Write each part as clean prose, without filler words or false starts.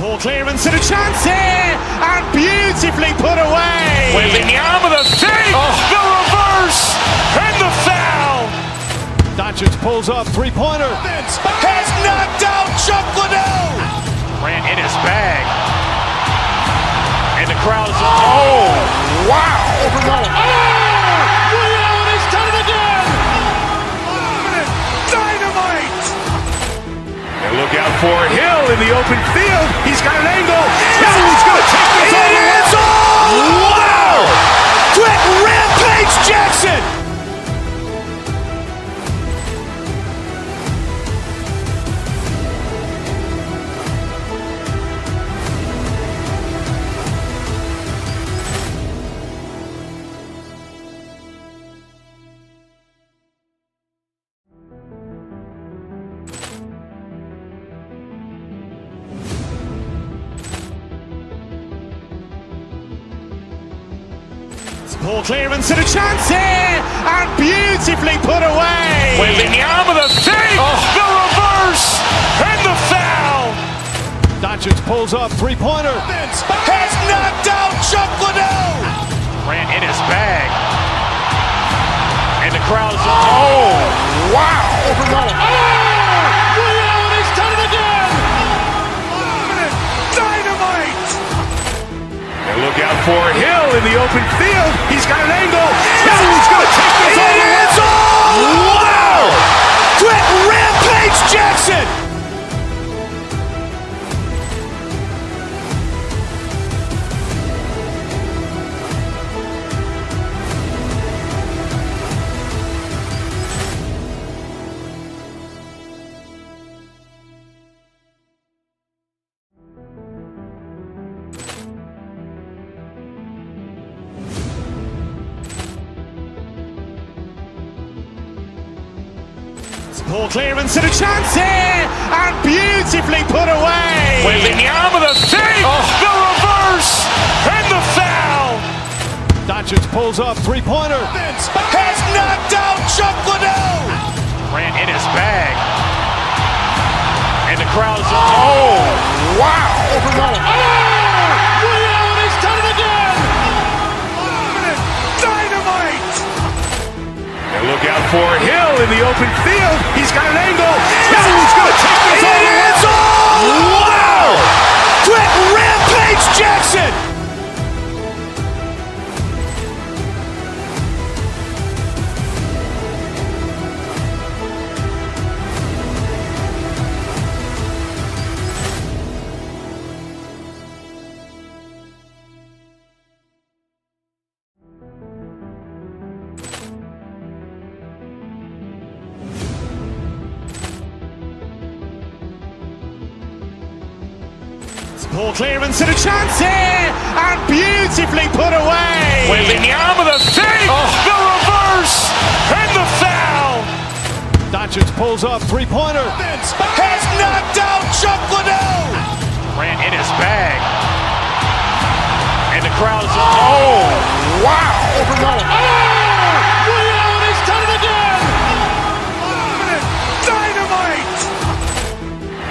Poor clearance and a chance here, and beautifully put away. Wembanyama the fake, the reverse, and the foul. Doncic pulls up, three-pointer. Has knocked out Chuck Liddell. Ran in his bag. And the crowd is, oh, wow. Ray Allen has done it again. Dynamite. And look out for Hill in the open field. He's got an angle. He's going to take this all the way. Wow. Quick rampage Jackson. Poor clearance and a chance here, and beautifully put away. Wembanyama the fake, the reverse, and the foul. Doncic pulls up, three-pointer. Has knocked out Chuck Liddell. Ran in his bag. And the crowd is, oh, wow. Ray Allen has done it again. Dynamite. And look out for Hill in the open field. He's got an angle. He's going to take this all the way. Wow. Quick rampage Jackson. Poor clearance and a chance here, and beautifully put away. Wembanyama the fake, the reverse, and the foul. Doncic pulls up, three-pointer. Has knocked out Chuck Liddell. Ran in his bag. And the crowd is, oh, wow. Ray Allen has done it again. Dynamite. And look out for Hill in the open field. He's got an angle. He's going to take this all the way. Wow. Quick rampage Jackson. Poor clearance and a chance here, and beautifully put away. Wembanyama the fake, the reverse, and the foul. Doncic pulls up, three-pointer. Has knocked out Chuck Liddell. Ran in his bag. And the crowd is, oh, wow. Ray Allen has done it again. Dynamite.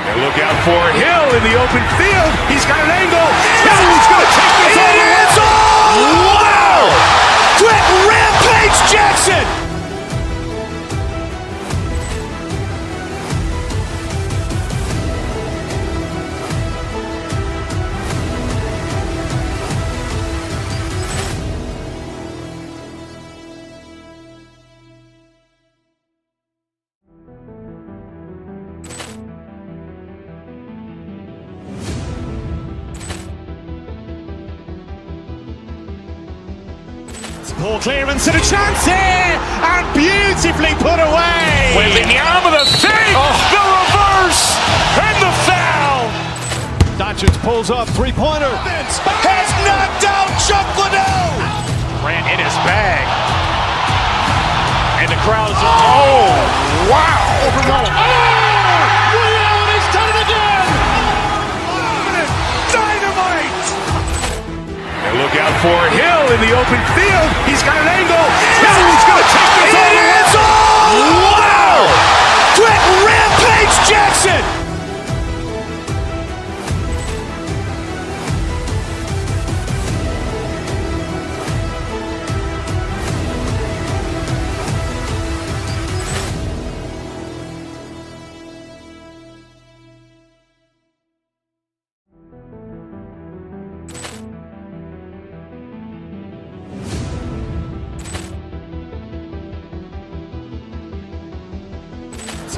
And look out for Hill in the open field. He's got an angle. He's going to take this all the way. Wow. Quick rampage Jackson. Poor clearance and a chance here, and beautifully put away. Wembanyama the fake, the reverse, and the foul. Doncic pulls up, three-pointer. Has knocked out Chuck Liddell. Ran in his bag. And the crowd is, oh, wow. Ray Allen has done it again. Dynamite. And look out for Hill in the open field. He's got an angle. He's going to take this all the way. Wow. Quick rampage Jackson.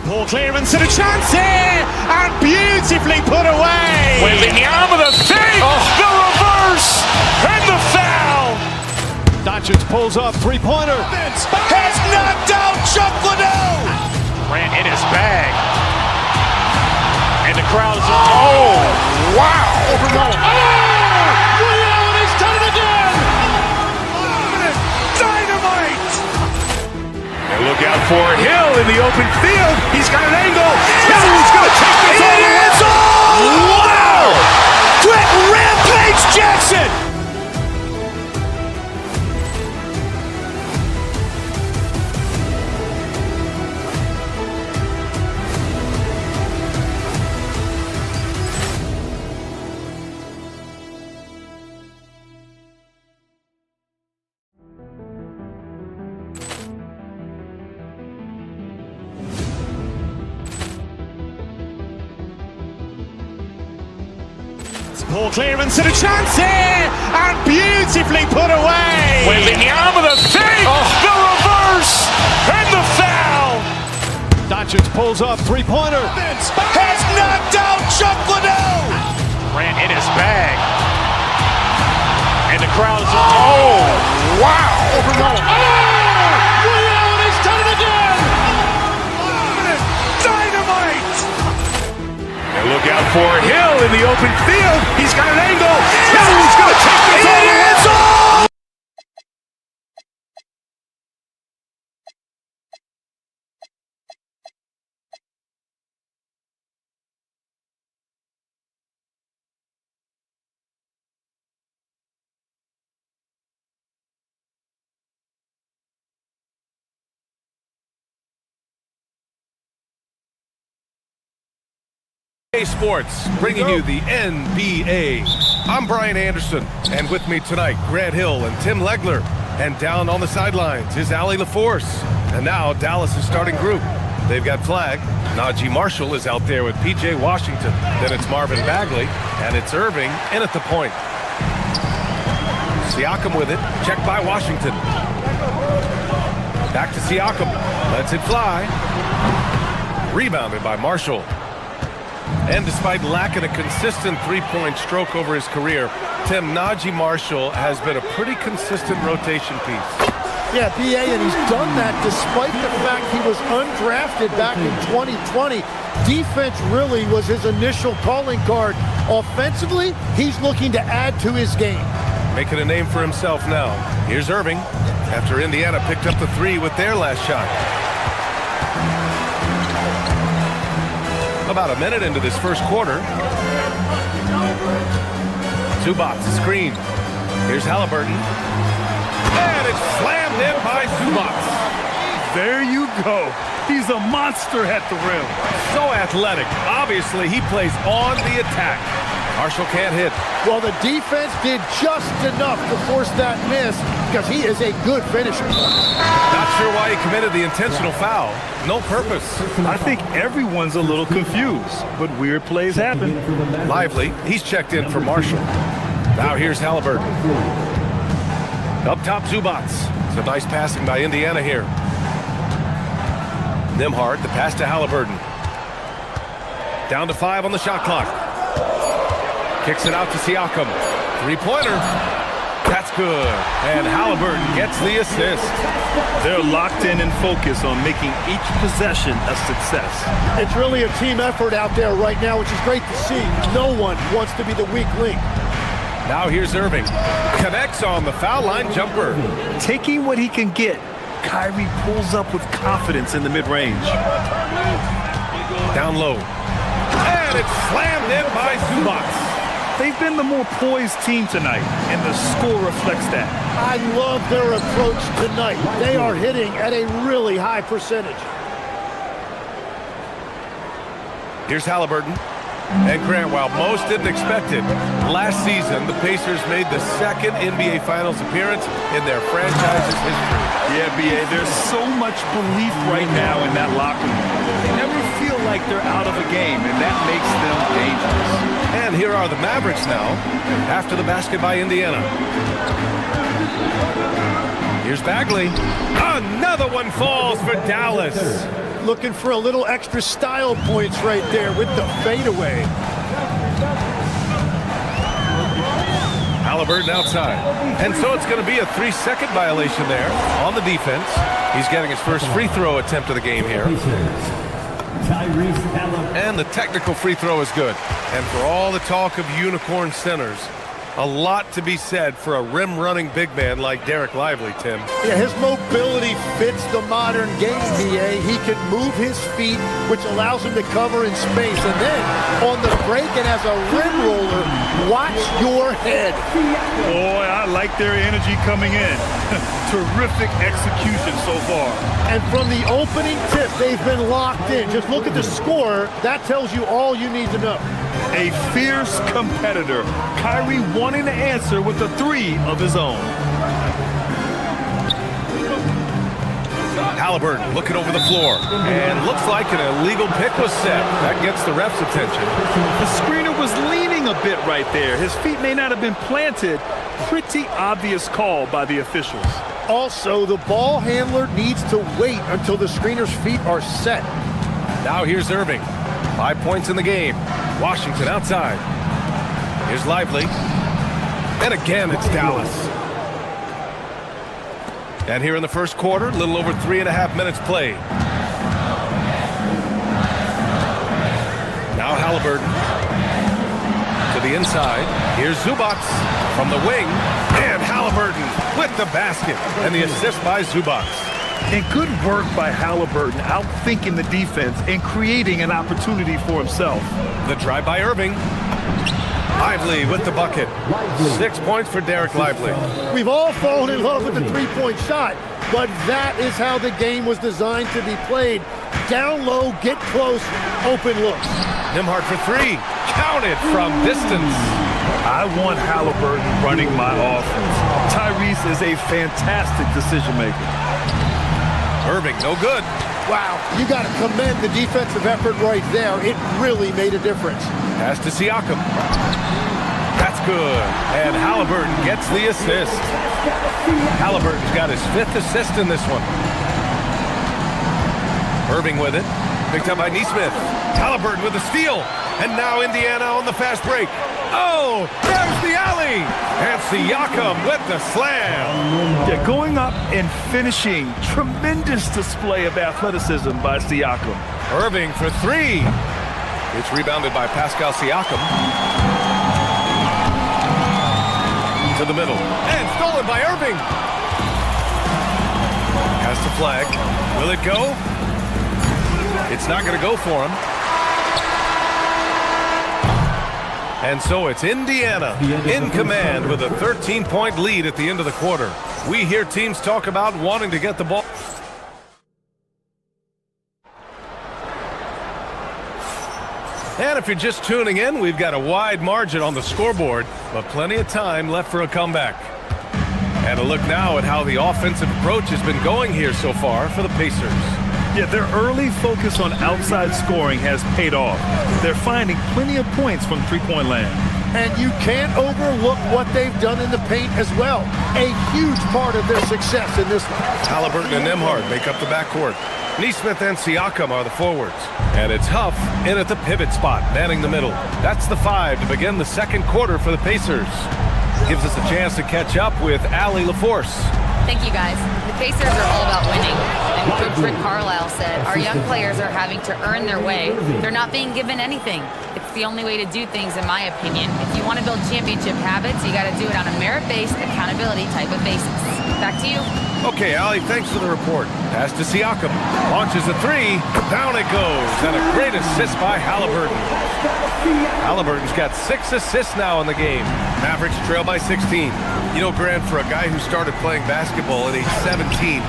Ball clearance and a chance here, and beautifully put away. Wembanyama the fake, the reverse, and the foul. Doncic pulls up, three-pointer. Has knocked out Chuck Liddell. Ran in his bag. And the crowd is... Oh, wow. Liddell has done it again. Dynamite. And look out for Hill in the open field. He's got an angle. Hill's going to take this all the way. Wow! Quick Rampage Jackson. Ball clearance and a chance here, and beautifully put away. Wembanyama the fake, the reverse, and the foul. Doncic pulls up, three-pointer. Has knocked out Chuck Liddell. Ran in his bag. And the crowd is... Oh, wow. Liddell has done it again. Dynamite. And look out for Hill in the open field. He's got an angle. Hill's going to take this all the way. Sports, bringing you the NBA. I'm Brian Anderson, and with me tonight, Grant Hill and Tim Legler. And down on the sidelines is Allie LaForce. And now Dallas' starting group. They've got Flag. Najee Marshall is out there with P.J. Washington. Then it's Marvin Bagley, and it's Irving in at the point. Siakam with it, checked by Washington. Back to Siakam, lets it fly. Rebounded by Marshall. And despite lacking a consistent three-point stroke over his career, Tim, Najee Marshall has been a pretty consistent rotation piece. Yeah, BA, and he's done that despite the fact he was undrafted back in 2020. Defense really was his initial calling card. Offensively, he's looking to add to his game. Making a name for himself now. Here's Irving, after Indiana picked up the three with their last shot. About a minute into this first quarter. Zubac, screen. Here's Halliburton. And it's slammed in by Zubac. There you go. He's a monster at the rim. So athletic. Obviously, he plays on the attack. Marshall can't hit. Well, the defense did just enough to force that miss because he is a good finisher. Not sure why he committed the intentional foul. No purpose. I think everyone's a little confused, but weird plays happen. Lively, he's checked in for Marshall. Now here's Halliburton. Up top, Zubac. It's a nice passing by Indiana here. Nembhard, the pass to Halliburton. Down to 5 on the shot clock. Kicks it out to Siakam. Three-pointer. That's good. And Halliburton gets the assist. They're locked in and focused on making each possession a success. It's really a team effort out there right now, which is great to see. No one wants to be the weak link. Now here's Irving. Connects on the foul line jumper. Taking what he can get, Kyrie pulls up with confidence in the mid-range. Down low. And it's slammed in by Zubac. They've been the more poised team tonight, and the score reflects that. I love their approach tonight. They are hitting at a really high percentage. Here's Halliburton. And Grant, while most didn't expect it, last season the Pacers made the second NBA Finals appearance in their franchise's history. Yeah, B.A., there's so much belief right now in that locker room. They never feel like they're out of a game, and that makes them dangerous. And here are the Mavericks now, after the basket by Indiana. Here's Bagley. Another one falls for Dallas. Looking for a little extra style points right there with the fadeaway. Halliburton outside. And so it's going to be a 3-second violation there on the defense. He's getting his first free throw attempt of the game here. And the technical free throw is good. And for all the talk of unicorn centers, a lot to be said for a rim-running big man like Derek Lively, Tim. Yeah, his mobility fits the modern game, BA. He can move his feet, which allows him to cover in space. And then, on the break and as a rim roller, watch your head. Boy, I like their energy coming in. Terrific execution so far. And from the opening tip, they've been locked in. Just look at the score. That tells you all you need to know. A fierce competitor. Kyrie wanting to answer with a 3 of his own. Halliburton looking over the floor. And looks like an illegal pick was set. That gets the ref's attention. The screener was leaning a bit right there. His feet may not have been planted. Pretty obvious call by the officials. Also, the ball handler needs to wait until the screener's feet are set. Now here's Irving. 5 points in the game. Washington outside. Here's Lively. And again, it's Dallas. And here in the first quarter, a little over 3.5 minutes played. Now Halliburton to the inside. Here's Zubac from the wing. And Halliburton with the basket. And the assist by Zubac. And good work by Halliburton, outthinking the defense and creating an opportunity for himself. The drive by Irving. Lively with the bucket. 6 points for Derek Lively. We've all fallen in love with the three-point shot, but that is how the game was designed to be played. Down low, get close, open looks. Nembhard for 3. Counted from distance. I want Halliburton running my offense. Tyrese is a fantastic decision maker. Irving, no good. Wow, you got to commend the defensive effort right there. It really made a difference. Pass to Siakam. That's good. And Halliburton gets the assist. Halliburton's got his 5th assist in this one. Irving with it. Picked up by Nesmith. Halliburton with the steal. And now Indiana on the fast break. Oh, there's the alley. And Siakam with the slam. Yeah, going up and finishing. Tremendous display of athleticism by Siakam. Irving for 3. It's rebounded by Pascal Siakam. To the middle. And stolen by Irving. Has the flag. Will it go? It's not going to go for him. And so it's Indiana in command with a 13-point lead at the end of the quarter. We hear teams talk about wanting to get the ball. And if you're just tuning in, we've got a wide margin on the scoreboard, but plenty of time left for a comeback. And a look now at how the offensive approach has been going here so far for the Pacers. Yeah, their early focus on outside scoring has paid off. They're finding plenty of points from three-point land. And you can't overlook what they've done in the paint as well. A huge part of their success in this one. Halliburton and Nembhard make up the backcourt. Nesmith and Siakam are the forwards. And it's Huff in at the pivot spot, manning the middle. That's the 5 to begin the second quarter for the Pacers. Gives us a chance to catch up with Allie LaForce. Thank you, guys. The Pacers are all about winning. And Coach Rick Carlisle said, our young players are having to earn their way. They're not being given anything. It's the only way to do things, in my opinion. If you want to build championship habits, you got to do it on a merit-based, accountability type of basis. Back to you. Okay, Allie, thanks for the report. Pass to Siakam. Launches a 3. Down it goes. And a great assist by Halliburton. Halliburton's got 6 assists now in the game. Mavericks trail by 16. You know, Grant, for a guy who started playing basketball at age 17,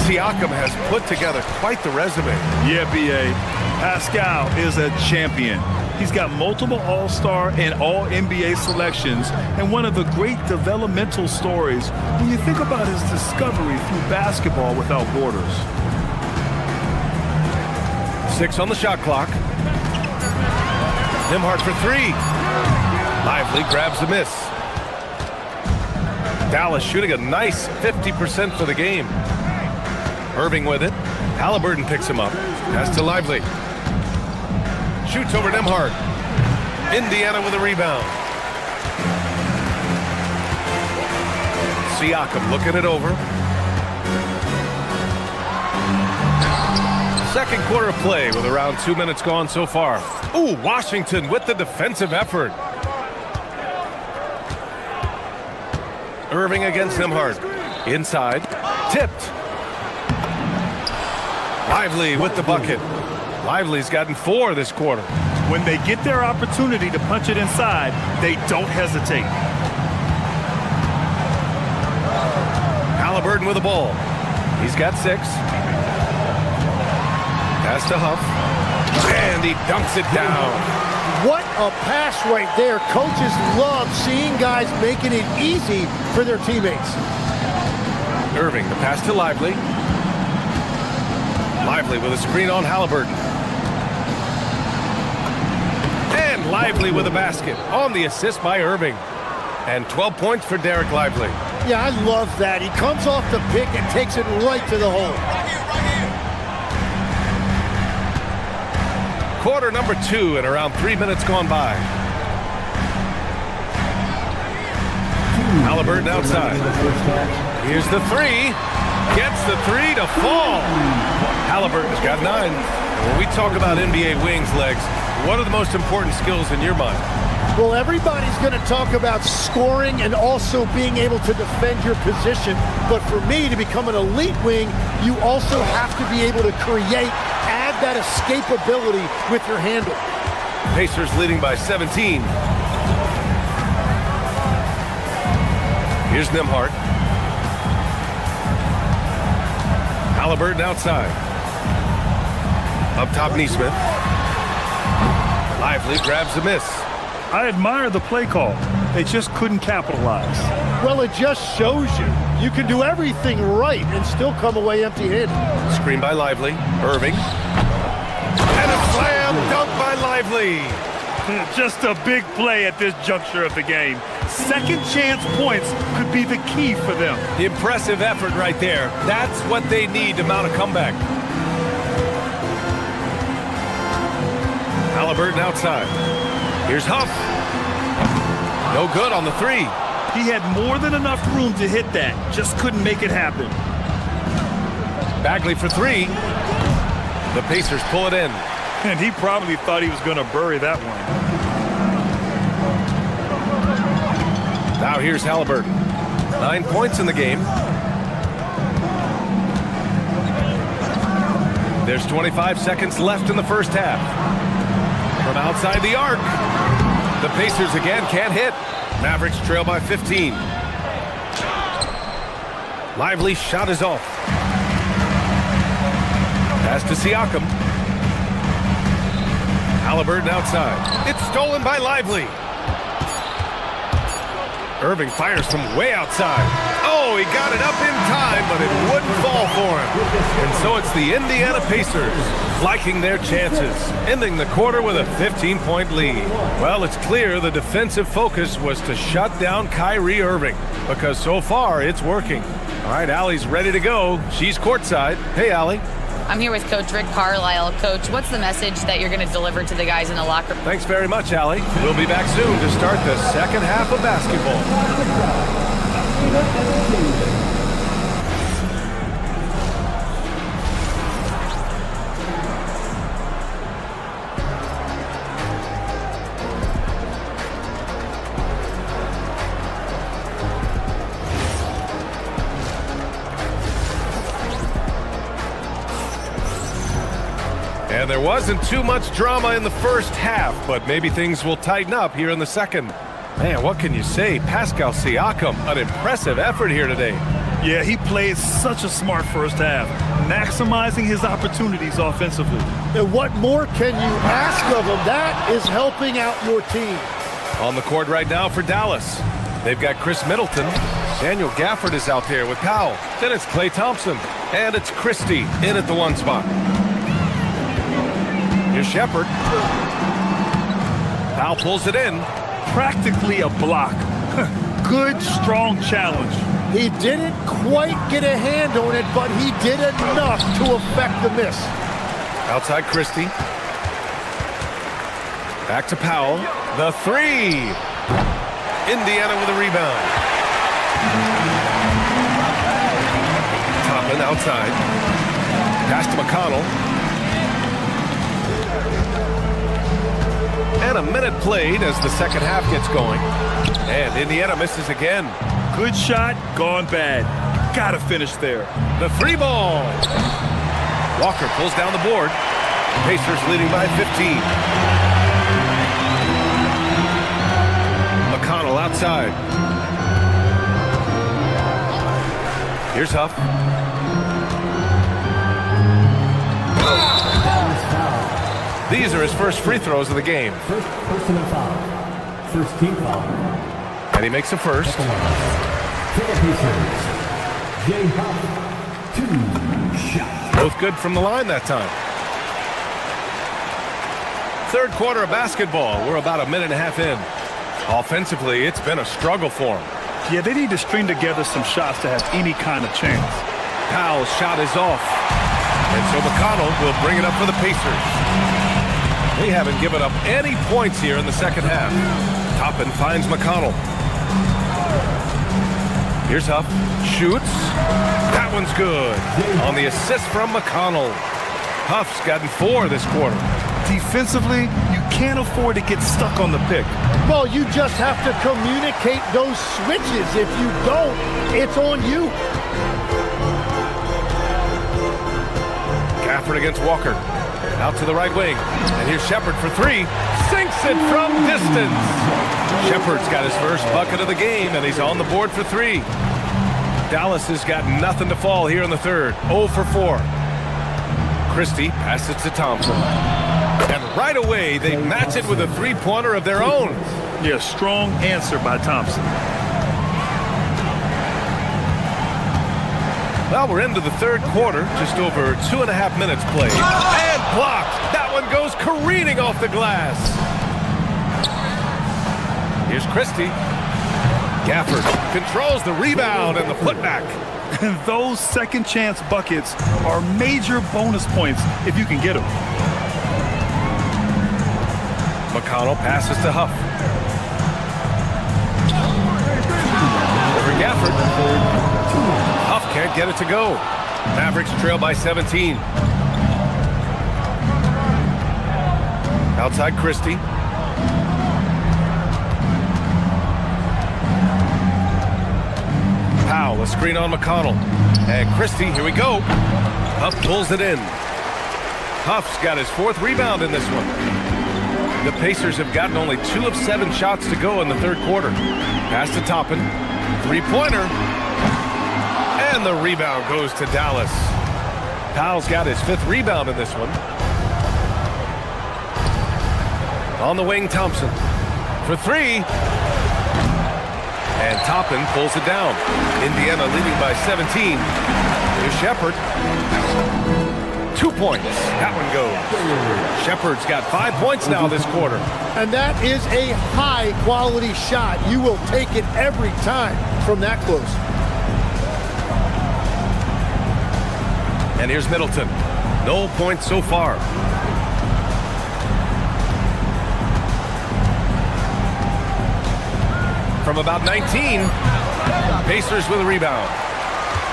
Siakam has put together quite the resume. Yeah, B.A. Pascal is a champion. He's got multiple All-Star and All-NBA selections, and one of the great developmental stories when you think about his discovery through basketball without borders. 6 on the shot clock. Nembhard for 3. Lively grabs the miss. Dallas shooting a nice 50% for the game. Irving with it. Halliburton picks him up. Pass to Lively. Shoots over Nembhard. Indiana with a rebound. Siakam looking it over. Second quarter of play with around 2 minutes gone so far. Ooh, Washington with the defensive effort. Irving against Nembhard. Inside. Tipped. Lively with the bucket. Lively's gotten 4 this quarter. When they get their opportunity to punch it inside, they don't hesitate. Halliburton with the ball. He's got 6. Pass to Huff. And he dunks it down. What a pass right there. Coaches love seeing guys making it easy for their teammates. Irving, the pass to Lively. Lively with a screen on Halliburton. And Lively with a basket on the assist by Irving. And 12 points for Derek Lively. Yeah, I love that. He comes off the pick and takes it right to the hole. Quarter number 2 and around 3 minutes gone by. Halliburton outside. Here's the 3. Gets the 3 to fall. Halliburton's got 9. When we talk about NBA wings, Legs, what are the most important skills in your mind? Well, everybody's going to talk about scoring and also being able to defend your position. But for me, to become an elite wing, you also have to be able to create, add that escapability with your handle. Pacers leading by 17. Here's Nembhard. Halliburton outside. Up top, Neesmith. Lively grabs the miss. I admire the play call. They just couldn't capitalize. Well, it just shows you can do everything right and still come away empty-handed. Screen by Lively. Irving. And a slam dunk by Lively. Just a big play at this juncture of the game. Second chance points could be the key for them. Impressive effort right there. That's what they need to mount a comeback. Halliburton outside. Here's Huff. No good on the 3. He had more than enough room to hit that. Just couldn't make it happen. Bagley for 3. The Pacers pull it in. And he probably thought he was going to bury that one. Now here's Halliburton. 9 points in the game. There's 25 seconds left in the first half. From outside the arc. The Pacers again can't hit. Mavericks trail by 15. Lively shot is off. Pass to Siakam. Halliburton outside. It's stolen by Lively. Irving fires from way outside. Oh, he got it up in time, but it wouldn't fall for him. And so it's the Indiana Pacers liking their chances, ending the quarter with a 15-point lead. Well, it's clear the defensive focus was to shut down Kyrie Irving, because so far it's working. All right, Allie's ready to go. She's courtside. Hey, Allie. I'm here with Coach Rick Carlisle. Coach, what's the message that you're going to deliver to the guys in the locker room? Thanks very much, Allie. We'll be back soon to start the second half of basketball. And there wasn't too much drama in the first half, but maybe things will tighten up here in the second. Man, what can you say? Pascal Siakam, an impressive effort here today. Yeah, he played such a smart first half, maximizing his opportunities offensively. And what more can you ask of him? That is helping out your team. On the court right now for Dallas. They've got Chris Middleton. Daniel Gafford is out there with Powell. Then it's Klay Thompson. And it's Christie in at the 1 spot. Here's Shepherd. Powell pulls it in. Practically a block. good, strong challenge. He didn't quite get a hand on it, but he did enough to affect the miss. Outside Christie. Back to Powell. The three. Indiana with a rebound. Toppin outside. Pass to McConnell. And a minute played as the second half gets going. And Indiana misses again. Good shot, gone bad. Gotta finish there. The free ball. Walker pulls down the board. Pacers leading by 15. McConnell outside. Here's Huff. These are his first free throws of the game. First personal foul. First team foul. And he makes a first. For the Pacers, Jay Huff, 2 shots. Both good from the line that time. Third quarter of basketball. We're about a minute and a half in. Offensively, it's been a struggle for him. Yeah, they need to string together some shots to have any kind of chance. Powell's shot is off. And so McConnell will bring it up for the Pacers. They haven't given up any points here in the second half. Toppin finds McConnell. Here's Huff. Shoots. That one's good. On the assist from McConnell. Huff's gotten 4 this quarter. Defensively, you can't afford to get stuck on the pick. Well, you just have to communicate those switches. If you don't, it's on you. Gafford against Walker. Out to the right wing. And here's Shepard for 3. Sinks it from distance. Shepard's got his first bucket of the game, and he's on the board for 3. Dallas has got nothing to fall here in the third. 0 for 4. Christie passes to Thompson. And right away, they match it with a three-pointer of their own. Yeah, strong answer by Thompson. Well, we're into the third quarter. Just over 2.5 minutes played. And blocked. That one goes careening off the glass. Here's Christie. Gafford controls the rebound and the putback. And those second chance buckets are major bonus points if you can get them. McConnell passes to Huff. Over Gafford. Huff can't get it to go. Mavericks trail by 17. Outside Christie. Powell, a screen on McConnell. And Christie, here we go. Huff pulls it in. Huff's got his 4th rebound in this one. The Pacers have gotten only 2 of 7 shots to go in the third quarter. Pass to Toppin. 3-pointer. And the rebound goes to Dallas. Powell's got his 5th rebound in this one. On the wing, Thompson. For 3. And Toppin pulls it down. Indiana leading by 17. Here's Shepard. 2 points. That one goes. Shepard's got 5 points now this quarter. And that is a high-quality shot. You will take it every time from that close. And here's Middleton. No points so far. From about 19, Pacers with a rebound.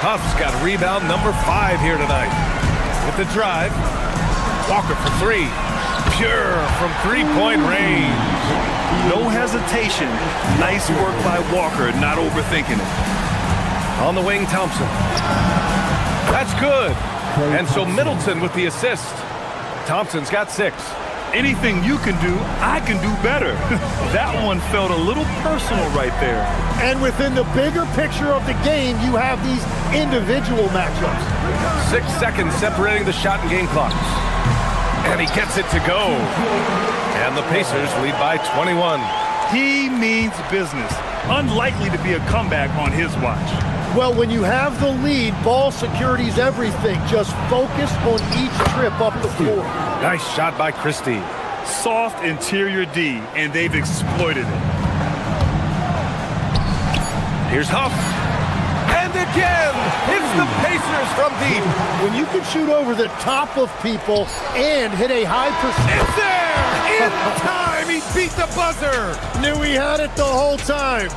Huff's got rebound number 5 here tonight. With the drive, Walker for 3. Pure from 3-point range. No hesitation. Nice work by Walker, not overthinking it. On the wing, Thompson. That's good. And so Middleton with the assist. Thompson's got 6. Anything you can do, I can do better. That one felt a little personal right there. And within the bigger picture of the game, you have these individual matchups. 6 seconds separating the shot and game clocks. And he gets it to go. And the Pacers lead by 21. He means business. Unlikely to be a comeback on his watch. Well, when you have the lead, ball security's everything. Just focus on each trip up the floor. Nice shot by Christie. Soft interior D, and they've exploited it. Here's Huff. And again, it's the Pacers from deep. When you can shoot over the top of people and hit a high percentage. It's there! In time, he beat the buzzer. Knew he had it the whole time.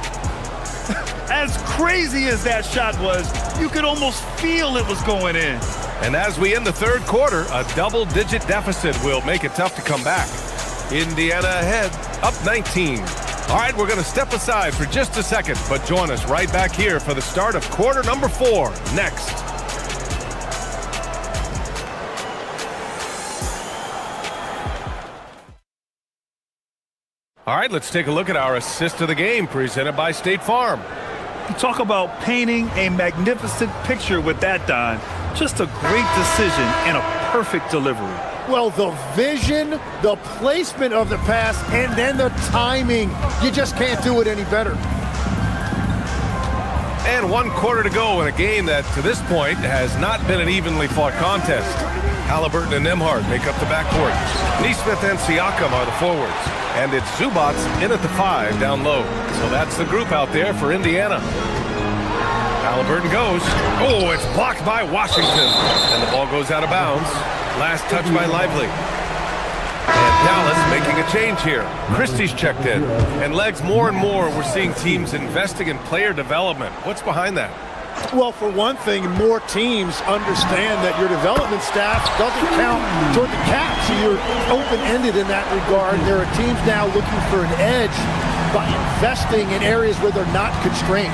As crazy as that shot was, you could almost feel it was going in. And as we end the third quarter, a double-digit deficit will make it tough to come back. Indiana ahead, up 19. All right, we're going to step aside for just a second, but join us right back here for the start of quarter number 4 next. All right, let's take a look at our assist of the game presented by State Farm. You talk about painting a magnificent picture with that, Don. Just a great decision and a perfect delivery. Well, the vision, the placement of the pass, and then the timing. You just can't do it any better. And 1 quarter to go in a game that, to this point, has not been an evenly fought contest. Halliburton and Nembhard make up the backcourt. Nesmith and Siakam are the forwards. And it's Zubats in at the 5 down low. So that's the group out there for Indiana. Halliburton goes. Oh, it's blocked by Washington. And the ball goes out of bounds. Last touch by Lively. And Dallas making a change here. Christie's checked in. And Legs, more and more, we're seeing teams investing in player development. What's behind that? Well, for one thing, more teams understand that your development staff doesn't count toward the cap, so you're open-ended in that regard. There are teams now looking for an edge by investing in areas where they're not constrained.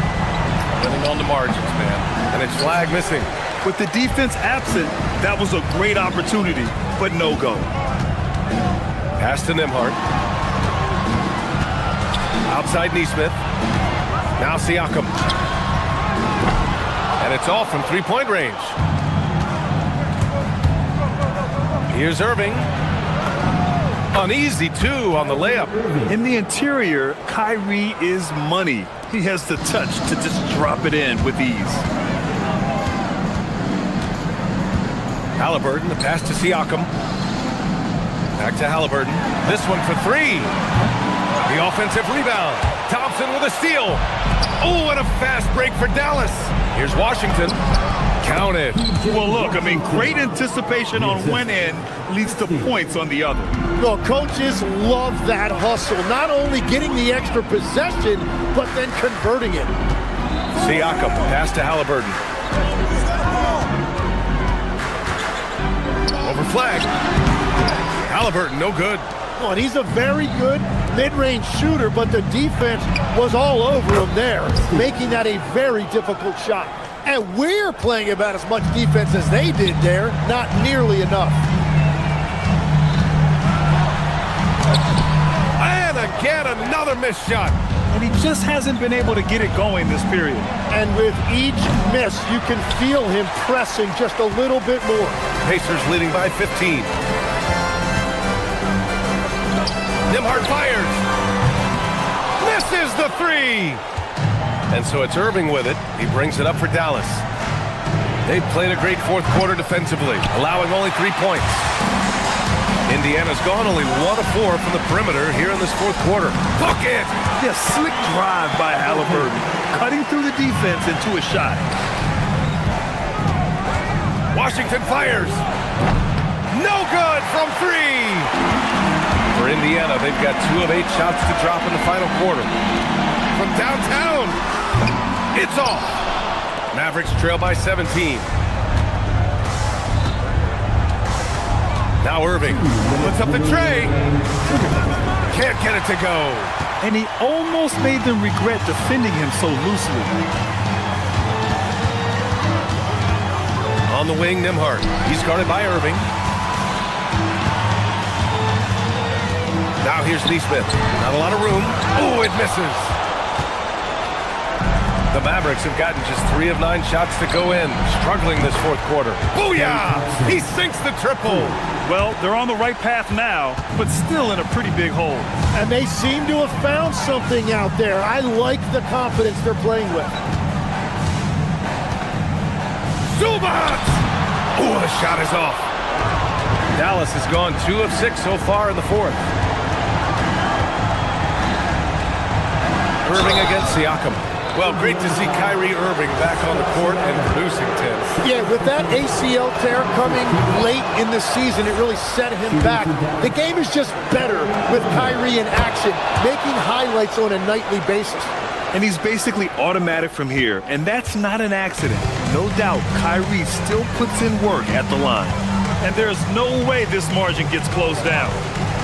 Winning on the margins, man. And it's flag missing. With the defense absent, that was a great opportunity, but no go. Pass to Nembhard. Outside Nesmith. Now Siakam. And it's off from three-point range. Here's Irving. An easy 2 on the layup. In the interior, Kyrie is money. He has the touch to just drop it in with ease. Halliburton, the pass to Siakam. Back to Halliburton. This one for 3. The offensive rebound. Thompson with a steal. Oh, and a fast break for Dallas. Here's Washington. Counted. Well, look, I mean, great anticipation on one end leads to points on the other. Well, coaches love that hustle. Not only getting the extra possession, but then converting it. Siakam, pass to Halliburton. Over flag. Halliburton, no good. Oh, and he's a very good mid-range shooter, but the defense was all over him there, making that a very difficult shot. And we're playing about as much defense as they did there, not nearly enough. And again, another missed shot. And he just hasn't been able to get it going this period. And with each miss, you can feel him pressing just a little bit more. Pacers leading by 15. Nembhard fires. Misses the 3. And so it's Irving with it. He brings it up for Dallas. They've played a great fourth quarter defensively, allowing only 3 points. Indiana's gone only 1 of 4 from the perimeter here in this fourth quarter. Bucket! Yeah, slick drive by Halliburton, cutting through the defense into a shot. Washington fires. No good from 3. For Indiana, they've got 2 of 8 shots to drop in the final quarter. From downtown, it's off. Mavericks trail by 17. Now Irving puts up the tray. Can't get it to go. And he almost made them regret defending him so loosely. On the wing, Nembhard. He's guarded by Irving. Now here's Nesmith. Not a lot of room. Oh, it misses. The Mavericks have gotten just 3 of 9 shots to go in. Struggling this fourth quarter. Booyah! He sinks the triple. Well, they're on the right path now, but still in a pretty big hole. And they seem to have found something out there. I like the confidence they're playing with. Zubats! Oh, the shot is off. Dallas has gone 2 of 6 so far in the fourth. Irving against Siakam. Well, great to see Kyrie Irving back on the court and producing, Tim. Yeah, with that ACL tear coming late in the season, it really set him back. The game is just better with Kyrie in action, making highlights on a nightly basis. And he's basically automatic from here, and that's not an accident. No doubt, Kyrie still puts in work at the line. And there's no way this margin gets closed down.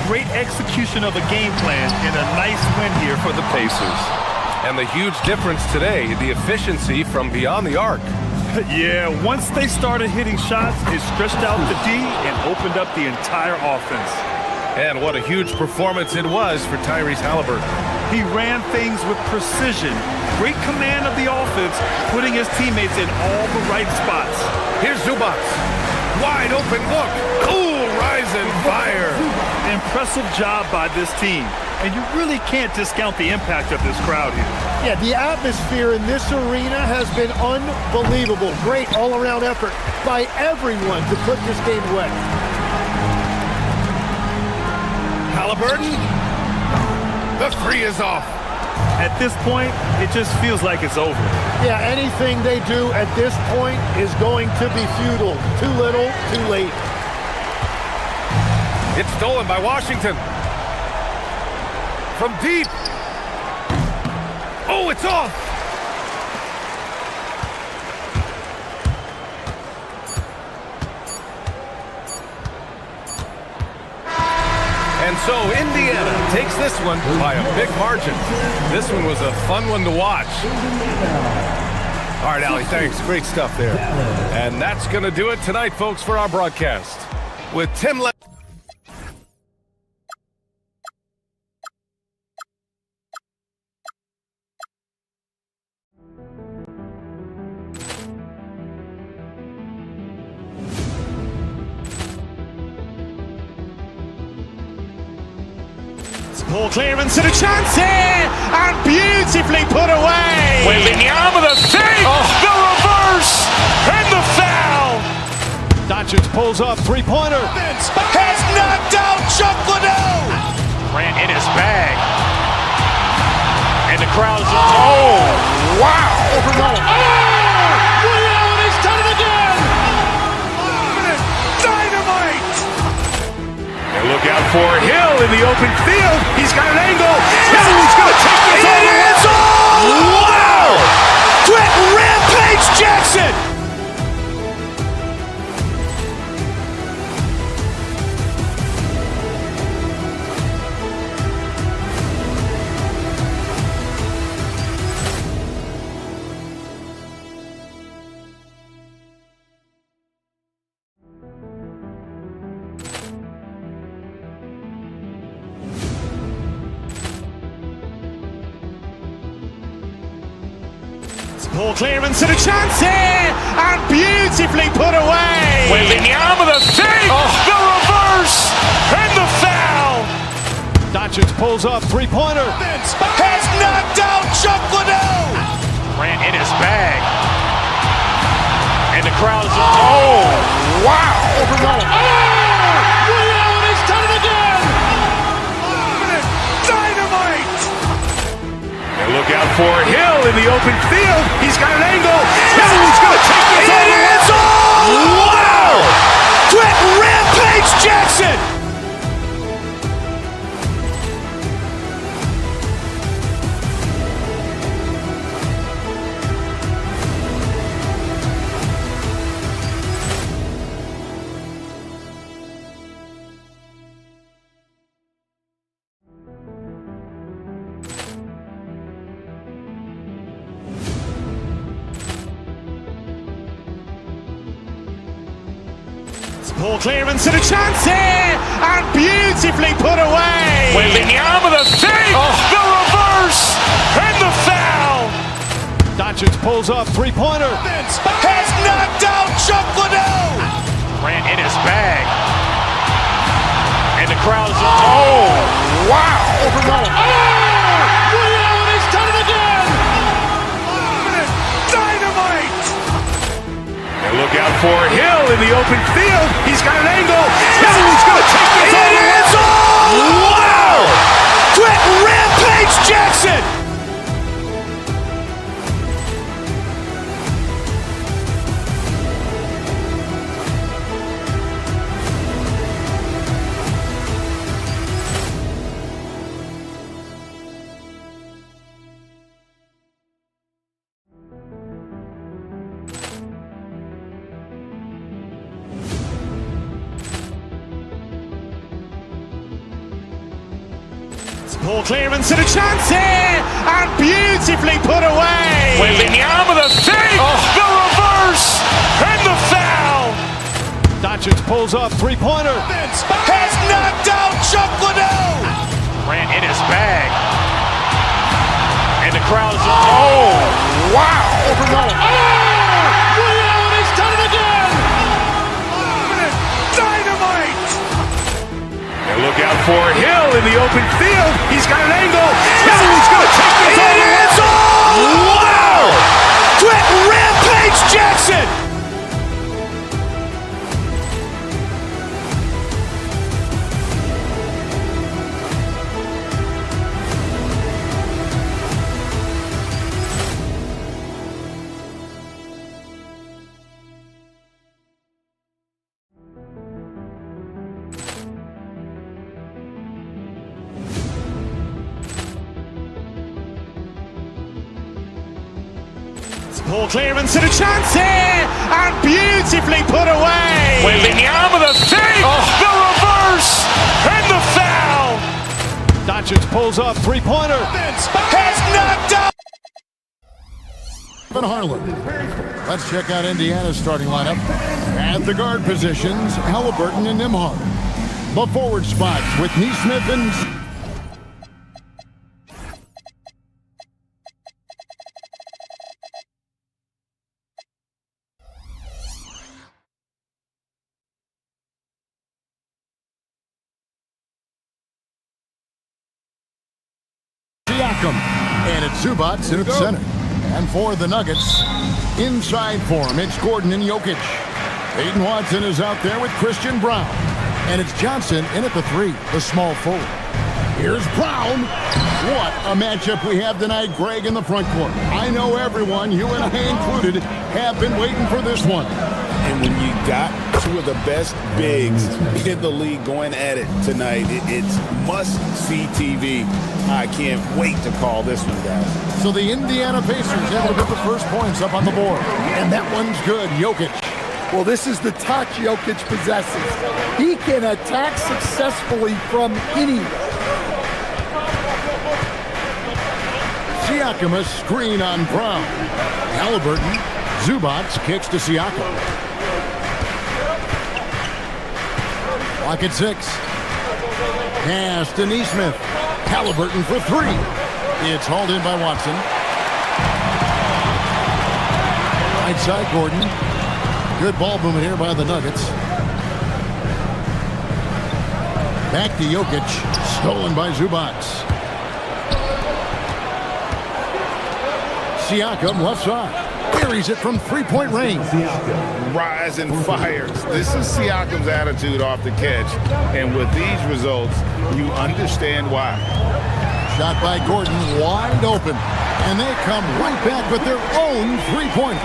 Great execution of a game plan and a nice win here for the Pacers. And the huge difference today, the efficiency from beyond the arc. Yeah, once they started hitting shots, it stretched out the D and opened up the entire offense. And what a huge performance it was for Tyrese Halliburton. He ran things with precision, great command of the offense, putting his teammates in all the right spots. Here's Zubac. Wide open look. Cool rising fire. Impressive job by this team. And you really can't discount the impact of this crowd here. Yeah, the atmosphere in this arena has been unbelievable. Great all-around effort by everyone to put this game away. Halliburton. The three is off. At this point, it just feels like it's over. Yeah, anything they do at this point is going to be futile. Too little, too late. It's stolen by Washington. From deep. Oh, it's off. And so Indiana takes this one by a big margin. This one was a fun one to watch. All right, Allie, thanks. Great stuff there. And that's going to do it tonight, folks, for our broadcast. With Tim Poor clearance and a chance here, and beautifully put away. Wembanyama the fake, the reverse, and the foul. Doncic pulls up, three-pointer. Has knocked out Chuck Liddell. Ran in his bag. And the crowd is, oh, wow. Liddell, and he's done it again. Dynamite. And look out for Hill in the open field. He's got an angle. Hill's going to take this all the way. Wow! Quick Rampage Jackson. Poor clearance and a chance here, and beautifully put away. Wembanyama the fake, the reverse, and the foul. Doncic pulls up, three-pointer. Has knocked out Chuck Liddell. Ran in his bag. And the crowd is, oh, wow. Liddell, and he's done it again. Dynamite. And look out for Hill in the open field. He's got an angle. Hill's going to take this all the way. Wow! Quick Rampage Jackson. Poor clearance and a chance here, and beautifully put away. Wembanyama the fake, the reverse, and the foul. Doncic pulls up, three-pointer. Has knocked out Chuck Liddell. Ran in his bag. And the crowd is, oh, wow. Liddell, and he's done it again. Dynamite. And look out for Hill in the open field. He's got an angle. Hill's going to take this all the way. Wow! Quick Rampage Jackson. Poor clearance and a chance here, and beautifully put away. Wembanyama the save, the reverse, and the foul. Doncic pulls up, three-pointer. Has knocked out Chuck Liddell. Ran in his bag. And the crowd is, oh, wow. He's done it again. Dynamite. And look out for Hill in the open field. He's got an angle. Hill's going to take this all the way. It's all. Wow. Quick Rampage Jackson. Poor clearance and a chance here, and beautifully put away. Wembanyama the save, the reverse, and the foul. Doncic pulls up, three-pointer. Has knocked out. Van Harlan. Let's check out Indiana's starting lineup. At the guard positions, Halliburton and Nembhard. The forward spots with Neesmith and Siakam. And it's Zubats in the center. And for the Nuggets, inside for him, it's Gordon and Jokic. Aiden Watson is out there with Christian Brown. And it's Johnson in at the three, the small forward. Here's Brown. What a matchup we have tonight, Greg, in the front court. I know everyone, you and I included, have been waiting for this one. And when you got two of the best bigs in the league going at it tonight, it's must-see TV. I can't wait to call this one, guys. So the Indiana Pacers able to put the first points up on the board. And that one's good, Jokic. Well, this is the touch Jokic possesses. He can attack successfully from anywhere. Siakam, a screen on Brown. Halliburton, Zubats kicks to Siakam. Clock at 6. Pass to Neesmith. Halliburton for three. It's hauled in by Watson. Right side, Gordon. Good ball movement here by the Nuggets. Back to Jokic. Stolen by Zubats. Siakam left side. Buries it from three-point range. Rise and fires. This is Siakam's attitude off the catch. And with these results, you understand why. Shot by Gordon, wide open. And they come right back with their own three-pointer.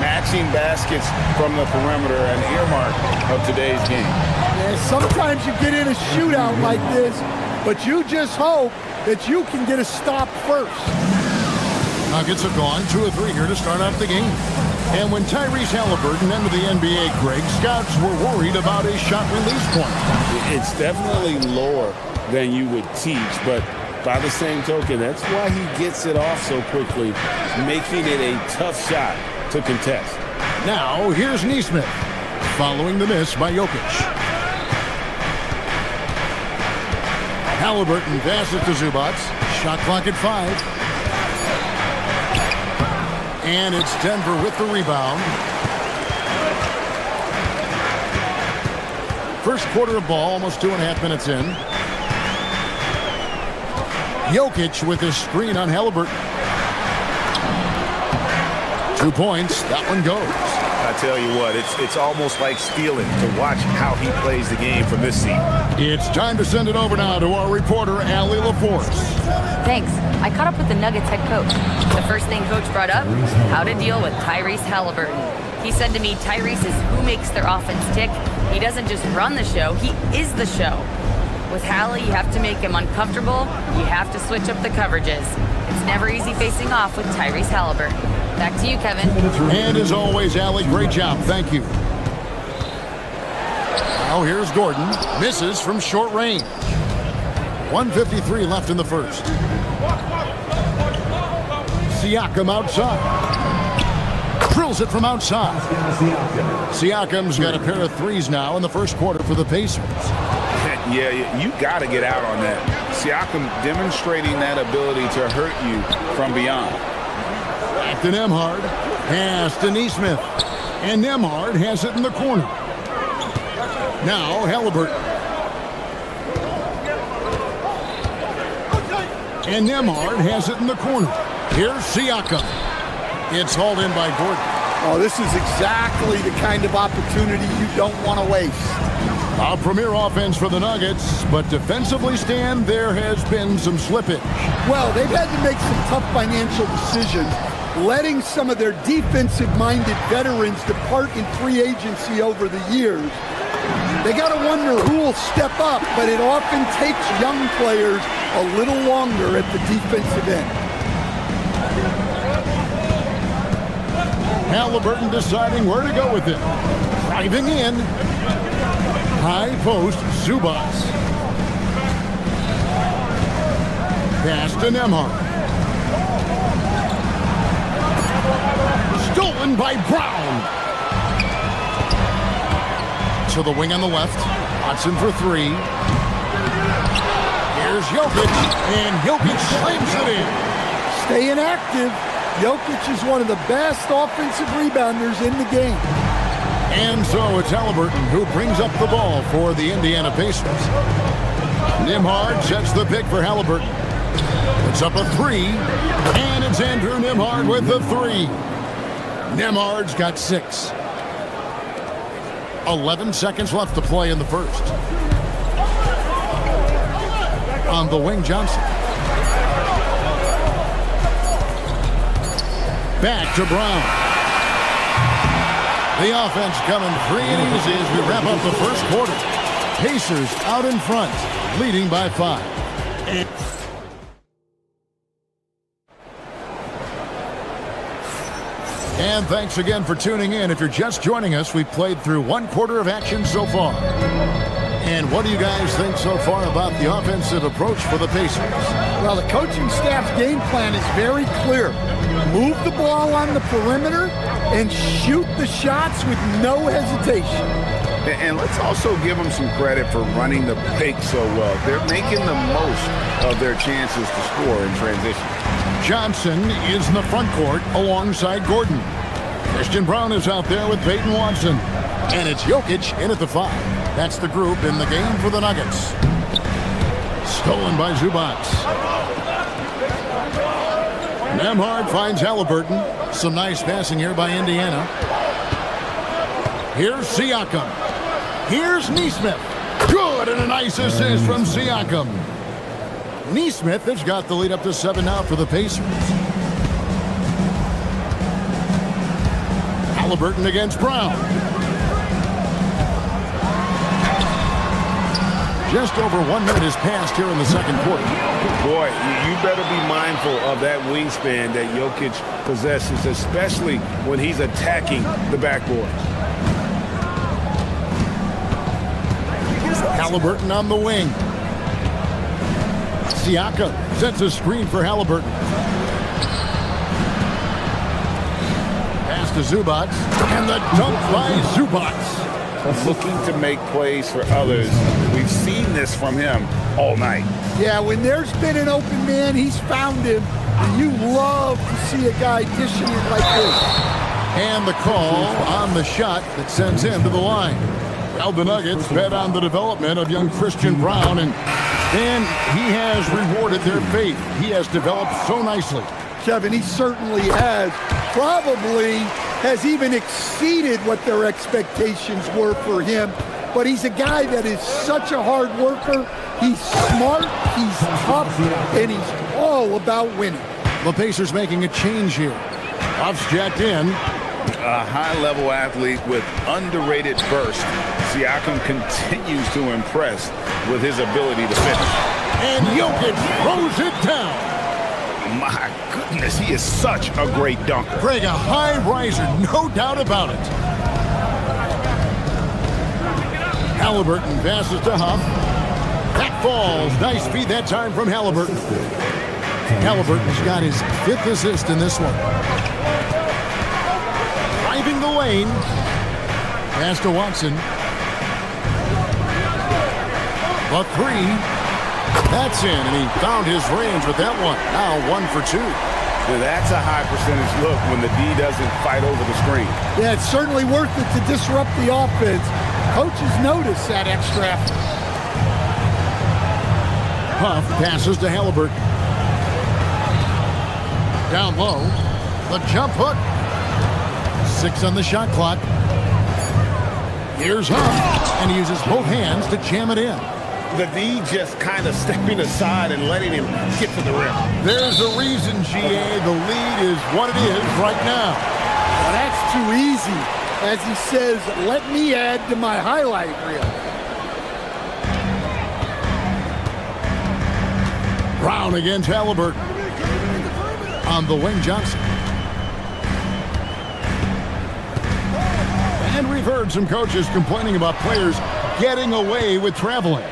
Matching baskets from the perimeter, an earmark of today's game. Yeah, sometimes you get in a shootout like this, but you just hope that you can get a stop first. Nuggets have gone 2 of 3 here to start out the game. And when Tyrese Halliburton entered the NBA, Greg, scouts were worried about a shot release point. It's definitely lower than you would teach, but by the same token, that's why he gets it off so quickly, making it a tough shot to contest. Now, here's Neesmith, following the miss by Jokic. Halliburton passes to Zubats. Shot clock at 5. And it's Denver with the rebound. First quarter of ball, almost 2.5 minutes in. Jokic with his screen on Halliburton. 2 points. That one goes. I tell you what, it's almost like stealing to watch how he plays the game from this seat. It's time to send it over now to our reporter, Allie LaForce. Thanks. I caught up with the Nuggets head coach. The first thing coach brought up, how to deal with Tyrese Halliburton. He said to me, Tyrese is who makes their offense tick. He doesn't just run the show, he is the show. With Hallie, you have to make him uncomfortable. You have to switch up the coverages. It's never easy facing off with Tyrese Halliburton. Back to you, Kevin. And as always, Allie, great job. Thank you. Now here's Gordon. Misses from short range. 1:53 left in the first. Siakam outside. Drills it from outside. Siakam's got a pair of threes now in the first quarter for the Pacers. Yeah, you got to get out on that. Siakam demonstrating that ability to hurt you from beyond. Back to Nembhard. Pass to Nesmith. And Nembhard has it in the corner. Now Halliburton. And Nembhard has it in the corner. Here's Siakam. It's hauled in by Gordon. Oh, this is exactly the kind of opportunity you don't want to waste. A premier offense for the Nuggets, but defensively, Stan, there has been some slippage. Well, they've had to make some tough financial decisions, letting some of their defensive-minded veterans depart in free agency over the years. They got to wonder who will step up, but it often takes young players a little longer at the defensive end. Halliburton deciding where to go with it. Driving in. High post, Zubac. Pass to Nembhard. Stolen by Brown. To the wing on the left. Hudson for three. Here's Jokic, and Jokic slams it in. Staying active. Jokic is one of the best offensive rebounders in the game. And so it's Halliburton who brings up the ball for the Indiana Pacers. Nembhard sets the pick for Halliburton. It's up a three, and it's Andrew Nembhard with the three. Nembhard's got 6. 11 seconds left to play in the first. On the wing, Johnson. Back to Brown. The offense coming free and easy as we wrap up the first quarter. Pacers out in front, leading by 5. And thanks again for tuning in. If you're just joining us, we've played through one quarter of action so far. And what do you guys think so far about the offensive approach for the Pacers? Well, the coaching staff's game plan is very clear. Move the ball on the perimeter and shoot the shots with no hesitation. And let's also give them some credit for running the pick so well. They're making the most of their chances to score in transition. Johnson is in the front court alongside Gordon. Christian Brown is out there with Peyton Watson. And it's Jokic in at the 5. That's the group in the game for the Nuggets. Stolen by Zubac. Nembhard finds Halliburton. Some nice passing here by Indiana. Here's Siakam. Here's Nesmith. Good, and a nice assist from Siakam. Nesmith has got the lead up to 7 now for the Pacers. Halliburton against Brown. Just over 1 minute has passed here in the second quarter. Boy, you better be mindful of that wingspan that Jokic possesses, especially when he's attacking the backboard. Halliburton on the wing. Siakam sets a screen for Halliburton. Pass to Zubac, and the dunk by Zubac. Looking to make plays for others. We've seen this from him all night. Yeah, when there's been an open man, he's found him. And you love to see a guy dishing it like this. And the call on the shot that sends him to the line. Well, the Nuggets bet on the development of young Christian Brown, and he has rewarded their faith. He has developed so nicely. Kevin, he certainly has. Probably has even exceeded what their expectations were for him. But he's a guy that is such a hard worker. He's smart, he's tough, and he's all about winning. The Pacers making a change here. Buffs jacked in. A high-level athlete with underrated burst. Siakam continues to impress with his ability to finish. And Jokic throws it down. My goodness, he is such a great dunker. Greg, a high riser, no doubt about it. Halliburton passes to Huff. That falls. Nice feed that time from Halliburton. Halliburton's got his 5th assist in this one. Driving the lane. Pass to Watson. The 3. That's in, and he found his range with that one. Now 1 for 2. Now that's a high percentage look when the D doesn't fight over the screen. Yeah, it's certainly worth it to disrupt the offense. Coaches notice that extra effort. Huff passes to Halliburton. Down low. The jump hook. 6 on the shot clock. Here's Huff, and he uses both hands to jam it in. The D just kind of stepping aside and letting him get to the rim. There's a reason, GA. The lead is what it is right now. Well, that's too easy. As he says, let me add to my highlight reel. Brown against Halliburton. On the wing, Johnson. And we've heard some coaches complaining about players getting away with traveling.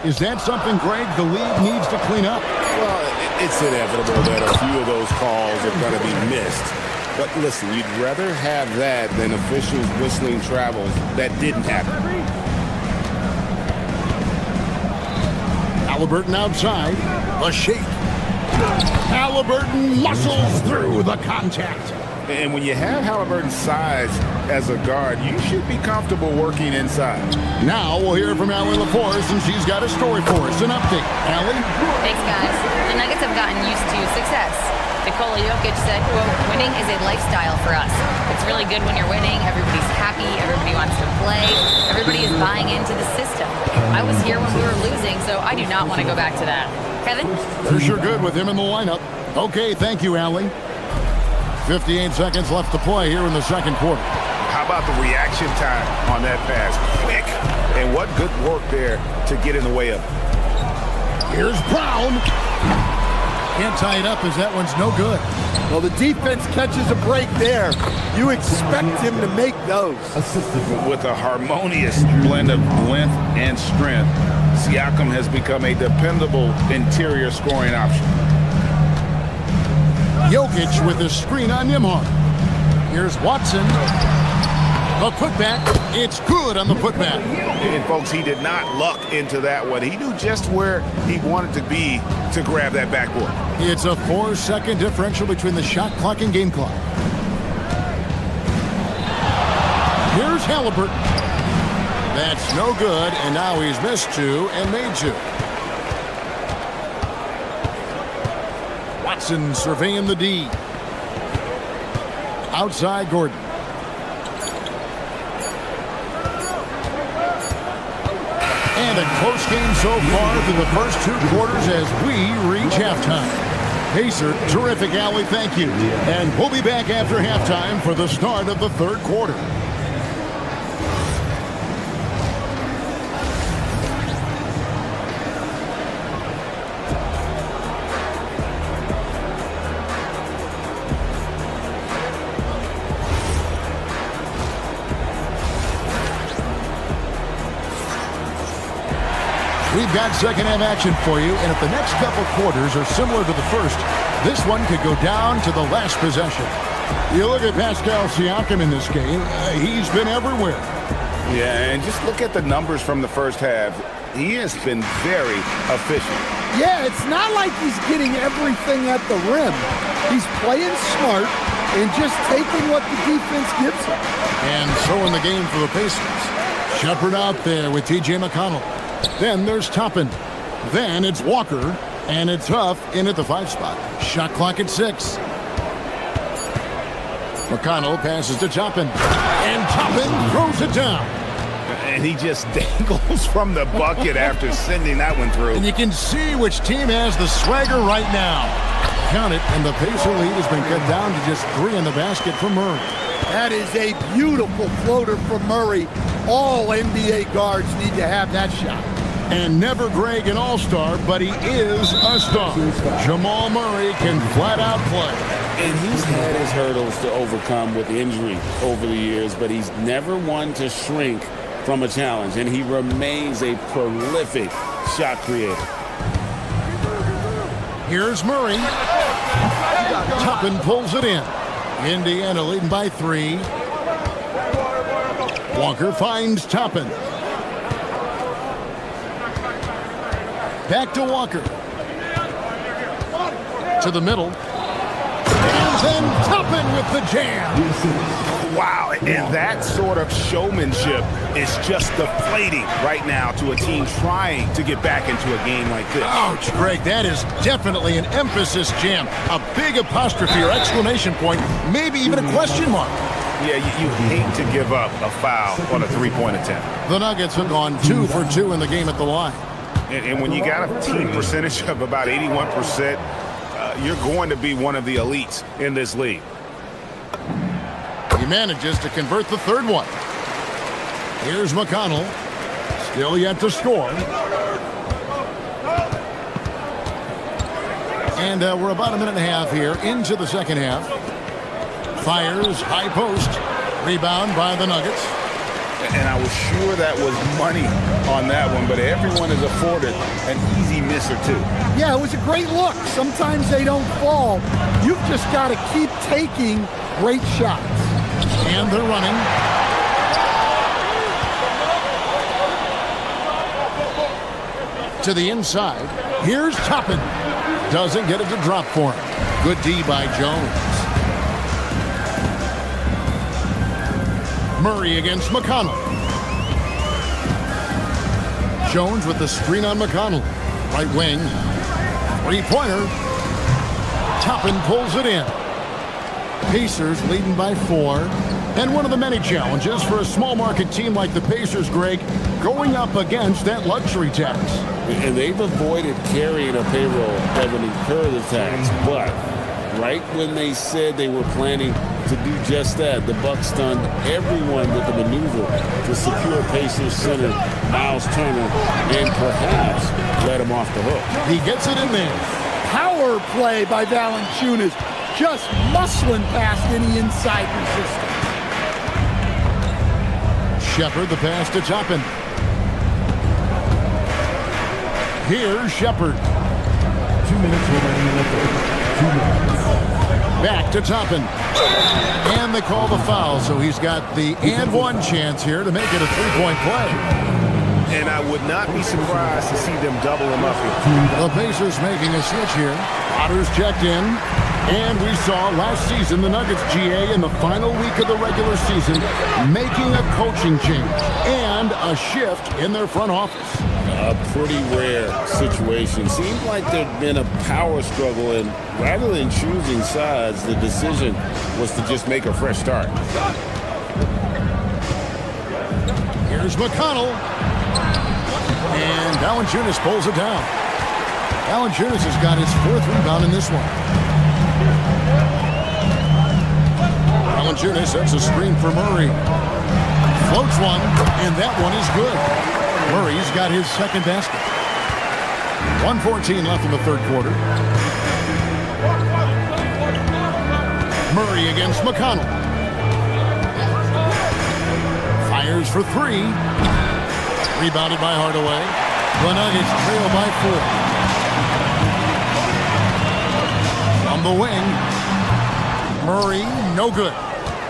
Is that something, Greg, the league needs to clean up? Well, it's inevitable that a few of those calls are going to be missed. But listen, you'd rather have that than officials whistling travels that didn't happen. Halliburton outside. A shake. Halliburton muscles through the contact. And when you have Halliburton's size as a guard, you should be comfortable working inside. Now we'll hear from Allie LaForce, and she's got a story for us. An update. Allie? Thanks, guys. The Nuggets have gotten used to success. Nikola Jokic said, quote, winning is a lifestyle for us. It's really good when you're winning. Everybody's happy. Everybody wants to play. Everybody is buying into the system. I was here when we were losing, so I do not want to go back to that. Kevin? They're sure good with him in the lineup. Okay, thank you, Allie. 58 seconds left to play here in the second quarter. How about the reaction time on that pass? Quick. And what good work there to get in the way of it. Here's Brown. Can't tie it up as that one's no good. Well, the defense catches a break there. You expect him to make those. With a harmonious blend of length and strength, Siakam has become a dependable interior scoring option. Jokic with a screen on Nembhard. Here's Watson. The putback. It's good on the putback. And folks, he did not luck into that one. He knew just where he wanted to be to grab that backboard. It's a 4-second differential between the shot clock and game clock. Here's Halliburton. That's no good, and now he's missed 2 and made 2. Watson surveying the D. Outside Gordon. And a close game so far through the first 2 quarters as we reach halftime. Pacer, terrific, Allie, thank you. And we'll be back after halftime for the start of the third quarter. We've got second half action for you, and if the next couple quarters are similar to the first, this one could go down to the last possession. You look at Pascal Siakam in this game, he's been everywhere. Yeah, and just look at the numbers from the first half. He has been very efficient. Yeah, it's not like he's getting everything at the rim. He's playing smart and just taking what the defense gives him. And so in the game for the Pacers. Shepard out there with T.J. McConnell. Then there's Toppin. Then it's Walker. And it's Huff in at the 5 spot. Shot clock at 6. McConnell passes to Toppin. And Toppin throws it down. And he just dangles from the bucket after sending that one through. And you can see which team has the swagger right now. Count it, and the Pacer lead has been cut down to just 3 in the basket for Murray. That is a beautiful floater from Murray. All NBA guards need to have that shot. And never Greg an all-star, but he is a star. Jamal Murray can flat out play. And he's had his hurdles to overcome with injury over the years, but he's never one to shrink from a challenge. And he remains a prolific shot creator. Here's Murray. Toppin pulls it in. Indiana leading by 3. Walker finds Toppin. Back to Walker. To the middle. And then Toppin with the jam. Wow, and that sort of showmanship is just deflating right now to a team trying to get back into a game like this. Ouch, Greg, that is definitely an emphasis jam. A big apostrophe or exclamation point, maybe even a question mark. Yeah, you hate to give up a foul on a three-point attempt. The Nuggets have gone 2 for 2 in the game at the line. And when you got a team percentage of about 81%, you're going to be one of the elites in this league. He manages to convert the third one. Here's McConnell. Still yet to score. And we're about a minute and a half here into the second half. Fires, high post. Rebound by the Nuggets. And I was sure that was money on that one, but everyone is afforded an easy miss or two. Yeah, it was a great look. Sometimes they don't fall. You've just got to keep taking great shots. And they're running. To the inside. Here's Toppin. Doesn't get it to drop for him. Good D by Jones. Murray against McConnell. Jones with the screen on McConnell. Right wing. Three-pointer. Toppin pulls it in. Pacers leading by 4. And one of the many challenges for a small market team like the Pacers, Greg, going up against that luxury tax. And they've avoided carrying a payroll that would incur the tax. But right when they said they were planning to do just that, the Bucks stunned everyone with the maneuver to secure Pacers center Miles Turner and perhaps let him off the hook. He gets it in there. Power play by Valanciunas. Just muscling past any inside resistance. Shepard, the pass to Toppin. Here's Shepard. 2 minutes remaining in the third. 2 minutes. Back to Toppin. And they call the foul, so he's got the and one chance here to make it a three-point play. And I would not be surprised to see them double him up here. The Pacers making a switch here. Potter's checked in. And we saw last season the Nuggets GA in the final week of the regular season making a coaching change and a shift in their front office. A pretty rare situation. Seemed like there'd been a power struggle, and rather than choosing sides, the decision was to just make a fresh start. Here's McConnell. And Valanciunas pulls it down. Valanciunas has got his 4th rebound in this one. Valanciunas sets a screen for Murray. Floats one, and that one is good. Murray's got his second basket. 1:14 left in the third quarter. Murray against McConnell. Fires for 3. Rebounded by Hardaway. The Nuggets trail by 4. On the wing. Murray, no good.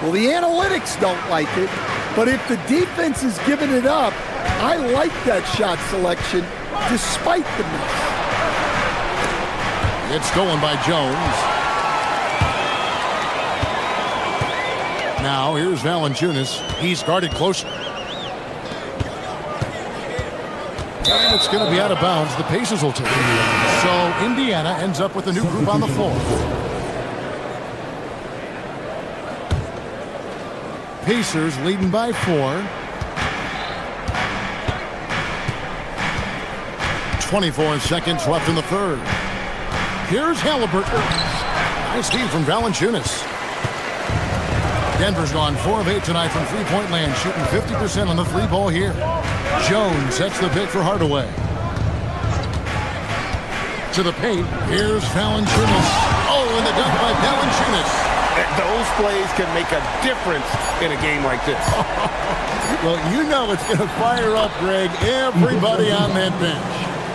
Well, the analytics don't like it, but if the defense is giving it up, I like that shot selection despite the miss. It's stolen by Jones. Now here's Valanciunas. He's guarded closer. And it's going to be out of bounds. The Pacers will take it. So Indiana ends up with a new group on the floor. Pacers leading by 4. 24 seconds left in the third. Here's Halliburton. Nice feed from Valanciunas. Denver's gone 4 of 8 tonight from three-point land, shooting 50% on the three ball here. Jones sets the pick for Hardaway. To the paint. Here's Valanciunas. Oh, and the dunk by Valanciunas. Those plays can make a difference in a game like this. Well, you know it's going to fire up, Greg, everybody on that bench.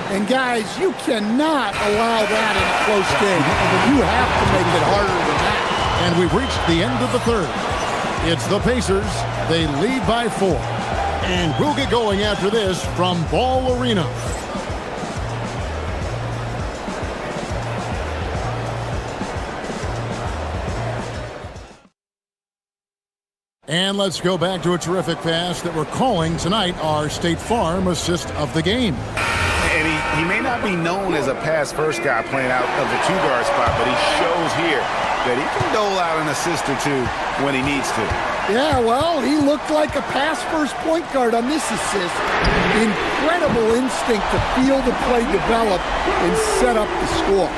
And guys, you cannot allow that in a close game. You have to make it harder than that. And we've reached the end of the third. It's the Pacers. They lead by 4. And we'll get going after this from Ball Arena. And let's go back to a terrific pass that we're calling tonight our State Farm assist of the game. And he may not be known as a pass-first guy playing out of the two-guard spot, but he shows here that he can dole out an assist or two when he needs to. Yeah, well, he looked like a pass-first point guard on this assist. Incredible instinct to feel the play develop and set up the score.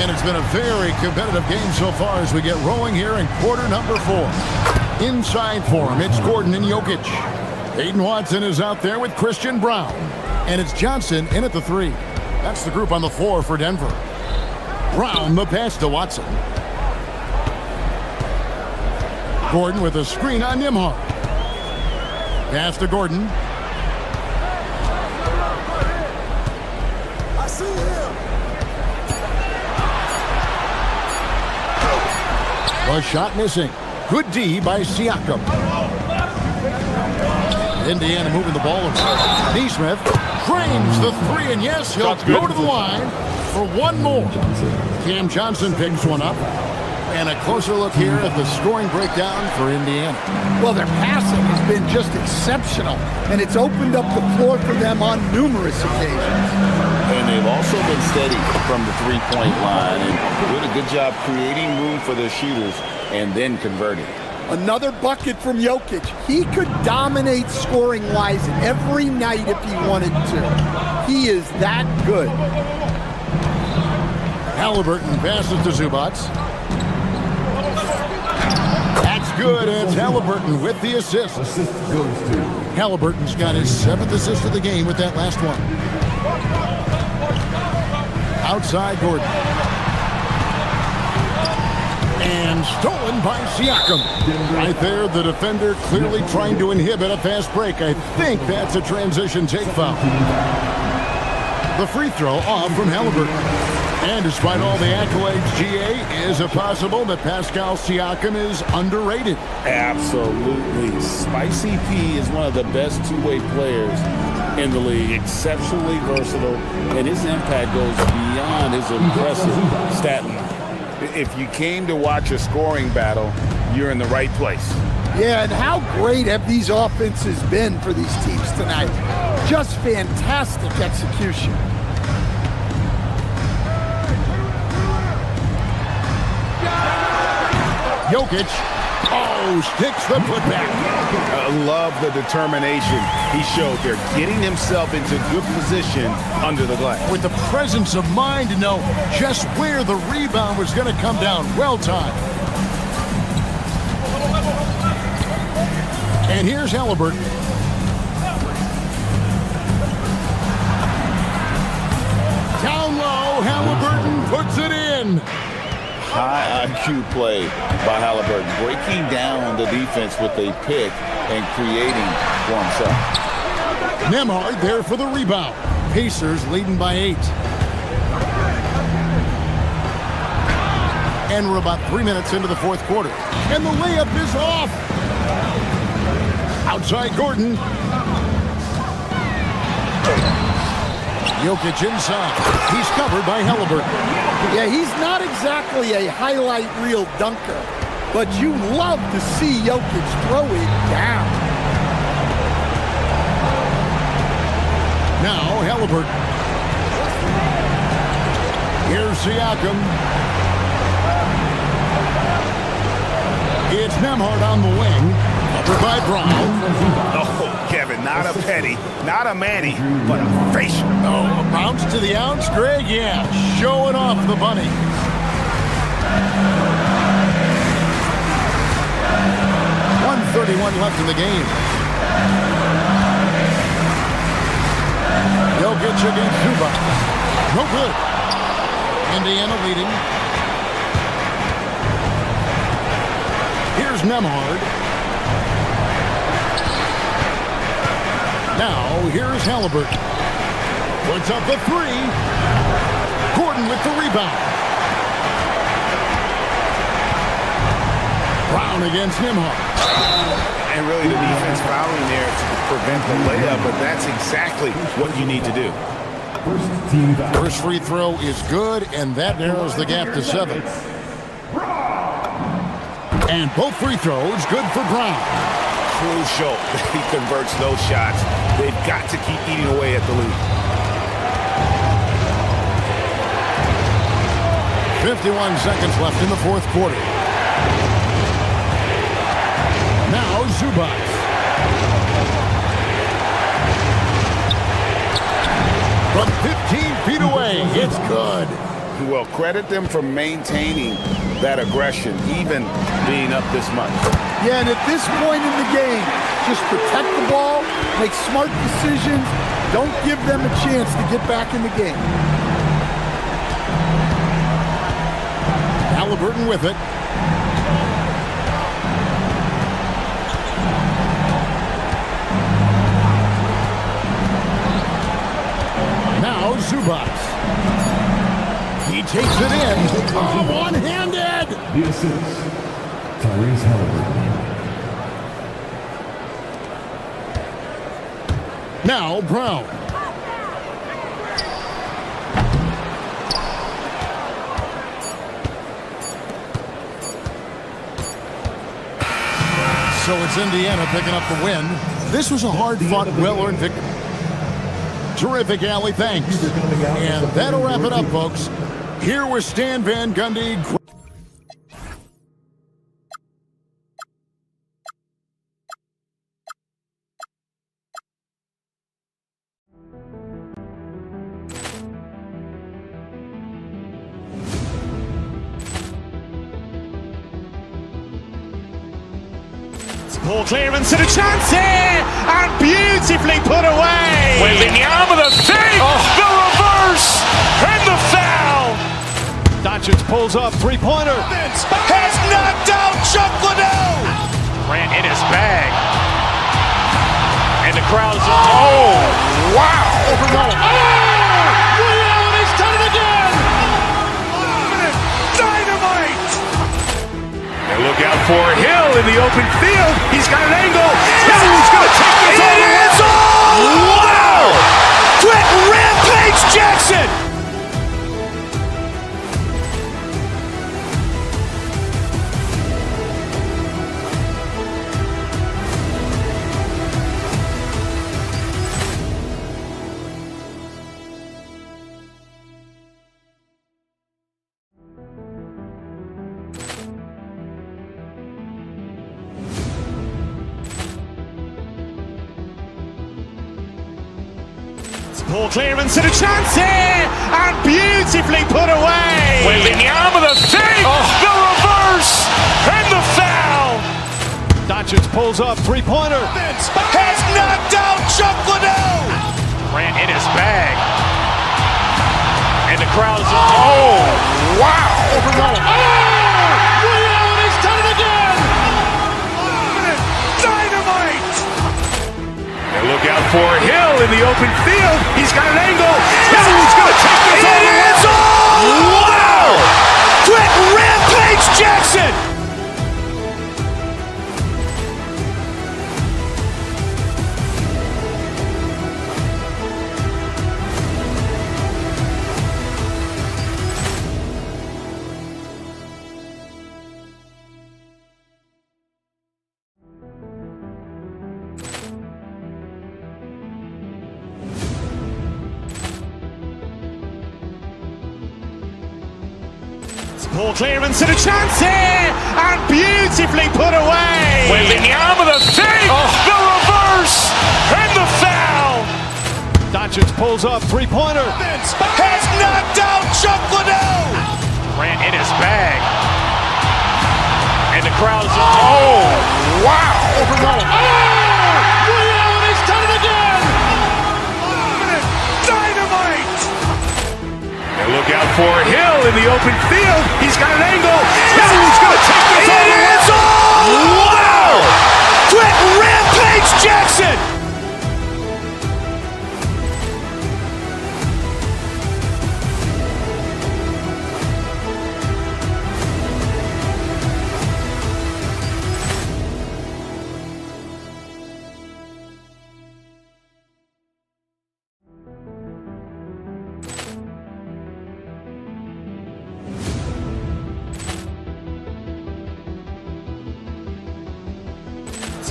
And it's been a very competitive game so far as we get rolling here in quarter number 4. Inside for him, it's Gordon and Jokic. Aiden Watson is out there with Christian Brown. And it's Johnson in at the 3. That's the group on the floor for Denver. Brown, the pass to Watson. Gordon with a screen on Nembhard. Pass to Gordon. I see him. A shot missing. Good D by Siakam. Indiana moving the ball around. Neesmith frames the 3, and yes, he'll go to the line for one more. Cam Johnson picks one up. And a closer look here at the scoring breakdown for Indiana. Well, their passing has been just exceptional, and it's opened up the floor for them on numerous occasions. And they've also been steady from the three-point line and doing a good job creating room for their shooters and then converting. Another bucket from Jokic. He could dominate scoring-wise every night if he wanted to. He is that good. Halliburton passes to Zubac. That's good. It's Halliburton with the assist. Assist goes to Halliburton's got his 7th assist of the game with that last one. Outside Gordon. And stolen by Siakam. Right there, the defender clearly trying to inhibit a fast break. I think that's a transition take foul. The free throw off from Halliburton. And despite all the accolades, GA, is it possible that Pascal Siakam is underrated? Absolutely. Spicy P is one of the best two-way players in the league. Exceptionally versatile, and his impact goes beyond his impressive stat line. If you came to watch a scoring battle, you're in the right place. Yeah, and how great have these offenses been for these teams tonight? Just fantastic execution. Jokic, sticks the putback. I love the determination he showed there, getting himself into good position under the glass. With the presence of mind to know just where the rebound was going to come down. Well timed. And here's Halliburton. Down low, Halliburton puts it in. High IQ play by Halliburton, breaking down the defense with a pick and creating for himself. Nembhard there for the rebound. Pacers leading by 8. And we're about 3 minutes into the fourth quarter. And the layup is off. Outside Gordon. Jokic inside. He's covered by Halliburton. Yeah, he's not exactly a highlight reel dunker, but you love to see Jokic throw it down. Now Halliburton. Here's Siakam. It's Nembhard on the wing. Covered by Brown. Oh, Kevin, not a petty, not a Manny, but a facial. Oh, a bounce to the ounce, Greg? Yeah, showing off the bunny. .131 left in the game. Jokic against Zubac. No good. Indiana leading. Here's Nembhard. Now, here's Halliburton. Puts up the three. Gordon with the rebound. Brown against Nembhard. And really the defense fouling there to prevent the layup, but that's exactly what you need to do. First free throw is good, and that narrows the gap to 7. And both free throws good for Brown. Crucial that he converts those shots. They've got to keep eating away at the lead. 51 seconds left in the fourth quarter. Now Zubac. From 15 feet away, it's good. Well, credit them for maintaining that aggression, even being up this much. Yeah, and at this point in the game, just protect the ball, make smart decisions, don't give them a chance to get back in the game. Halliburton with it. Now Zubac. He takes it in. Oh, one-handed! The assist, Tyrese Halliburton. Now Brown. So it's Indiana picking up the win. This was a hard-fought, well-earned victory. Terrific, Allie. Thanks. And that'll wrap it up, folks. Here was Stan Van Gundy. Ball clearance and a chance here, and beautifully put away. Wembanyama the fake, the reverse, and the foul. Doncic pulls up, three-pointer. Has knocked out Chuck Liddell. Ran in his bag. And the crowd is... Oh, wow. He's done it again. Dynamite. And look out for Hill in the open field. He's got an angle. He's going to take this all the way. Wow! Quick Rampage Jackson. Ball clearance and a chance here, and beautifully put away. Wembanyama the fake, the reverse, and the foul. Doncic pulls up, three-pointer. Has knocked out Chuck Liddell. Ran in his bag. And the crowd is... Oh, wow. He's done it again. Dynamite. And look out for Hill in the open field. He's got an angle. He's going to take this all the way. Wow! Quick Rampage Jackson. Ball clearance and a chance here, and beautifully put away. Wembanyama the fake, the reverse, and the foul. Doncic pulls up, three-pointer. Has knocked out Chuck Liddell. Ran in his bag. And the crowd is... Oh, wow. He's done it again. Dynamite. And look out for Hill in the open field. He's got an angle. He's going to take this all the way. Wow! Quick Rampage Jackson.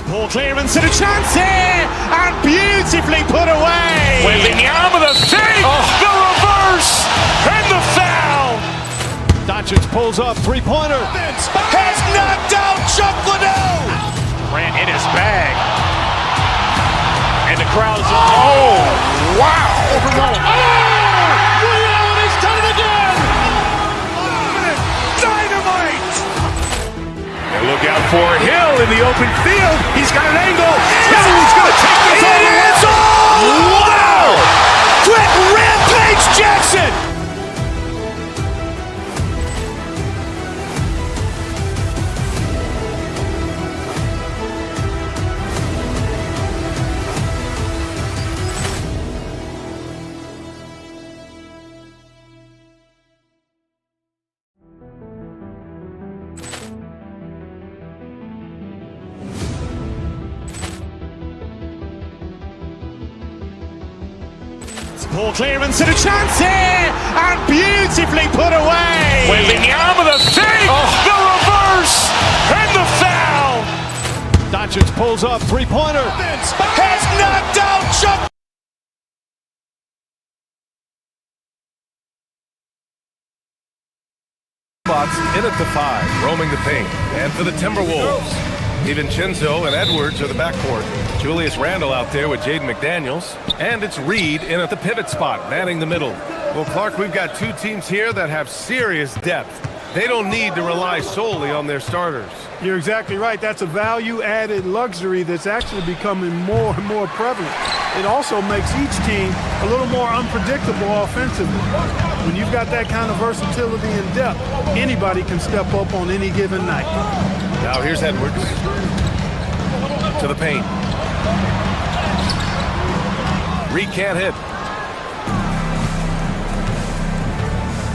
Poor clearance and a chance here, and beautifully put away. Wembanyama the save, the reverse, and the foul. Doncic pulls up, three-pointer. Has knocked out Chuck Liddell. Ran in his bag. And the crowd is, oh, wow. He's done it again. Dynamite. And look out for Hill in the open field. He's got an angle. He's going to take this all the way. It's all wow. Quick Rampage Jackson. Poor clearance and a chance here, and beautifully put away. Wembanyama the save, the reverse, and the foul. Doncic pulls up, three-pointer. Has knocked out Chuck. Spots in at the 5, roaming the paint. And for the Timberwolves, DiVincenzo and Edwards are the backcourt. Julius Randle out there with Jaden McDaniels. And it's Reed in at the pivot spot, manning the middle. Well, Clark, we've got two teams here that have serious depth. They don't need to rely solely on their starters. You're exactly right. That's a value-added luxury that's actually becoming more and more prevalent. It also makes each team a little more unpredictable offensively. When you've got that kind of versatility and depth, anybody can step up on any given night. Now here's Edwards to the paint. Reed can't hit.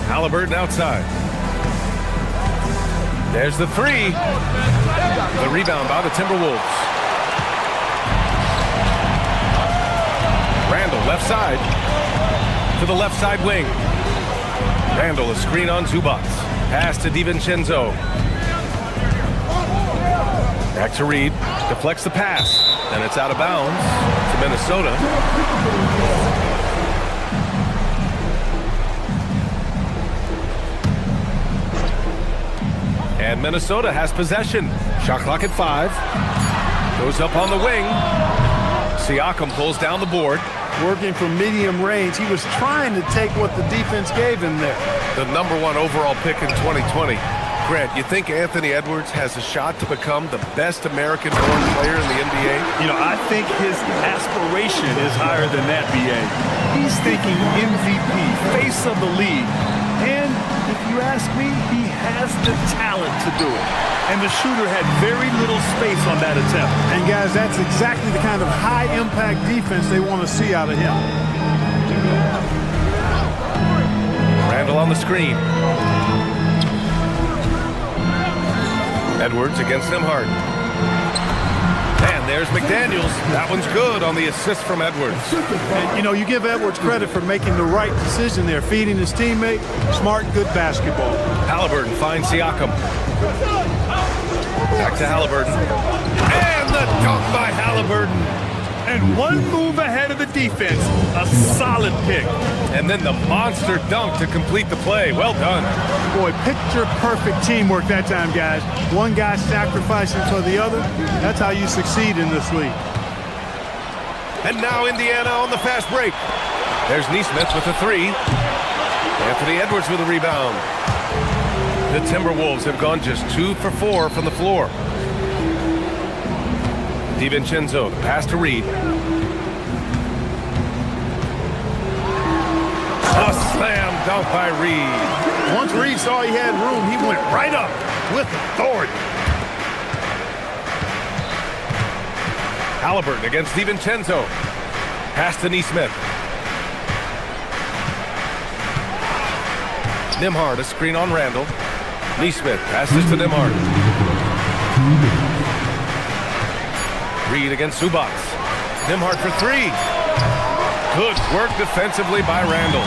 Halliburton outside. There's the 3. The rebound by the Timberwolves. Randle left side to the left side wing. Randle a screen on Zubac. Pass to DiVincenzo. Back to Reed. Deflects the pass. And it's out of bounds to Minnesota. And Minnesota has possession. Shot clock at 5. Goes up on the wing. Siakam pulls down the board. Working from medium range, he was trying to take what the defense gave him there. The #1 overall pick in 2020. Grant, you think Anthony Edwards has a shot to become the best American-born player in the NBA? You know, I think his aspiration is higher than that, B.A. He's thinking MVP, face of the league. And if you ask me, he has the talent to do it. And the shooter had very little space on that attempt. And guys, that's exactly the kind of high-impact defense they want to see out of him. Randle on the screen. Edwards against Nembhard. And there's McDaniels. That one's good on the assist from Edwards. And, you know, you give Edwards credit for making the right decision there, feeding his teammate. Smart, good basketball. Halliburton finds Siakam. Back to Halliburton. And the dunk by Halliburton. And one move ahead of the defense. A solid pick. And then the monster dunk to complete the play. Well done. Boy, picture-perfect teamwork that time, guys. One guy sacrificing for the other. That's how you succeed in this league. And now Indiana on the fast break. There's Neesmith with the 3. Anthony Edwards with a rebound. The Timberwolves have gone just 2 for 4 from the floor. DiVincenzo, pass to Reed. A slam dunk by Reed. Once Reed saw he had room, he went right up with authority. Halliburton against DiVincenzo. Pass to Neesmith. Nembhard, a screen on Randle. Neesmith passes to Nembhard. Reed against Zubac. Nembhard for 3. Good work defensively by Randle.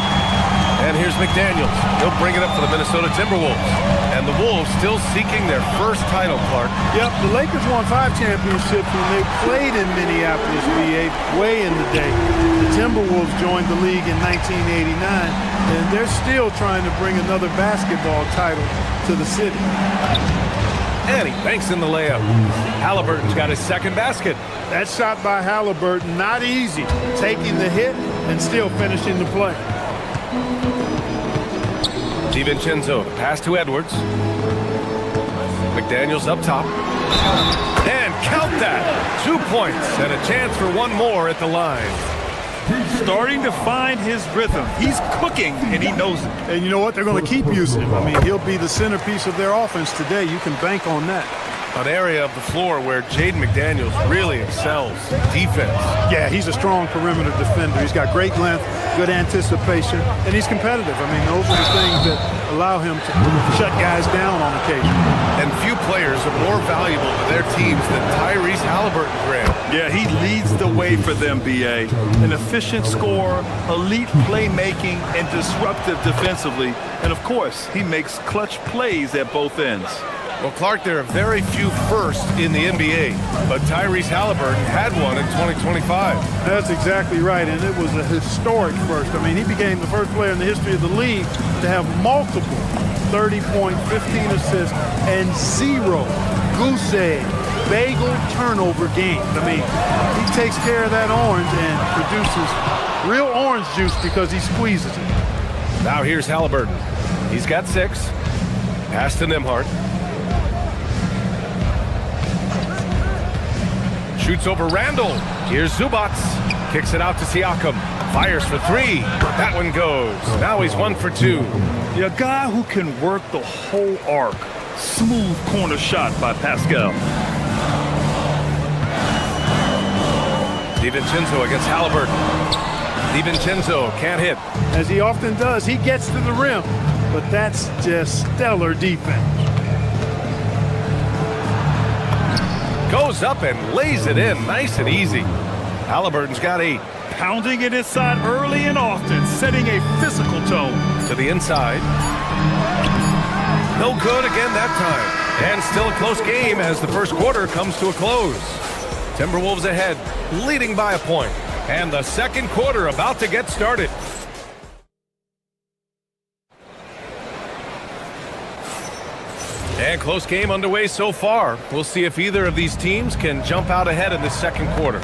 And here's McDaniels. He'll bring it up for the Minnesota Timberwolves. And the Wolves still seeking their first title, Clark. Yep, the Lakers won 5 championships when they played in Minneapolis, VA, way in the day. The Timberwolves joined the league in 1989, and they're still trying to bring another basketball title to the city. And he banks in the layup. Halliburton's got his second basket. That shot by Halliburton, not easy. Taking the hit and still finishing the play. DiVincenzo, the pass to Edwards. McDaniels up top. And count that! 2 points and a chance for one more at the line. Starting to find his rhythm. He's cooking, and he knows it. And you know what? They're going to keep using him. I mean, he'll be the centerpiece of their offense today. You can bank on that. An area of the floor where Jaden McDaniels really excels. Defense. Yeah, he's a strong perimeter defender. He's got great length, good anticipation, and he's competitive. I mean, those are the things that allow him to shut guys down on occasion. And few players are more valuable to their teams than Tyrese Halliburton, Grant. Yeah, he leads the way for them, B.A. An efficient scorer, elite playmaking, and disruptive defensively. And, of course, he makes clutch plays at both ends. Well, Clark, there are very few firsts in the NBA, but Tyrese Halliburton had one in 2025. That's exactly right, and it was a historic first. I mean, he became the first player in the history of the league to have multiple 30-point, 15 assists, and 0 goose egg, bagel turnover games. I mean, he takes care of that orange and produces real orange juice because he squeezes it. Now here's Halliburton. He's got 6. Pass to Nembhard. Shoots over Randall. Here's Zubats. Kicks it out to Siakam. Fires for 3. That one goes. Now he's 1 for 2. Yeah, a guy who can work the whole arc. Smooth corner shot by Pascal. DiVincenzo against Halliburton. DiVincenzo can't hit. As he often does, he gets to the rim, but that's just stellar defense. Goes up and lays it in nice and easy. Halliburton's got 8. Pounding it inside early and often, setting a physical tone. To the inside. No good again that time. And still a close game as the first quarter comes to a close. Timberwolves ahead, leading by a point. And the second quarter about to get started. And close game underway so far. We'll see if either of these teams can jump out ahead in the second quarter.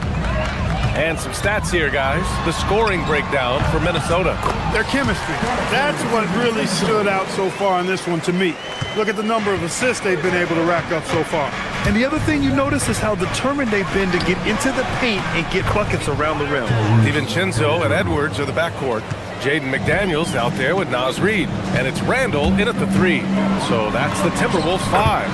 And some stats here, guys. The scoring breakdown for Minnesota. Their chemistry. That's what really stood out so far in this one to me. Look at the number of assists they've been able to rack up so far. And the other thing you notice is how determined they've been to get into the paint and get buckets around the rim. DiVincenzo and Edwards are the backcourt. Jaden McDaniels out there with Naz Reid. And it's Randall in at the 3. So that's the Timberwolves 5.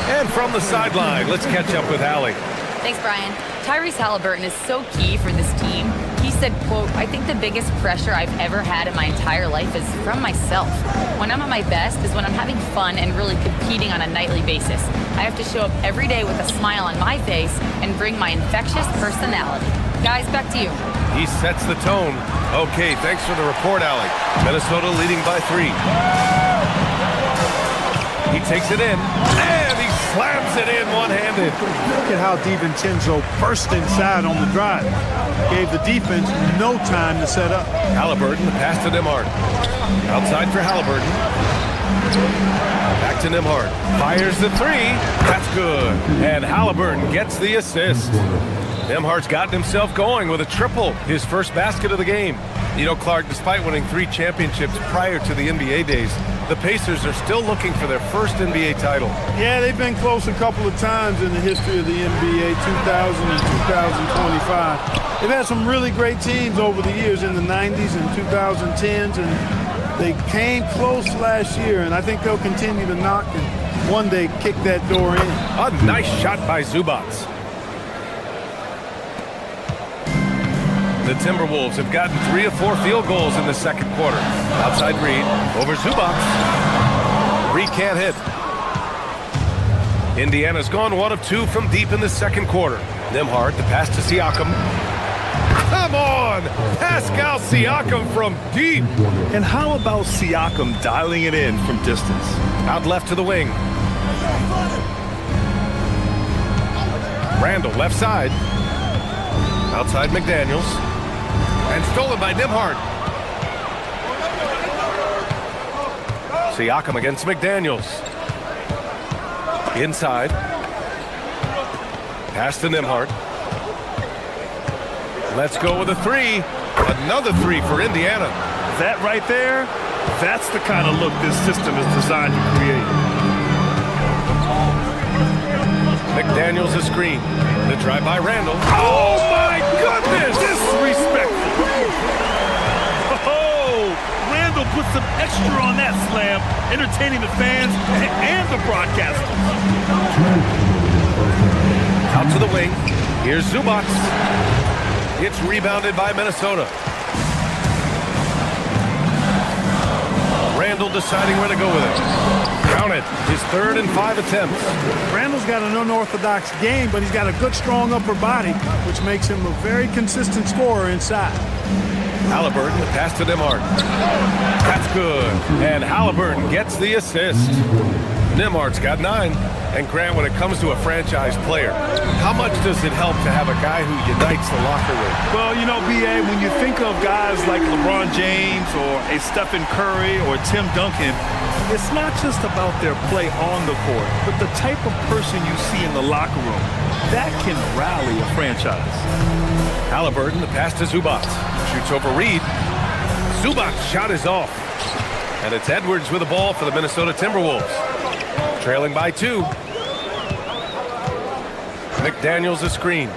And from the sideline, let's catch up with Allie. Thanks, Brian. Tyrese Halliburton is so key for this team. He said, quote, "I think the biggest pressure I've ever had in my entire life is from myself. When I'm at my best is when I'm having fun and really competing on a nightly basis. I have to show up every day with a smile on my face and bring my infectious personality." Guys, back to you. He sets the tone. Okay, thanks for the report, Allie. Minnesota leading by 3. He takes it in, and he slams it in one-handed. Look at how DiVincenzo burst inside on the drive. Gave the defense no time to set up. Halliburton, the pass to Nembhard. Outside for Halliburton. Back to Nembhard. Fires the 3. That's good. And Halliburton gets the assist. Nembhard's gotten himself going with a triple, his first basket of the game. You know, Clark, despite winning 3 championships prior to the NBA days, the Pacers are still looking for their first NBA title. Yeah, they've been close a couple of times in the history of the NBA, 2000 and 2025. They've had some really great teams over the years in the 90s and 2010s, and they came close last year, and I think they'll continue to knock and one day kick that door in. A nice shot by Zubats. The Timberwolves have gotten 3 of 4 field goals in the second quarter. Outside Reid, over Zubats. Reid can't hit. Indiana's gone 1 of 2 from deep in the second quarter. Nembhard, the pass to Siakam. Come on! Pascal Siakam from deep. And how about Siakam dialing it in from distance? Out left to the wing. Randall, left side. Outside McDaniels. And stolen by Nembhard. Siakam against McDaniels. Inside. Pass to Nembhard. Let's go with a three. Another three for Indiana. That right there, that's the kind of look this system is designed to create. McDaniels a screen. The drive by Randall. Oh my goodness! Disrespectful. Oh, Randall put some extra on that slam, entertaining the fans and the broadcasters. Out to the wing. Here's Zubac. It's rebounded by Minnesota. Randall deciding where to go with it. Count it. His 3rd and 5 attempts. Randall's got an unorthodox game, but he's got a good, strong upper body, which makes him a very consistent scorer inside. Halliburton, the pass to Nembhard. That's good. And Halliburton gets the assist. Nembhard's got 9. And Grant, when it comes to a franchise player, how much does it help to have a guy who unites the locker room? Well, you know, B.A., when you think of guys like LeBron James or a Stephen Curry or Tim Duncan, it's not just about their play on the court, but the type of person you see in the locker room. That can rally a franchise. Halliburton, the pass to Zubac. Shoots over Reed. Zubac's shot is off. And it's Edwards with the ball for the Minnesota Timberwolves. Trailing by 2. McDaniels a screen.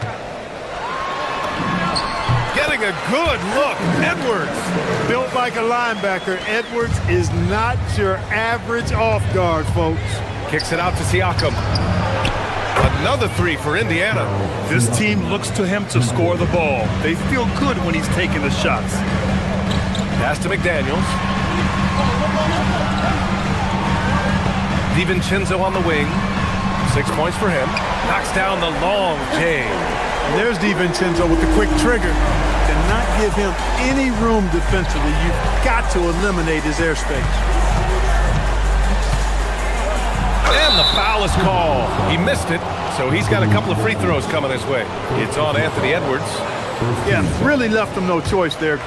Getting a good look. Edwards. Built like a linebacker, Edwards is not your average off guard, folks. Kicks it out to Siakam. Another 3 for Indiana. This team looks to him to score the ball. They feel good when he's taking the shots. Pass to McDaniels. DiVincenzo on the wing. 6 points for him. Knocks down the long J. And there's DiVincenzo with the quick trigger. To not give him any room defensively, you've got to eliminate his airspace. And the foul is called. He missed it, so he's got a couple of free throws coming his way. It's on Anthony Edwards. Yeah, really left him no choice there.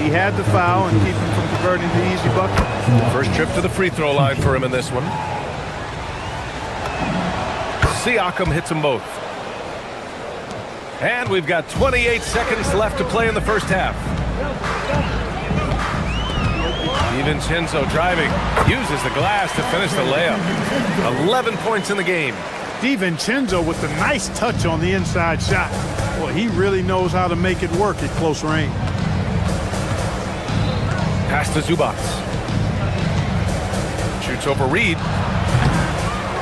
He had the foul and keep him from converting the easy bucket. First trip to the free throw line for him in this one. Siakam hits them both. And we've got 28 seconds left to play in the first half. DiVincenzo driving, uses the glass to finish the layup. 11 points in the game. DiVincenzo with the nice touch on the inside shot. Boy, he really knows how to make it work at close range. Pass to Zubac. Shoots over Reed.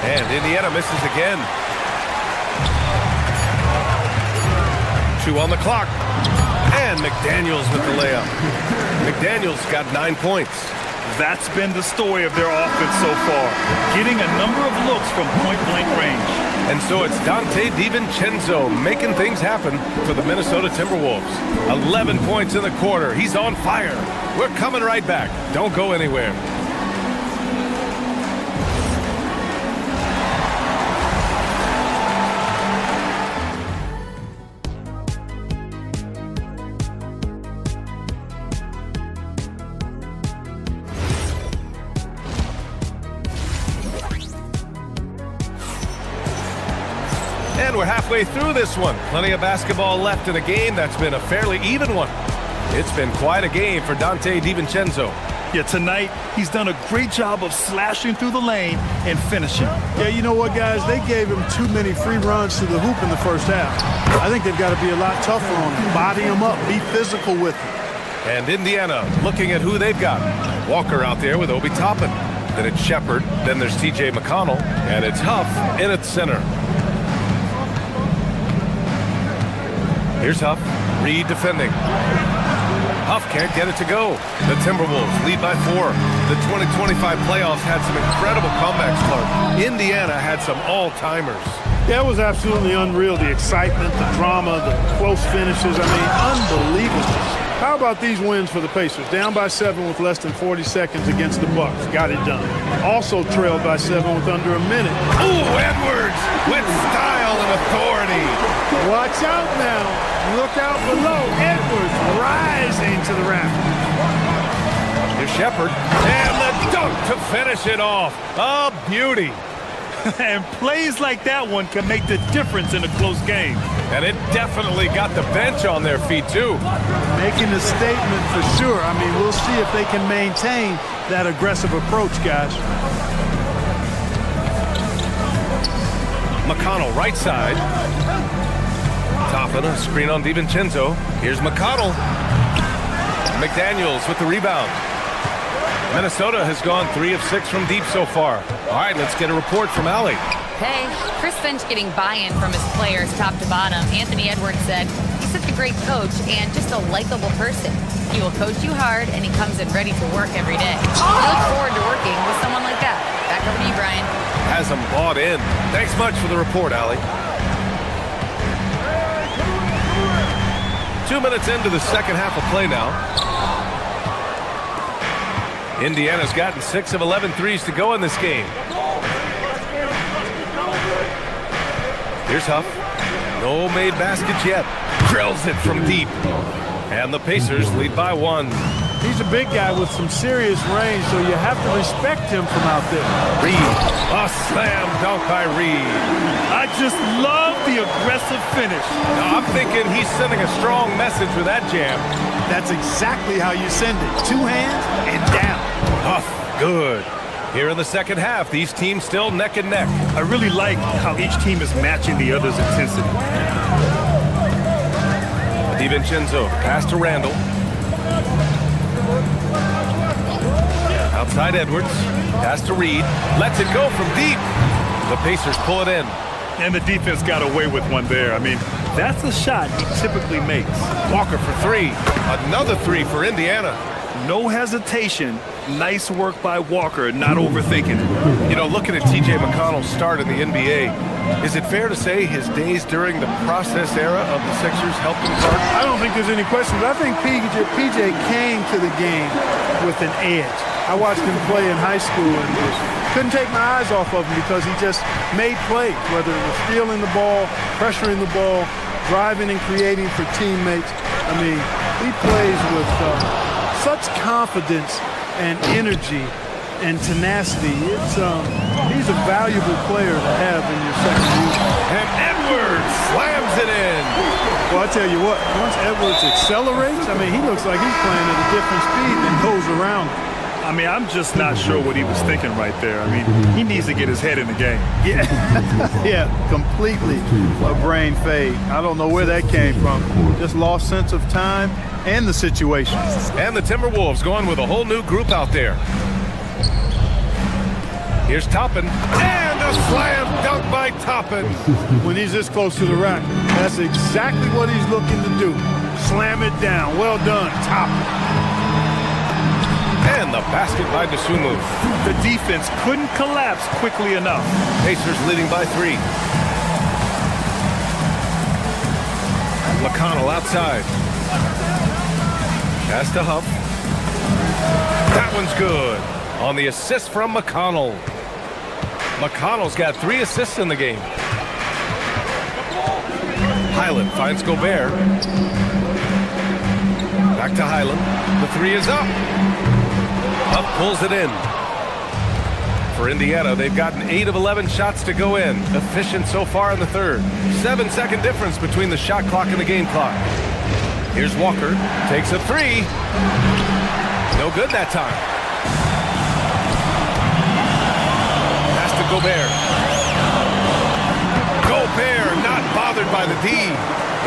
And Indiana misses again. 2 on the clock. And McDaniels with the layup. McDaniels got 9 points. That's been the story of their offense so far. Getting a number of looks from point-blank range. And so it's Dante DiVincenzo making things happen for the Minnesota Timberwolves. 11 points in the quarter. He's on fire. We're coming right back. Don't go anywhere. And we're halfway through this one. Plenty of basketball left in a game that's been a fairly even one. It's been quite a game for Dante DiVincenzo. Yeah, tonight he's done a great job of slashing through the lane and finishing. Yeah, you know what, guys? They gave him too many free runs to the hoop in the first half. I think they've got to be a lot tougher on him. Body him up. Be physical with him. And Indiana looking at who they've got. Walker out there with Obi Toppin. Then it's Shepard. Then there's T.J. McConnell. And it's Huff in its center. Here's Huff. Reed defending. Huff can't get it to go. The Timberwolves lead by 4. The 2025 playoffs had some incredible comebacks, Clark. Indiana had some all-timers. That was absolutely unreal. The excitement, the drama, the close finishes. I mean, unbelievable. How about these wins for the Pacers? Down by 7 with less than 40 seconds against the Bucks. Got it done. Also trailed by 7 with under a minute. Ooh, Edwards with style and authority. Watch out now. Look out below. Edwards rising to the rafters. Here's Shepard. And the dunk to finish it off. A beauty. And plays like that one can make the difference in a close game. And it definitely got the bench on their feet, too. Making a statement for sure. I mean, we'll see if they can maintain that aggressive approach, guys. McConnell, right side. Toppin, a screen on DiVincenzo. Here's McConnell. McDaniels with the rebound. Minnesota has gone 3 of 6 from deep so far. All right, let's get a report from Allie. Hey, Chris Finch getting buy-in from his players top to bottom. Anthony Edwards said he's such a great coach and just a likable person. He will coach you hard, and he comes in ready to work every day. We look forward to working with someone like that. Back over to you, Brian. Has them bought in. Thanks much for the report, Allie. 2 minutes into the second half of play now. Indiana's gotten 6 of 11 threes to go in this game. Here's Huff. No made baskets yet. Drills it from deep. And the Pacers lead by 1. He's a big guy with some serious range, so you have to respect him from out there. Reed. A slam dunk by Reed. I just love the aggressive finish. Now, I'm thinking he's sending a strong message with that jam. That's exactly how you send it. 2 hands and down. Huff, good. Here in the second half, these teams still neck and neck. I really like how each team is matching the other's intensity. DiVincenzo, pass to Randall. Outside Edwards, pass to Reed. Lets it go from deep. The Pacers pull it in. And the defense got away with one there. I mean, that's a shot he typically makes. Walker for 3. Another 3 for Indiana. No hesitation. Nice work by Walker, not overthinking it. You know, looking at T.J. McConnell's start in the NBA, is it fair to say his days during the process era of the Sixers helped him start? I don't think there's any questions. I think PJ came to the game with an edge. I watched him play in high school and just couldn't take my eyes off of him because he just made plays, whether it was stealing the ball, pressuring the ball, driving and creating for teammates. I mean, he plays with such confidence and energy and tenacity. He's a valuable player to have in your second unit. And Edwards slams it in. Well, I tell you what, once Edwards accelerates, I mean, he looks like he's playing at a different speed and goes around. I mean, I'm just not sure what he was thinking right there. I mean, he needs to get his head in the game. Yeah, yeah, completely a brain fade. I don't know where that came from. Just lost sense of time and the situation. And the Timberwolves going with a whole new group out there. Here's Toppin. And a slam dunk by Toppin. When he's this close to the rack, that's exactly what he's looking to do. Slam it down. Well done, Toppin. And the basket by Dosunmu. The defense couldn't collapse quickly enough. Pacers leading by 3. McConnell outside. Pass to Huff. That one's good. On the assist from McConnell. McConnell's got 3 assists in the game. Highland finds Gobert. Back to Highland. The 3 is up. Huff pulls it in. For Indiana, they've gotten 8 of 11 shots to go in. Efficient so far in the third. 7-second difference between the shot clock and the game clock. Here's Walker. Takes a 3. No good that time. Pass to Gobert. Gobert not bothered by the D.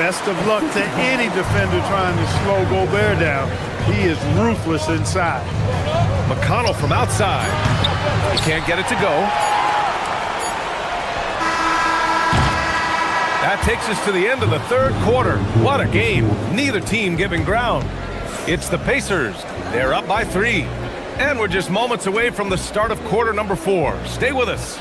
Best of luck to any defender trying to slow Gobert down. He is ruthless inside. McConnell from outside. He can't get it to go. That takes us to the end of the third quarter. What a game. Neither team giving ground. It's the Pacers. They're up by 3. And we're just moments away from the start of quarter number 4. Stay with us.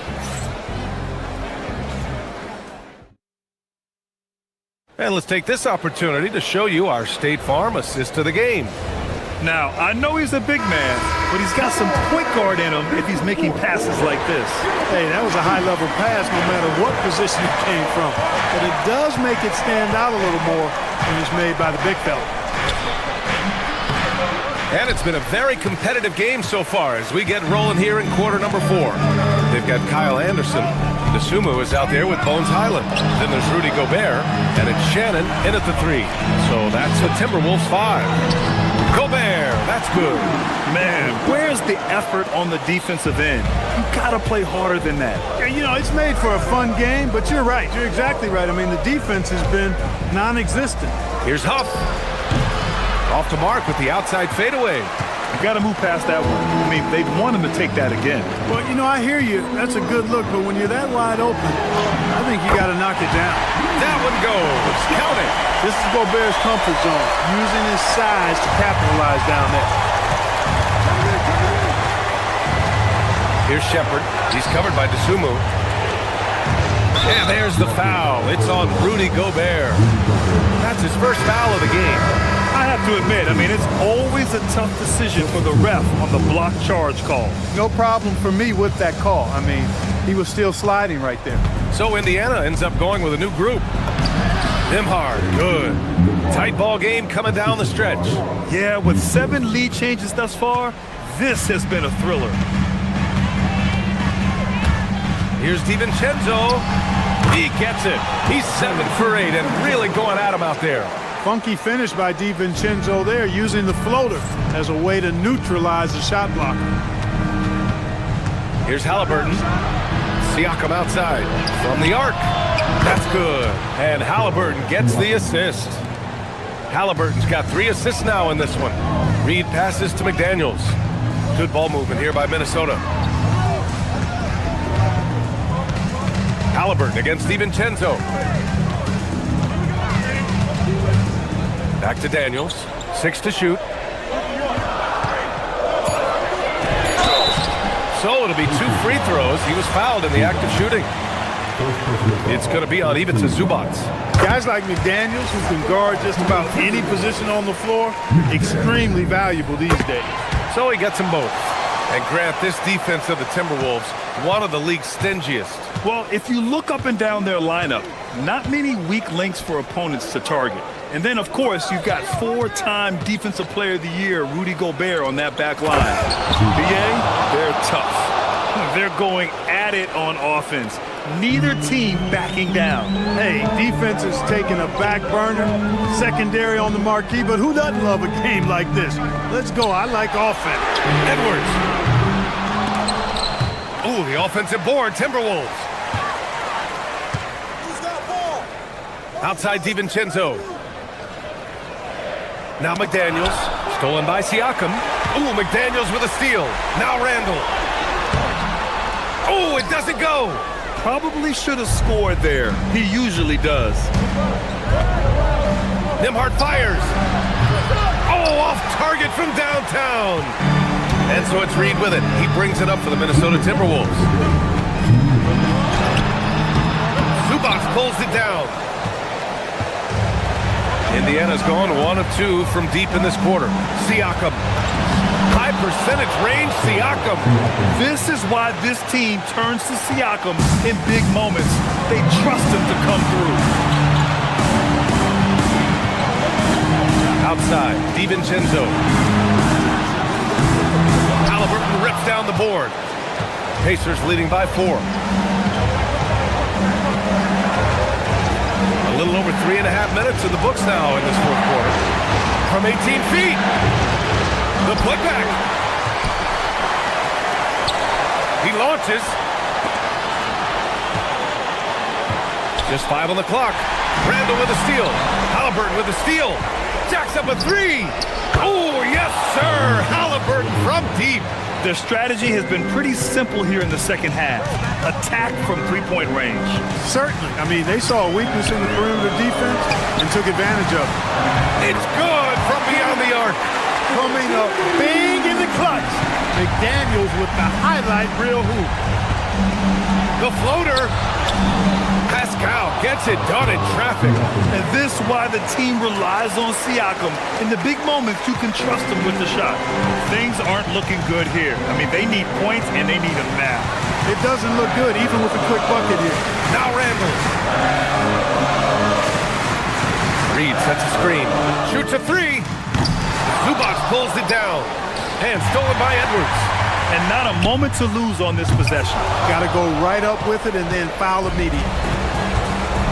And let's take this opportunity to show you our State Farm assist of the game. Now, I know he's a big man, but he's got some point guard in him if he's making passes like this. Hey, that was a high-level pass no matter what position it came from. But it does make it stand out a little more when it's made by the big fella. And it's been a very competitive game so far as we get rolling here in quarter number 4. They've got Kyle Anderson. Nasumu is out there with Bones Highland. Then there's Rudy Gobert, and it's Shannon in at the 3. So that's the Timberwolves 5. Gobert, that's good. Man, where's the effort on the defensive end? You gotta play harder than that. Yeah, you know, it's made for a fun game, but you're right. You're exactly right. I mean, the defense has been non-existent. Here's Huff. Off to Mark with the outside fadeaway. You got to move past that one. I mean, they'd want him to take that again. Well, you know, I hear you. That's a good look, but when you're that wide open, I think you got to knock it down. That one goes. Count it. This is Gobert's comfort zone, using his size to capitalize down there. Here's Shepard. He's covered by Nasumu. And there's the foul. It's on Rudy Gobert. That's his first foul of the game. I have to admit, I mean, it's always a tough decision for the ref on the block charge call. No problem for me with that call. I mean, he was still sliding right there. So Indiana ends up going with a new group. Nimhard, good. Tight ball game coming down the stretch. Yeah, with 7 lead changes thus far, this has been a thriller. Here's DiVincenzo. He gets it. He's 7 for 8 and really going at him out there. Funky finish by DiVincenzo there, using the floater as a way to neutralize the shot blocker. Here's Halliburton. Siakam outside from the arc. That's good. And Halliburton gets the assist. Halliburton's got 3 assists now in this one. Reed passes to McDaniels. Good ball movement here by Minnesota. Halliburton against DiVincenzo. Back to Daniels. 6 to shoot. So it'll be 2 free throws. He was fouled in the act of shooting. It's going to be on Ivica Zubac. Guys like McDaniels, who can guard just about any position on the floor, extremely valuable these days. So he gets them both. And Grant, this defense of the Timberwolves, one of the league's stingiest. Well, if you look up and down their lineup, not many weak links for opponents to target. And then, of course, you've got 4-time Defensive Player of the Year, Rudy Gobert, on that back line. BA, they're tough. They're going at it on offense. Neither team backing down. Hey, defense is taking a back burner, secondary on the marquee, but who doesn't love a game like this? Let's go. I like offense. Edwards. Ooh, the offensive board, Timberwolves. Outside DiVincenzo. Now McDaniels, stolen by Siakam. Ooh, McDaniels with a steal. Now Randall. Oh, it doesn't go. Probably should have scored there. He usually does. Nimhard fires. Oh, off target from downtown. And so it's Reed with it. He brings it up for the Minnesota Timberwolves. Zubac pulls it down. Indiana's gone 1 of 2 from deep in this quarter. Siakam. High percentage range, Siakam. This is why this team turns to Siakam in big moments. They trust him to come through. Outside, DiVincenzo. Halliburton rips down the board. Pacers leading by 4. A little over 3.5 minutes in the books now in this fourth quarter. From 18 feet. The putback. He launches. Just 5 on the clock. Randall with a steal. Halliburton with a steal. Jacks up a 3. Oh, yes, sir. Halliburton from deep. Their strategy has been pretty simple here in the second half. Attack from 3-point range. Certainly. I mean, they saw a weakness in the perimeter defense and took advantage of it. It's good from beyond the arc. Coming up big in the clutch. McDaniels with the highlight reel hoop. The floater. Pass Pascal gets it done in traffic. And this is why the team relies on Siakam. In the big moments, you can trust him with the shot. Things aren't looking good here. I mean, they need points, and they need them now. It doesn't look good, even with a quick bucket here. Now Randall. Reed sets a screen. Shoots a three. Zubac pulls it down. And stolen by Edwards. And not a moment to lose on this possession. Got to go right up with it and then foul immediately.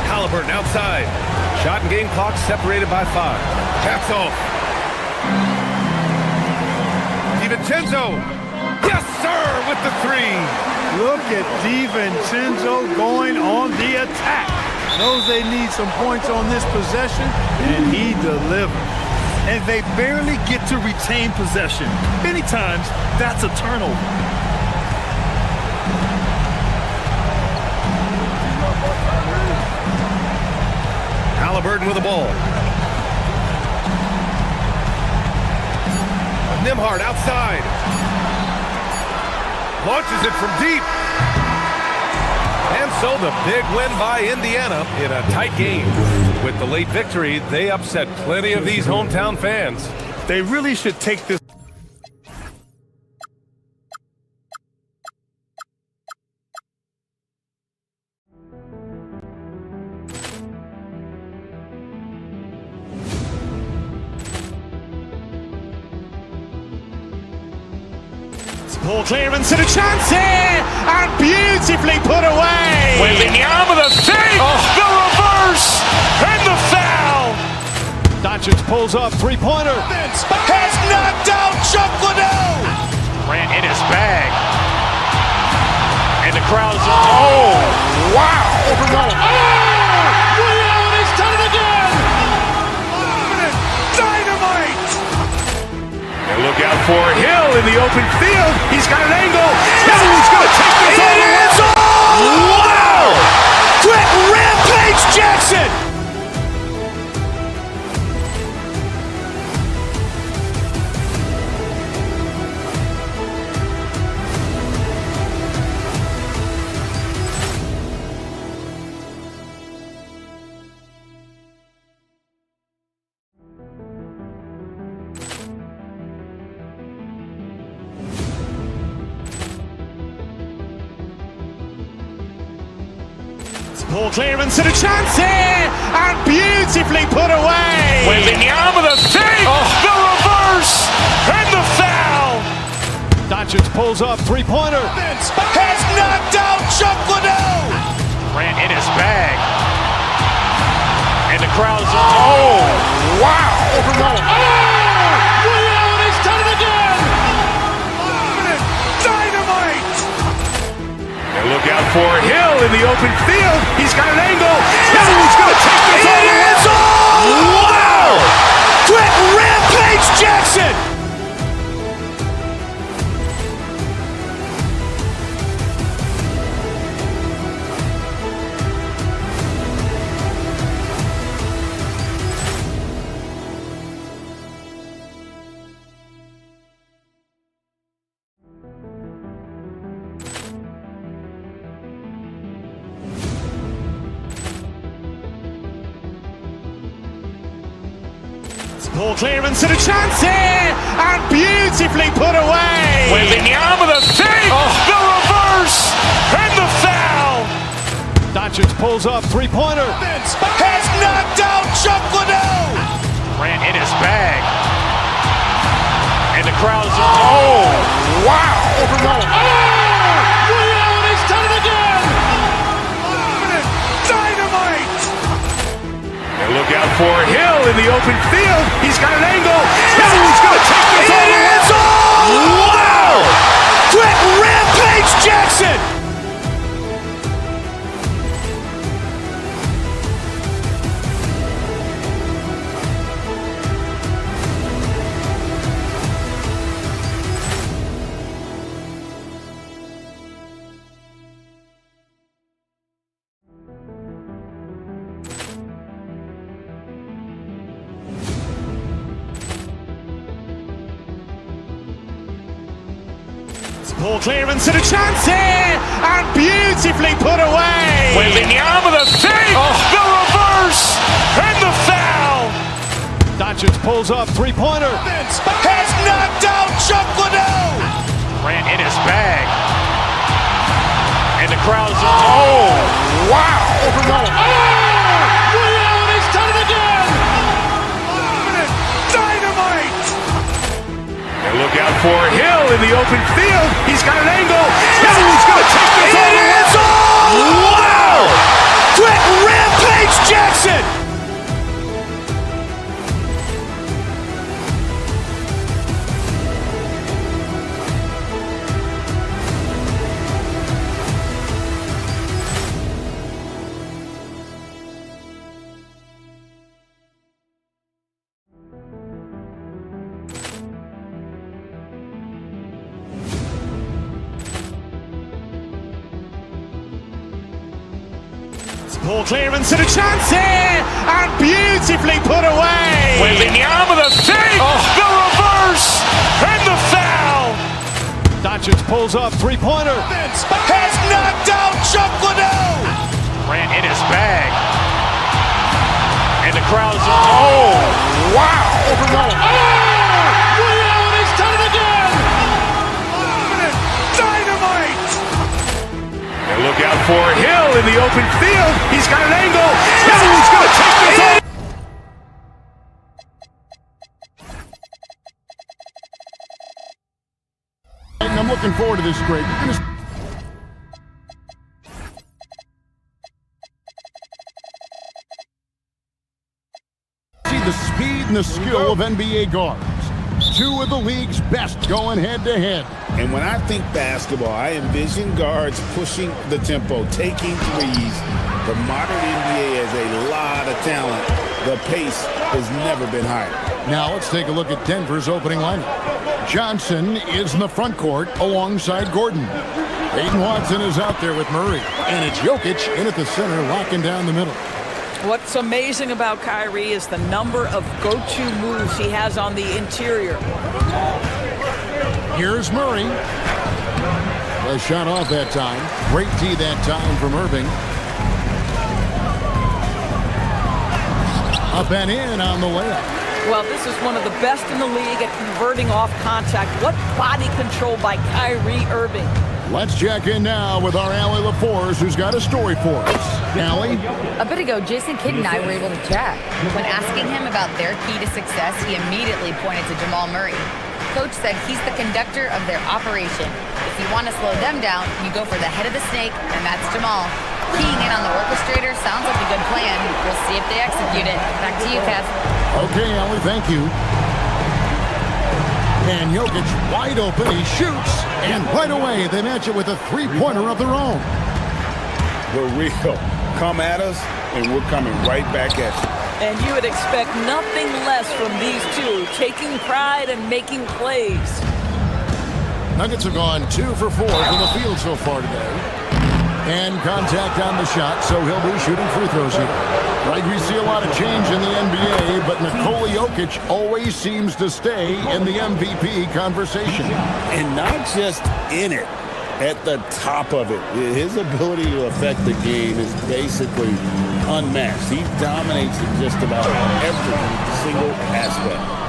Halliburton outside. Shot and game clock separated by 5. Taps off. DiVincenzo. Yes, sir, with the 3. Look at DiVincenzo going on the attack. Knows they need some points on this possession, and he delivers. And they barely get to retain possession. Many times, that's a turnover. Halliburton with the ball. Nembhard outside. Launches it from deep. And so the big win by Indiana in a tight game. With the late victory, they upset plenty of these hometown fans. They really should take this. Ball clearance and a chance here, and beautifully put away. Wembanyama the fake, the reverse, and the foul. Doncic pulls up, three-pointer. Has knocked out Chuck Liddell. Ran in his bag. And the crowd is, oh, wow. Overrun. And he's done it again. Dynamite. And look out for Hill in the open field. He's got an angle. He's going to take this all the way. Wow. Quick Rampage Jackson. Ball clearance and a chance here, and beautifully put away. Wembanyama the fake, the reverse, and the foul. Doncic pulls up, three-pointer. Has knocked out Chuck Liddell. Ran in his bag. And the crowd is, oh, wow. Overrun. And he's done it again. Dynamite. And look out for Hill in the open field. He's got an angle. He's going to take this all the way. Wow. Quick Rampage Jackson. Ball clearance and a chance here, and beautifully put away. Wembanyama the fake, the reverse, and the foul. Doncic pulls up, three-pointer. Has knocked out Chuck Liddell. Ran in his bag. And the crowd is, oh, wow. Overrun. And he's done it again. Dynamite. And look out for Hill in the open field. He's got an angle. He's going to take this all the way. Wow. Quick Rampage Jackson. Ball clearance and a chance here, and beautifully put away. Wembanyama the fake, the reverse, and the foul. Doncic pulls up, three-pointer. Has knocked out Chuck Liddell. Ran in his bag. And the crowd is, wow. He's done it again. Dynamite. And look out for Hill in the open field. He's got an angle. Hill's going to take this all the way. Wow. Quick Rampage Jackson. Ball clearance and a chance here, and beautifully put away. Wembanyama the fake, the reverse, and the foul. Doncic pulls up, three-pointer. Has knocked out Chuck Liddell. Ran in his bag. And the crowd is, wow. He's done it again. Dynamite. And look out for Hill in the open field. He's got an angle. Hill's going to take this all. I'm looking forward to this great. See the speed and the skill of NBA guards. Two of the league's best going head-to-head. And when I think basketball, I envision guards pushing the tempo, taking threes. The modern NBA has a lot of talent. The pace has never been higher. Now let's take a look at Denver's opening lineup. Johnson is in the front court alongside Gordon. Aiden Watson is out there with Murray. And it's Jokic in at the center, locking down the middle. What's amazing about Kyrie is the number of go-to moves he has on the interior. Here's Murray. A shot off that time. Great D that time from Irving. Up and in on the layup. Well, this is one of the best in the league at converting off contact. What body control by Kyrie Irving. Let's check in now with our Allie LaForce, who's got a story for us. Allie? A bit ago, Jason Kidd and I were able to chat. When asking him about their key to success, he immediately pointed to Jamal Murray. Coach said he's the conductor of their operation. If you want to slow them down, you go for the head of the snake, and that's Jamal. Keying in on the orchestrator sounds like a good plan. We'll see if they execute it. Back to you, Kev. Okay, Allie, thank you. And Jokic wide open, he shoots, and right away they match it with a three-pointer of their own. The real come at us, and we're coming right back at you. And you would expect nothing less from these two, taking pride and making plays. Nuggets have gone 2 for 4 from the field so far today. And contact on the shot, so he'll be shooting free throws here. Right, we see a lot of change in the NBA, but Nikola Jokic always seems to stay in the MVP conversation. And not just in it, at the top of it. His ability to affect the game is basically unmatched. He dominates in just about every single aspect.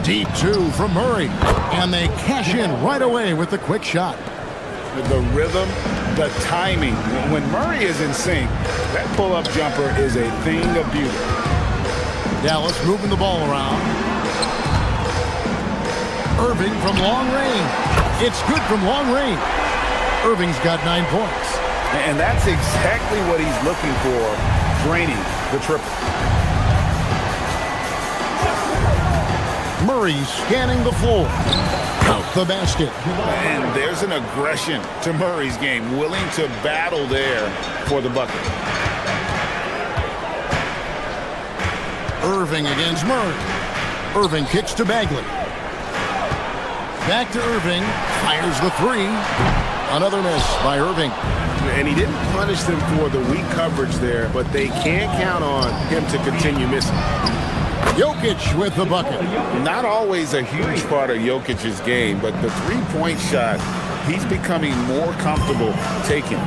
Deep 2 from Murray, and they cash in right away with the quick shot. The rhythm, the timing. When Murray is in sync, that pull-up jumper is a thing of beauty. Dallas moving the ball around. Irving from long range. It's good from long range. Irving's got 9 points. And that's exactly what he's looking for, draining the triple. Murray scanning the floor. Out the basket. And there's an aggression to Murray's game, willing to battle there for the bucket. Irving against Murray. Irving kicks to Bagley. Back to Irving. Fires the 3. Another miss by Irving. And he didn't punish them for the weak coverage there, but they can't count on him to continue missing. Jokic with the bucket. Not always a huge part of Jokic's game, but the three-point shot, he's becoming more comfortable taking.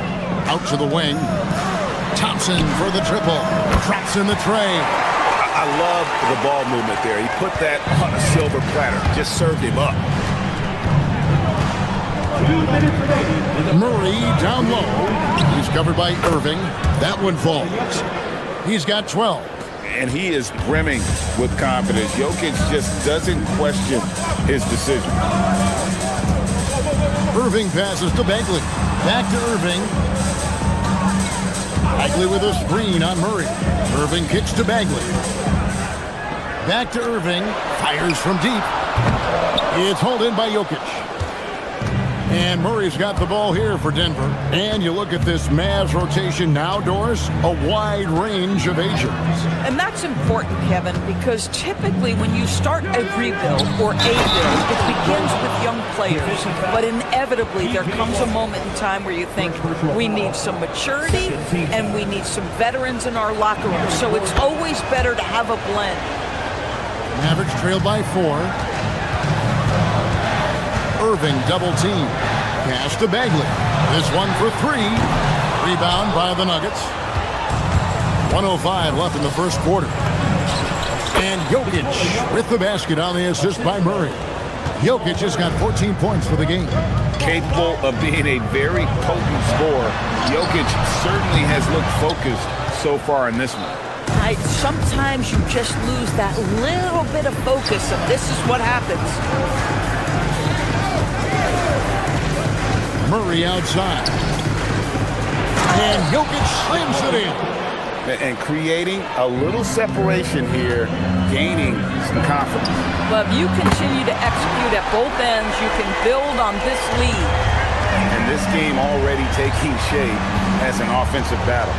Out to the wing. Thompson for the triple. Drops in the tray. I love the ball movement there. He put that on a silver platter. Just served him up. Murray down low. He's covered by Irving. That one falls. He's got 12. And he is brimming with confidence. Jokic just doesn't question his decision. Irving passes to Bagley. Back to Irving. Bagley with a screen on Murray. Irving kicks to Bagley. Back to Irving. Fires from deep. It's hauled in by Jokic. And Murray's got the ball here for Denver. And you look at this Mavs rotation now, Doris, a wide range of agents. And that's important, Kevin, because typically when you start a rebuild or a build, it begins with young players. But inevitably, there comes a moment in time where you think we need some maturity and we need some veterans in our locker room. So it's always better to have a blend. Mavericks trailed by 4. Irving double team. Pass to Bagley. This one for 3. Rebound by the Nuggets. 1:05 left in the first quarter. And Jokic with the basket on the assist by Murray. Jokic has got 14 points for the game. Capable of being a very potent scorer, Jokic certainly has looked focused so far in this one. Sometimes you just lose that little bit of focus, and this is what happens. Murray outside. And Jokic slams it in. And creating a little separation here, gaining some confidence. Well, if you continue to execute at both ends, you can build on this lead. And this game already taking shape as an offensive battle.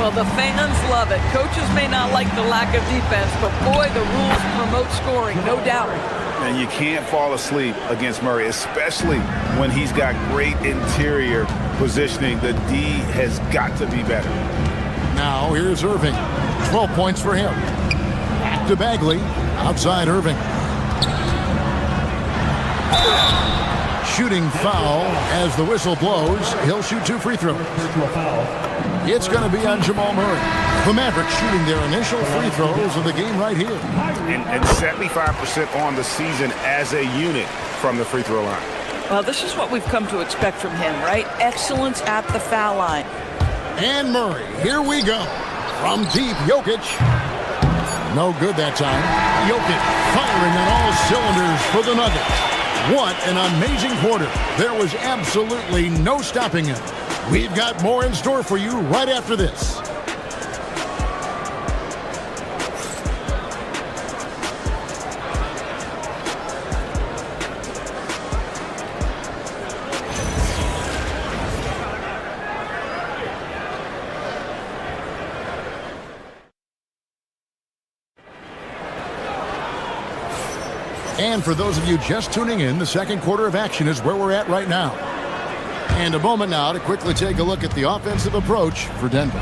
Well, the fans love it. Coaches may not like the lack of defense, but boy, the rules promote scoring, no doubt. And you can't fall asleep against Murray, especially when he's got great interior positioning. The D has got to be better. Now here's Irving. 12 points for him. Back to Bagley. Outside Irving. Shooting foul as the whistle blows. He'll shoot 2 free throws. It's going to be on Jamal Murray. The Mavericks shooting their initial free throws of the game right here. And 75% on the season as a unit from the free throw line. Well, this is what we've come to expect from him, right? Excellence at the foul line. And Murray, here we go. From deep, Jokic. No good that time. Jokic firing on all cylinders for the Nuggets. What an amazing quarter. There was absolutely no stopping him. We've got more in store for you right after this. And for those of you just tuning in, the second quarter of action is where we're at right now. And a moment now to quickly take a look at the offensive approach for Denver.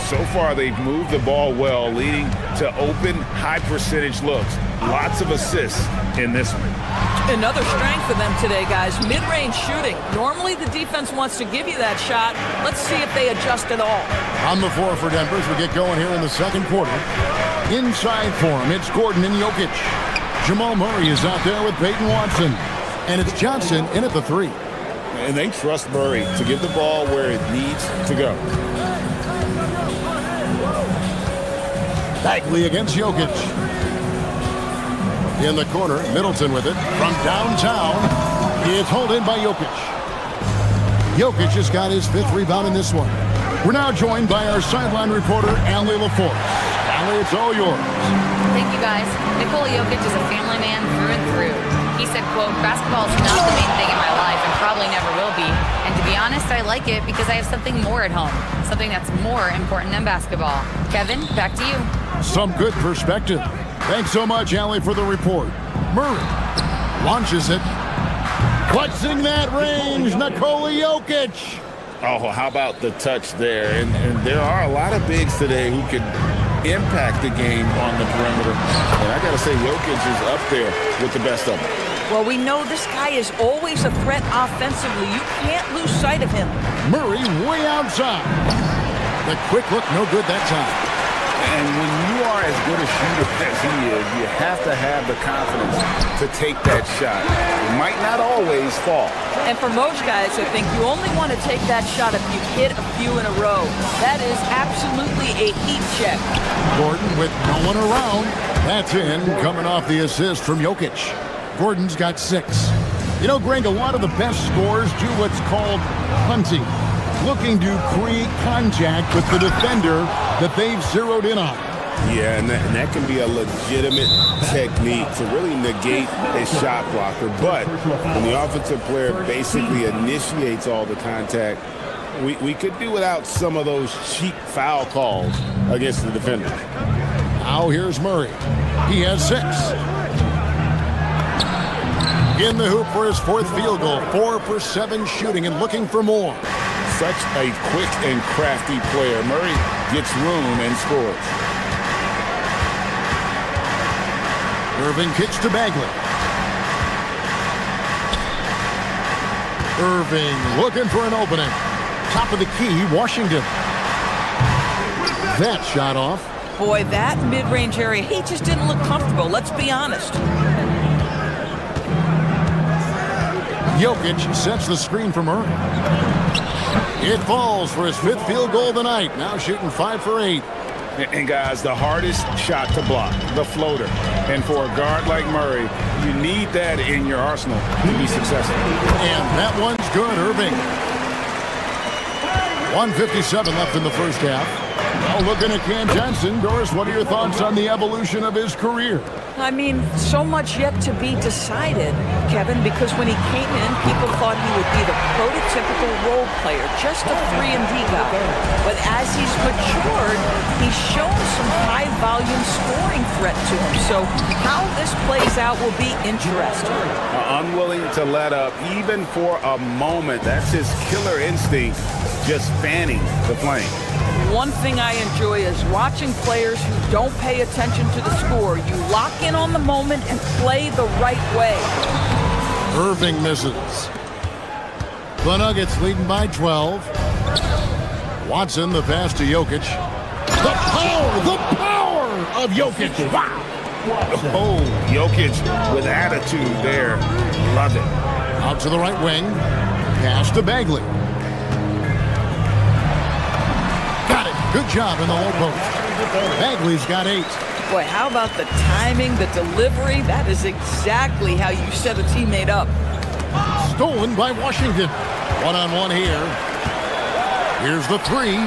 So far, they've moved the ball well, leading to open, high-percentage looks. Lots of assists in this one. Another strength for them today, guys. Mid-range shooting. Normally, the defense wants to give you that shot. Let's see if they adjust at all. On the floor for Denver as we get going here in the second quarter. Inside for him, it's Gordon and Jokic. Jamal Murray is out there with Peyton Watson. And it's Johnson in at the 3. And they trust Murray to get the ball where it needs to go. Bagley against Jokic. In the corner, Middleton with it. From downtown, it's hauled in by Jokic. Jokic has got his 5th rebound in this one. We're now joined by our sideline reporter, Allie LaForce. Allie, it's all yours. Thank you, guys. Nikola Jokic is a family man through and through. He said, quote, "Basketball is not the main thing in my life and probably never will be. And to be honest, I like it because I have something more at home, something that's more important than basketball." Kevin, back to you. Some good perspective. Thanks so much, Allie, for the report. Murray launches it. Clutching that range, Nikola Jokic. Oh, how about the touch there? And there are a lot of bigs today who can impact the game on the perimeter. And I got to say, Jokic is up there with the best of them. Well, we know this guy is always a threat offensively. You can't lose sight of him. Murray way outside. The quick look, no good that time. And when you are as good a shooter as he is, you have to have the confidence to take that shot. It might not always fall. And for most guys, I think you only want to take that shot if you hit a few in a row. That is absolutely a heat check. Gordon with no one around. That's in, coming off the assist from Jokic. Gordon's got 6. You know, Greg, a lot of the best scorers do what's called hunting, looking to create contact with the defender that they've zeroed in on. Yeah, and that can be a legitimate technique to really negate a shot blocker. But when the offensive player basically initiates all the contact, we could do without some of those cheap foul calls against the defender. Now here's Murray. He has 6. In the hoop for his 4th field goal. 4 for 7 shooting and looking for more. Such a quick and crafty player. Murray gets room and scores. Irving kicks to Bagley. Irving looking for an opening. Top of the key, Washington. That shot off. Boy, that mid-range area, he just didn't look comfortable. Let's be honest. Jokic sets the screen for Murray. It falls for his 5th field goal of the night. Now shooting 5 for 8. And guys, the hardest shot to block, the floater. And for a guard like Murray, you need that in your arsenal to be successful. And that one's good, Irving. 1:57 left in the first half. Now looking at Cam Johnson. Doris, what are your thoughts on the evolution of his career? I mean, so much yet to be decided, Kevin, because when he came in, people thought he would be the prototypical role player, just a 3-and-D guy. But as he's matured, he's shown some high-volume scoring threat to him. So how this plays out will be interesting. Unwilling to let up, even for a moment. That's his killer instinct, just fanning the flame. One thing I enjoy is watching players who don't pay attention to the score. You lock in on the moment and play the right way. Irving misses. The Nuggets leading by 12. Watson, the pass to Jokic. The power of Jokic. Wow. Oh, Jokic with attitude there. Love it. Out to the right wing. Pass to Bagley. Got it. Good job in the low post. Bagley's got 8. Boy, how about the timing, the delivery? That is exactly how you set a teammate up. Stolen by Washington. One-on-one here. Here's the 3.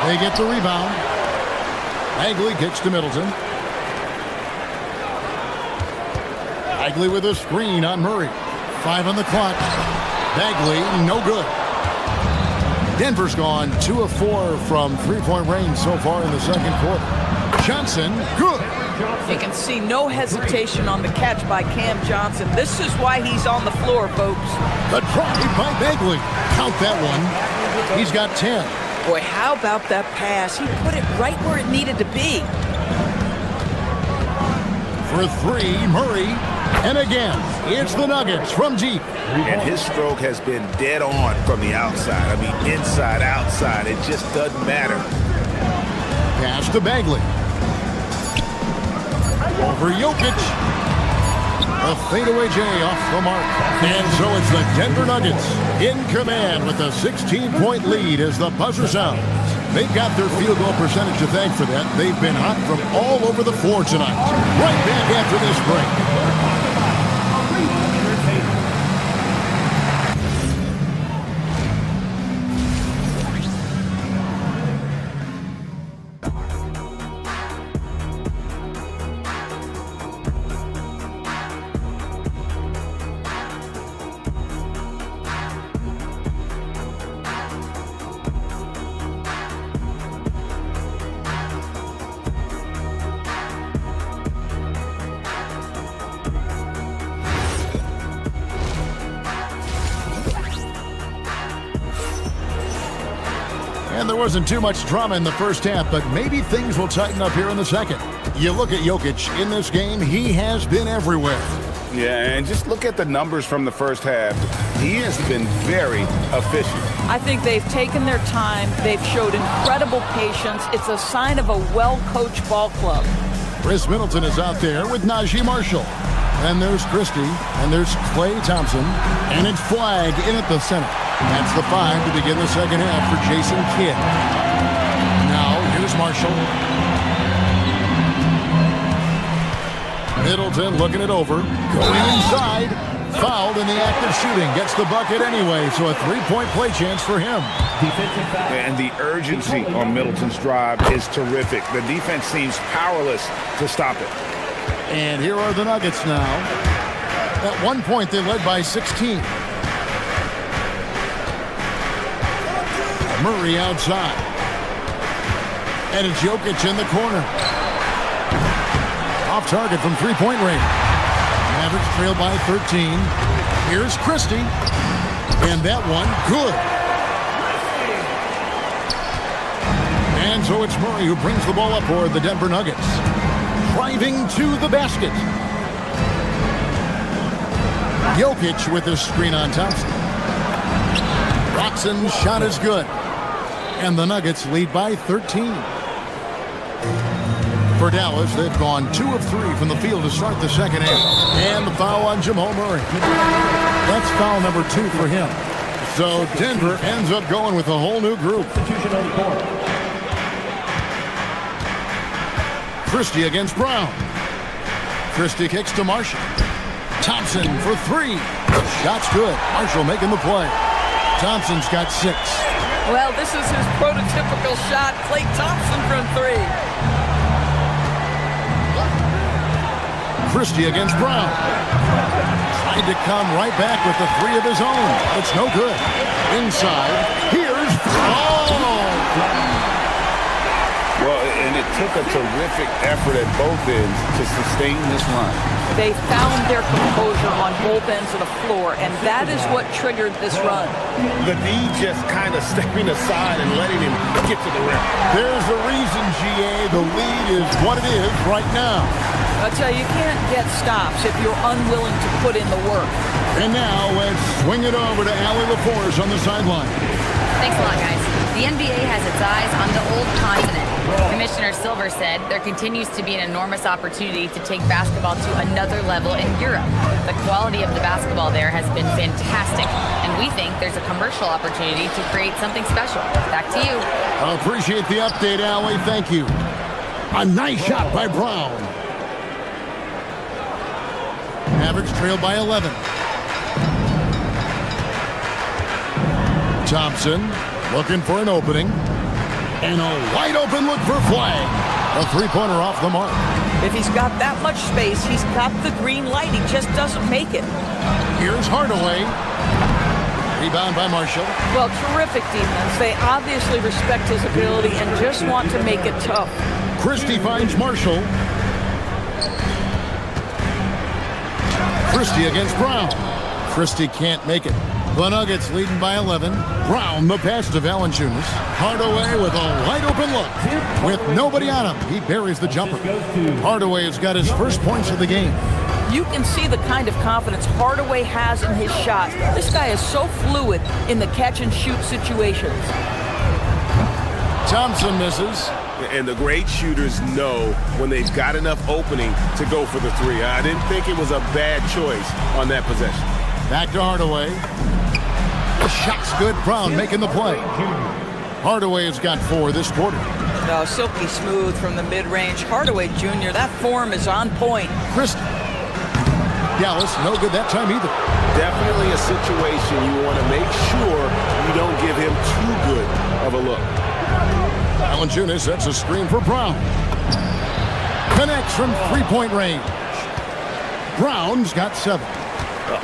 They get the rebound. Bagley kicks to Middleton. Bagley with a screen on Murray. 5 on the clock. Bagley, no good. Denver's gone 2 of 4 from three-point range so far in the second quarter. Johnson, good. You can see no hesitation on the catch by Cam Johnson. This is why he's on the floor, folks. The drive by Bagley. Count that one. He's got 10. Boy, how about that pass? He put it right where it needed to be. For 3, Murray. And again, it's the Nuggets from deep. And his stroke has been dead on from the outside. I mean, inside, outside. It just doesn't matter. Pass to Bagley. Over Jokic. A fadeaway J off the mark. And so it's the Denver Nuggets in command with a 16-point lead as the buzzer sounds. They've got their field goal percentage to thank for that. They've been hot from all over the floor tonight. Right back after this break. wasn't too much drama in the first half, but maybe things will tighten up here in the second. You look at Jokic in this game, he has been everywhere. Yeah, and just look at the numbers from the first half. He has been very efficient. I think they've taken their time. They've showed incredible patience. It's a sign of a well-coached ball club. Chris Middleton is out there with Najee Marshall. And there's Christie, and there's Klay Thompson, and it's Flag in at the center. That's the 5 to begin the second half for Jason Kidd. Now, here's Marshall. Middleton looking it over, going inside, fouled in the act of shooting, gets the bucket anyway, so a three-point play chance for him. And the urgency on Middleton's drive is terrific. The defense seems powerless to stop it. And here are the Nuggets now. At one point, they led by 16. Murray outside. And it's Jokic in the corner. Off target from three-point range. Mavericks trail by 13. Here's Christie. And that one, good. And so it's Murray who brings the ball up for the Denver Nuggets. Driving to the basket. Jokic with his screen on Thompson. Watson's shot is good. And the Nuggets lead by 13. For Dallas, they've gone 2 of 3 from the field to start the second half. And the foul on Jamal Murray. That's foul number 2 for him. So Denver ends up going with a whole new group. Christie against Brown. Christie kicks to Marshall. Thompson for 3. Shot's good. Marshall making the play. Thompson's got 6. Well, this is his prototypical shot. Klay Thompson from 3. Christie against Brown. Tried to come right back with the 3 of his own. It's no good. Inside. Here's... Well, and it took a terrific effort at both ends to sustain this run. They found their composure on both ends of the floor, and that is what triggered this run. The D just kind of stepping aside and letting him get to the rim. There's a reason, GA. The lead is what it is right now. I'll tell you, you can't get stops if you're unwilling to put in the work. And now let's swing it over to Allie LaForce on the sideline. Thanks a lot, guys. The NBA has its eyes on the old continent. Commissioner Silver said there continues to be an enormous opportunity to take basketball to another level in Europe. The quality of the basketball there has been fantastic, and we think there's a commercial opportunity to create something special. Back to you. I appreciate the update, Allie. Thank you. A nice shot by Brown. Mavericks trail by 11. Thompson looking for an opening. And a wide open look for Flag. A three-pointer off the mark. If he's got that much space, he's got the green light. He just doesn't make it. Here's Hardaway. Rebound by Marshall. Well, terrific defense. They obviously respect his ability and just want to make it tough. Christie finds Marshall. Christie against Brown. Christie can't make it. The Nuggets leading by 11. Brown, the pass to Valanciunas. Hardaway with a wide-open look. With nobody on him, he buries the jumper. Hardaway has got his first points of the game. You can see the kind of confidence Hardaway has in his shot. This guy is so fluid in the catch-and-shoot situations. Thompson misses. And the great shooters know when they've got enough opening to go for the 3. I didn't think it was a bad choice on that possession. Back to Hardaway. The shot's good. Brown making the play. Hardaway has got 4 this quarter. Oh, silky smooth from the mid-range. Hardaway Jr., that form is on point. Christie. Dallas, no good that time either. Definitely a situation you want to make sure you don't give him too good of a look. Valanciunas sets a screen for Brown. Connects from three-point range. Brown's got 7.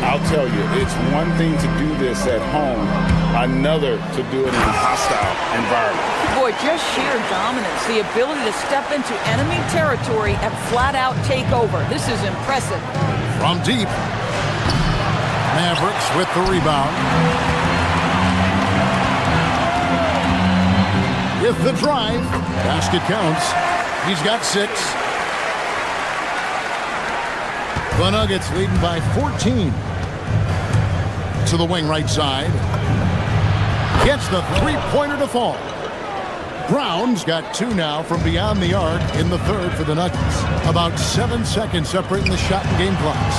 I'll tell you, it's one thing to do this at home, another to do it in a hostile environment. Boy, just sheer dominance, the ability to step into enemy territory and flat-out take over. This is impressive. From deep, Mavericks with the rebound. with the drive. Basket counts. He's got 6. The Nuggets leading by 14. To the wing right side. Gets the three-pointer to fall. Brown's got 2 now from beyond the arc in the third for the Nuggets. About 7 seconds separating the shot and game clocks.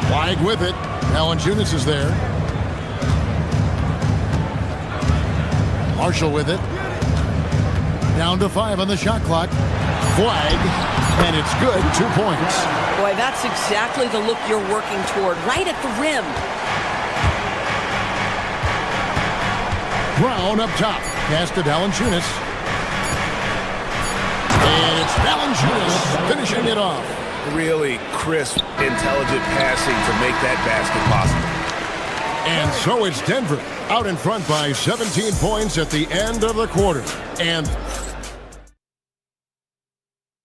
Flag with it. Valanciunas is there. Marshall with it. Down to 5 on the shot clock. Flag, and it's good. 2 points. Boy, that's exactly the look you're working toward, right at the rim. Brown up top. Pass to Valanciunas. And it's Valanciunas finishing it off. Really crisp, intelligent passing to make that basket possible. And so it's Denver out in front by 17 points at the end of the quarter. And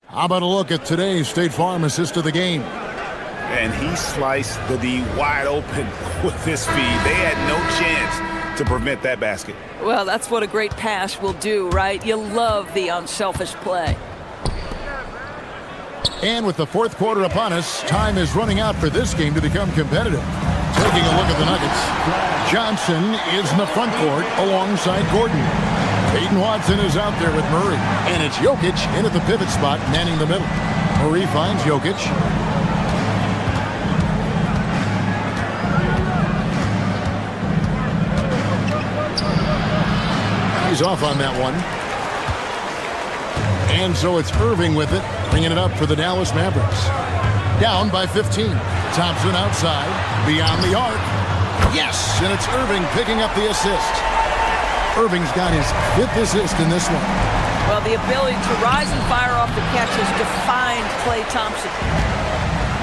how about a look at today's State Farm assist of the game? And he sliced the D wide open with his feed. They had no chance to prevent that basket. Well, that's what a great pass will do, right? You love the unselfish play. And with the fourth quarter upon us, time is running out for this game to become competitive. Taking a look at the Nuggets, Johnson is in the front court alongside Gordon. Peyton Watson is out there with Murray. And it's Jokic in at the pivot spot, manning the middle. Murray finds Jokic. He's off on that one. And so it's Irving with it, bringing it up for the Dallas Mavericks. Down by 15. Thompson outside, beyond the arc. Yes, and it's Irving picking up the assist. Irving's got his 5th assist in this one. Well, the ability to rise and fire off the catch has defined Klay Thompson.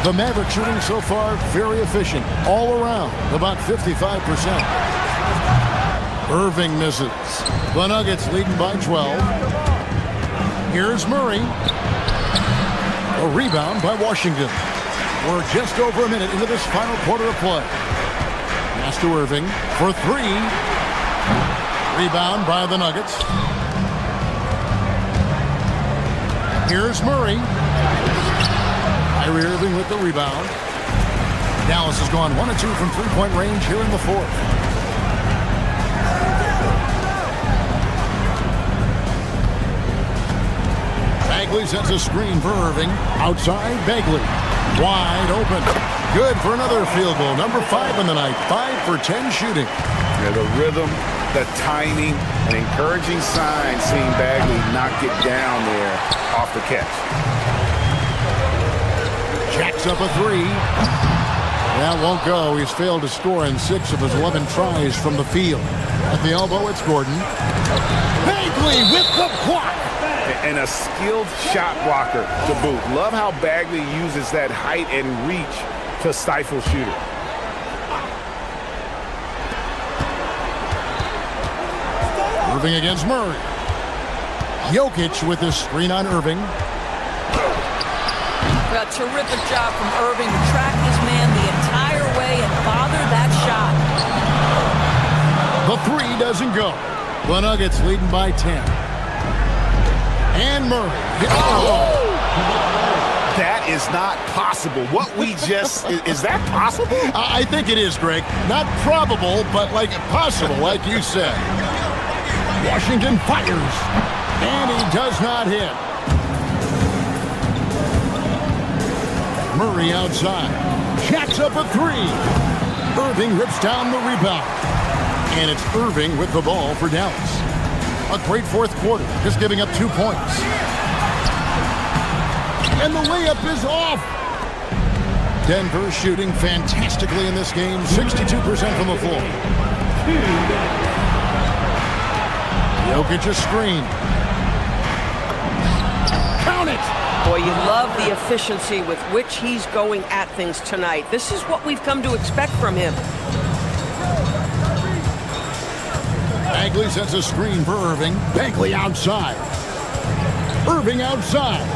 The Mavericks shooting so far very efficient, all around, about 55%. Irving misses. The Nuggets leading by 12. Here's Murray. A rebound by Washington. We're just over a minute into this final quarter of play. Pass to Irving for 3. Rebound by the Nuggets. Here's Murray. Kyrie Irving with the rebound. Dallas has gone 1 of 2 from three-point range here in the fourth. Bagley sets a screen for Irving. Outside, Bagley. Wide open. Good for another field goal. Number 5 in the night. 5 for 10 shooting. Yeah, the rhythm, the timing, an encouraging sign seeing Bagley knock it down there off the catch. Jacks up a 3. That won't go. He's failed to score in 6 of his 11 tries from the field. At the elbow, it's Gordon. Bagley with the block. And a skilled shot blocker to boot. Love how Bagley uses that height and reach to stifle shooter. Irving against Murray. Jokic with his screen on Irving. A terrific job from Irving to track his man the entire way and bother that shot. The 3 doesn't go. The Nuggets leading by 10. And Murray. Oh! That is not possible. What we just, is that possible? I think it is, Greg. Not probable, but like possible, like you said. Washington fires. And he does not hit. Murray outside. Jacks up a 3. Irving rips down the rebound. And it's Irving with the ball for Dallas. A great fourth quarter, just giving up 2 points. And the layup is off. Denver shooting fantastically in this game, 62% from the floor. Jokic a screen. Count it! Boy, you love the efficiency with which he's going at things tonight. This is what we've come to expect from him. Bagley sets a screen for Irving. Bagley outside. Irving outside.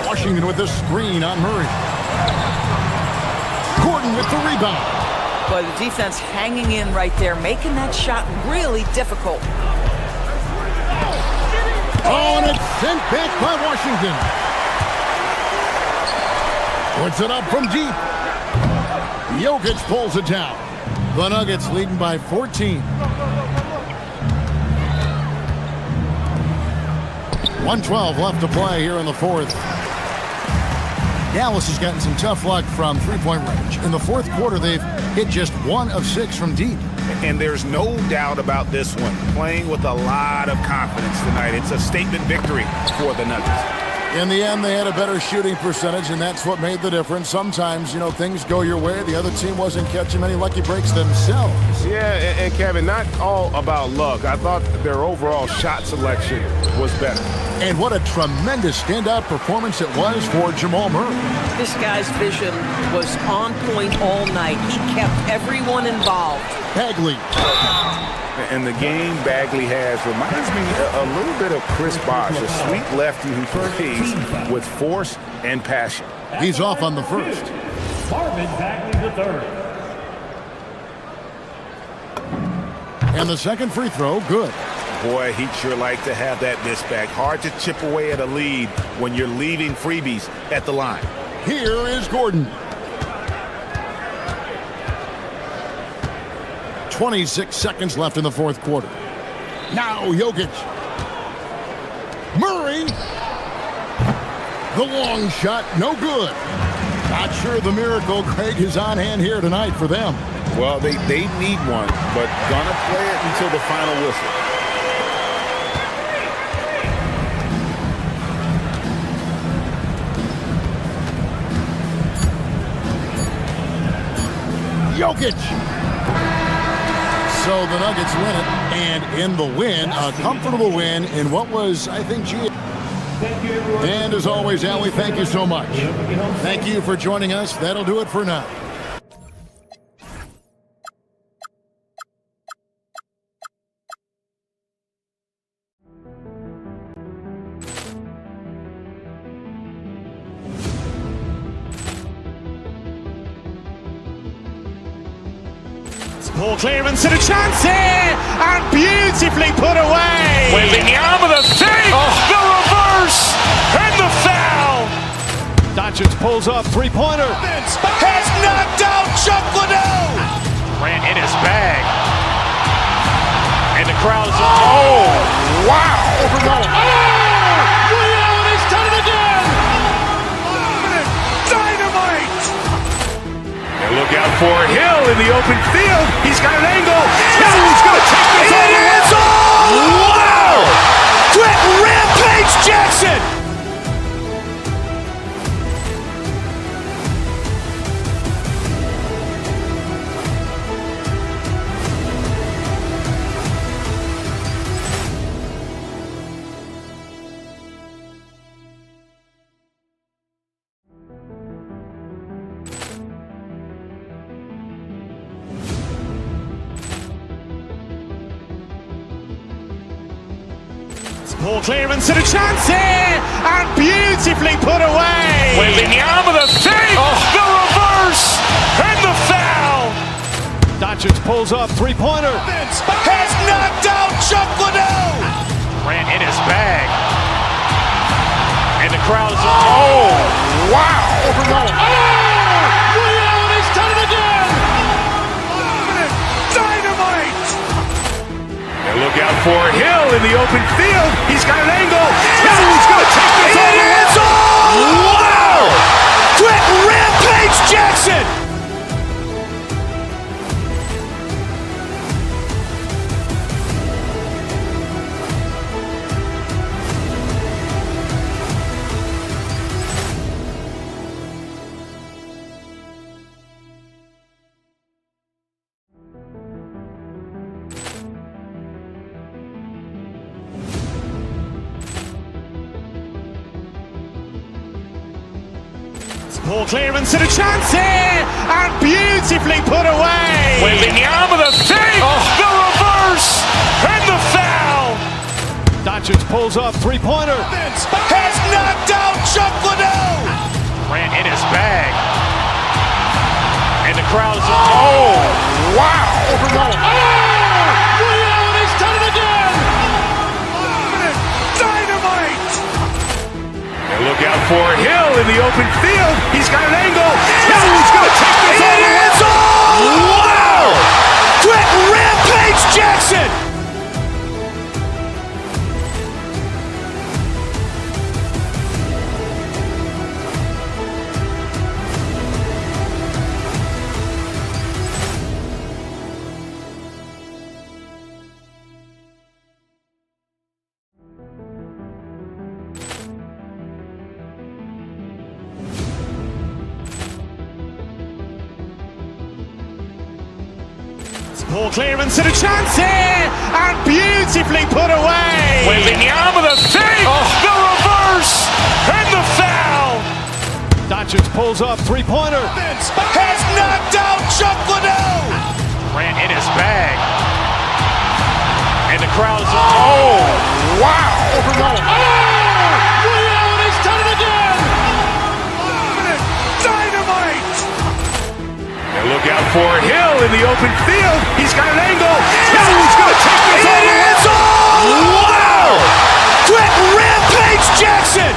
Washington with the screen on Murray. Gordon with the rebound. But the defense hanging in right there, making that shot really difficult. Oh, and it's sent back by Washington. Puts it up from deep. Jokic pulls it down. The Nuggets leading by 14. 1:12 left to play here in the fourth. Dallas has gotten some tough luck from three-point range. In the fourth quarter, they've hit just 1 of 6 from deep. And there's no doubt about this one. Playing with a lot of confidence tonight. It's a statement victory for the Nuggets. In the end, they had a better shooting percentage, and that's what made the difference. Sometimes, things go your way. The other team wasn't catching many lucky breaks themselves. Yeah, and Kevin, not all about luck. I thought their overall shot selection was better. And what a tremendous standout performance it was for Jamal Murray. This guy's vision was on point all night. He kept everyone involved. Bagley. And the game Bagley has reminds me a little bit of Chris Bosh, a sweet lefty who plays with force and passion. He's off on the first. Marvin Bagley the third. And the second free throw, good. Boy, he'd sure like to have that miss back. Hard to chip away at a lead when you're leaving freebies at the line. Here is Gordon. 26 seconds left in the fourth quarter. Now Jokic. Murray. The long shot, no good. Not sure the miracle, Craig, is on hand here tonight for them. Well, they need one, but gonna play it until the final whistle. Jokic. So the Nuggets win it, and in the win, a comfortable win in what was, I think, And as always, Allie, thank you so much. Thank you for joining us. That'll do it for now. Ball clearance and a chance here, and beautifully put away. Wembanyama the fake, the reverse, and the foul. Doncic pulls up, three-pointer. Has knocked out Chuck Liddell. Ran in his bag. And the crowd is, oh, wow. He's done it again. Dynamite. And look out for Hill in the open field. He's got an angle. Hill's going to take this all the way. Wow! Quick Rampage Jackson. Ball clearance and a chance here, and beautifully put away. Wembanyama the fake, the reverse, and the foul. Doncic pulls up, three-pointer. Has knocked out Chuck Liddell. Ran in his bag. And the crowd is, oh, wow. He's done it again. Dynamite. And look out for Hill in the open field. He's got an angle. Hill's going to take this all the way. Wow! Quick Rampage Jackson. Ball clearance and a chance here, and beautifully put away. Wembanyama the fake, the reverse, and the foul. Doncic pulls up, three-pointer. Has knocked out Chuck Liddell. Ran in his bag. And the crowd is, oh, wow. Over goal. Oh! Ray Allen, he's done it again! Dynamite! And look out for Hill in the open field. He's got an angle. Hill's going to take this all the way. Wow! Quick Rampage Jackson! Ball clearance and a chance here, and beautifully put away. With the arm of the fake, the reverse, and the foul. Doncic pulls up, three-pointer. Has knocked out Chuck Liddell. Ran in his bag. And the crowd is, oh, wow. Over goal. Oh! Ray Allen, he's done it again! Dynamite! And look out for Hill in the open field. He's got an angle. Hill's going to take this all the way. Wow! Quick Rampage Jackson!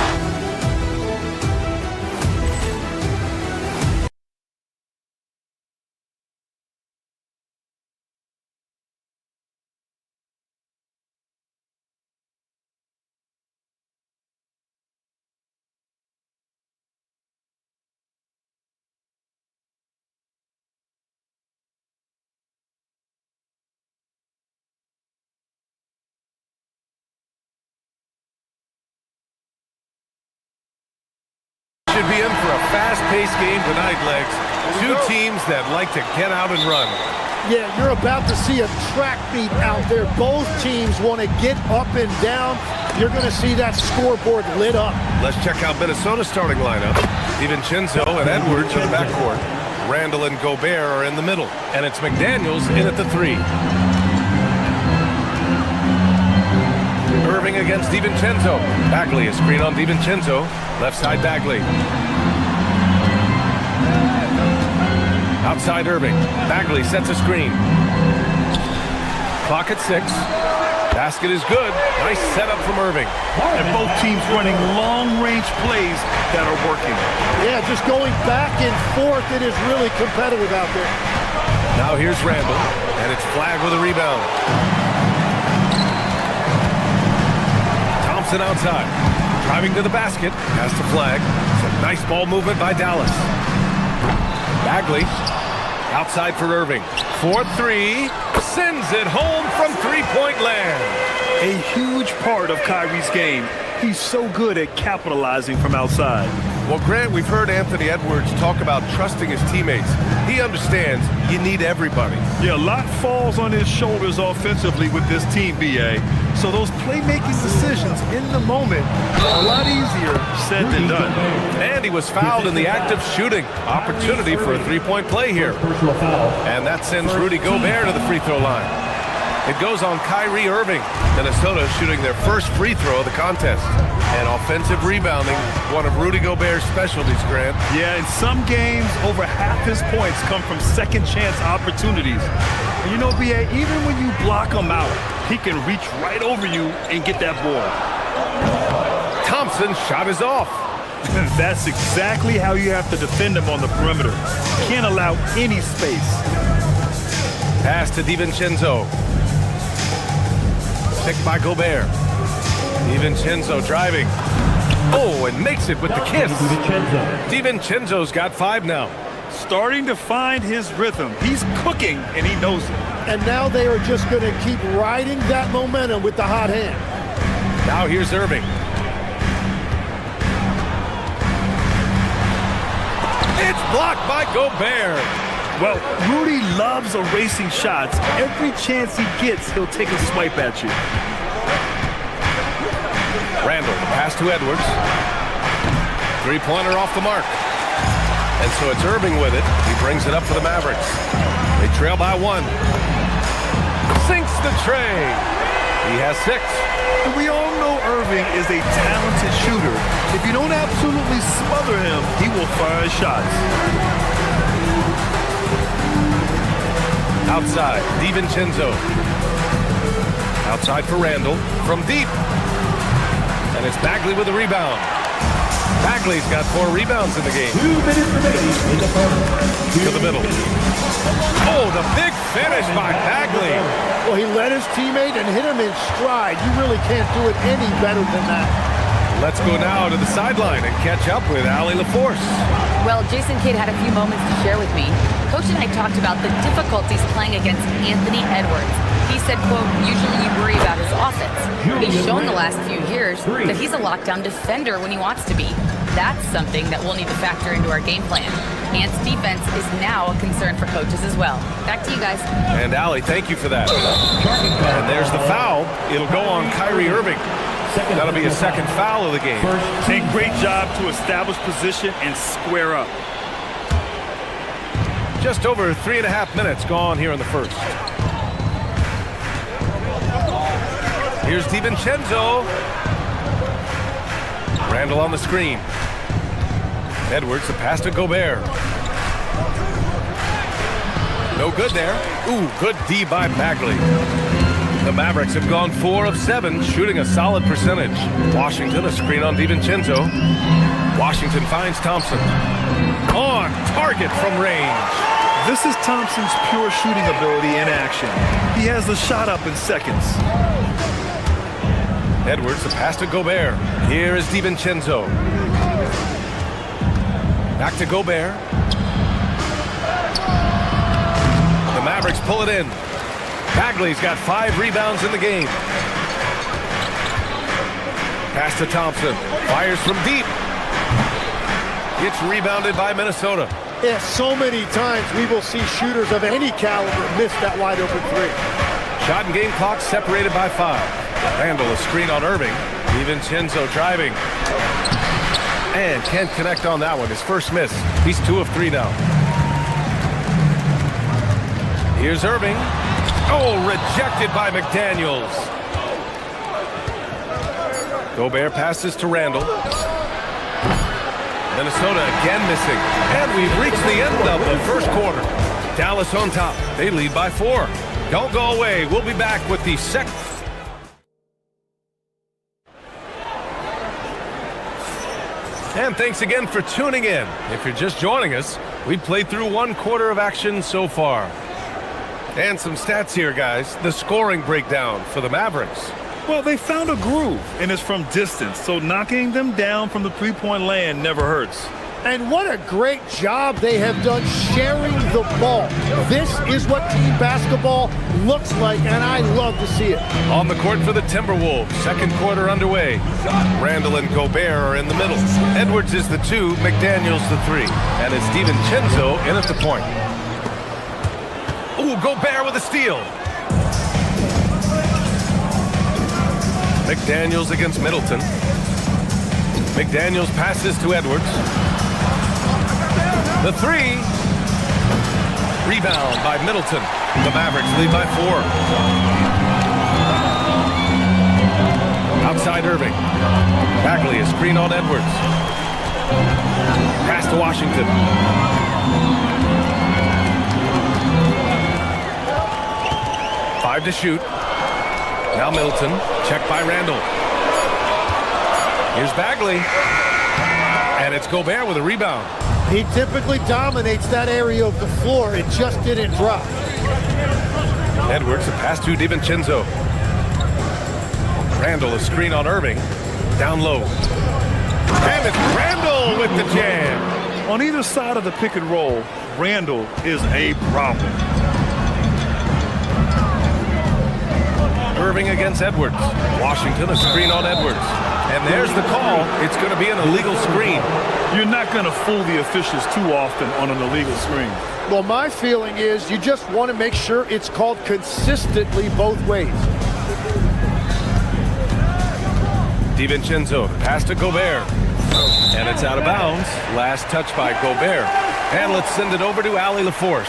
Should be in for a fast-paced game tonight, Legs. Two teams that like to get out and run. Yeah, you're about to see a track meet out there. Both teams want to get up and down. You're going to see that scoreboard lit up. Let's check out Minnesota's starting lineup. DiVincenzo and Edwards in the backcourt. Randall and Gobert are in the middle. And it's McDaniels in at the 3. Irving against DiVincenzo. Bagley, a screen on DiVincenzo. Left side Bagley. Outside Irving. Bagley sets a screen. Clock at 6. Basket is good. Nice setup from Irving. And both teams running long-range plays that are working. Yeah, just going back and forth. It is really competitive out there. Now here's Randall, and it's Flagg with a rebound. Thompson outside. Driving to the basket. Pass to Flagg. Some nice ball movement by Dallas. Bagley. Outside for Irving. 4-3. Sends it home from three-point land. A huge part of Kyrie's game. He's so good at capitalizing from outside. Well, Grant, we've heard Anthony Edwards talk about trusting his teammates. He understands you need everybody. Yeah, a lot falls on his shoulders offensively with this team, BA. So those playmaking decisions in the moment are a lot easier said than done. And he was fouled in the act of shooting. Opportunity for a three-point play here. And that sends Rudy Gobert to the free throw line. It goes on Kyrie Irving. Minnesota shooting their first free throw of the contest. And offensive rebounding, one of Rudy Gobert's specialties, Grant. Yeah, in some games, over half his points come from second chance opportunities. And you know, BA, even when you block him out, he can reach right over you and get that ball. Thompson's shot is off. That's exactly how you have to defend him on the perimeter. Can't allow any space. Pass to DiVincenzo. Picked by Gobert. DiVincenzo driving. Oh, and makes it with the kiss. DiVincenzo's got 5 now. Starting to find his rhythm. He's cooking, and he knows it. And now they are just going to keep riding that momentum with the hot hand. Now here's Irving. It's blocked by Gobert. Well, Rudy loves erasing shots. Every chance he gets, he'll take a swipe at you. Randall, pass to Edwards. Three-pointer off the mark. And so it's Irving with it. He brings it up for the Mavericks. They trail by 1. Sinks the tray. He has 6. And we all know Irving is a talented shooter. If you don't absolutely smother him, he will fire shots. Outside, DiVincenzo. Outside for Randall. From deep. And it's Bagley with the rebound. Bagley's got 4 rebounds in the game. 2 minutes remaining in the quarter. To the middle. Oh, the big finish by Bagley. Well, he led his teammate and hit him in stride. You really can't do it any better than that. Let's go now to the sideline and catch up with Allie LaForce. Well, Jason Kidd had a few moments to share with me. Coach and I talked about the difficulties playing against Anthony Edwards. He said, quote, usually you worry about his offense. He's shown the last few years that he's a lockdown defender when he wants to be. That's something that we'll need to factor into our game plan. Ant's defense is now a concern for coaches as well. Back to you guys. And Allie, thank you for that. And there's the foul. It'll go on Kyrie Irving. That'll be a second foul of the game. A great job to establish position and square up. Just over 3.5 minutes gone here in the first. Here's DiVincenzo. Randall on the screen. Edwards, the pass to Gobert. No good there. Ooh, good D by Bagley. The Mavericks have gone 4 of 7, shooting a solid percentage. Washington, a screen on DiVincenzo. Washington finds Thompson. On target from range. This is Thompson's pure shooting ability in action. He has the shot up in seconds. Edwards, the pass to Gobert. Here is DiVincenzo. Back to Gobert. The Mavericks pull it in. Bagley's got 5 rebounds in the game. Pass to Thompson. Fires from deep. It's rebounded by Minnesota. Yeah, so many times we will see shooters of any caliber miss that wide open 3. Shot and game clock separated by 5. Randall, a screen on Irving. DiVincenzo driving. And can't connect on that one. His first miss. He's 2 of 3 now. Here's Irving. Oh, rejected by McDaniels. Gobert passes to Randall. Minnesota again missing. And we've reached the end of the first quarter. Dallas on top. They lead by 4. Don't go away. We'll be back with the second. And thanks again for tuning in. If you're just joining us, we've played through 1 quarter of action so far. And some stats here, guys. The scoring breakdown for the Mavericks. Well, they found a groove, and it's from distance, so knocking them down from the three-point land never hurts. And what a great job they have done sharing the ball. This is what team basketball looks like, and I love to see it. On the court for the Timberwolves, second quarter underway. Randall and Gobert are in the middle. Edwards is the 2, McDaniels the 3, and it's DiVincenzo in at the point. Ooh, Gobert with a steal. McDaniels against Middleton. McDaniels passes to Edwards. The 3. Rebound by Middleton. The Mavericks lead by 4. Outside Irving. Bagley, a screen on Edwards. Pass to Washington. Five to shoot. Now Middleton. Checked by Randall. Here's Bagley. And it's Gobert with a rebound. He typically dominates that area of the floor. It just didn't drop. Edwards, a pass to DiVincenzo. Randall, a screen on Irving. Down low. And it's Randall with the jam. On either side of the pick and roll, Randall is a problem. Irving against Edwards. Washington, a screen on Edwards. And there's the call. It's going to be an illegal screen. You're not going to fool the officials too often on an illegal screen. Well, my feeling is you just want to make sure it's called consistently both ways. DiVincenzo, pass to Gobert. And it's out of bounds. Last touch by Gobert. And let's send it over to Allie LaForce.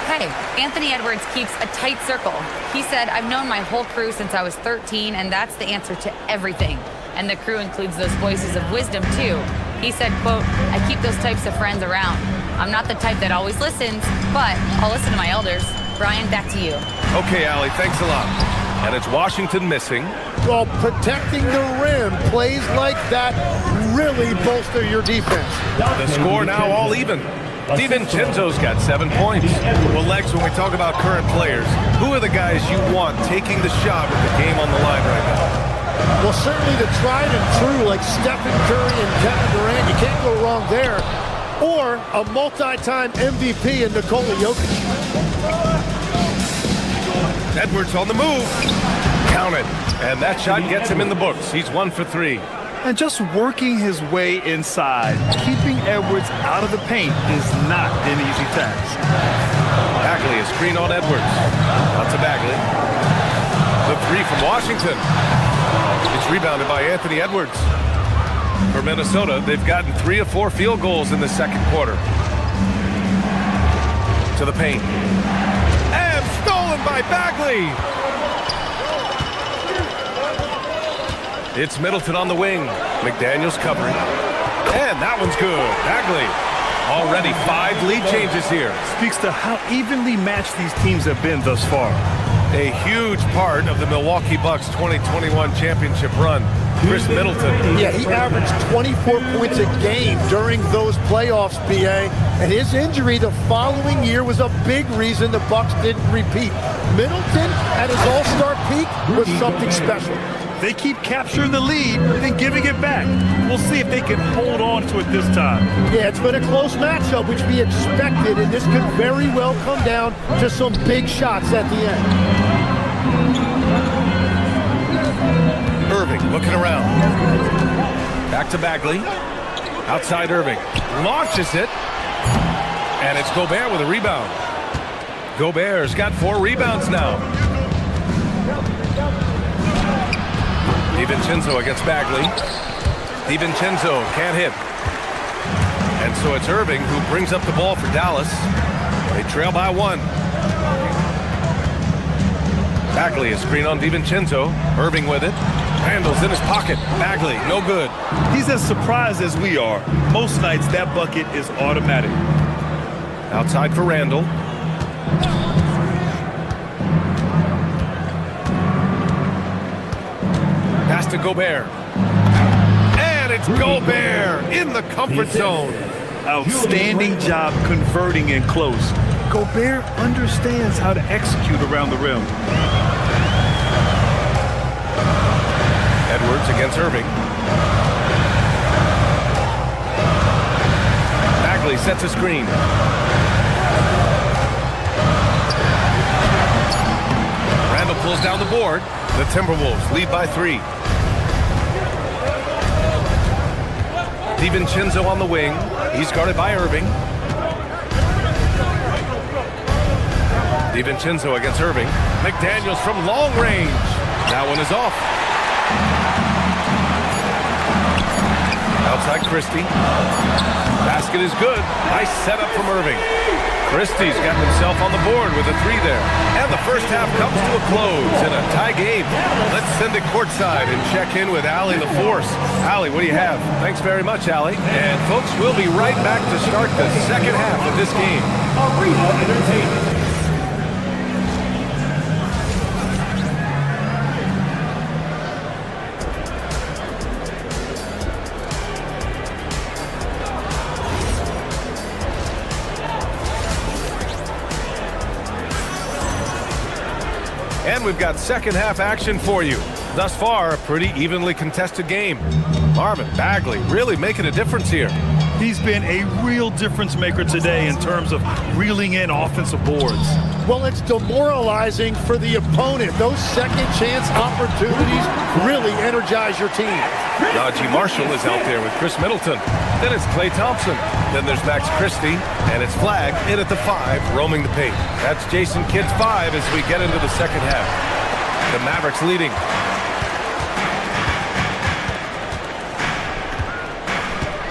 Hey, Anthony Edwards keeps a tight circle. He said, I've known my whole crew since I was 13, and that's the answer to everything. And the crew includes those voices of wisdom, too. He said, quote, I keep those types of friends around. I'm not the type that always listens, but I'll listen to my elders. Brian, back to you. Okay, Allie, thanks a lot. And it's Washington missing. Well, protecting the rim, plays like that really bolster your defense. The score now all even. DiVincenzo's got 7 points. Well, Lex, when we talk about current players, who are the guys you want taking the shot with the game on the line right now? Well, certainly the tried and true, like Stephen Curry and Kevin Durant. You can't go wrong there. Or a multi-time MVP in Nikola Jokic. Edwards on the move. Count it. And that shot gets him in the books. He's 1 for 3. And just working his way inside, keeping Edwards out of the paint is not an easy task. Bagley, a screen on Edwards. Out to Bagley. The 3 from Washington. It's rebounded by Anthony Edwards. For Minnesota, they've gotten 3 of 4 field goals in the second quarter. To the paint. And stolen by Bagley. It's Middleton on the wing. McDaniels covering. And that one's good. Bagley. Already 5 lead changes here. Speaks to how evenly matched these teams have been thus far. A huge part of the Milwaukee Bucks 2021 championship run. Chris Middleton. Yeah, he averaged 24 points a game during those playoffs, BA. And his injury the following year was a big reason the Bucks didn't repeat. Middleton, at his all-star peak, was something special. They keep capturing the lead, then giving it back. We'll see if they can hold on to it this time. Yeah, it's been a close matchup, which we expected, and this could very well come down to some big shots at the end. Irving looking around. Back to Bagley. Outside Irving. Launches it. And it's Gobert with a rebound. Gobert's got 4 rebounds now. DiVincenzo against Bagley. DiVincenzo can't hit. And so it's Irving who brings up the ball for Dallas. They trail by 1. Bagley, a screen on DiVincenzo. Irving with it. Randall's in his pocket. Bagley, no good. He's as surprised as we are. Most nights that bucket is automatic. Outside for Randall. Pass to Gobert. And it's Gobert in the comfort zone. Outstanding job converting in close. Gobert understands how to execute around the rim. Edwards against Irving. Bagley sets a screen. Randall pulls down the board. The Timberwolves lead by 3. DiVincenzo on the wing. He's guarded by Irving. DiVincenzo against Irving. McDaniels from long range. That one is off. Outside Christie. Basket is good. Nice setup from Irving. Christie's got himself on the board with a 3 there. And the first half comes to a close in a tie game. Let's send it courtside and check in with Allie LaForce. Allie, what do you have? Thanks very much, Allie. And folks, we'll be right back to start the second half of this game. Arena Entertainment. And we've got second half action for you. Thus far, a pretty evenly contested game. Marvin Bagley really making a difference here. He's been a real difference maker today in terms of reeling in offensive boards. Well, it's demoralizing for the opponent. Those second chance opportunities really energize your team. Najee Marshall is out there with Chris Middleton. Then it's Klay Thompson. Then there's Max Christie, and it's Flag in at the 5, roaming the paint. That's Jason Kidd's 5 as we get into the second half. The Mavericks leading.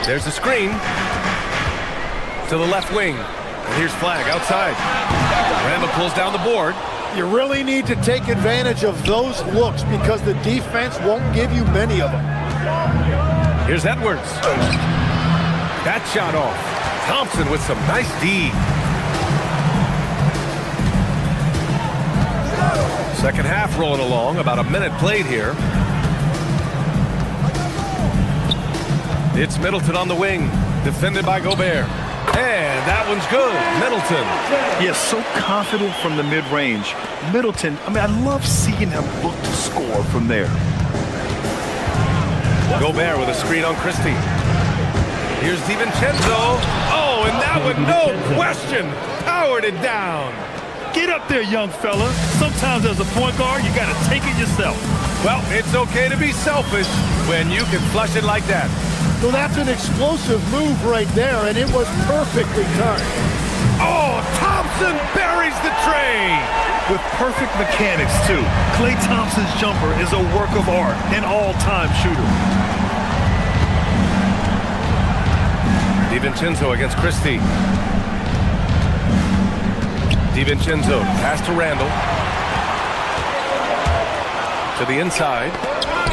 There's the screen to the left wing. And here's Flag outside. Randall pulls down the board. You really need to take advantage of those looks because the defense won't give you many of them. Here's Edwards. That shot off. Thompson with some nice D. Second half rolling along, about a minute played here. It's Middleton on the wing, defended by Gobert. And that one's good. Middleton. Yes, so confident from the mid-range. Middleton, I love seeing him look to score from there. Gobert with a screen on Christie. Here's DiVincenzo. Oh, and that one, no question, powered it down. Get up there, young fella. Sometimes as a point guard, you got to take it yourself. Well, it's okay to be selfish when you can flush it like that. Well, that's an explosive move right there, and it was perfectly timed. Oh, Thompson buries the tray. With perfect mechanics, too. Klay Thompson's jumper is a work of art, an all-time shooter. DiVincenzo against Christie. DiVincenzo, pass to Randall. To the inside.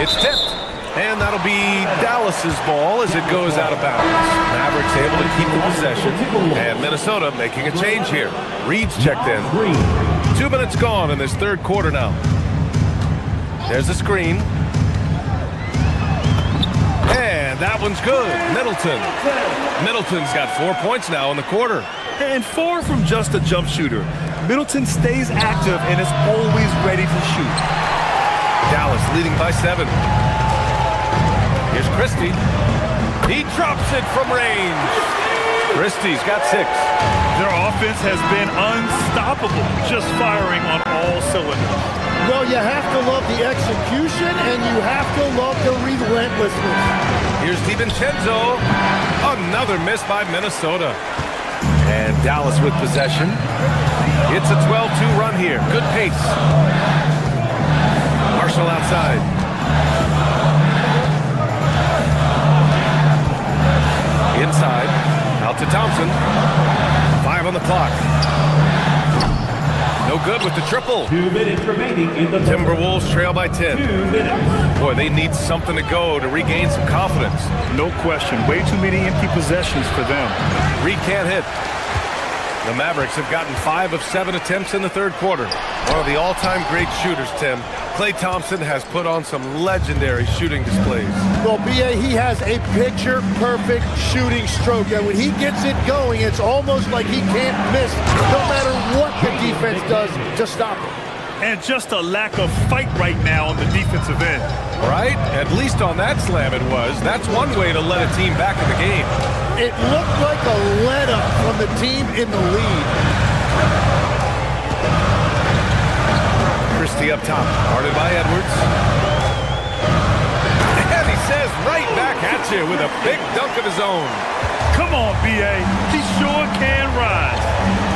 It's tipped. And that'll be Dallas's ball as it goes out of bounds. Mavericks able to keep the possession. And Minnesota making a change here. Reed's checked in. 2 minutes gone in this third quarter now. There's a screen. And that one's good. Middleton's got 4 points now in the quarter. And far from just a jump shooter, Middleton stays active and is always ready to shoot. Dallas leading by 7. Here's Christie. He drops it from range. Christie's got 6. Their offense has been unstoppable, just firing on all cylinders. Well, you have to love the execution, and you have to love the relentlessness. Here's DiVincenzo. Another miss by Minnesota. And Dallas with possession. It's a 12-2 run here. Good pace. Marshall outside. Inside, out to Thompson. 5 on the clock. No good with the triple. 2 minutes remaining in the Timberwolves trail by 10. 2 minutes. Boy, they need something to go to regain some confidence. No question. Way too many empty possessions for them. Reed can't hit. The Mavericks have gotten 5 of 7 attempts in the third quarter. One of the all-time great shooters, Tim. Klay Thompson has put on some legendary shooting displays. Well, B.A., he has a picture-perfect shooting stroke, and when he gets it going, it's almost like he can't miss, no matter what the defense does to stop him. And just a lack of fight right now on the defensive end. Right? At least on that slam it was. That's one way to let a team back in the game. It looked like a let-up from the team in the lead. Christie up top, guarded by Edwards. And he says right back at you with a big dunk of his own. Come on, B.A. He sure can rise.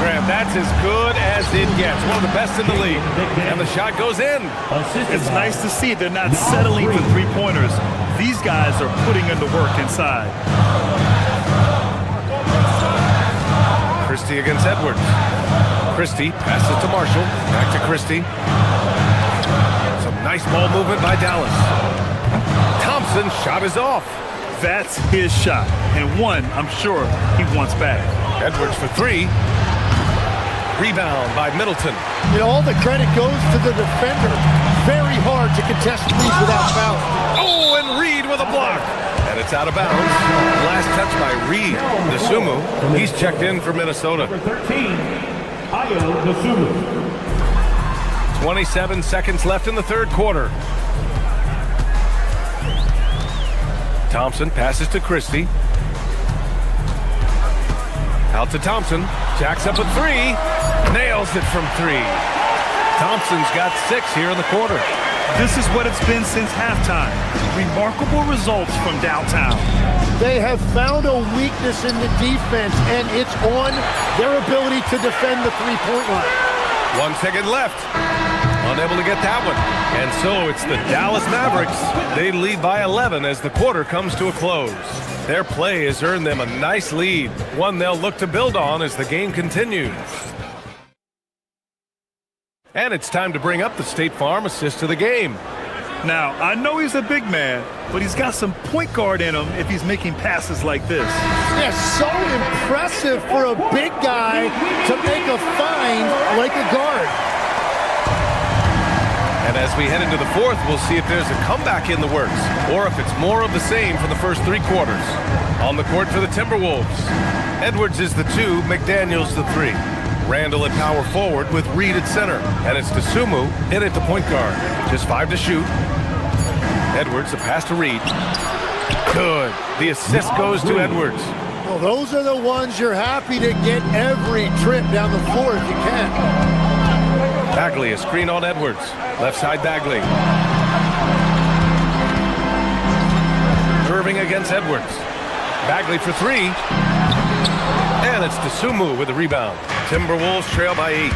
Graham, that's as good as it gets. One of the best in the league. And the shot goes in. It's nice to see they're not settling for three-pointers. These guys are putting in the work inside. Christie against Edwards. Christie passes to Marshall. Back to Christie. Some nice ball movement by Dallas. Thompson shot is off. That's his shot, and one I'm sure he wants back. Edwards for 3. Rebound by Middleton. You know, all the credit goes to the defender. Very hard to contest threes without foul. Oh, and Reed with a block. And it's out of bounds. Last touch by Reed. Nasumu, he's checked in for Minnesota. Number 13, Ayo Nasumu. 27 seconds left in the third quarter. Thompson passes to Christie. Out to Thompson. Jacks up a 3. Nails it from 3. Thompson's got 6 here in the quarter. This is what it's been since halftime. Remarkable results from downtown. They have found a weakness in the defense, and it's on their ability to defend the three-point line. 1 second left. Unable to get that one. And so it's the Dallas Mavericks. They lead by 11 as the quarter comes to a close. Their play has earned them a nice lead, one they'll look to build on as the game continues. And it's time to bring up the State Farm assist of the game. Now, I know he's a big man, but he's got some point guard in him if he's making passes like this. Yeah, so impressive for a big guy to make a find like a guard. And as we head into the fourth, we'll see if there's a comeback in the works or if it's more of the same for the first 3 quarters. On the court for the Timberwolves, Edwards is the 2, McDaniels the 3. Randall at power forward with Reed at center. And it's Dosunmu in at the point guard. Just 5 to shoot. Edwards, a pass to Reed. Good. The assist goes to Edwards. Well, those are the ones you're happy to get every trip down the floor if you can. Bagley, a screen on Edwards. Left side Bagley. Irving against Edwards. Bagley for 3. And it's Dosunmu with the rebound. Timberwolves trail by 8.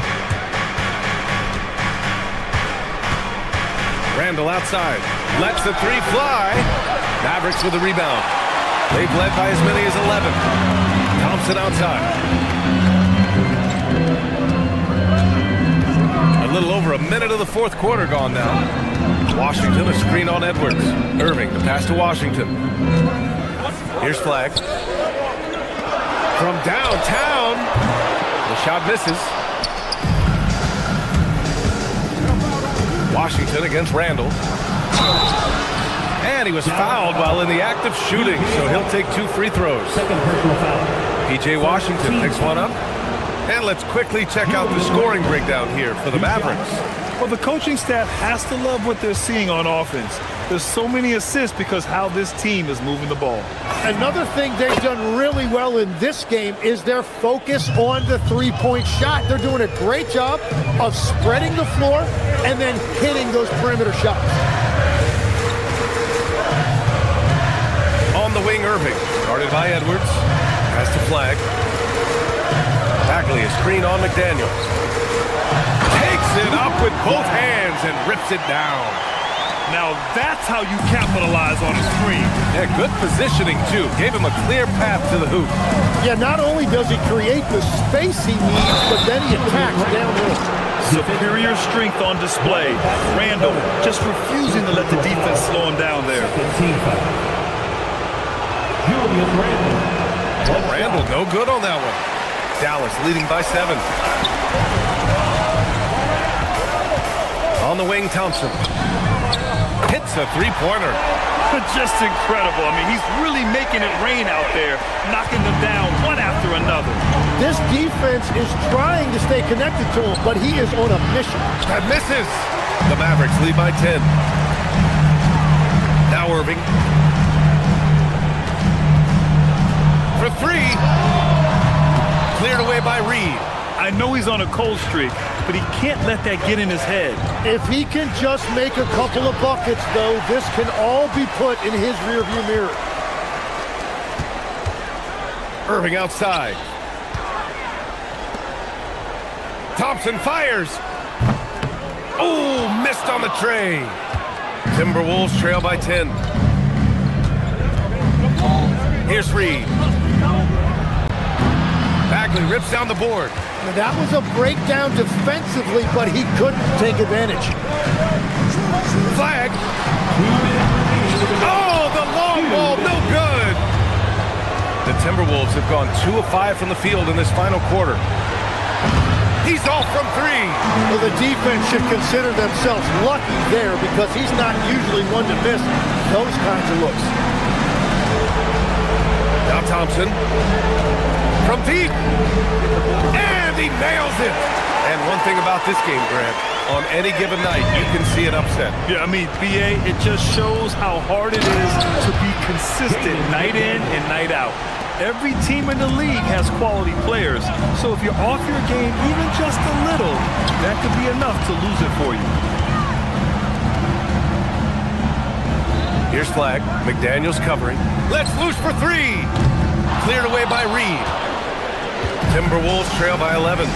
Randall outside. Lets the 3 fly. Mavericks with the rebound. They've led by as many as 11. Thompson outside. A little over a minute of the fourth quarter gone now. Washington, a screen on Edwards. Irving, the pass to Washington. Here's Flag. From downtown, the shot misses. Washington against Randall. And he was fouled while in the act of shooting, so he'll take 2 free throws. P.J. Washington picks one up. And let's quickly check out the scoring breakdown here for the Mavericks. Well, the coaching staff has to love what they're seeing on offense. There's so many assists because how this team is moving the ball. Another thing they've done really well in this game is their focus on the three-point shot. They're doing a great job of spreading the floor and then hitting those perimeter shots. On the wing, Irving, guarded by Edwards. Pass to Flag. Bagley, a screen on McDaniels. Takes it up with both hands and rips it down. Now that's how you capitalize on a screen. Yeah, good positioning, too. Gave him a clear path to the hoop. Yeah, not only does he create the space he needs, but then he attacks downhill. Superior strength on display. Randall just refusing to let the defense slow him down there. Randall, no good on that one. Dallas leading by 7. On the wing, Thompson. Hits a 3-pointer. Just incredible. I mean, he's really making it rain out there, knocking them down one after another. This defense is trying to stay connected to him, but he is on a mission. That misses. The Mavericks lead by 10. Now Irving. For 3. Cleared away by Reed. I know he's on a cold streak, but he can't let that get in his head. If he can just make a couple of buckets, though, this can all be put in his rearview mirror. Irving outside. Thompson fires. Oh, missed on the tray. Timberwolves trail by 10. Here's Reed. Bagley rips down the board. Now, that was a breakdown defensively, but he couldn't take advantage. Flag. Oh, the long ball, no good. The Timberwolves have gone 2 of 5 from the field in this final quarter. He's off from 3. Well, the defense should consider themselves lucky there because he's not usually one to miss those kinds of looks. Now Thompson. From deep. And he nails it. And one thing about this game, Grant, on any given night, you can see an upset. Yeah, I mean, BA, it just shows how hard it is to be consistent night in and night out. Every team in the league has quality players. So if you're off your game even just a little, that could be enough to lose it for you. Here's Flag. McDaniels covering. Let's loose for 3. Cleared away by Reed. Timberwolves trail by 11.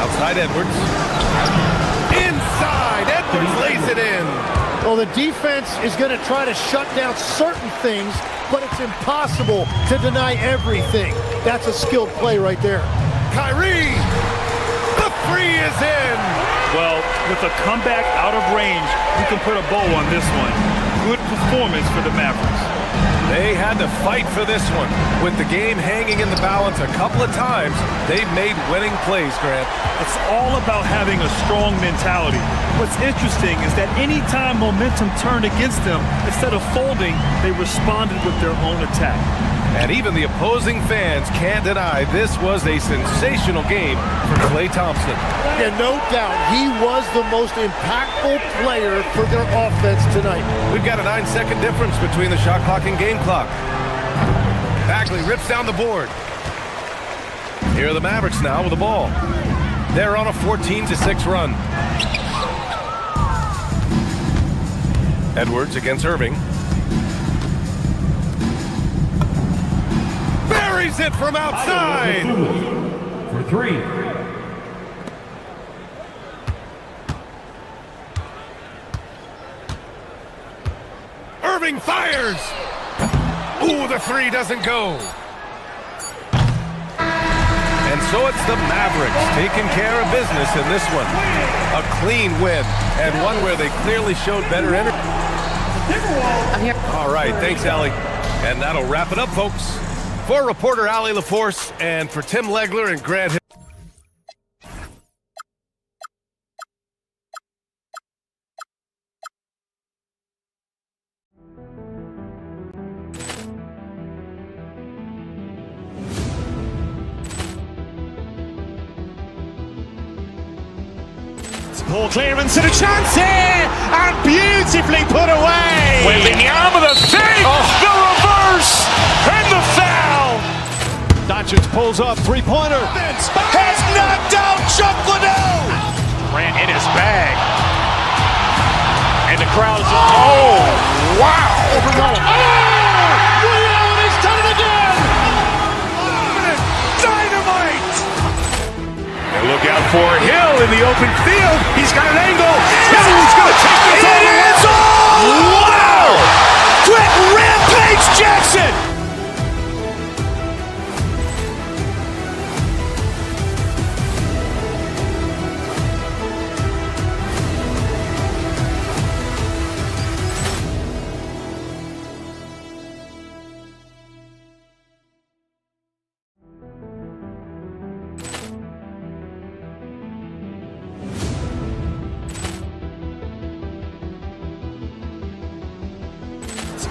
Outside Edwards. Inside. Edwards lays it in. Well, the defense is going to try to shut down certain things, but it's impossible to deny everything. That's a skilled play right there. Kyrie. The 3 is in. Well, with a comeback out of range, we can put a bow on this one. Good performance for the Mavericks. They had to fight for this one. With the game hanging in the balance a couple of times, they've made winning plays, Grant. It's all about having a strong mentality. What's interesting is that anytime momentum turned against them, instead of folding, they responded with their own attack. And even the opposing fans can't deny this was a sensational game for Klay Thompson. And no doubt, he was the most impactful player for their offense tonight. We've got a 9-second difference between the shot clock and game clock. Bagley rips down the board. Here are the Mavericks now with the ball. They're on a 14-6 run. Edwards against Irving. Buries it from outside. For three. Irving fires. Ooh, the three doesn't go. And so it's the Mavericks taking care of business in this one. A clean win, and one where they clearly showed better energy. I'm here. All right, thanks, Allie. And that'll wrap it up, folks. For reporter Allie LaForce and for Tim Legler and Grant Hill. Ball clearance and a chance here, and beautifully put away. Wembanyama the save, the reverse, and the foul. Doncic pulls up, three-pointer. Has knocked out Chuck Liddell. Grant in his bag. And the crowd is, oh, wow. He's done it again. Dynamite. And look out for Hill in the open field. He's got an angle. Hill's going to take this all the way. Wow. Quick Rampage Jackson.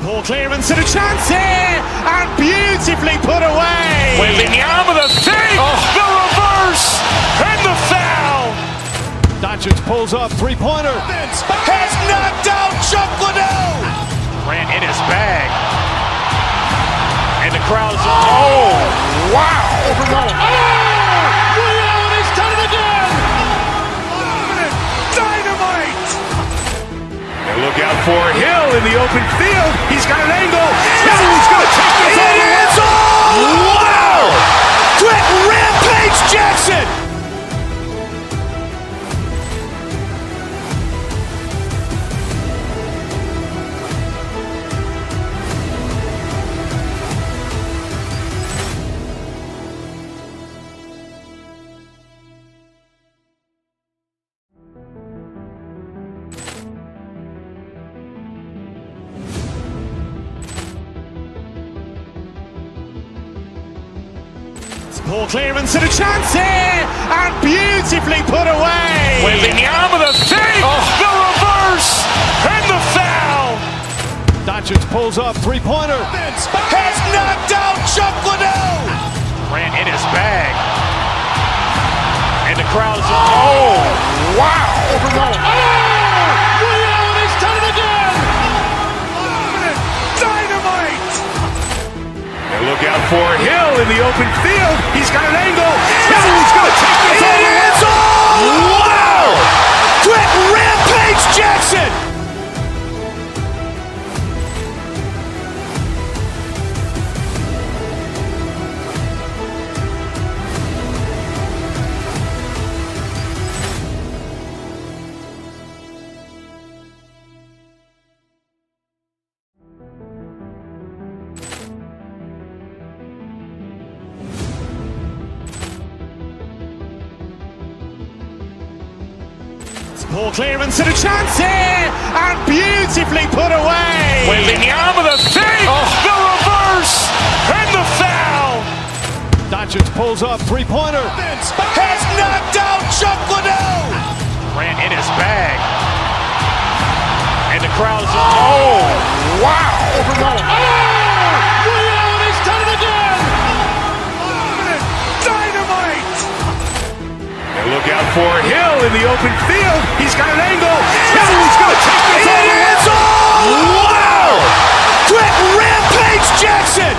Ball clearance and a chance here, and beautifully put away. Wembanyama the save, the reverse, and the foul. Doncic pulls up, three-pointer. Has knocked out Chuck Liddell. Grant in his bag. And the crowd is, oh, wow. He's done it again. Dynamite. And look out for Hill in the open field. He's got an angle. Hill's going to take this all the way. Wow. Quick Rampage Jackson. Ball clearance and a chance here, and beautifully put away. Wembanyama the save, the reverse, and the foul. Doncic pulls up, three-pointer. Has knocked out Chuck Liddell. Grant in his bag. And the crowd is, oh, wow. He's done it again. Dynamite. And look out for Hill in the open field. He's got an angle. Hill's going to take this all the way. Wow. Quick Rampage Jackson. Ball clearance and a chance here, and beautifully put away. Wembanyama the save, the Doncic pulls up, three-pointer. Has knocked out Chuck Liddell. Ran in his bag. And the crowd is, oh, wow. He's done it again! Dynamite. And look out for Hill in the open field. He's got an angle. Hill's going to take this all the way. Wow! Quick Rampage Jackson.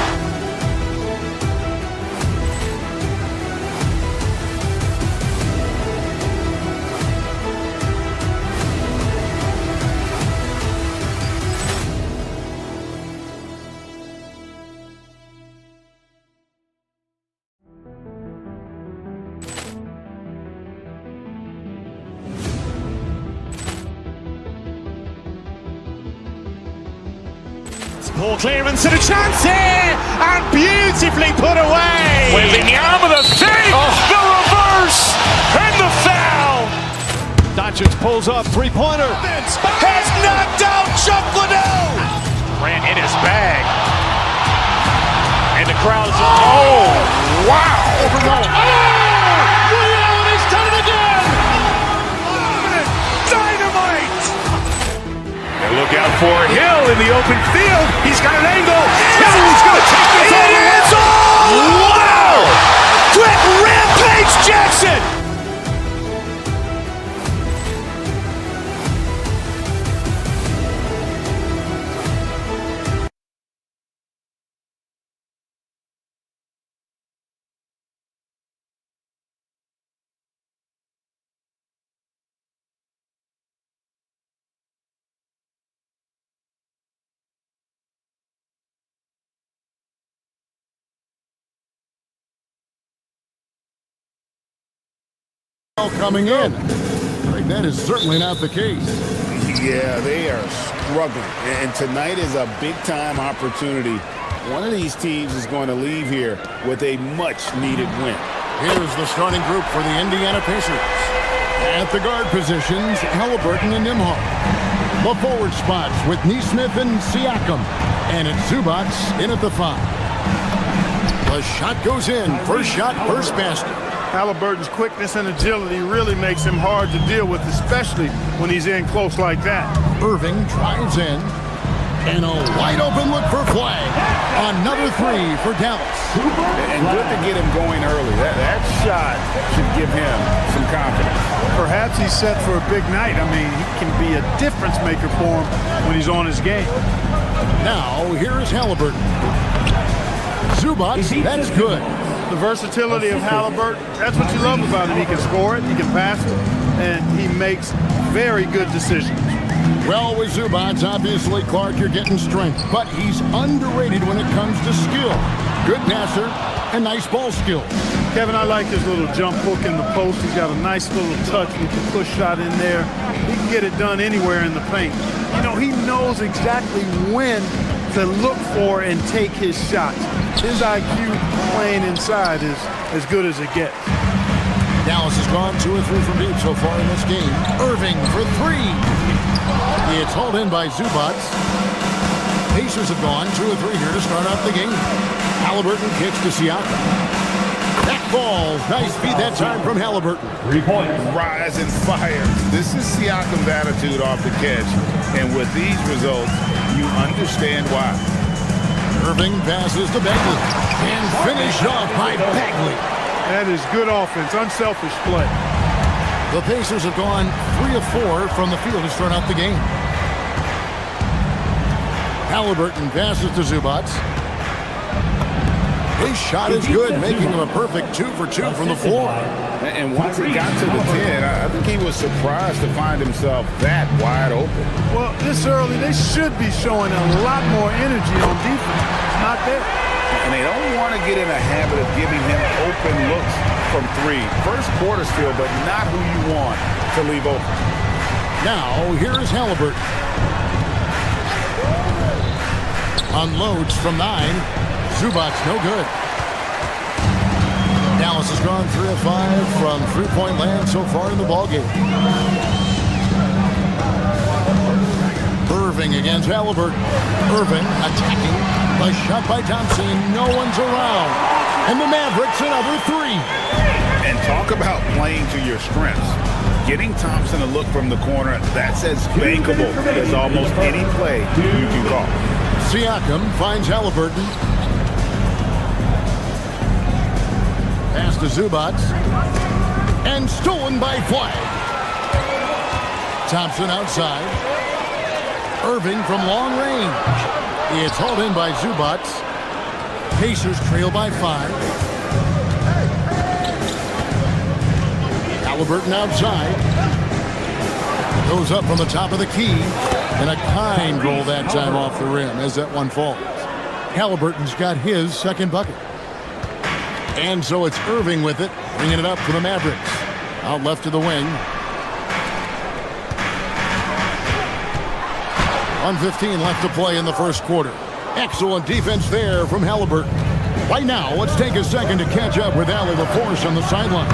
Poor clearance and a chance here! And beautifully put away! Wembanyama the fake! The reverse! And the foul! Doncic pulls up, three-pointer. Has knocked out Chuck Liddell! Ran in his bag. And the crowd is, oh, wow! He's done it again! Dynamite! And look out for Hill in the open field. He's got an angle. Hill's going to take this all the way. Wow! Quick Rampage Jackson! Coming in. That is certainly not the case. Yeah, they are struggling. And tonight is a big-time opportunity. One of these teams is going to leave here with a much-needed win. Here's the starting group for the Indiana Pacers. At the guard positions, Halliburton and Nembhard. The forward spots with Nesmith and Siakam. And it's Zubac in at the 5. The shot goes in. First shot, first basket. Halliburton's quickness and agility really makes him hard to deal with, especially when he's in close like that. Irving drives in. And a wide open look for Flagg. Another 3 for Dallas. And good to get him going early. That shot should give him some confidence. Perhaps he's set for a big night. I mean, he can be a difference maker for him when he's on his game. Now, here is Halliburton. Zubac, that's good. The versatility of Halliburton, that's what you love about him. He can score it, he can pass it, and he makes very good decisions. Well, with Zubac, obviously, Clark, you're getting strength, but he's underrated when it comes to skill. Good passer and nice ball skills. Kevin, I like his little jump hook in the post. He's got a nice little touch with the push shot in there. He can get it done anywhere in the paint. You know, he knows exactly when to look for and take his shots. His IQ playing inside is as good as it gets. Dallas has gone 2 or 3 from deep so far in this game. Irving for 3. It's hauled in by Zubac. Pacers have gone 2 or 3 here to start off the game. Halliburton kicks to Siakam. Back ball. Nice feed that time from Halliburton. 3 points. Rise and fire. This is Siakam's attitude off the catch. And with these results, you understand why. Irving passes to Bagley. And finished off by Bagley. That is good offense, unselfish play. The Pacers have gone 3 of 4 from the field to start out the game. Halliburton passes to Zubac. His shot is good, making him a perfect 2 for 2 from the floor. And once he got to the 10, I think he was surprised to find himself that wide open. Well, this early, they should be showing a lot more energy on defense. It's not there. And they don't want to get in a habit of giving him open looks from 3. First quarter still, but not who you want to leave open. Now, here is Halliburton. Unloads from 9. Zubac, no good. Dallas has gone 3 of 5 from three-point land so far in the ballgame. Irving against Halliburton. Irving attacking. A shot by Thompson. No one's around. And the Mavericks another three. And talk about playing to your strengths. Getting Thompson a look from the corner, that's as bankable as almost any play you can call. Siakam finds Halliburton. Pass to Zubac. And stolen by Flag. Thompson outside. Irving from long range. It's hauled in by Zubac. Pacers trail by 5. Halliburton outside. Goes up from the top of the key. And a kind roll that time off the rim as that one falls. Halliburton's got his second bucket. And so it's Irving with it, bringing it up for the Mavericks. Out left to the wing. 1:15 left to play in the first quarter. Excellent defense there from Halliburton. Right now, let's take a second to catch up with Allie LaForce on the sideline.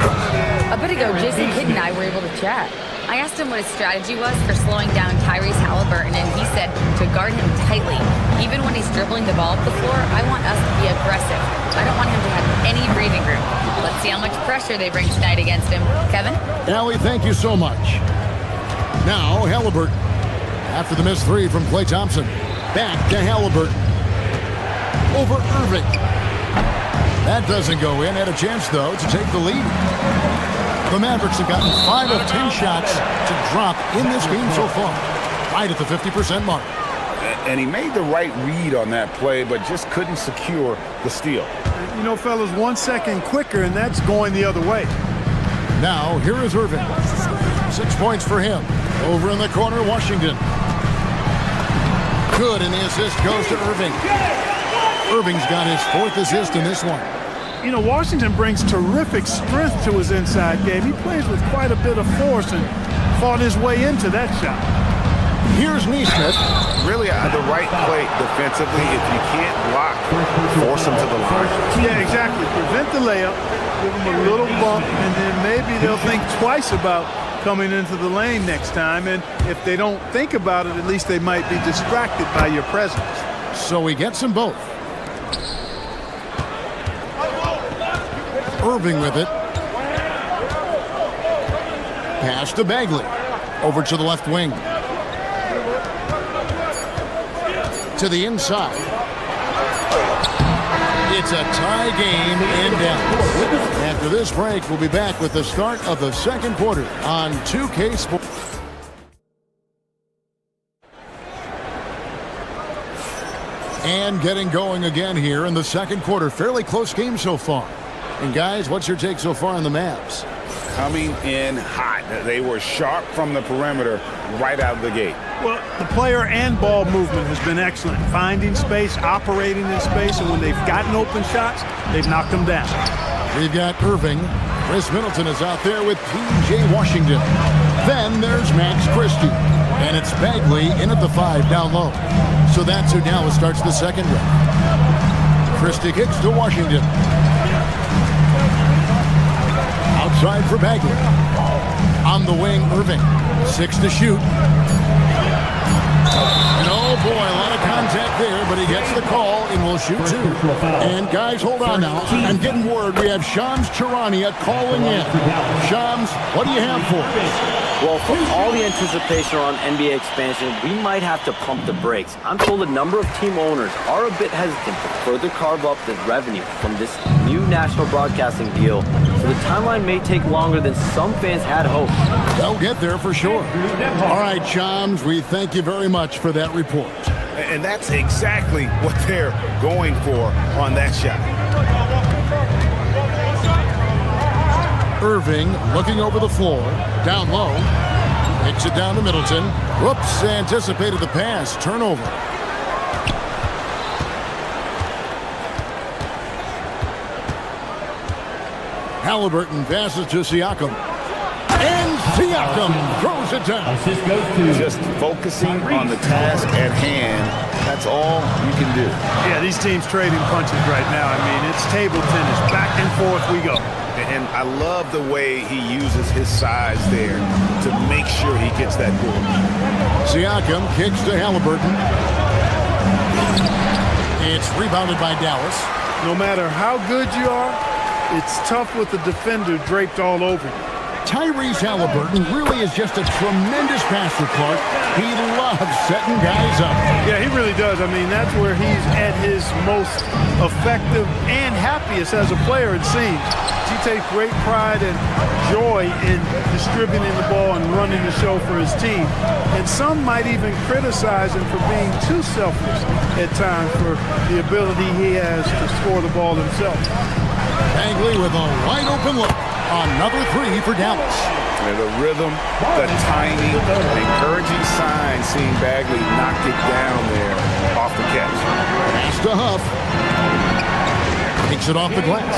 A bit ago, Jason Kidd and I were able to chat. I asked him what his strategy was for slowing down Tyrese Halliburton, and he said to guard him tightly. Even when he's dribbling the ball up the floor, I want us to be aggressive. I don't want him to have any breathing room. Let's see how much pressure they bring tonight against him. Kevin? Allie, thank you so much. Now, Halliburton. After the missed three from Klay Thompson. Back to Halliburton. Over Irving. That doesn't go in. Had a chance, though, to take the lead. The Mavericks have gotten 5 of 10 shots to drop in this game so far. Right at the 50% mark. And he made the right read on that play, but just couldn't secure the steal. You know, fellas, 1 second quicker, and that's going the other way. Now, here is Irving. 6 points for him. Over in the corner, Washington. Good, and the assist goes to Irving. Irving's got his 4th assist in this one. You know, Washington brings terrific strength to his inside game. He plays with quite a bit of force and fought his way into that shot. Here's Neesmith. Really the right play defensively. If you can't block, force him to the line. Yeah, exactly. Prevent the layup, give him a little bump, and then maybe they'll think twice about coming into the lane next time. And if they don't think about it, at least they might be distracted by your presence. So he gets them both. Irving with it. Pass to Bagley. Over to the left wing. To the inside. It's a tie game in Dallas. After this break, we'll be back with the start of the second quarter on 2K Sports. And getting going again here in the second quarter. Fairly close game so far. And guys, what's your take so far on the Mavs? Coming in hot. They were sharp from the perimeter right out of the gate. Well, the player and ball movement has been excellent. Finding space, operating in space, and when they've gotten open shots, they've knocked them down. We've got Irving. Chris Middleton is out there with P.J. Washington. Then there's Max Christie. And it's Bagley in at the 5 down low. So that's who Dallas starts the second with. Christie kicks to Washington. Outside for Bagley. On the wing, Irving. 6 to shoot. And oh boy, a lot of contact there, but he gets the call and will shoot 2. And guys, hold on now. I'm getting word we have Shams Charania calling in. Shams, what do you have for us? Well, for all the anticipation around NBA expansion, we might have to pump the brakes. I'm told a number of team owners are a bit hesitant to further carve up the revenue from this new national broadcasting deal, so the timeline may take longer than some fans had hoped. They'll get there for sure. All right, Shams, we thank you very much for that report. And that's exactly what they're going for on that shot. Irving looking over the floor, down low, hits it down to Middleton. Whoops, anticipated the pass, turnover. Halliburton passes to Siakam. And Siakam throws it down. Just focusing on the task at hand, that's all you can do. Yeah, these teams trading punches right now. I mean, it's table tennis. Back and forth we go. And I love the way he uses his size there to make sure he gets that goal. Siakam kicks to Halliburton. It's rebounded by Dallas. No matter how good you are, it's tough with the defender draped all over you. Tyrese Halliburton really is just a tremendous passer, Clark. He loves setting guys up. Yeah, he really does. I mean, that's where he's at his most effective and happiest as a player, it seems. He takes great pride and joy in distributing the ball and running the show for his team. And some might even criticize him for being too selfish at times for the ability he has to score the ball himself. Bagley with a wide open look. Another three for Dallas. And the rhythm, the timing, encouraging sign seeing Bagley knock it down there off the catch. Pass to Huff. Takes it off the glass.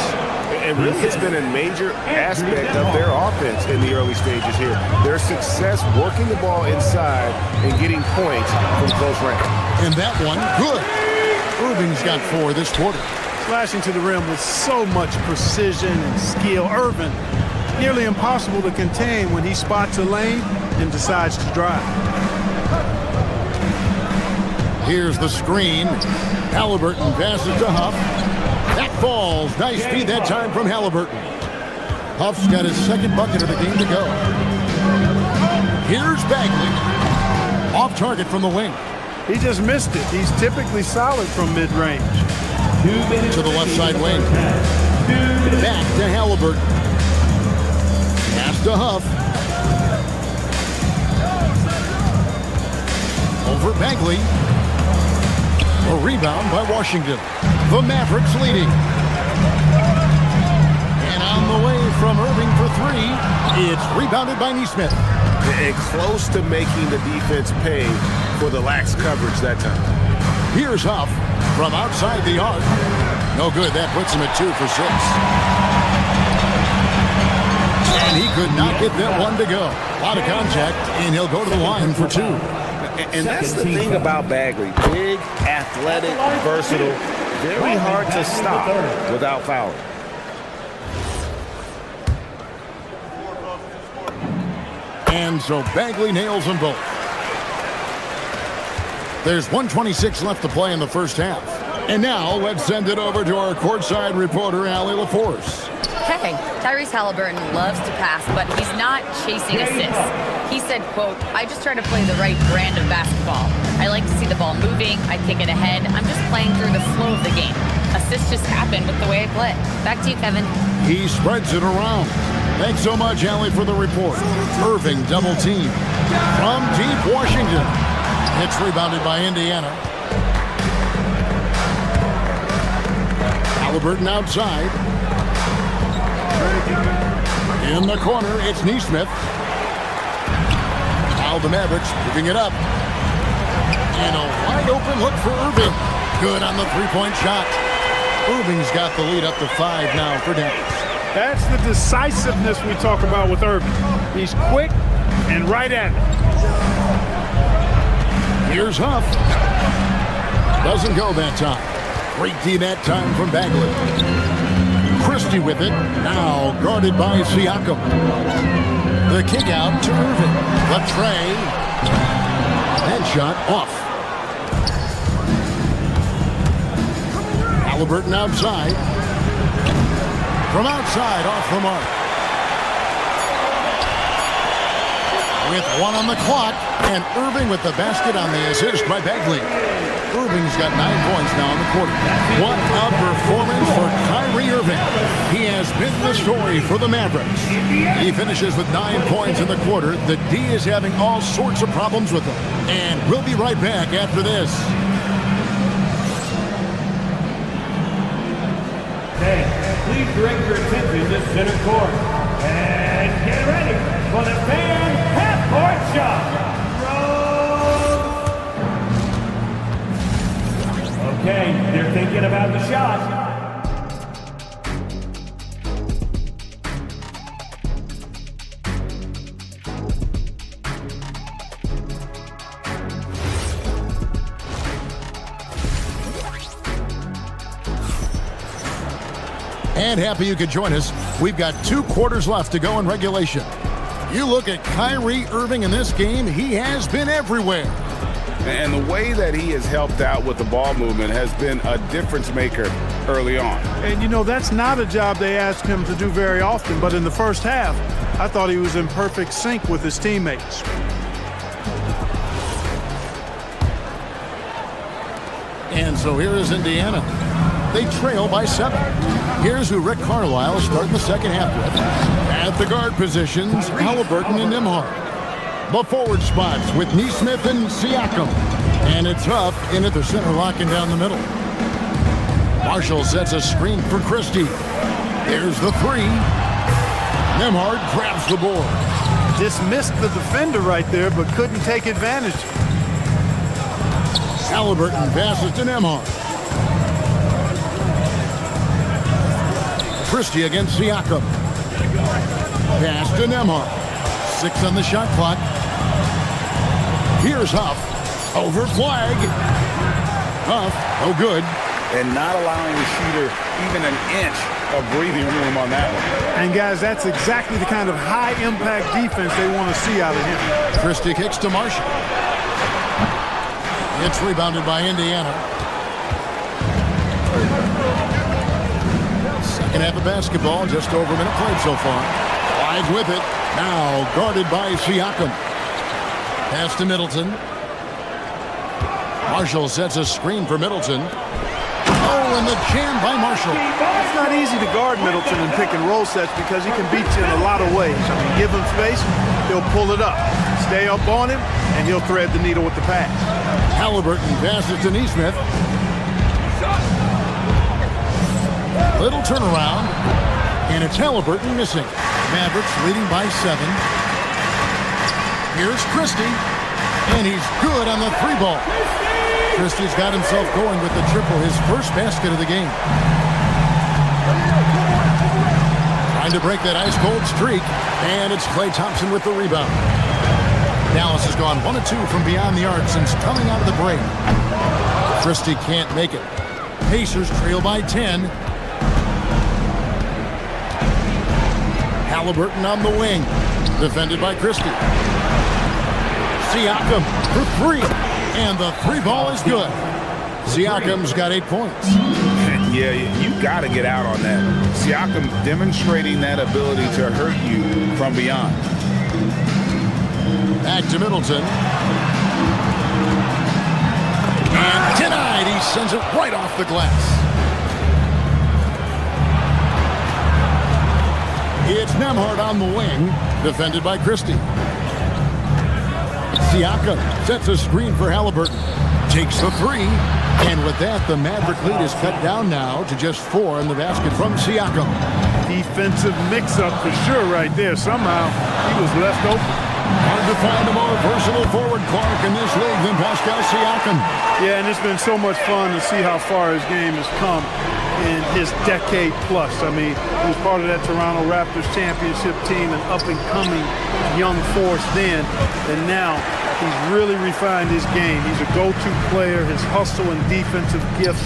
And really it's been a major aspect of their offense in the early stages here. Their success working the ball inside and getting points from close range. And that one, good. Irving's got 4 this quarter. Slashing to the rim with so much precision and skill. Irvin, nearly impossible to contain when he spots a lane and decides to drive. Here's the screen. Halliburton passes to Huff. That falls. Nice speed that time from Halliburton. Huff's got his second bucket of the game to go. Here's Bagley. Off target from the wing. He just missed it. He's typically solid from mid-range. To the left side wing. Back to Halliburton. Pass to Huff. Over Bagley. A rebound by Washington. The Mavericks leading. And on the way from Irving for 3. It's rebounded by Nesmith. And close to making the defense pay for the lax coverage that time. Here's Huff from outside the arc. No good. That puts him at 2 for 6. And he could not get that one to go. A lot of contact, and he'll go to the line for 2. And that's the thing about Bagley. Big, athletic, versatile. Very hard to stop without fouling. And so Bagley nails them both. There's 1:26 left to play in the first half. And now let's send it over to our courtside reporter, Allie LaForce. Hey, Tyrese Halliburton loves to pass, but he's not chasing assists. He said, quote, "I just try to play the right brand of basketball. I like to see the ball moving. I kick it ahead. I'm just playing through the flow of the game. Assists just happen with the way I play." Back to you, Kevin. He spreads it around. Thanks so much, Allie, for the report. Irving double team from deep Washington. It's rebounded by Indiana. Halliburton outside. In the corner, it's Nesmith. Now the Mavericks moving it up. And a wide open look for Irving. Good on the three-point shot. Irving's got the lead up to 5 now for Dallas. That's the decisiveness we talk about with Irving. He's quick and right at it. Here's Huff. Doesn't go that time. Great D that time from Bagley. Christie with it. Now guarded by Siakam. The kick out to Irving. The tray. That shot off. Halliburton outside. From outside, off the mark. With 1 on the clock, and Irving with the basket on the assist by Bagley. Irving's got 9 points now in the quarter. What a performance for Kyrie Irving. He has been the story for the Mavericks. He finishes with 9 points in the quarter. The D is having all sorts of problems with him. And we'll be right back after this. Okay, please direct your attention to center court. And get ready for the fan half-court shot. Okay, they're thinking about the shot. And happy you could join us. We've got 2 quarters left to go in regulation. You look at Kyrie Irving in this game, he has been everywhere. And the way that he has helped out with the ball movement has been a difference maker early on. And, you know, that's not a job they ask him to do very often. But in the first half, I thought he was in perfect sync with his teammates. And so here is Indiana. They trail by 7. Here's who Rick Carlisle is starting the second half with. At the guard positions, Halliburton and Nembhard. The forward spots with Nesmith and Siakam. And it's up into the center, locking down the middle. Marshall sets a screen for Christie. There's the 3. Nembhard grabs the board. Just missed the defender right there, but couldn't take advantage. Halliburton passes to Nembhard. Christie against Siakam. Pass to Nembhard. 6 on the shot clock. Here's Huff. Over flag. Huff, no good. And not allowing the shooter even an inch of breathing room on that one. And, guys, that's exactly the kind of high-impact defense they want to see out of him. Christie kicks to Marshall. It's rebounded by Indiana. Second half of basketball, just over a minute played so far. Wide with it. Now guarded by Siakam. Pass to Middleton. Marshall sets a screen for Middleton. Oh, and the jam by Marshall. It's not easy to guard Middleton in pick and roll sets because he can beat you in a lot of ways. I mean, give him space, he'll pull it up. Stay up on him, and he'll thread the needle with the pass. Halliburton passes to Nesmith. Little turnaround, and it's Halliburton missing. Mavericks leading by 7. Here's Christie, and he's good on the 3 ball. Christie's got himself going with the triple, his first basket of the game. Trying to break that ice-cold streak, and it's Klay Thompson with the rebound. Dallas has gone 1 of 2 from beyond the arc since coming out of the break. Christie can't make it. Pacers trail by 10. Halliburton on the wing, defended by Christie. Siakam for 3. And the 3 ball is good. Siakam's got 8 points. Yeah, you got to get out on that. Siakam demonstrating that ability to hurt you from beyond. Back to Middleton. And denied. He sends it right off the glass. It's Nembhard on the wing, defended by Christie. Siakam sets a screen for Halliburton. Takes the 3. And with that, the Maverick lead is cut down now to just 4 in the basket from Siakam. Defensive mix-up for sure right there. Somehow, he was left open. Hard to find a more versatile forward, Clark, in this league than Pascal Siakam. Yeah, and it's been so much fun to see how far his game has come in his decade plus. I mean, he was part of that Toronto Raptors championship team, an up-and-coming young force then, and now he's really refined his game. He's a go-to player. His hustle and defensive gifts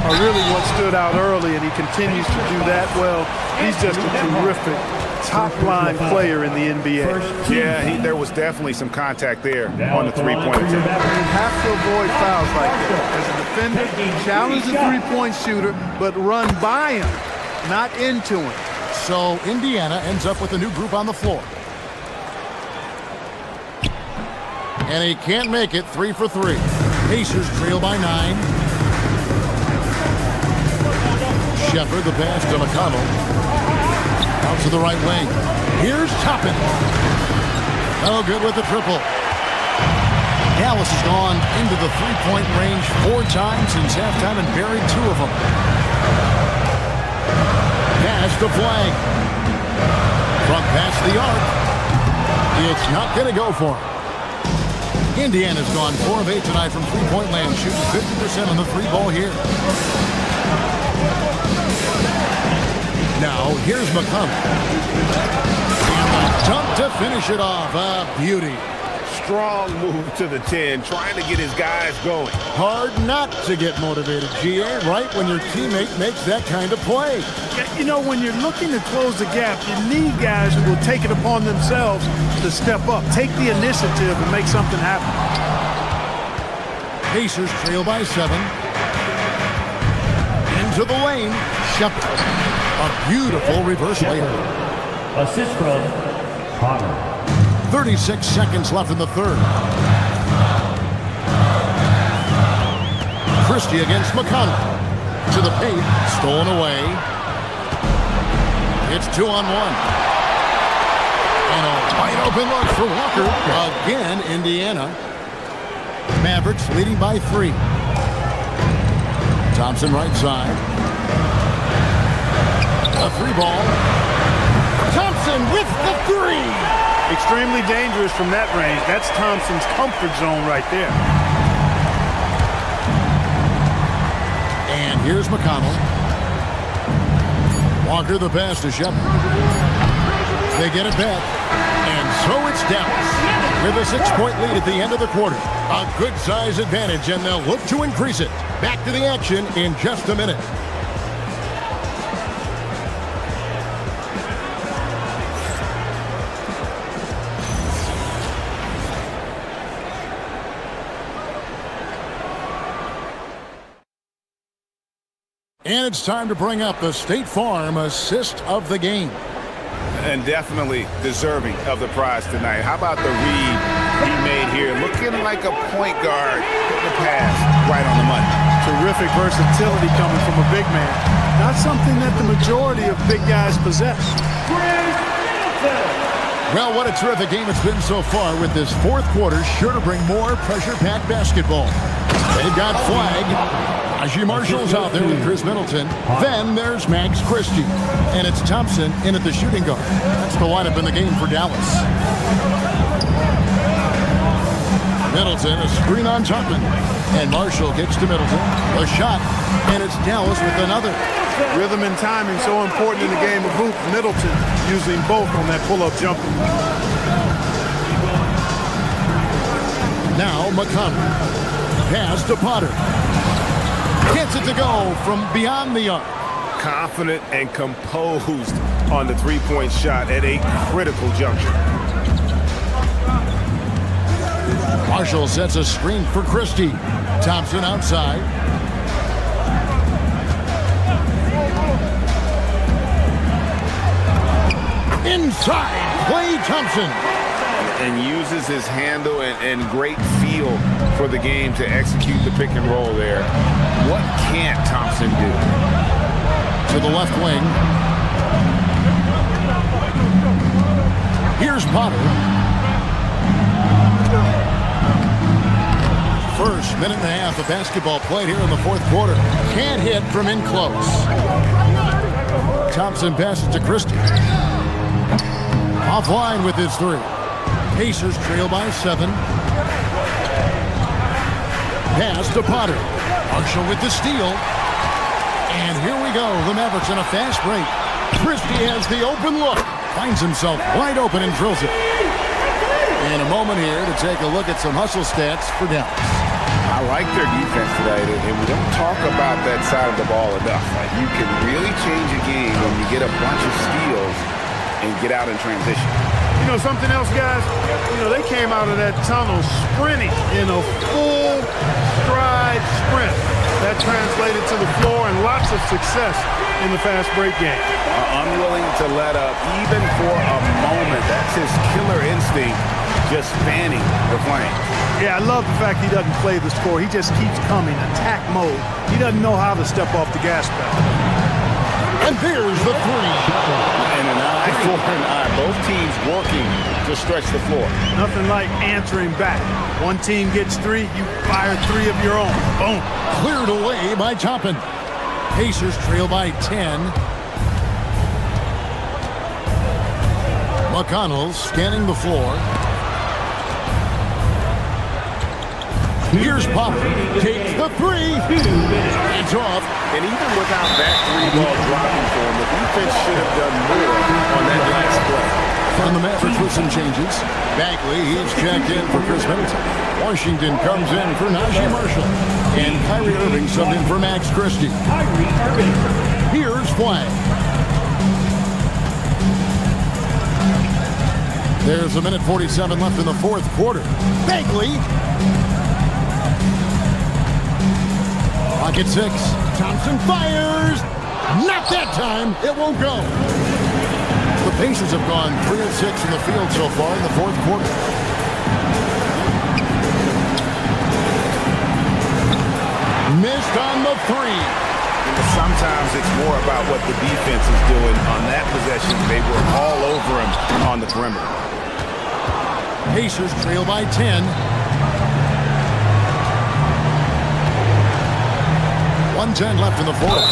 are really what stood out early, and he continues to do that well. He's just a terrific top-line player in the NBA. Yeah, there was definitely some contact there on the three-point attempt. You have to avoid fouls like that. As a defender, challenge the three-point shooter, but run by him, not into him. So Indiana ends up with a new group on the floor. And he can't make it. 3 for 3. Pacers trail by 9. Shepard, the pass to McConnell. Out to the right wing. Here's Toppin. Oh, good with the triple. Dallas has gone into the three-point range 4 times since halftime and buried 2 of them. Pass to Flag. From past the arc. It's not going to go for him. Indiana's gone 4 of 8 tonight from three-point land, shooting 50% on the 3 ball here. Now, here's McConnell. And the dunk to finish it off. A beauty. Strong move to the 10, trying to get his guys going. Hard not to get motivated, GA, right when your teammate makes that kind of play. You know, when you're looking to close the gap, you need guys who will take it upon themselves to step up, take the initiative and make something happen. Pacers trail by 7. Into the lane. Shepard. A beautiful reverse layup. Assist from Potter. 36 seconds left in the third. Christie against McConnell. To the paint. Stolen away. It's 2-on-1. And a wide open look for Walker. Again, Indiana. Mavericks leading by 3. Thompson right side. A 3-ball. Thompson with the 3. Extremely dangerous from that range. That's Thompson's comfort zone right there. And here's McConnell. Walker the pass to Shepard. They get it back. And so it's Dallas with a 6-point lead at the end of the quarter. A good size advantage, and they'll look to increase it. Back to the action in just a minute. And it's time to bring up the State Farm assist of the game. And definitely deserving of the prize tonight. How about the read he made here? Looking like a point guard. Putting the pass right on the money. Terrific versatility coming from a big man. Not something that the majority of big guys possess. Well, what a terrific game it's been so far, with this fourth quarter sure to bring more pressure-packed basketball. They've got Flag. Najee Marshall's out there with Chris Middleton. Then there's Max Christie. And it's Thompson in at the shooting guard. That's the lineup in the game for Dallas. Middleton, a screen on Thompson. And Marshall gets to Middleton. A shot. And it's Dallas with another. Rhythm and timing so important in the game of hoop. Middleton using both on that pull-up jumper. Now McConnell. Pass to Potter. Gets it to go from beyond the arc. Confident and composed on the three-point shot at a critical juncture. Marshall sets a screen for Christie. Thompson outside. Inside, Klay Thompson. And uses his handle and great feel for the game to execute the pick and roll there. What can't Thompson do? To the left wing. Here's Potter. First minute and a half of basketball played here in the fourth quarter. Can't hit from in close. Thompson passes to Christie. Offline with his 3. Pacers trail by 7. Pass to Potter. Marshall with the steal. And here we go. The Mavericks in a fast break. Christie has the open look. Finds himself wide open and drills it. And a moment here to take a look at some hustle stats for Dallas. I like their defense tonight, and we don't talk about that side of the ball enough. You can really change a game when you get a bunch of steals and get out in transition. You know something else, guys? You know, they came out of that tunnel sprinting in a full stride sprint. That translated to the floor and lots of success in the fast break game. Unwilling to let up even for a moment. That's his killer instinct, just fanning the flame. Yeah, I love the fact he doesn't play the score. He just keeps coming, attack mode. He doesn't know how to step off the gas pedal. And there's the 3. And an eye for an eye. Both teams working to stretch the floor. Nothing like answering back. One team gets 3, you fire 3 of your own. Boom. Cleared away by Toppin. Pacers trail by 10. McConnell scanning the floor. Here's Potter. Takes the 3. It's off. And even without that 3-ball dropping for him, the defense should have done more on that last play. From the Mavericks with some changes. Bagley, he's checked in for Chris Middleton. Washington comes in for Najee Marshall. And Kyrie Irving subbed in for Max Christie. Here's Flag. There's a minute 47 left in the fourth quarter. Bagley. Clock at 6. Thompson fires. Not that time. It won't go. The Pacers have gone 3 of 6 in the field so far in the fourth quarter. Missed on the 3. Sometimes it's more about what the defense is doing. On that possession, they were all over him on the perimeter. Pacers trail by 10. 1:10 left in the fourth.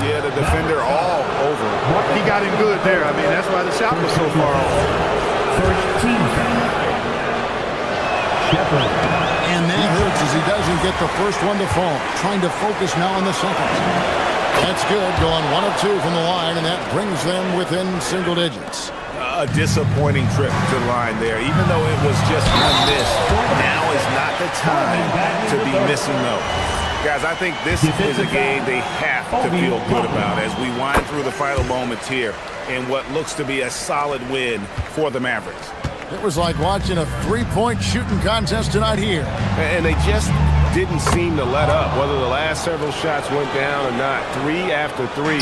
Yeah, the defender all over. He got him good there. I mean, that's why the shot was so far off. First team foul. Shepard. And that hurts as he doesn't get the first one to fall. Trying to focus now on the second. That's good. Going 1 of 2 from the line, and that brings them within single digits. A disappointing trip to the line there. Even though it was just one miss, now is not the time to be missing those. Guys, I think this is a game they have to feel good about as we wind through the final moments here in what looks to be a solid win for the Mavericks. It was like watching a three-point shooting contest tonight here. And they just didn't seem to let up. Whether the last several shots went down or not, 3 after 3,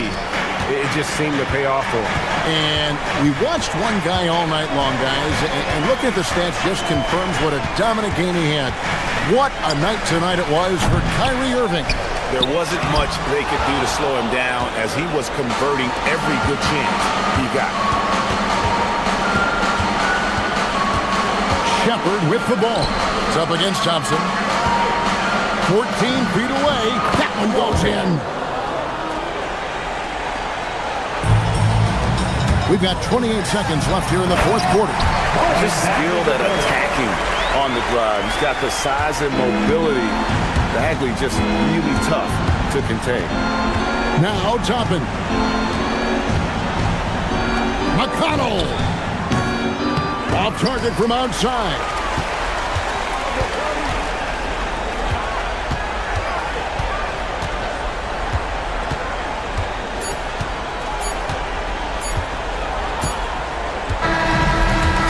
it just seemed to pay off for them. And we watched one guy all night long, guys, and looking at the stats just confirms what a dominant game he had. What a night tonight it was for Kyrie Irving. There wasn't much they could do to slow him down as he was converting every good chance he got. Shepard with the ball. It's up against Thompson. 14 feet away. That one goes in. We've got 28 seconds left here in the fourth quarter. Just skilled at attacking on the drive. He's got the size and mobility. Bagley just really tough to contain. Now Toppin. McConnell. Off target from outside.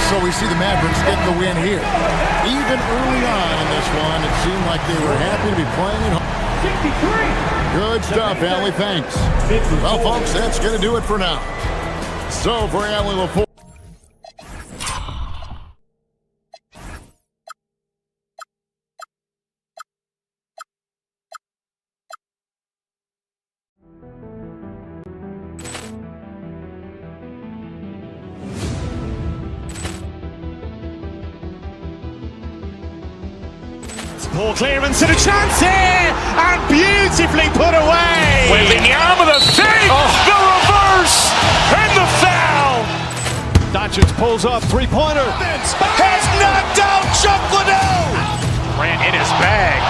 So we see the Mavericks get the win here. Even early on in this one, it seemed like they were happy to be playing at home. 63. Good stuff, Allie. Thanks. Well, folks, that's going to do it for now. So for Allie LaForce. Poor clearance and a chance here, and beautifully put away. Wembanyama the save, the reverse, and the foul. Doncic pulls up, three-pointer. Has knocked out Chuck Liddell. Ran in his bag.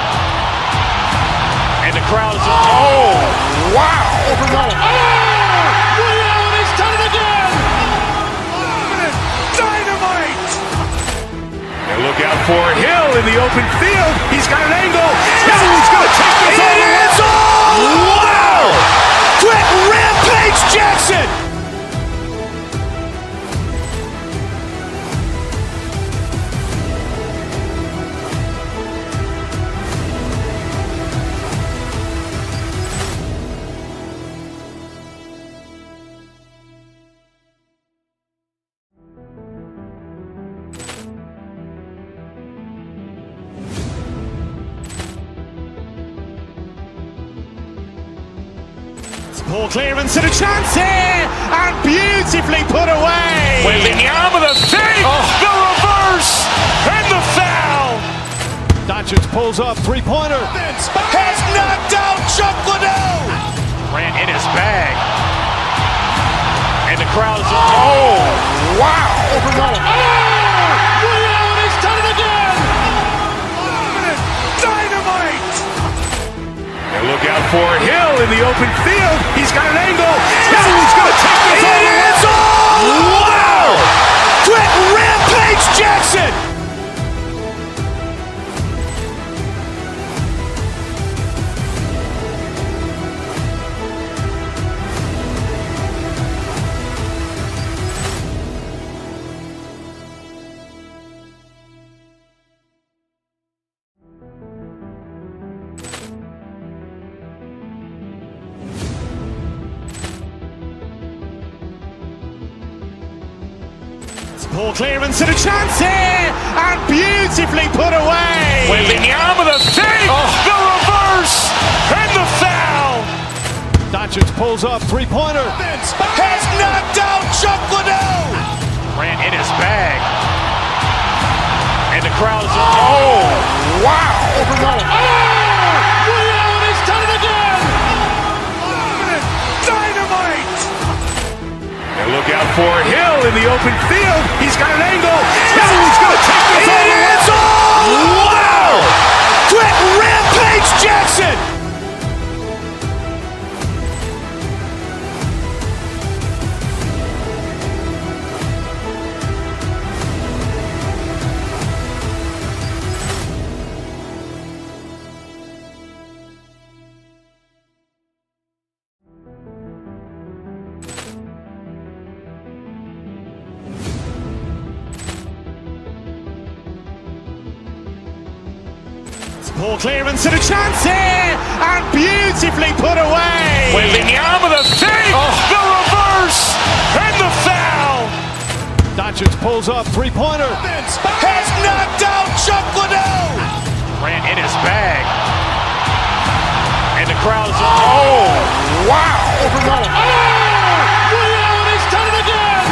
And the crowd is, oh, wow. He's done it again. Dynamite. Look out for Hill in the open field. He's got an angle. He's going to take this all the way. Wow! Quick Rampage Jackson! Poor clearance and a chance here, and beautifully put away. Wembanyama the save, the reverse, and the foul. Doncic pulls up, three-pointer. Has knocked out Chuck Liddell. Ran in his bag. And the crowd is, oh, wow. He's done it again. Dynamite. And look out for Hill in the open field. He's got an angle. He's going to take this all the way. Wow! Quick Rampage Jackson! Poor clearance and a chance here, and beautifully put away. Wembanyama the save, the reverse, and the foul. Doncic pulls up, three-pointer. Has knocked out Chuck Liddell. Ran in his bag. And the crowd is, oh, wow. Allen has done it again. Dynamite. And look out for Hill in the open field. He's got an angle. He's going to take this all the way. It's all. Wow. Quick Rampage Jackson. Poor clearance and a chance here, and beautifully put away. Wembanyama the save, the reverse, and the foul. Doncic pulls up, three-pointer. Has knocked out Chuck Liddell. Ran in his bag. And the crowd is, oh, wow. Allen has done it again.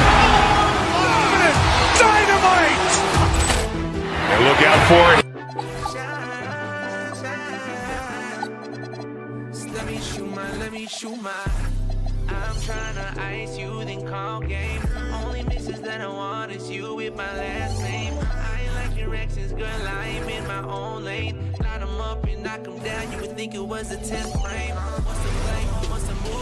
Dynamite. And look out for it. I'm tryna ice you, then call game. Only misses that I want is you with my last name. I ain't like your exes, girl, I am in my own lane. Light them up and knock them down, you would think it was a 10th frame. What's the play, what's the move?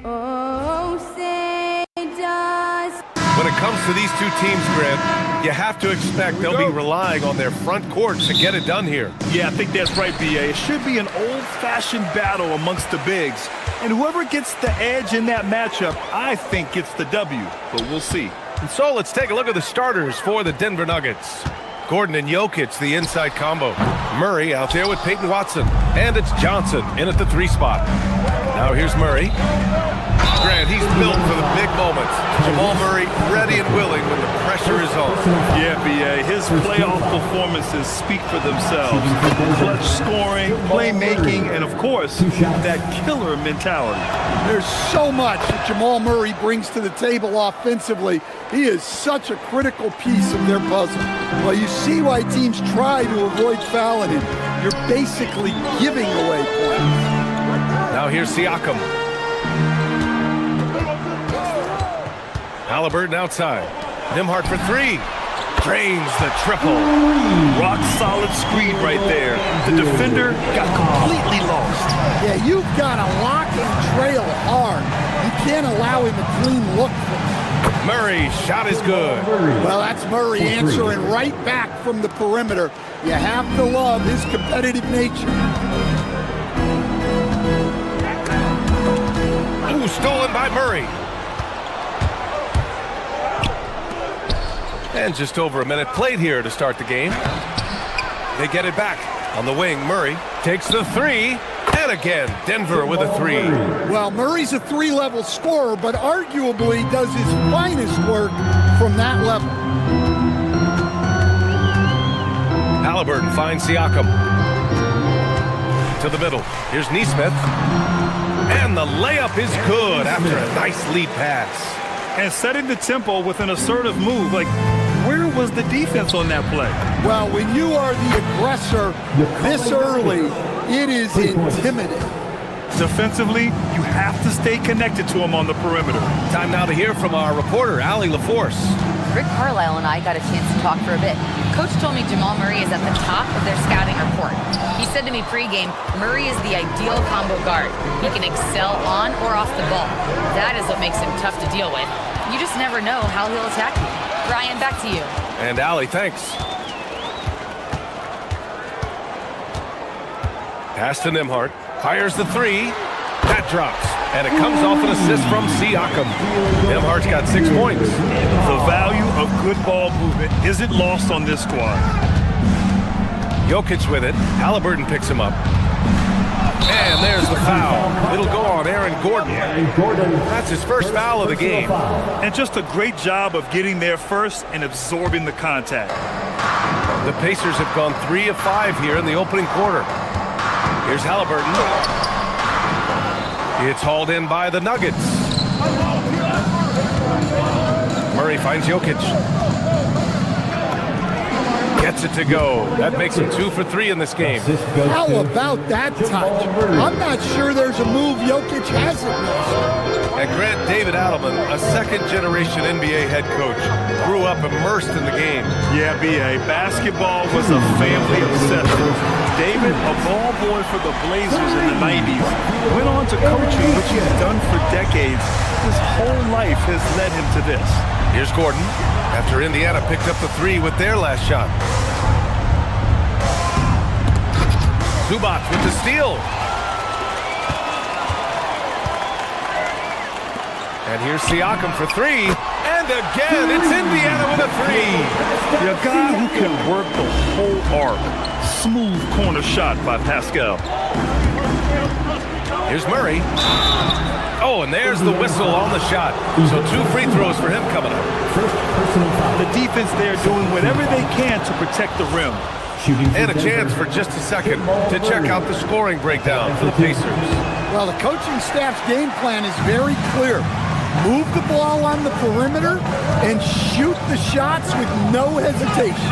Oh, say does. When it comes to these two teams, Grant, you have to expect they'll be relying on their front court to get it done here. Yeah, I think that's right, B.A. It should be an old-fashioned battle amongst the bigs. And whoever gets the edge in that matchup, I think gets the W. But we'll see. And so let's take a look at the starters for the Denver Nuggets. Gordon and Jokic, the inside combo. Murray out there with Peyton Watson. And it's Johnson in at the 3 spot. Now here's Murray. Grant, he's built for the big moments. Jamal Murray ready and willing when the pressure is on. Yeah, B.A. His playoff performances speak for themselves. Clutch scoring, playmaking, and of course, that killer mentality. There's so much that Jamal Murray brings to the table offensively. He is such a critical piece of their puzzle. Well, you see why teams try to avoid fouling him. You're basically giving away points. Now here's Siakam. Halliburton outside. Nembhard for 3. Drains the triple. Rock solid screen right there. The defender got completely lost. Yeah, you've got to lock and trail hard. You can't allow him a clean look. Murray's shot is good. Well, that's Murray answering right back from the perimeter. You have to love his competitive nature. Ooh, stolen by Murray. And just over a minute played here to start the game. They get it back. On the wing, Murray takes the 3. And again, Denver with a 3. Well, Murray's a 3-level scorer, but arguably does his finest work from that level. Halliburton finds Siakam. To the middle. Here's Nesmith. And the layup is good after a nice lead pass. And setting the tempo with an assertive move. Like, where was the defense on that play? Well, when you are the aggressor this early, it is intimidating. Defensively, you have to stay connected to him on the perimeter. Time now to hear from our reporter, Allie LaForce. Rick Carlisle and I got a chance to talk for a bit. Coach told me Jamal Murray is at the top of their scouting report. He said to me pregame, Murray is the ideal combo guard. He can excel on or off the ball. That is what makes him tough to deal with. You just never know how he'll attack you. Brian, back to you. And Allie, thanks. Pass to Nembhard. Fires the 3. That drops. And it comes off an assist from Siakam. Nembhard's got 6 points. The value of good ball movement isn't lost on this squad. Jokic with it. Halliburton picks him up. And there's the foul. It'll go on Aaron Gordon. That's his first foul of the game. And just a great job of getting there first and absorbing the contact. The Pacers have gone 3 of 5 here in the opening quarter. Here's Halliburton. It's hauled in by the Nuggets. Murray finds Jokic. Gets it to go. That makes him 2 for 3 in this game. How about that touch? I'm not sure there's a move Jokic hasn't missed. And Grant David Adelman, a second-generation NBA head coach, grew up immersed in the game. Yeah, B.A. Basketball was a family obsession. David, a ball boy for the Blazers in the 90s, went on to coaching, which he's done for decades. His whole life has led him to this. Here's Gordon, after Indiana picked up the 3 with their last shot. Zubac with the steal. And here's Siakam for 3. And again, it's Indiana with a 3. A guy who can work the whole arc. Smooth corner shot by Pascal. Here's Murray. Oh, and there's the whistle on the shot. So 2 free throws for him coming up. The defense there doing whatever they can to protect the rim. And a chance for just a second to check out the scoring breakdown for the Pacers. Well, the coaching staff's game plan is very clear. Move the ball on the perimeter and shoot the shots with no hesitation.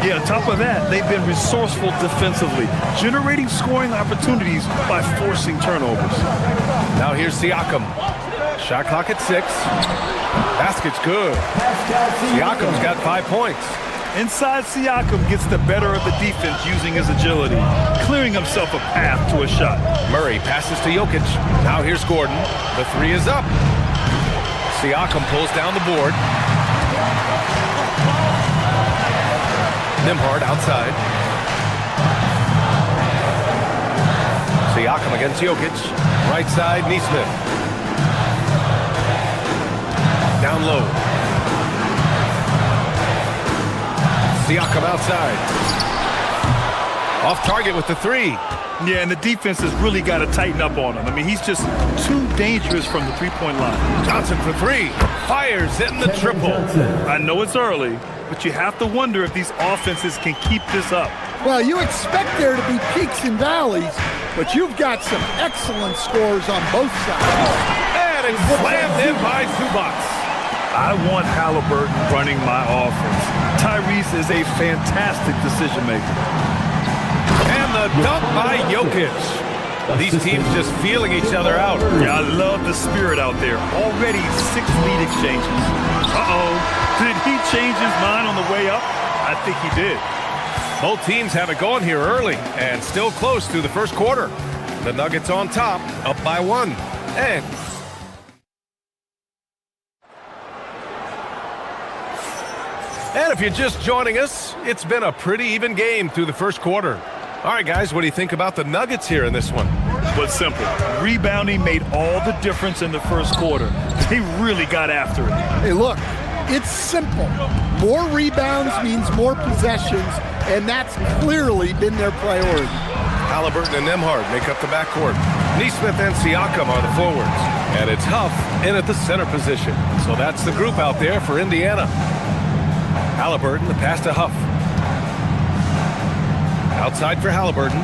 Yeah, on top of that, they've been resourceful defensively, generating scoring opportunities by forcing turnovers. Now here's Siakam. Shot clock at 6. Basket's good. Siakam's got 5 points. Inside, Siakam gets the better of the defense using his agility, clearing himself a path to a shot. Murray passes to Jokic. Now here's Gordon. The 3 is up. Siakam pulls down the board. Nembhard outside. Siakam against Jokic. Right side, Nesmith. Down low. Siakam outside. Off target with the 3. Yeah, and the defense has really got to tighten up on him. I mean, he's just too dangerous from the three-point line. Johnson for 3. Fires in the triple. I know it's early, but you have to wonder if these offenses can keep this up. Well, you expect there to be peaks and valleys, but you've got some excellent scores on both sides. And it's slammed in by Zubac. I want Halliburton running my offense. Tyrese is a fantastic decision maker. And the dunk by Jokic. These teams just feeling each other out. Yeah, I love the spirit out there. Already 6 lead exchanges. Uh-oh. Did he change his mind on the way up? I think he did. Both teams have it going here early and still close through the first quarter. The Nuggets on top, up by 1. And if you're just joining us, it's been a pretty even game through the first quarter. All right, guys, what do you think about the Nuggets here in this one? But simple. Rebounding made all the difference in the first quarter. They really got after it. Hey, look, it's simple. More rebounds means more possessions, and that's clearly been their priority. Halliburton and Nembhard make up the backcourt. Nesmith and Siakam are the forwards. And it's Huff in at the center position. So that's the group out there for Indiana. Halliburton, the pass to Huff. Outside for Halliburton.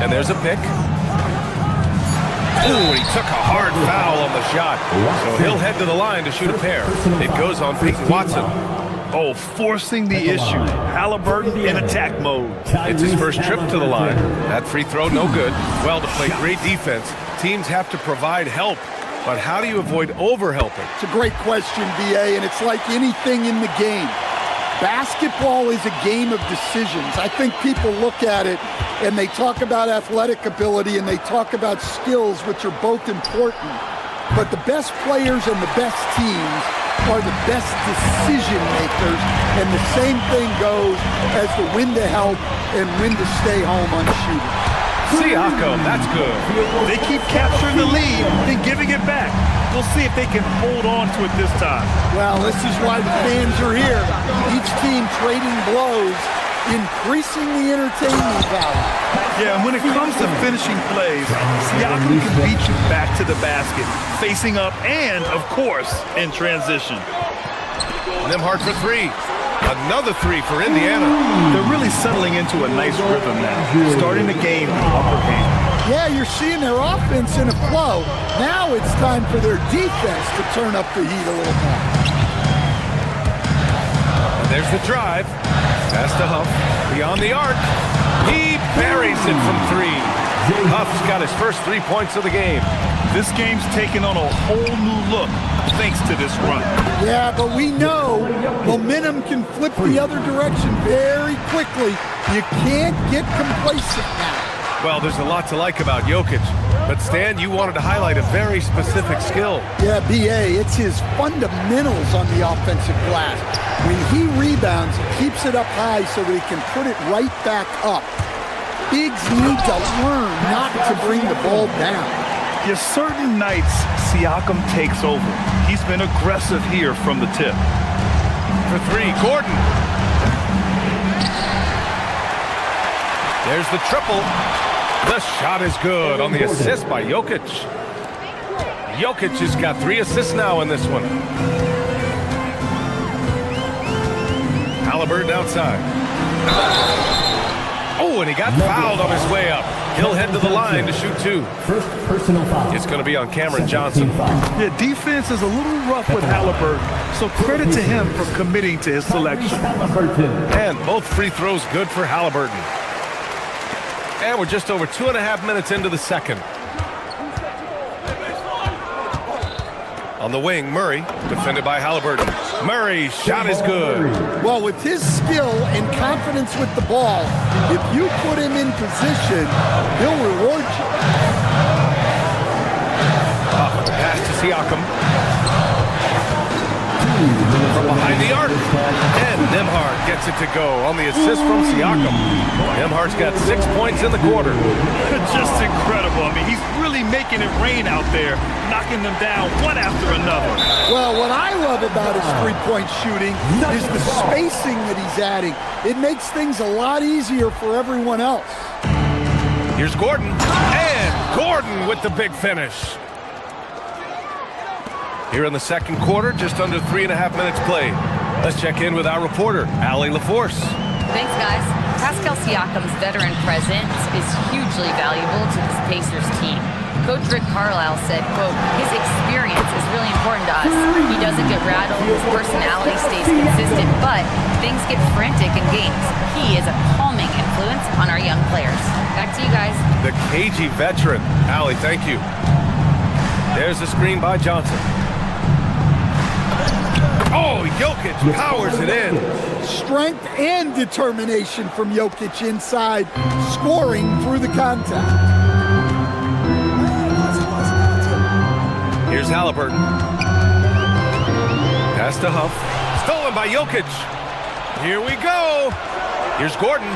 And there's a pick. Ooh, he took a hard foul on the shot. So he'll head to the line to shoot a pair. It goes on Peyton Watson. Oh, forcing the issue. Halliburton in attack mode. It's his first trip to the line. That free throw, no good. Well, to play great defense, teams have to provide help. But how do you avoid over-helping? It's a great question, B.A., and it's like anything in the game. Basketball is a game of decisions. I think people look at it and they talk about athletic ability and they talk about skills, which are both important. But the best players and the best teams are the best decision makers, and the same thing goes as to when to help and when to stay home on shooting. Siakam, that's good. They keep capturing the lead and giving it back. We'll see if they can hold on to it this time. Well, this is why the fans are here. Each team trading blows increasing the entertainment value. Yeah, and when it comes to finishing plays, Siakam can beat you back to the basket, facing up and, of course, in transition. Nembhard for three. Another three for Indiana. They're really settling into a nice rhythm now, starting the game in the upper hand. Yeah, you're seeing their offense in a flow. Now it's time for their defense to turn up the heat a little more. And there's the drive. Pass to Huff. Beyond the arc. He buries it from three. Huff's got his first 3 points of the game. This game's taken on a whole new look thanks to this run. Yeah, but we know momentum can flip the other direction very quickly. You can't get complacent now. Well, there's a lot to like about Jokic. But Stan, you wanted to highlight a very specific skill. Yeah, B.A., it's his fundamentals on the offensive glass. When he rebounds, he keeps it up high so that he can put it right back up. Bigs need to learn not to bring the ball down. Yeah, certain nights, Siakam takes over. He's been aggressive here from the tip. For three, Gordon. There's the triple. The shot is good on the assist by Jokic. Jokic has got 3 assists now in this one. Halliburton outside. Oh, and he got fouled on his way up. He'll head to the line to shoot 2. First personal foul. It's going to be on Cameron Johnson. Yeah, defense is a little rough with Halliburton, so credit to him for committing to his selection. And both free throws good for Halliburton. And we're just over 2.5 minutes into the second. On the wing, Murray, defended by Halliburton. Murray's shot is good. Well, with his skill and confidence with the ball, if you put him in position, he'll reward you. Pass to Siakam. From behind the arc. And Nembhard gets it to go on the assist from Siakam. Nembhard's got 6 points in the quarter. Just incredible. I mean, he's really making it rain out there, knocking them down one after another. Well, what I love about his three-point shooting is the spacing that he's adding. It makes things a lot easier for everyone else. Here's Gordon. And Gordon with the big finish. Here in the second quarter, just under 3.5 minutes played. Let's check in with our reporter, Allie LaForce. Thanks, guys. Pascal Siakam's veteran presence is hugely valuable to this Pacers team. Coach Rick Carlisle said, quote, his experience is really important to us. He doesn't get rattled, his personality stays consistent, but things get frantic in games. He is a calming influence on our young players. Back to you guys. The cagey veteran. Allie, thank you. There's the screen by Johnson. Oh, Jokic powers it in. Strength and determination from Jokic inside, scoring through the contact. Here's Halliburton. Pass to Huff. Stolen by Jokic. Here we go. Here's Gordon.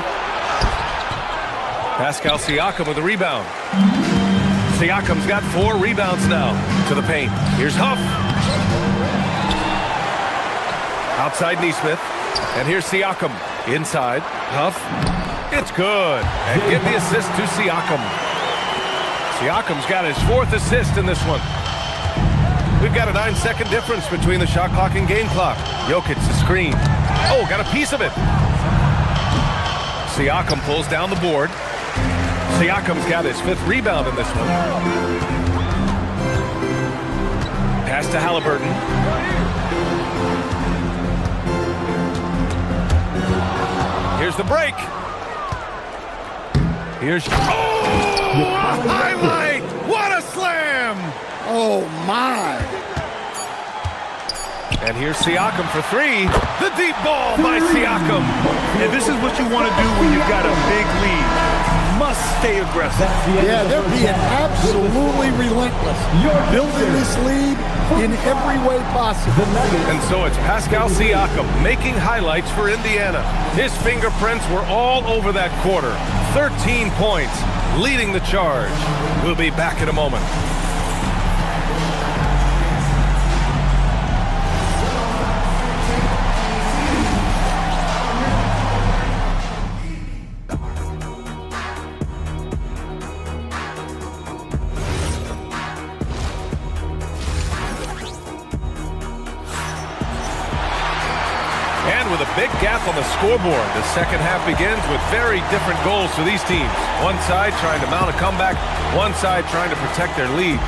Pascal Siakam with a rebound. Siakam's got 4 rebounds now to the paint. Here's Huff. Outside Neesmith. And here's Siakam. Inside. Huff. It's good. And give the assist to Siakam. Siakam's got his 4th assist in this one. We've got a 9-second difference between the shot clock and game clock. Jokic the screen. Oh, got a piece of it. Siakam pulls down the board. Siakam's got his 5th rebound in this one. Pass to Halliburton. Here's the break. Here's... Oh, a highlight! What a slam! Oh, my. And here's Siakam for 3. The deep ball by Siakam. And this is what you want to do when you've got a big lead. Must stay aggressive. Yeah, they're being absolutely relentless. Building this lead in every way possible. And so it's Pascal Siakam making highlights for Indiana. His fingerprints were all over that quarter. 13 points, leading the charge. We'll be back in a moment. on the scoreboard. The second half begins with very different goals for these teams. One side trying to mount a comeback, one side trying to protect their lead.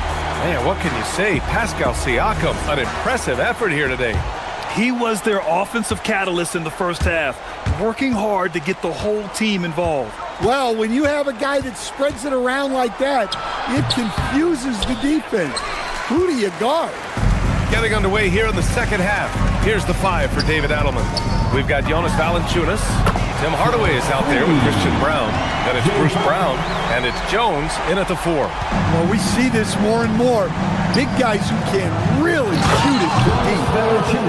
Man, what can you say? Pascal Siakam, an impressive effort here today. He was their offensive catalyst in the first half, working hard to get the whole team involved. Well, when you have a guy that spreads it around like that, it confuses the defense. Who do you guard? Getting underway here in the second half. Here's the 5 for David Adelman. We've got Jonas Valanciunas. Tim Hardaway is out there with Christian Brown. Then it's Bruce Brown, and it's Jones in at the 4. Well, we see this more and more. Big guys who can really shoot it to deep.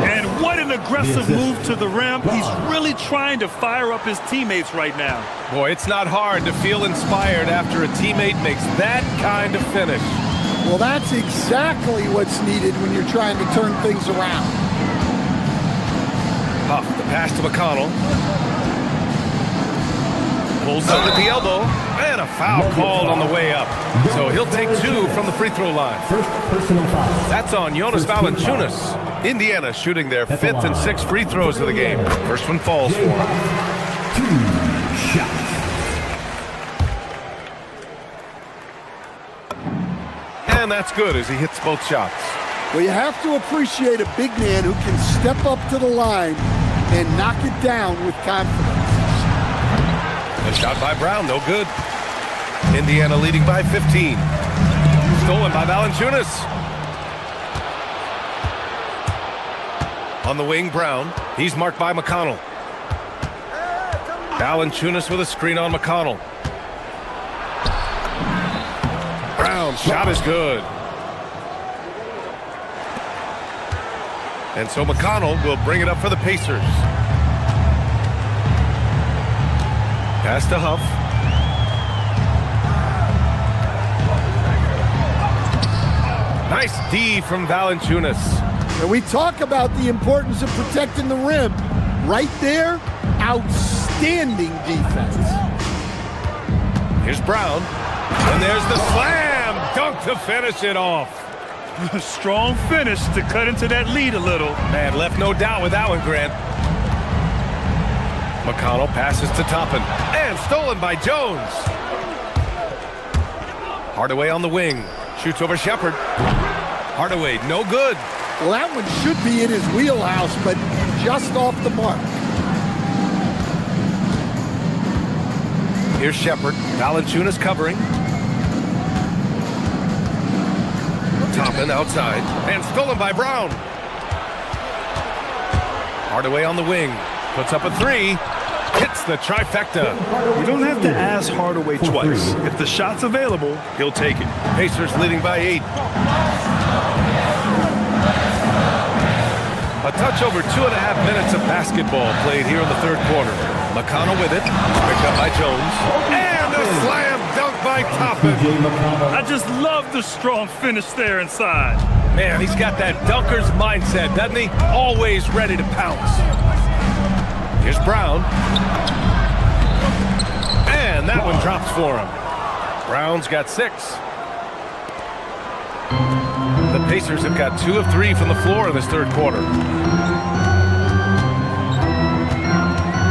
And what an aggressive move to the rim. He's really trying to fire up his teammates right now. Boy, it's not hard to feel inspired after a teammate makes that kind of finish. Well, that's exactly what's needed when you're trying to turn things around. Huff, the pass to McConnell. Pulls up at the elbow, and a foul called on the way up. So he'll take 2 from the free throw line. That's on Jonas Valanciunas. Indiana shooting their 5th and 6th free throws of the game. First one falls for him. 2 shots. And that's good as he hits both shots. Well, you have to appreciate a big man who can step up to the line and knock it down with confidence. A shot by Brown, no good. Indiana leading by 15. Stolen by Valanciunas. On the wing, Brown. He's marked by McConnell. Valanciunas with a screen on McConnell. Brown, shot is good. And so McConnell will bring it up for the Pacers. Pass to Huff. Nice D from Valanciunas. And we talk about the importance of protecting the rim. Right there, outstanding defense. Here's Brown. And there's the slam dunk to finish it off. A strong finish to cut into that lead a little. Man, left no doubt with that one, Grant. McConnell passes to Toppin. And stolen by Jones. Hardaway on the wing. Shoots over Shepard. Hardaway, no good. Well, that one should be in his wheelhouse, but just off the mark. Here's Shepard. Valanciunas covering. Toppin outside. And stolen by Brown. Hardaway on the wing. Puts up a 3. Hits the trifecta. You don't have to ask Hardaway twice. If the shot's available, he'll take it. Pacers leading by 8. A touch over 2.5 minutes of basketball played here in the third quarter. McConnell with it. Picked up by Jones. And a slam dunk by Toppin. I just love the strong finish there inside. Man, he's got that dunker's mindset, doesn't he? Always ready to pounce. Here's Brown. And that one drops for him. Brown's got 6. The Pacers have got 2 of 3 from the floor in this third quarter.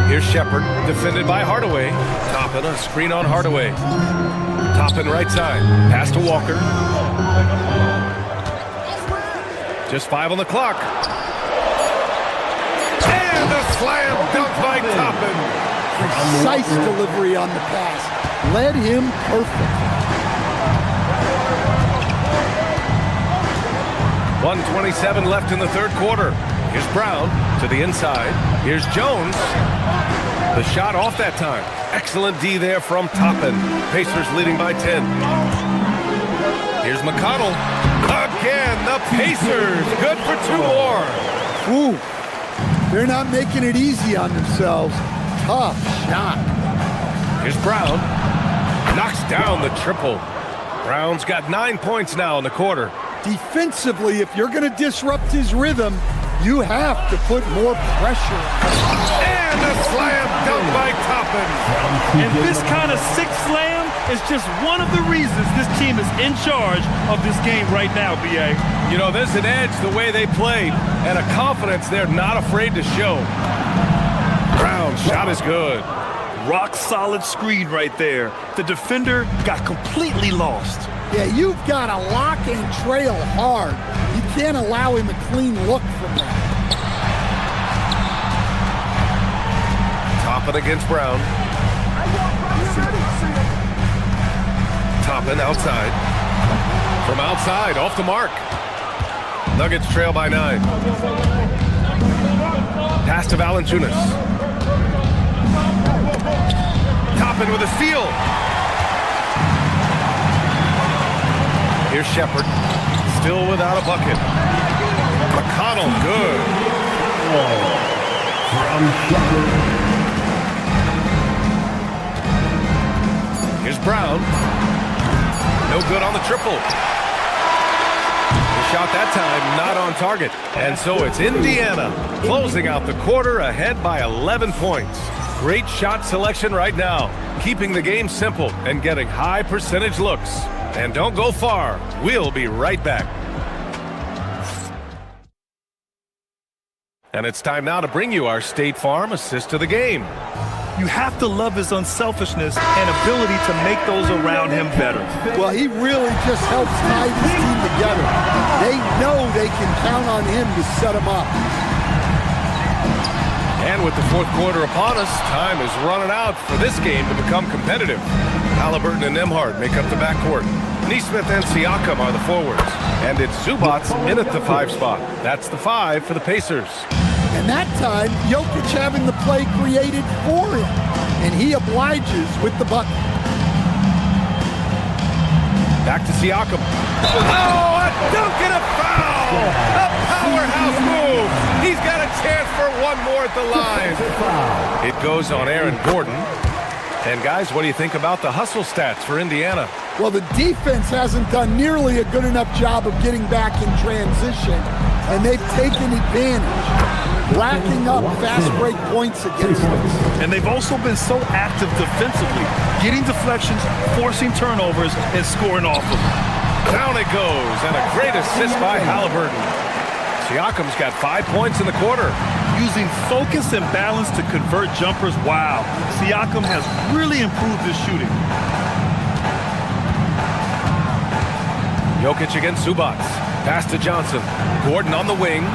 Here's Shepard, defended by Hardaway. Toppin, a screen on Hardaway. Toppin right side. Pass to Walker. Just 5 on the clock. And a slam dunk by Toppin. Precise delivery on the pass. Led him perfect. 1:27 left in the third quarter. Here's Brown to the inside. Here's Jones. The shot off that time. Excellent D there from Toppin. Pacers leading by 10. Here's McConnell. Again, the Pacers. Good for 2 more. Ooh, they're not making it easy on themselves. Tough shot. Here's Brown. Knocks down the triple. Brown's got 9 points now in the quarter. Defensively, if you're going to disrupt his rhythm, you have to put more pressure. And a slam dunk by Toppin. And this kind of 6 slam is just one of the reasons this team is in charge of this game right now, B.A. You know, there's an edge the way they played and a confidence they're not afraid to show. Brown Brown's shot is good. Rock solid screen right there. The defender got completely lost. Yeah, you've got to lock and trail hard. You can't allow him a clean look from that. Toppin against Brown. Toppin outside. From outside, off the mark. Nuggets trail by 9. Pass to Valanciunas. Toppin with a steal. Here's Shepard. Still without a bucket. McConnell, good. Here's Brown. No good on the triple. The shot that time not on target. And so it's Indiana closing out the quarter ahead by 11 points. Great shot selection right now, keeping the game simple and getting high percentage looks. And don't go far. We'll be right back. And it's time now to bring you our State Farm assist to the game. You have to love his unselfishness and ability to make those around him better. Well, he really just helps tie this team together. They know they can count on him to set them up. And with the fourth quarter upon us, time is running out for this game to become competitive. Halliburton and Nembhard make up the backcourt. Nesmith and Siakam are the forwards. And it's Zubats in at the 5 spot. That's the 5 for the Pacers. And that time, Jokic having the play created for him. And he obliges with the bucket. Back to Siakam. Oh, a dunk and a foul! A powerhouse move! He's got a chance for one more at the line. It goes on Aaron Gordon. And guys, what do you think about the hustle stats for Indiana? Well, the defense hasn't done nearly a good enough job of getting back in transition, and they've taken advantage, racking up fast break points against us. And they've also been so active defensively, getting deflections, forcing turnovers, and scoring off of them. Down it goes, and a great assist by Halliburton. Siakam's got 5 points in the quarter. Using focus and balance to convert jumpers, wow. Siakam has really improved his shooting. Jokic against Zubats. Pass to Johnson. Gordon on the wing.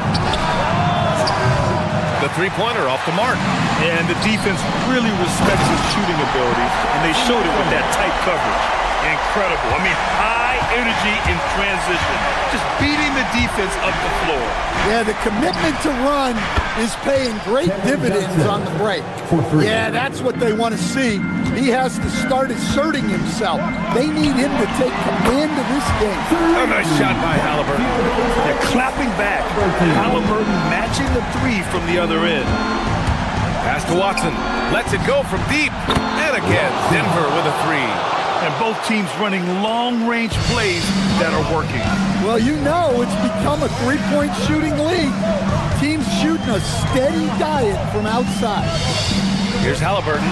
The three-pointer off the mark. And the defense really respects his shooting abilities, and they showed it with that tight coverage. Incredible. I mean, high energy in transition. Just beating the defense up the floor. Yeah, the commitment to run is paying great dividends on the break. Yeah, that's what they want to see. He has to start asserting himself. They need him to take command of this game. A nice shot by Halliburton. They're clapping back. Halliburton matching the 3 from the other end. Pass to Watson. Lets it go from deep. And again, Denver with a 3. And both teams running long-range plays that are working. Well, you know it's become a three-point shooting league. Teams shooting a steady diet from outside. Here's Halliburton.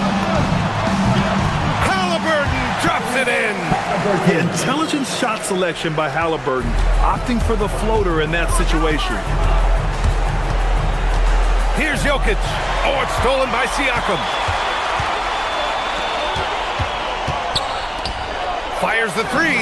Halliburton drops it in. The intelligent shot selection by Halliburton, opting for the floater in that situation. Here's Jokic. Oh, it's stolen by Siakam. Fires the 3.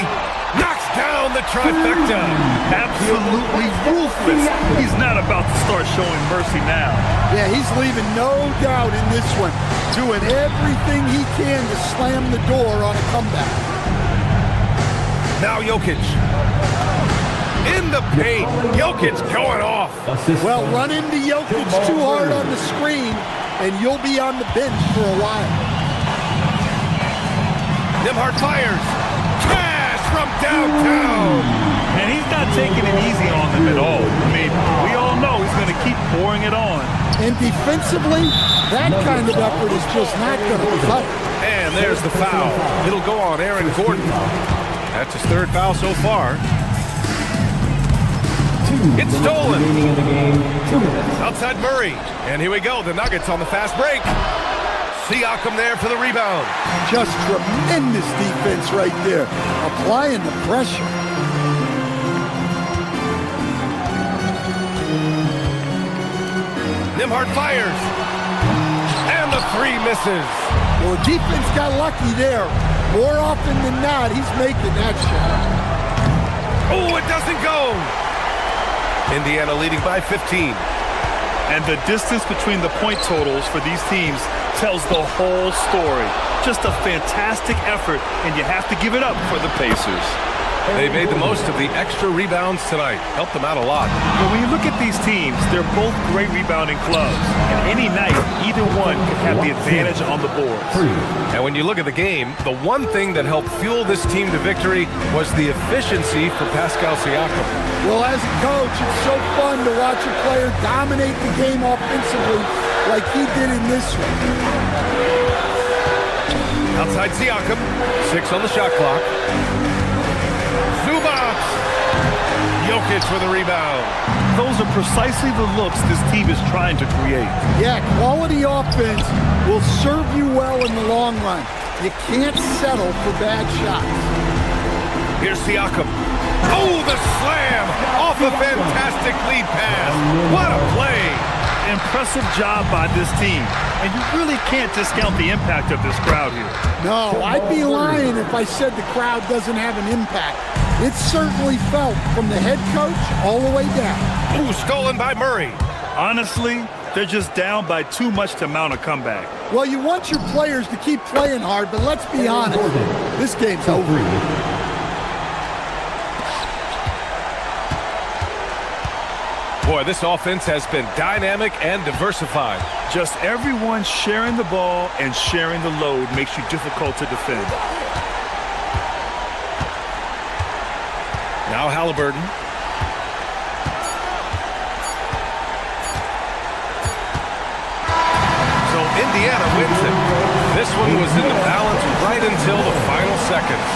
Knocks down the trifecta. Absolutely ruthless. He's not about to start showing mercy now. Yeah, he's leaving no doubt in this one. Doing everything he can to slam the door on a comeback. Now Jokic. In the paint. Jokic going off. Well, run into Jokic too hard on the screen, and you'll be on the bench for a while. Nembhard fires. Cash from downtown. And he's not taking it easy on them at all. I mean, we all know he's going to keep pouring it on. And defensively, that kind of effort is just not going to be cut. And there's the foul. It'll go on Aaron Gordon. That's his 3rd foul so far. It's stolen. Outside Murray. And here we go. The Nuggets on the fast break. Siakam there for the rebound. Just tremendous defense right there. Applying the pressure. Nembhard fires. And the Three misses. Well, the defense got lucky there. More often than not, he's making that shot. Oh, it doesn't go. Indiana leading by 15. And the distance between the point totals for these teams tells the whole story. Just a fantastic effort, and you have to give it up for the Pacers. They made the most of the extra rebounds tonight. Helped them out a lot. But when you look at these teams, they're both great rebounding clubs. And any night, either one can have the advantage on the board. And when you look at the game, the one thing that helped fuel this team to victory was the efficiency for Pascal Siakam. Well, as a coach, it's so fun to watch a player dominate the game offensively like he did in this one. Outside Siakam, 6 on the shot clock. Zubac! Jokic for the rebound. Those are precisely the looks this team is trying to create. Yeah, quality offense will serve you well in the long run. You can't settle for bad shots. Here's Siakam. Oh, the slam! Off a fantastic lead pass. What a play! Impressive job by this team. And you really can't discount the impact of this crowd here. No, I'd be lying if I said the crowd doesn't have an impact. It's certainly felt from the head coach all the way down. Ooh, stolen by Murray. Honestly, they're just down by too much to mount a comeback. Well, you want your players to keep playing hard, but let's be honest. This game's over. Boy, this offense has been dynamic and diversified. Just everyone sharing the ball and sharing the load makes you difficult to defend. Now Halliburton. So Indiana wins it. This one was in the balance right until the final seconds.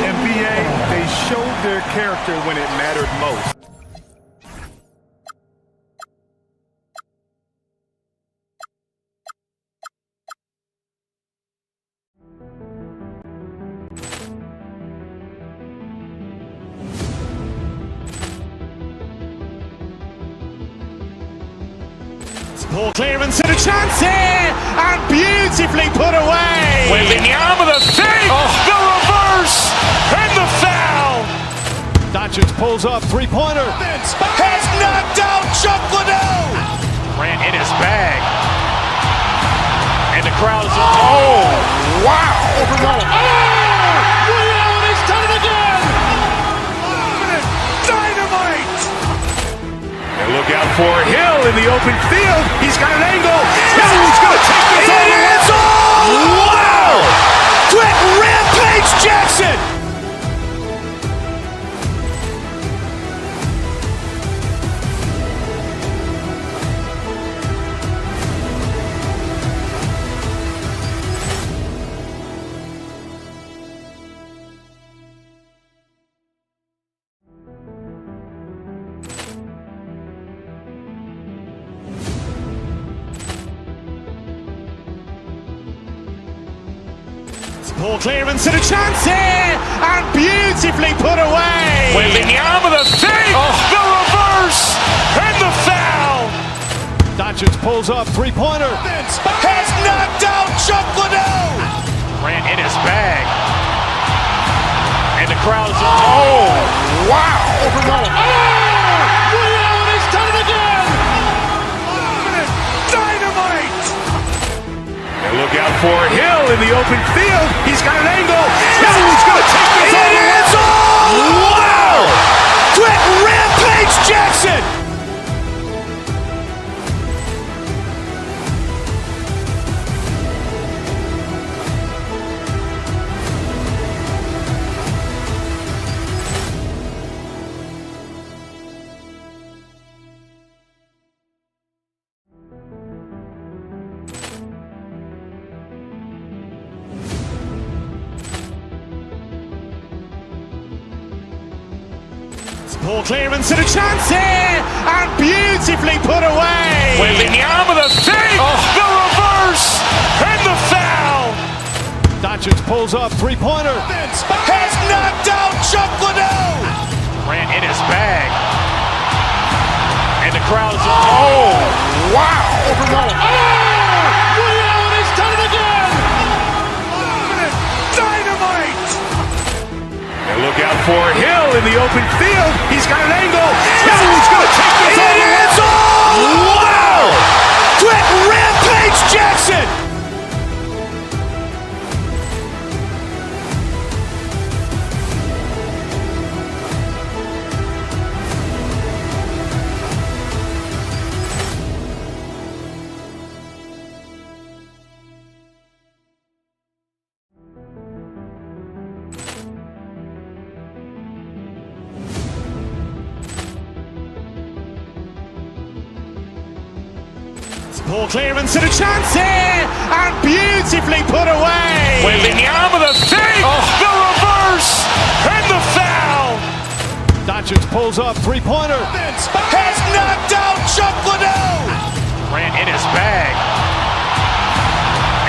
NBA, they showed their character when it mattered most. Ball clearance and a chance here, and beautifully put away. Wembanyama the fake, the reverse, and the foul. Doncic pulls up, three-pointer. Has knocked out Chuck Liddell. Ran in his bag. And the crowd is, oh, wow. He's done it again. Dynamite. And look out for Hill in the open field. He's got an angle. Hill's going to take this all the way. Wow! Quick Rampage Jackson. Ball clearance and a chance here, and beautifully put away. Wembanyama the fake, the reverse, and the foul. Doncic pulls up, three-pointer. Has knocked out Chuck Liddell. Ran in his bag. And the crowd is, oh, wow. He's done it again. Dynamite. And look out for Hill in the open field. He's got an angle. Hill's going to take this all the way. Wow! Quick Rampage Jackson. Ball clearance and a chance here, and beautifully put away. Wembanyama the fake, the reverse, and the foul. Doncic pulls up, three-pointer. Has knocked out Chuck Liddell. Ran in his bag. And the crowd is, oh, wow. He's done for Hill in the open field. He's got an angle. Hill's going to take this all the way. Wow! Quick Rampage Jackson! Ball clearance and a chance here, and beautifully put away. Wembanyama the fake, the reverse, and the foul. Doncic pulls up, three-pointer. Has knocked out Chuck Liddell. Ran in his bag.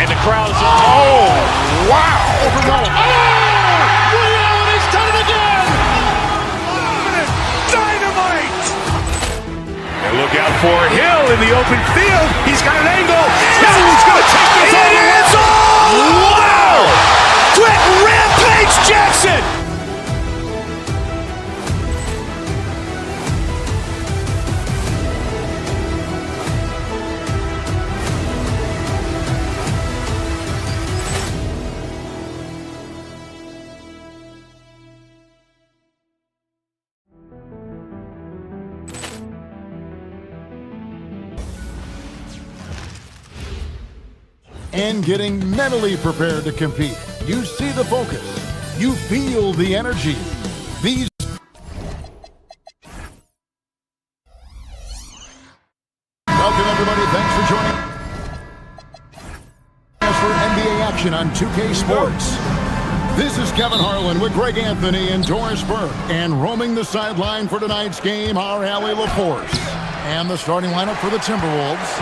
And the crowd is... Oh, wow. He's done it again. Dynamite. And look out for Hill in the open field. He's got an angle. Hill's going to take this all the way. Wow! Quick Rampage Jackson! And getting mentally prepared to compete. You see the focus. You feel the energy. These Welcome everybody. Thanks for joining us for NBA action on 2K Sports. This is Kevin Harlan with Greg Anthony and Doris Burke. And roaming the sideline for tonight's game, our Allie LaForce. And the starting lineup for the Timberwolves.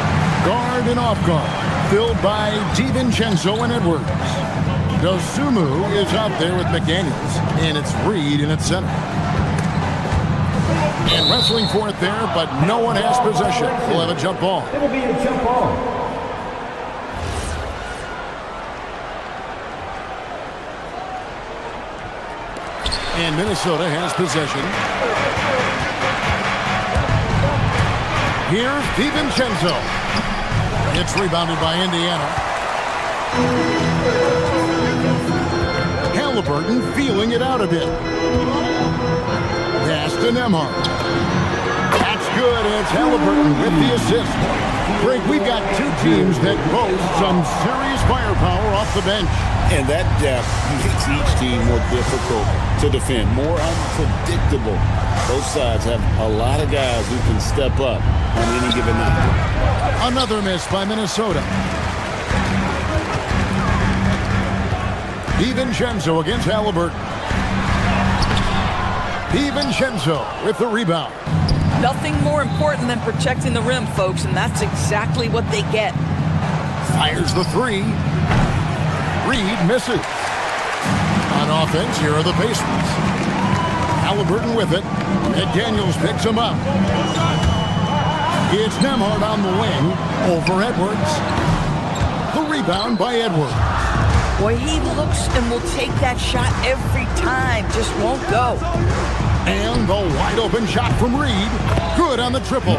Guard and off guard, filled by DiVincenzo and Edwards. Dosumu is out there with McDaniels, and it's Reed in its center. And wrestling for it there, but no one has possession. We'll have a jump ball. It'll be a jump ball. And Minnesota has possession. Here's DiVincenzo. It's rebounded by Indiana. Halliburton feeling it out a bit. Pass to Nembhard. That's good. It's Halliburton with the assist. Frank, we've got two teams that boast some serious firepower off the bench. And that depth makes each team more difficult to defend, more unpredictable. Both sides have a lot of guys who can step up on any given night. Another miss by Minnesota. DiVincenzo against Halliburton. DiVincenzo with the rebound. Nothing more important than protecting the rim, folks, and that's exactly what they get. Fires the three. Reed misses. On offense, here are the Pacers. Halliburton with it. McDaniels picks him up. It's Nembhard on the wing over Edwards. The rebound by Edwards. Boy, he looks and will take that shot every time. Just won't go. And the wide open shot from Reed. Good on the triple.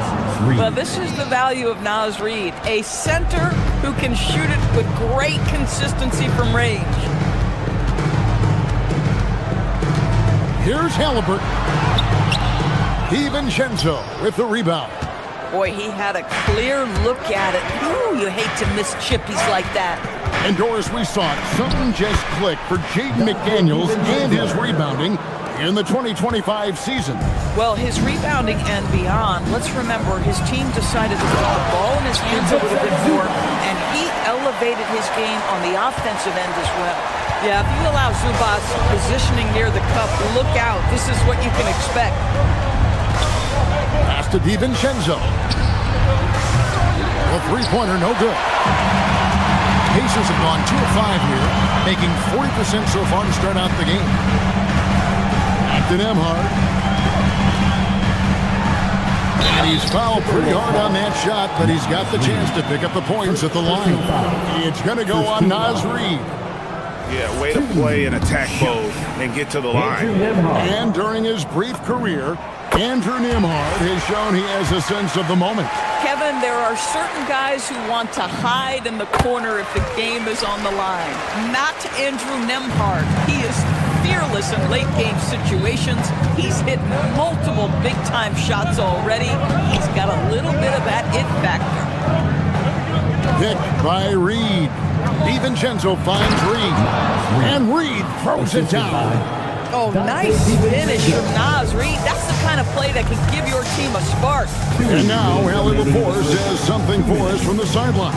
Well, this is the value of Naz Reid. A center who can shoot it with great consistency from range. Here's Halliburton. DiVincenzo with the rebound. Boy, he had a clear look at it. Ooh, you hate to miss chippies like that. And Doris, we saw it. Something just clicked for Jaden McDaniels and his rebounding in the 2025 season. Well, his rebounding and beyond, let's remember his team decided to put the ball in his hands a little bit more, and he elevated his game on the offensive end as well. Yeah, if you allow Zubac positioning near the cup, look out. This is what you can expect. Pass to DiVincenzo. The three-pointer, no good. Pacers have gone 2 of 5 here, making 40% so far to start out the game. Back to Nembhard. And he's fouled pretty hard on that shot, but he's got the chance to pick up the points at the line. It's going to go on Naz Reid. Yeah, way to play in attack mode and get to the line. And during his brief career, Andrew Nembhard has shown he has a sense of the moment. Kevin, there are certain guys who want to hide in the corner if the game is on the line. Not Andrew Nembhard. He is fearless in late-game situations. He's hit multiple big-time shots already. He's got a little bit of that it factor. Pick by Reed. DiVincenzo finds Reed. And Reed throws it down. Oh, nice finish from Naz Reid. That's the kind of play that can give your team a spark. And now, Allie LaForce has something for us from the sideline.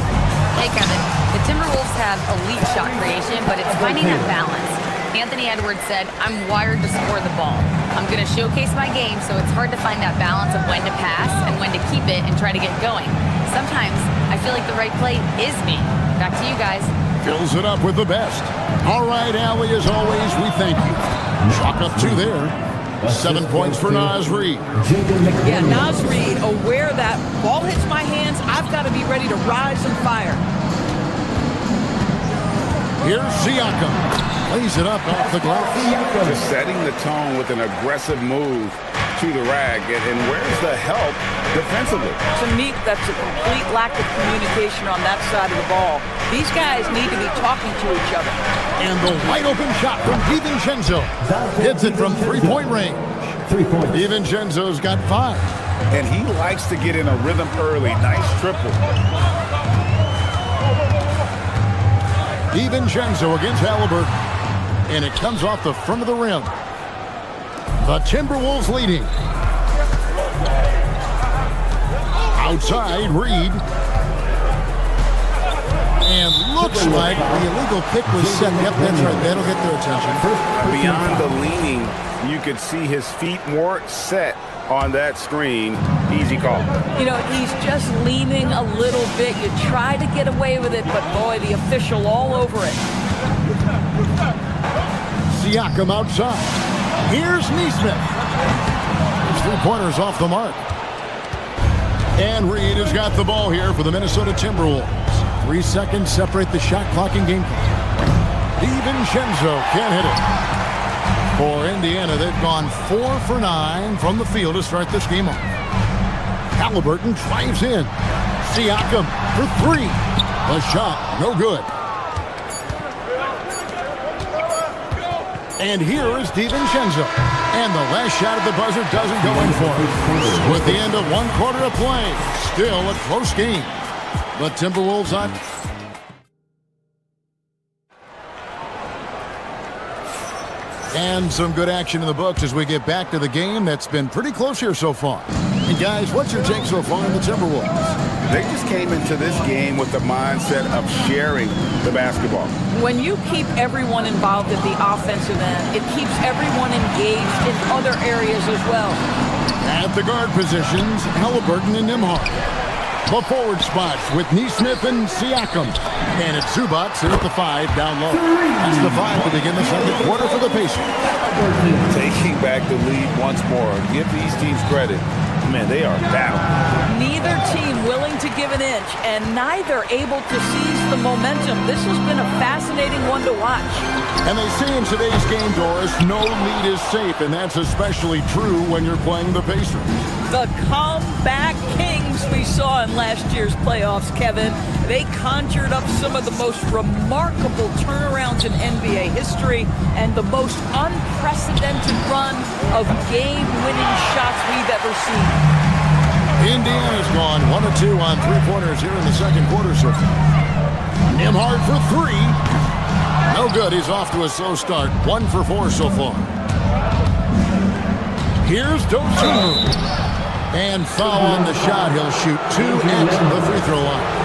Hey, Kevin. The Timberwolves have elite shot creation, but it's finding that balance. Anthony Edwards said, I'm wired to score the ball. I'm going to showcase my game, so it's hard to find that balance of when to pass and when to keep it and try to get going. Sometimes I feel like the right play is me. Back to you guys. Fills it up with the best. All right, Allie, as always, we thank you. Chalk up 2 there. 7 points for Naz Reid. Yeah, Naz Reid, aware that ball hits my hands, I've got to be ready to rise and fire. Here's Siakam. Lays it up off the glass. Just setting the tone with an aggressive move to the rack. And where's the help defensively? To me, that's a complete lack of communication on that side of the ball. These guys need to be talking to each other. And the wide open shot from DiVincenzo. Hits it from 3-point range. 3 points. DiVincenzo's got 5. And he likes to get in a rhythm early. Nice triple. DiVincenzo against Halliburton. And it comes off the front of the rim. The Timberwolves leading. Outside, Reed. And looks like the illegal pick was set. Yep, that's right. That'll get their attention. Beyond the leaning, you could see his feet weren't set on that screen. Easy call. You know, he's just leaning a little bit. You try to get away with it, but boy, the official all over it. Siakam outside. Here's Nesmith. His 3-pointers off the mark. And Reed has got the ball here for the Minnesota Timberwolves. 3 seconds separate the shot clock and game clock. DiVincenzo can't hit it. For Indiana, they've gone 4 for 9 from the field to start this game off. Halliburton drives in. Siakam for 3. The shot, no good. And here is DiVincenzo. And the last shot at the buzzer doesn't go in for him. With the end of 1 quarter of play, still a close game. The Timberwolves on. And some good action in the books as we get back to the game that's been pretty close here so far. And guys, what's your take so far on the Timberwolves? They just came into this game with the mindset of sharing the basketball. When you keep everyone involved at the offensive end, it keeps everyone engaged in other areas as well. At the guard positions, Halliburton and Nembhard. The forward spots with Nesmith and Siakam. And it's Zubac here at the 5 down low. That's the 5 to begin the second quarter for the Pacers. Taking back the lead once more. Give these teams credit. Man, they are down. Neither team willing to give an inch, and neither able to seize the momentum. This has been a fascinating one to watch. And they say in today's game, Doris, no lead is safe, and that's especially true when you're playing the Pacers. The comeback kings we saw in last year's playoffs, Kevin. They conjured up some of the most remarkable turnarounds in NBA history and the most unprecedented run of game-winning shots we've ever seen. Indiana's gone 1 of 2 on 3-pointers here in the second quarter so far. Nembhard for 3. No good. He's off to a slow start. 1 for 4 so far. Here's Dosunmu. And foul on the shot. He'll shoot 2 at the free throw line.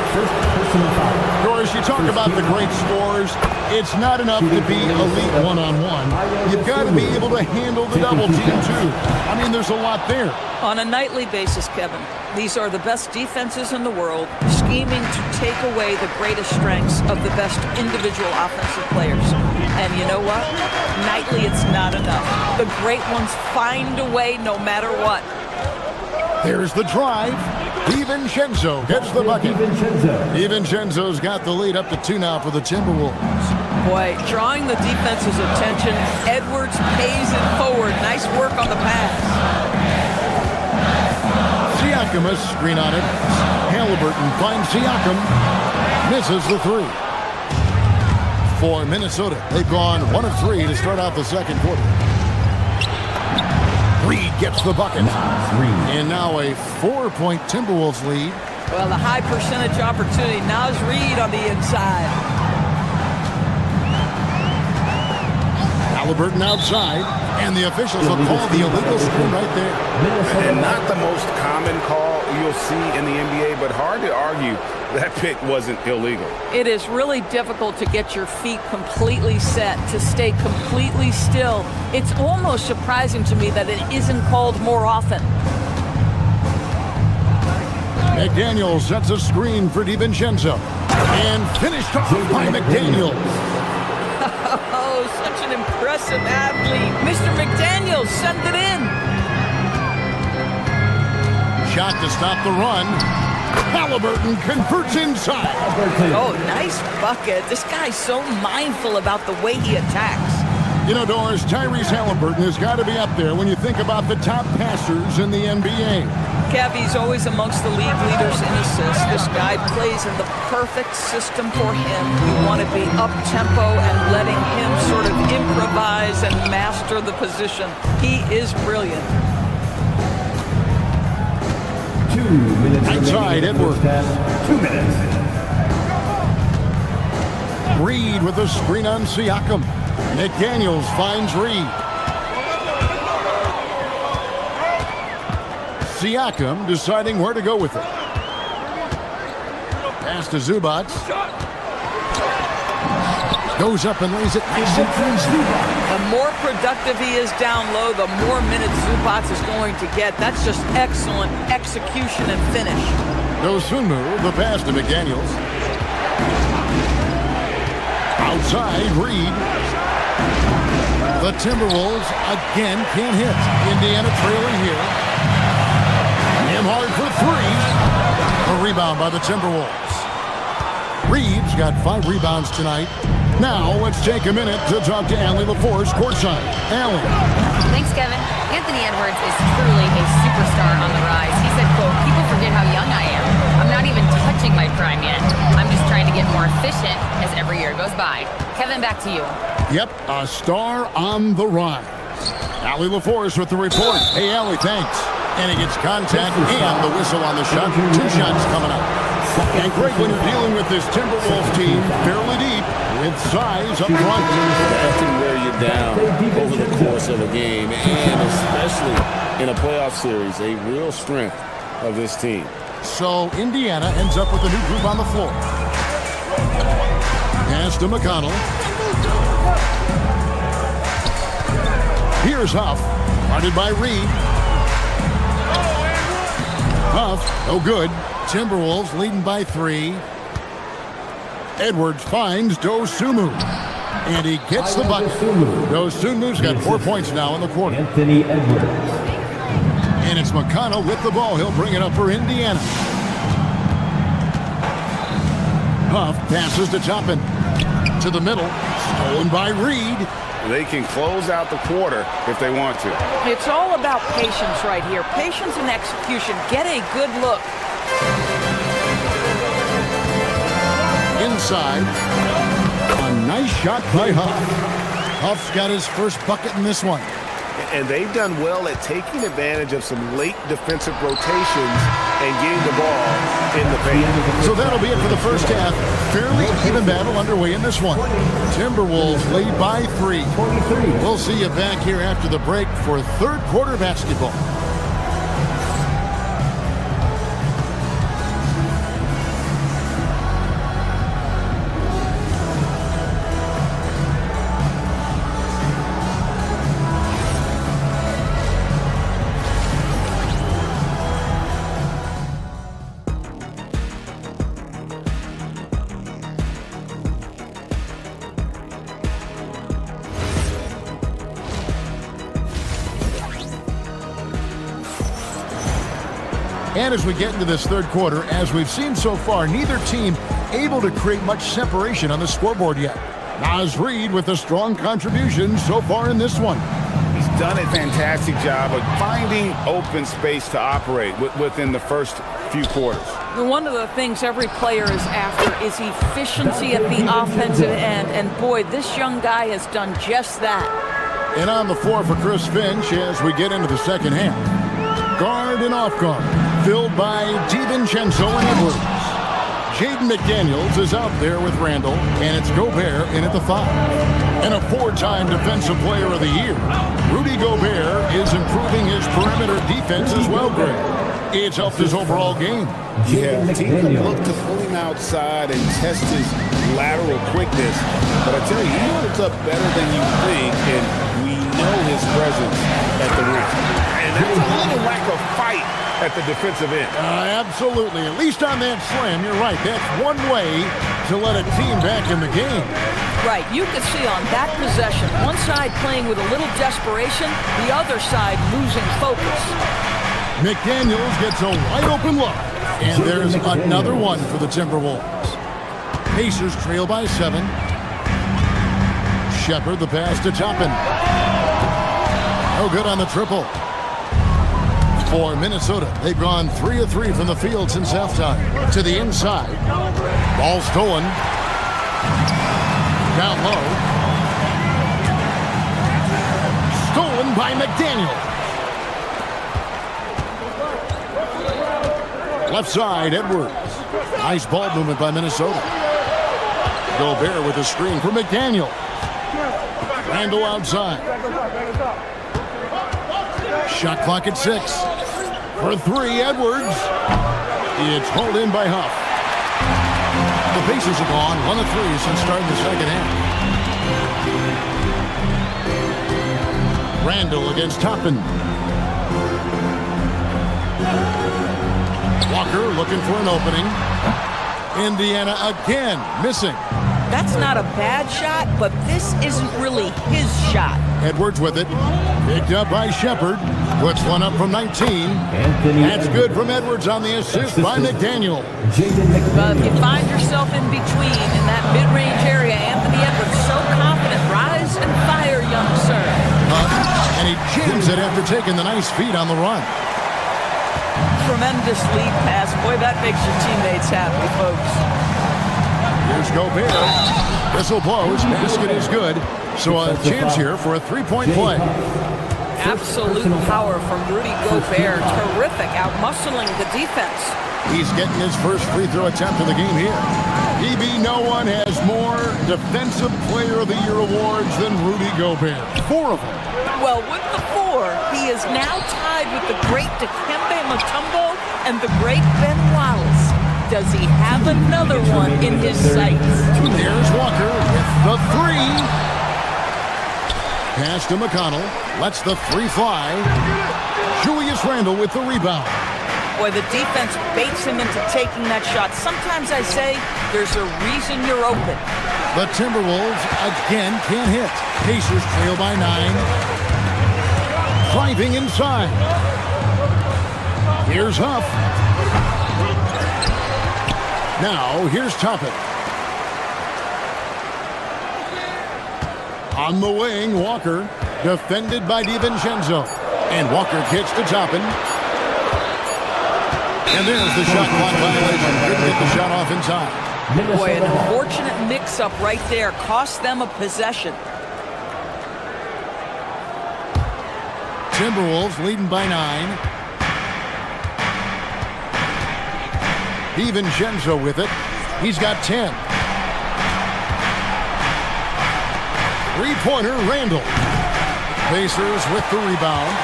Doris, you talk about the great scores. It's not enough to be elite one-on-one. You've got to be able to handle the double team, too. I mean, there's a lot there. On a nightly basis, Kevin, these are the best defenses in the world, scheming to take away the greatest strengths of the best individual offensive players. And you know what? Nightly, it's not enough. The great ones find a way no matter what. There's the drive. DiVincenzo gets the bucket. DiVincenzo's got the lead up to 2 now for the Timberwolves. Boy, drawing the defense's attention. Edwards pays it forward. Nice work on the pass. Siakam, a screen on it. Halliburton finds Siakam. Misses the three. For Minnesota, they've gone 1 of 3 to start out the second quarter. Reed gets the bucket. And now a 4-point Timberwolves lead. Well, the high percentage opportunity. Naz Reid on the inside. Halliburton outside, and the officials will call the illegal screen right there. And not the most common call you'll see in the NBA, but hard to argue that pick wasn't illegal. It is really difficult to get your feet completely set, to stay completely still. It's almost surprising to me that it isn't called more often. McDaniels sets a screen for DiVincenzo. And finished off by McDaniels. Oh, such an impressive athlete. Mr. McDaniels sent it in. Shot to stop the run. Halliburton converts inside. Oh, nice bucket. This guy's so mindful about the way he attacks. You know, Doris, Tyrese Halliburton has got to be up there when you think about the top passers in the NBA. Kev, he's always amongst the league leaders in assists. This guy plays in the perfect system for him. You want to be up-tempo and letting him sort of improvise and master the position. He is brilliant. 2 minutes. Outside, Edwards. 2 minutes. Reed with a screen on Siakam. McDaniels finds Reed. Siakam deciding where to go with it. Pass to Zubac. Goes up and lays it nice and free. The more productive he is down low, the more minutes Zubac is going to get. That's just excellent execution and finish. Dosunmu, the pass to McDaniels. Outside, Reed. The Timberwolves again can't hit. Indiana trailing here. Hard for three. A rebound by the Timberwolves. Reed's got 5 rebounds tonight. Now let's take a minute to talk to Allie LaForce courtside. Allie. Thanks, Kevin. Anthony Edwards is truly a superstar on the rise. He said, quote, "People forget how young I am. I'm not even touching my prime yet. I'm just trying to get more efficient as every year goes by." Kevin, back to you. Yep, a star on the rise. Allie LaForce with the report. Hey, Allie, thanks. And he gets contact and the whistle on the shot. 2 shots coming up. And great when you're dealing with this Timberwolves team fairly deep with size up front. That can wear you down over the course of a game, and especially in a playoff series, a real strength of this team. So Indiana ends up with a new group on the floor. Pass to McConnell. Here's Huff, guarded by Reed. Huff, no good. Timberwolves leading by 3. Edwards finds Dosunmu. And he gets the bucket. Dosunmu's got 4 points now in the quarter. Anthony Edwards. And it's McConnell with the ball. He'll bring it up for Indiana. Huff passes to Toppin. To the middle. Stolen by Reed. They can close out the quarter if they want to. It's all about patience right here. Patience and execution. Get a good look. Inside. A nice shot by Huff. Huff's got his first bucket in this one. And they've done well at taking advantage of some late defensive rotations and getting the ball in the paint. So that'll be it for the first half. Fairly even battle underway in this one. Timberwolves lead by 3. We'll see you back here after the break for third quarter basketball. And as we get into this third quarter, as we've seen so far, neither team able to create much separation on the scoreboard yet. Naz Reid with a strong contribution so far in this one. He's done a fantastic job of finding open space to operate within the first few quarters. One of the things every player is after is efficiency at the offensive end, and boy, this young guy has done just that. And on the floor for Chris Finch as we get into the second half. Guard and off guard, filled by DiVincenzo and Edwards. Jaden McDaniels is out there with Randall, and it's Gobert in at the 5. And a 4-time Defensive Player of the Year, Rudy Gobert is improving his perimeter defense as well, Greg. It's helped his overall game. Yeah, team can look to pull him outside and test his lateral quickness. But I tell you, he holds up better than you think, and we know his presence at the rim. And that's a little lack of fight at the defensive end. Absolutely. At least on that slam, you're right. That's one way to let a team back in the game. Right. You can see on that possession, one side playing with a little desperation, the other side losing focus. McDaniels gets a wide open look. And there's another one for the Timberwolves. Pacers trail by 7. Shepard the pass to Toppin. No good on the triple. For Minnesota, they've gone 3 of 3 from the field since halftime. To the inside. Ball stolen. Down low. Stolen by McDaniel. Left side, Edwards. Nice ball movement by Minnesota. Gobert with a screen for McDaniel. Randall outside. Shot clock at 6. For 3, Edwards. It's pulled in by Huff. The Pacers have gone 1 of 3 since starting the second half. Randall against Toppin. Walker looking for an opening. Indiana again missing. That's not a bad shot, but this isn't really his shot. Edwards with it. Picked up by Shepard. Puts one up from 19. That's good from Edwards on the assist by McDaniel. But if you find yourself in between in that mid-range area, Anthony Edwards so confident. Rise and fire, young sir. And he jams it after taking the nice feed on the run. Tremendous lead pass. Boy, that makes your teammates happy, folks. Here's Gobert. Whistle blows. Basket is good. So a chance here for a 3-point play. Absolute power from Rudy Gobert. Terrific, out-muscling the defense. He's getting his first free throw attempt of the game here. EB, no one has more Defensive Player of the Year awards than Rudy Gobert. 4 of them. Well, with the 4, he is now tied with the great Dikembe Mutombo and the great Ben Wallace. Does he have another one in his sights? There's Walker with the 3. Pass to McConnell. Lets the 3 fly. Julius Randle with the rebound. Boy, the defense baits him into taking that shot. Sometimes I say there's a reason you're open. The Timberwolves again can't hit. Pacers trail by 9. Driving inside. Here's Huff. Now, here's Toppin. On the wing, Walker. Defended by DiVincenzo. And Walker kicks to Toppin. And there's the shot clock violation. Couldn't get the shot off in time. Boy, an unfortunate mix-up right there. Cost them a possession. Timberwolves leading by 9. DiVincenzo with it. He's got 10. 3-pointer, Randall. Pacers with the rebound.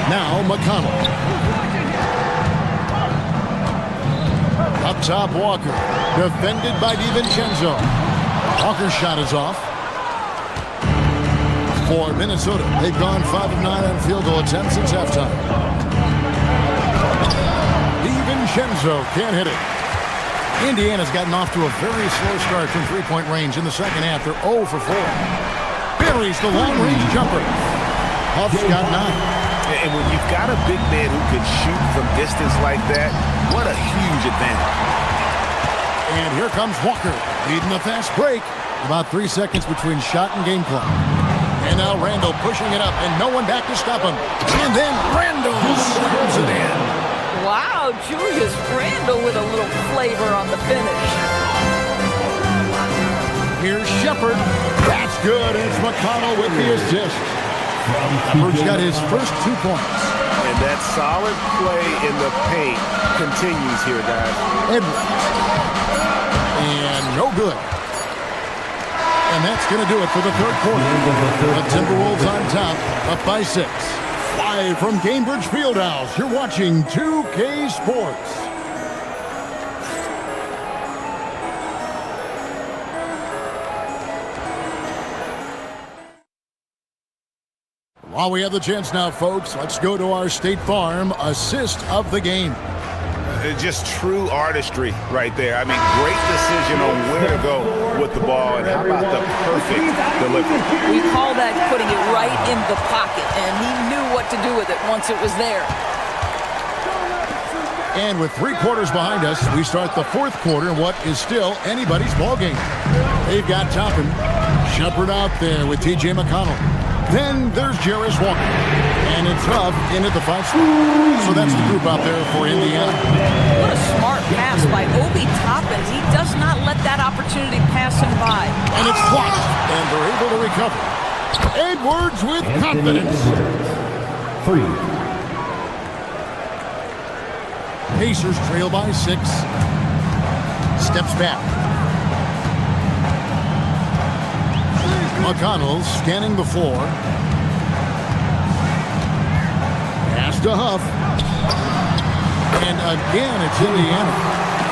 Now McConnell. Up top, Walker. Defended by DiVincenzo. Walker's shot is off. For Minnesota, they've gone 5 of 9 on field goal attempts since halftime. DiVincenzo can't hit it. Indiana's gotten off to a very slow start from 3-point range in the second half. They're 0 for 4. Buries the long-range jumper. Huff's got 9. And when you've got a big man who can shoot from distance like that, what a huge advantage. And here comes Walker, leading the fast break. About 3 seconds between shot and game clock. And now Randall pushing it up, and no one back to stop him. And then Randall slams it in. Wow, Julius Randall with a little flavor on the finish. Here's Shepard. That's good. It's McConnell with the assist. Shepard's got his first 2 points. And that solid play in the paint continues here, guys. Edwards. And no good. And that's going to do it for the third quarter. The Timberwolves on top, up by 6. Live from Cambridge Fieldhouse, you're watching 2K Sports. While we have the chance now, folks, let's go to our State Farm assist of the game. Just true artistry right there. I mean, great decision on where to go with the ball, and how about the perfect delivery? We call that putting it right in the pocket, and he knew what to do with it once it was there. And with 3 quarters behind us, we start the fourth quarter in what is still anybody's ball game. They've got Toppin, Shepard out there with T.J. McConnell. Then there's Jarris Walker. And it's Huff in at the 5 spot. So that's the group out there for Indiana. What a smart pass by Obi Toppin. He does not let that opportunity pass him by. And it's blocked. And they're able to recover. Edwards with confidence. 3. Pacers trail by 6. Steps back. McConnell scanning the floor. Pass to Huff. And again, it's Indiana.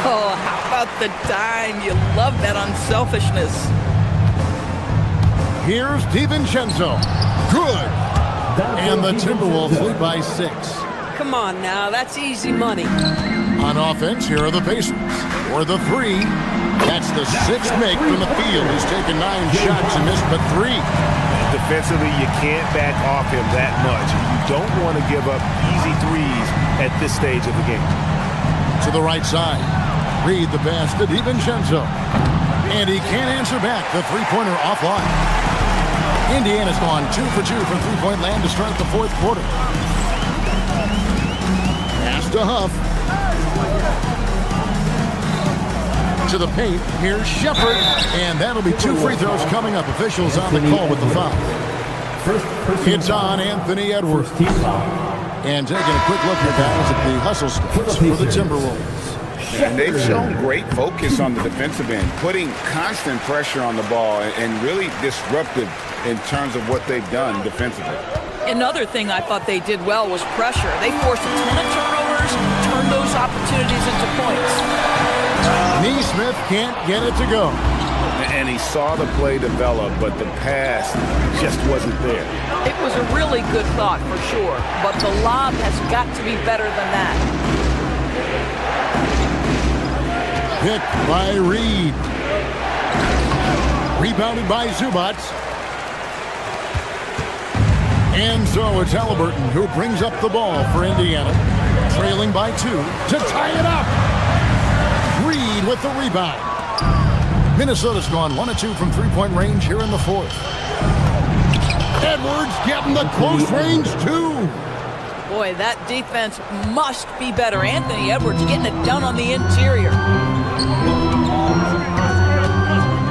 Oh, how about the dime? You love that unselfishness. Here's DiVincenzo. Good. And the Timberwolves lead by 6. Come on now, that's easy money. On offense, here are the Pacers. For the 3. That's the 6th make from the field. He's taken 9 shots and missed but 3. Defensively, you can't back off him that much. You don't want to give up easy threes at this stage of the game. To the right side. Reed the pass to DiVincenzo. And he can't answer back. The 3-pointer offline. Indiana's gone 2 for 2 from 3-point land to start the fourth quarter. Pass to Huff. To the paint, here's Shepard, and that'll be 2 free throws coming up. Officials on the call with the foul. It's on Anthony Edwards. And taking a quick look here, guys, at the hustle stats for the Timberwolves. And they've shown great focus on the defensive end, putting constant pressure on the ball and really disruptive in terms of what they've done defensively. Another thing I thought they did well was pressure. They forced a ton of turnovers, turned those opportunities into points. Neesmith can't get it to go. And he saw the play develop, but the pass just wasn't there. It was a really good thought for sure, but the lob has got to be better than that. Picked by Reed. Rebounded by Zubac. And so it's Halliburton who brings up the ball for Indiana. Trailing by 2 to tie it up. Reed with the rebound. Minnesota's gone 1 of 2 from 3-point range here in the fourth. Edwards getting the close range 2. Boy, that defense must be better. Anthony Edwards getting it done on the interior.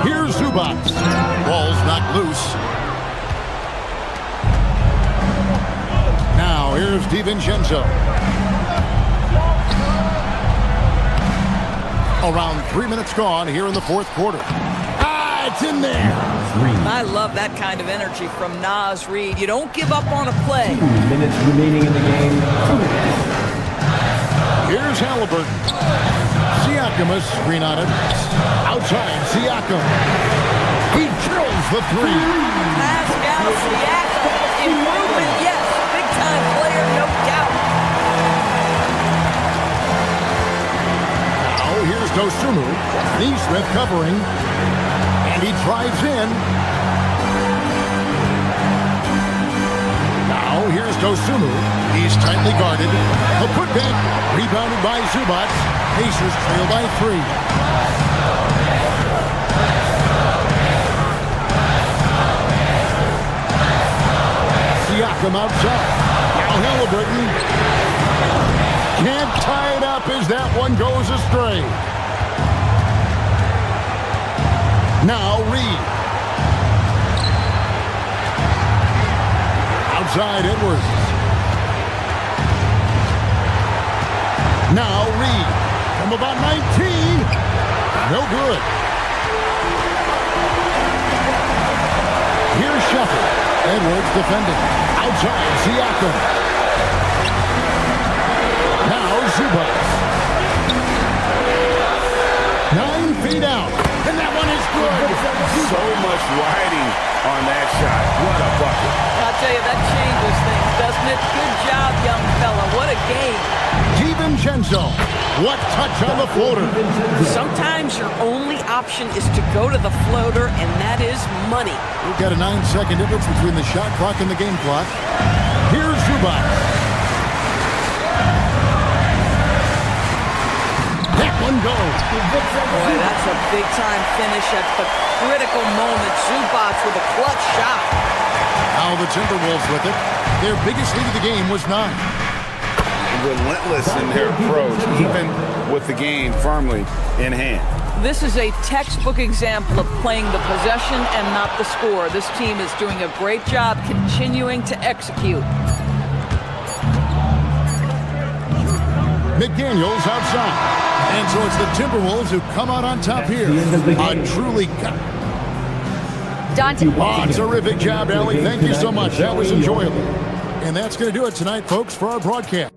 Here's Zubac. Ball's knocked loose. Now here's DiVincenzo. Around 3 minutes gone here in the fourth quarter. It's in there. I love that kind of energy from Naz Reid. You don't give up on a play. 2 minutes remaining in the game. 2 minutes. Here's Halliburton. Siakam is screen on it. Outside, Siakam. He drills the 3. Pascal Siakam. Improvement, yes. Big-time player, no doubt. Now here's Dosunmu. Neesmith covering. And he drives in. Now here's Dosunmu. He's tightly guarded. A putback. Rebounded by Zubac. Pacers trail by 3. them outside. Now Halliburton can't tie it up as that one goes astray. Now Reed. Outside Edwards. Now Reed from about 19. No good. Here's Shuffle. Edwards defending. Outside Siakam. Now Zubac. 9 feet out. And that one is good. So much riding on that shot. What a bucket. I'll tell you, that changes things, doesn't it? Good job, young fella. What a game. DiVincenzo. What touch on the floater. Sometimes your only option is to go to the floater, and that is money. We've got a 9-second difference between the shot clock and the game clock. Here's Zubac. That one goes. Boy, that's a big-time finish at the critical moment. Zubac with a clutch shot. Now the Timberwolves with it. Their biggest lead of the game was 9. Relentless in their approach, even with the game firmly in hand. This is a textbook example of playing the possession and not the score. This team is doing a great job continuing to execute. McDaniels outside. And so it's the Timberwolves who come out on top here. A truly... Dante. Oh, terrific job, Allie. Thank you so much. That was enjoyable. And that's going to do it tonight, folks, for our broadcast.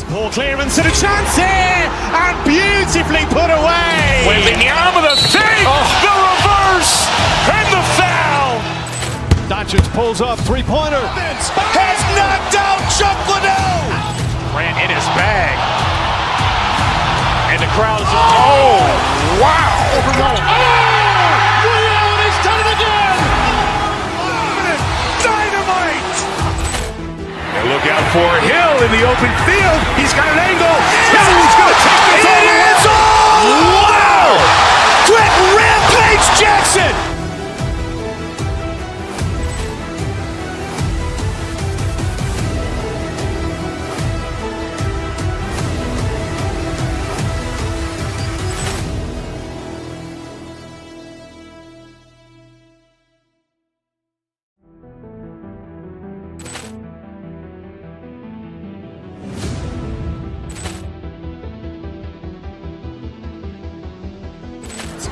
Poor clearance and a chance here, and beautifully put away. Wembanyama the save, the reverse, and the foul. Doncic pulls up, three-pointer. Has knocked out Chuck Liddell. Ran in his bag. And the crowd is, oh, wow. He's done it again. Dynamite. And look out for Hill in the open field. He's got an angle. Hill's going to take this all the way. Wow! Quick Rampage Jackson.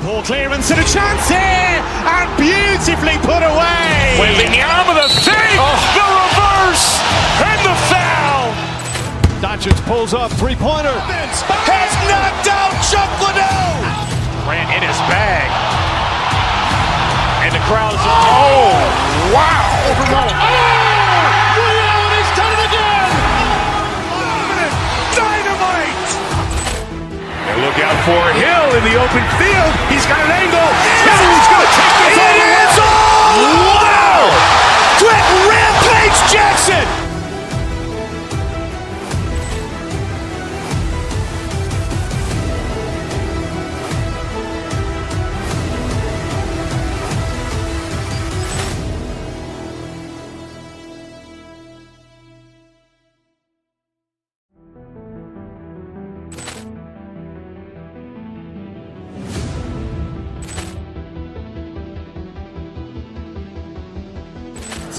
Poor clearance and a chance here, and beautifully put away. Wembanyama the save, the reverse, and the foul. Doncic pulls up, three-pointer. Has knocked out Chuck Liddell. Ran in his bag. And the crowd is, oh, wow. He's done it again. Dynamite. And look out for Hill in the open field. He's got an angle. Hill's going to take this all the way. Wow! Quick Rampage Jackson.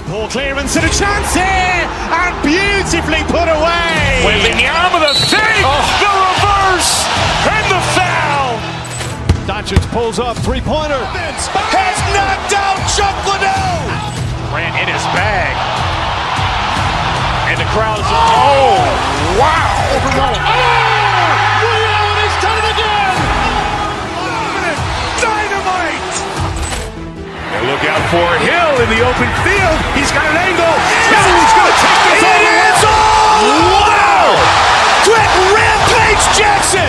Poor clearance and a chance here, and beautifully put away. Wembanyama the save, the reverse, and the foul. Doncic pulls up, three-pointer. Has knocked out Chuck Liddell. Ran in his bag. And the crowd is, oh, wow. He's done it again. Dynamite. And look out for Hill in the open field. He's got an angle. Hill's going to take this all the way. Wow! Quick Rampage Jackson.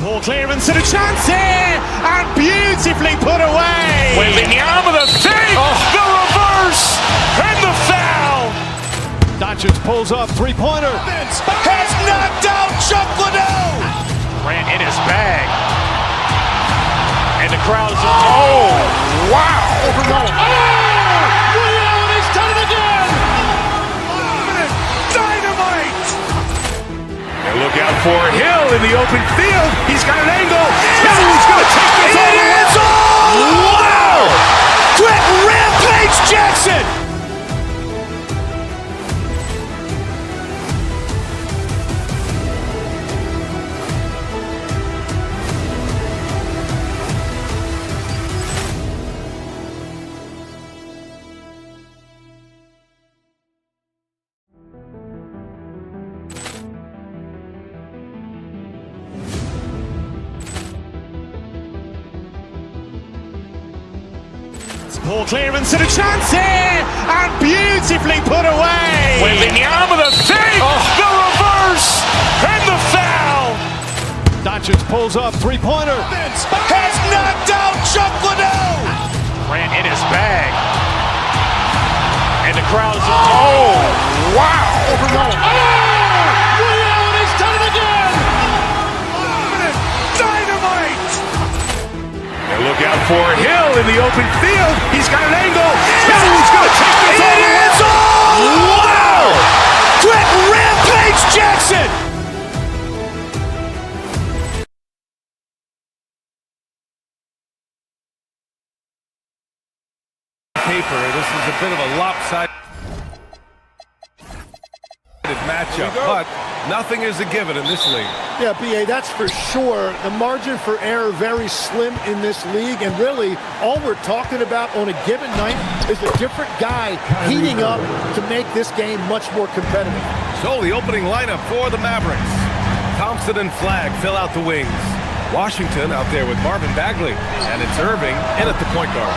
Poor clearance and a chance here, and beautifully put away. Wembanyama the fake, the reverse, and the foul. Doncic pulls up, three-pointer. Has knocked out Chuck Liddell. Ran in his bag. And the crowd is, oh, wow. He's done it again. Dynamite. And look out for Hill in the open field. He's got an angle. He's going to take this all the way. Wow. Quick Rampage Jackson. Poor clearance and a chance here, and beautifully put away. Wembanyama the fake, the reverse, and the foul. Doncic pulls up, three-pointer. Has knocked out Chuck Liddell. Ran in his bag. And the crowd is, oh, wow. He's done it again. Dynamite. And look out for Hill in the open field. He's got an angle. He's going to take this all the way. Wow. Quick Rampage Jackson. Paper, this is a bit of a lopsided matchup, but nothing is a given in this league. Yeah, B.A., that's for sure. The margin for error very slim in this league, and really all we're talking about on a given night is a different guy heating up to make this game much more competitive. So the opening lineup for the Mavericks. Thompson and Flagg fill out the wings. Washington out there with Marvin Bagley, and it's Irving in at the point guard.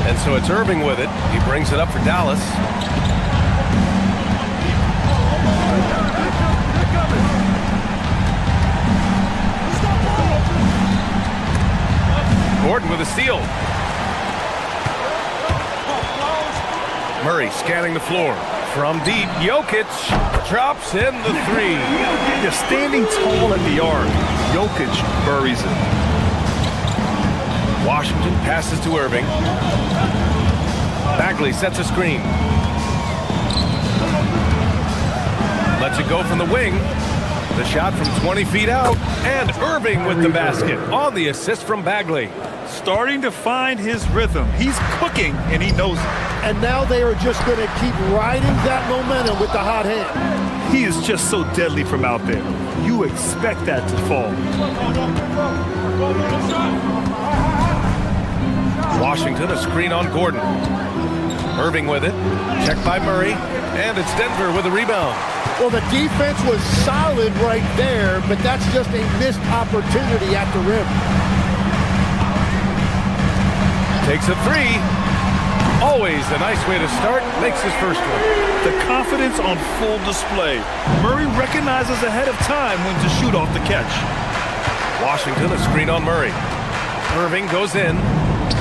And so it's Irving with it. He brings it up for Dallas. Gordon with a steal. Murray scanning the floor. From deep, Jokic drops in the three. They're standing tall at the arc. Jokic buries it. Washington passes to Irving. Bagley sets a screen. Lets it go from the wing. The shot from 20 feet out. And Irving with the basket on the assist from Bagley. Starting to find his rhythm. He's cooking, and he knows it. And now they are just going to keep riding that momentum with the hot hand. He is just so deadly from out there. You expect that to fall. Washington, a screen on Gordon. Irving with it. Checked by Murray. And it's Denver with a rebound. Well, the defense was solid right there, but that's just a missed opportunity at the rim. Takes a three. Always a nice way to start. Makes his first one. The confidence on full display. Murray recognizes ahead of time when to shoot off the catch. Washington, a screen on Murray. Irving goes in.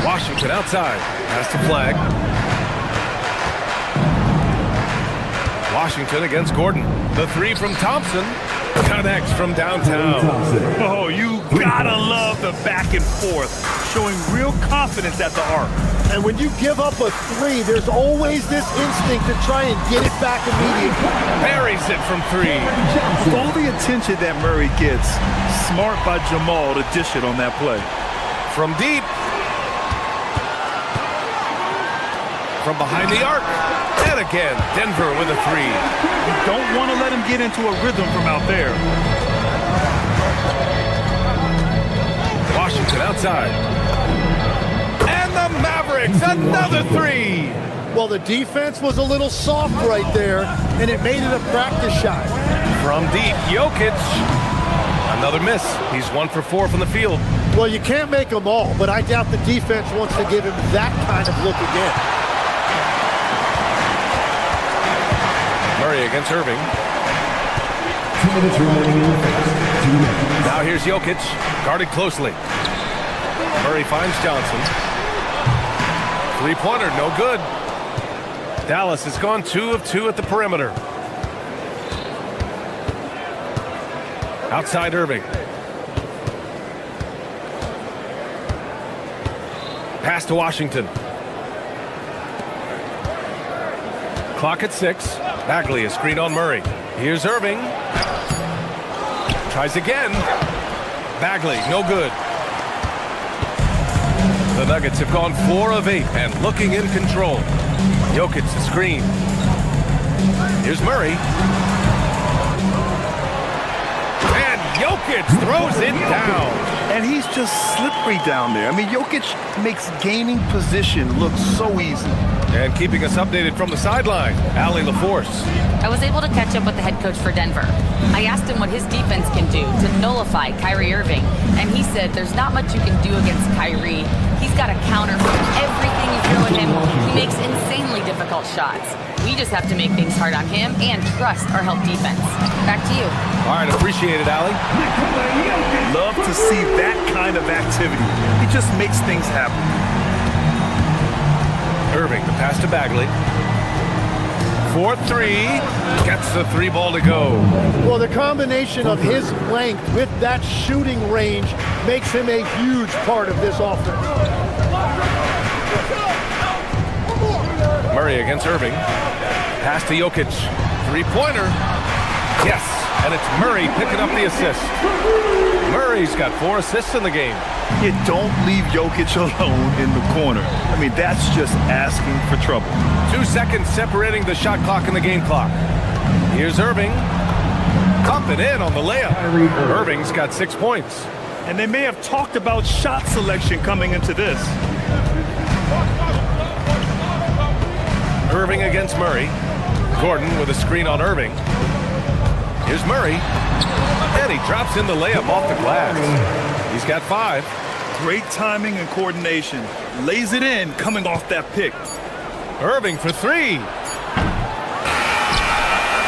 Washington outside. Pass to Flagg. Washington against Gordon. The three from Thompson. Connects from downtown. Oh, you gotta love the back and forth. Showing real confidence at the arc. And when you give up a three, there's always this instinct to try and get it back immediately. Buries it from three. All the attention that Murray gets. Smart by Jamal to dish it on that play. From deep. From behind the arc. And again, Denver with a three. You don't want to let him get into a rhythm from out there. Washington outside. And the Mavericks, another three. Well, the defense was a little soft right there, and it made it a practice shot. From deep, Jokic. Another miss. He's 1 for 4 from the field. Well, you can't make them all, but I doubt the defense wants to give him that kind of look again. Murray against Irving. 2 minutes remaining in the first. 2 minutes. Now here's Jokic, guarded closely. Murray finds Johnson. Three-pointer, no good. Dallas has gone 2 of 2 at the perimeter. Outside Irving. Pass to Washington. Clock at 6. Bagley, a screen on Murray. Here's Irving. Tries again. Bagley, no good. The Nuggets have gone 4 of 8 and looking in control. Jokic, the screen. Here's Murray. And Jokic throws it down. And he's just slippery down there. I mean, Jokic makes gaining position look so easy. And keeping us updated from the sideline, Allie LaForce. I was able to catch up with the head coach for Denver. I asked him what his defense can do to nullify Kyrie Irving, and he said there's not much you can do against Kyrie. He's got a counter for everything you throw at him. He makes insanely difficult shots. We just have to make things hard on him and trust our help defense. Back to you. All right, appreciate it, Allie. Love to see that kind of activity. He just makes things happen. Irving, the pass to Bagley. 4-3, gets the 3 ball to go. Well, the combination of his length with that shooting range makes him a huge part of this offense. Murray against Irving. Pass to Jokic. 3-pointer. Yes, and it's Murray picking up the assist. Murray's got 4 assists in the game. You don't leave Jokic alone in the corner. I mean, that's just asking for trouble. 2 seconds separating the shot clock and the game clock. Here's Irving. Up and in on the layup. Irving's got 6 points. And they may have talked about shot selection coming into this. Irving against Murray. Gordon with a screen on Irving. Here's Murray. And he drops in the layup off the glass. He's got 5. Great timing and coordination. Lays it in coming off that pick. Irving for 3.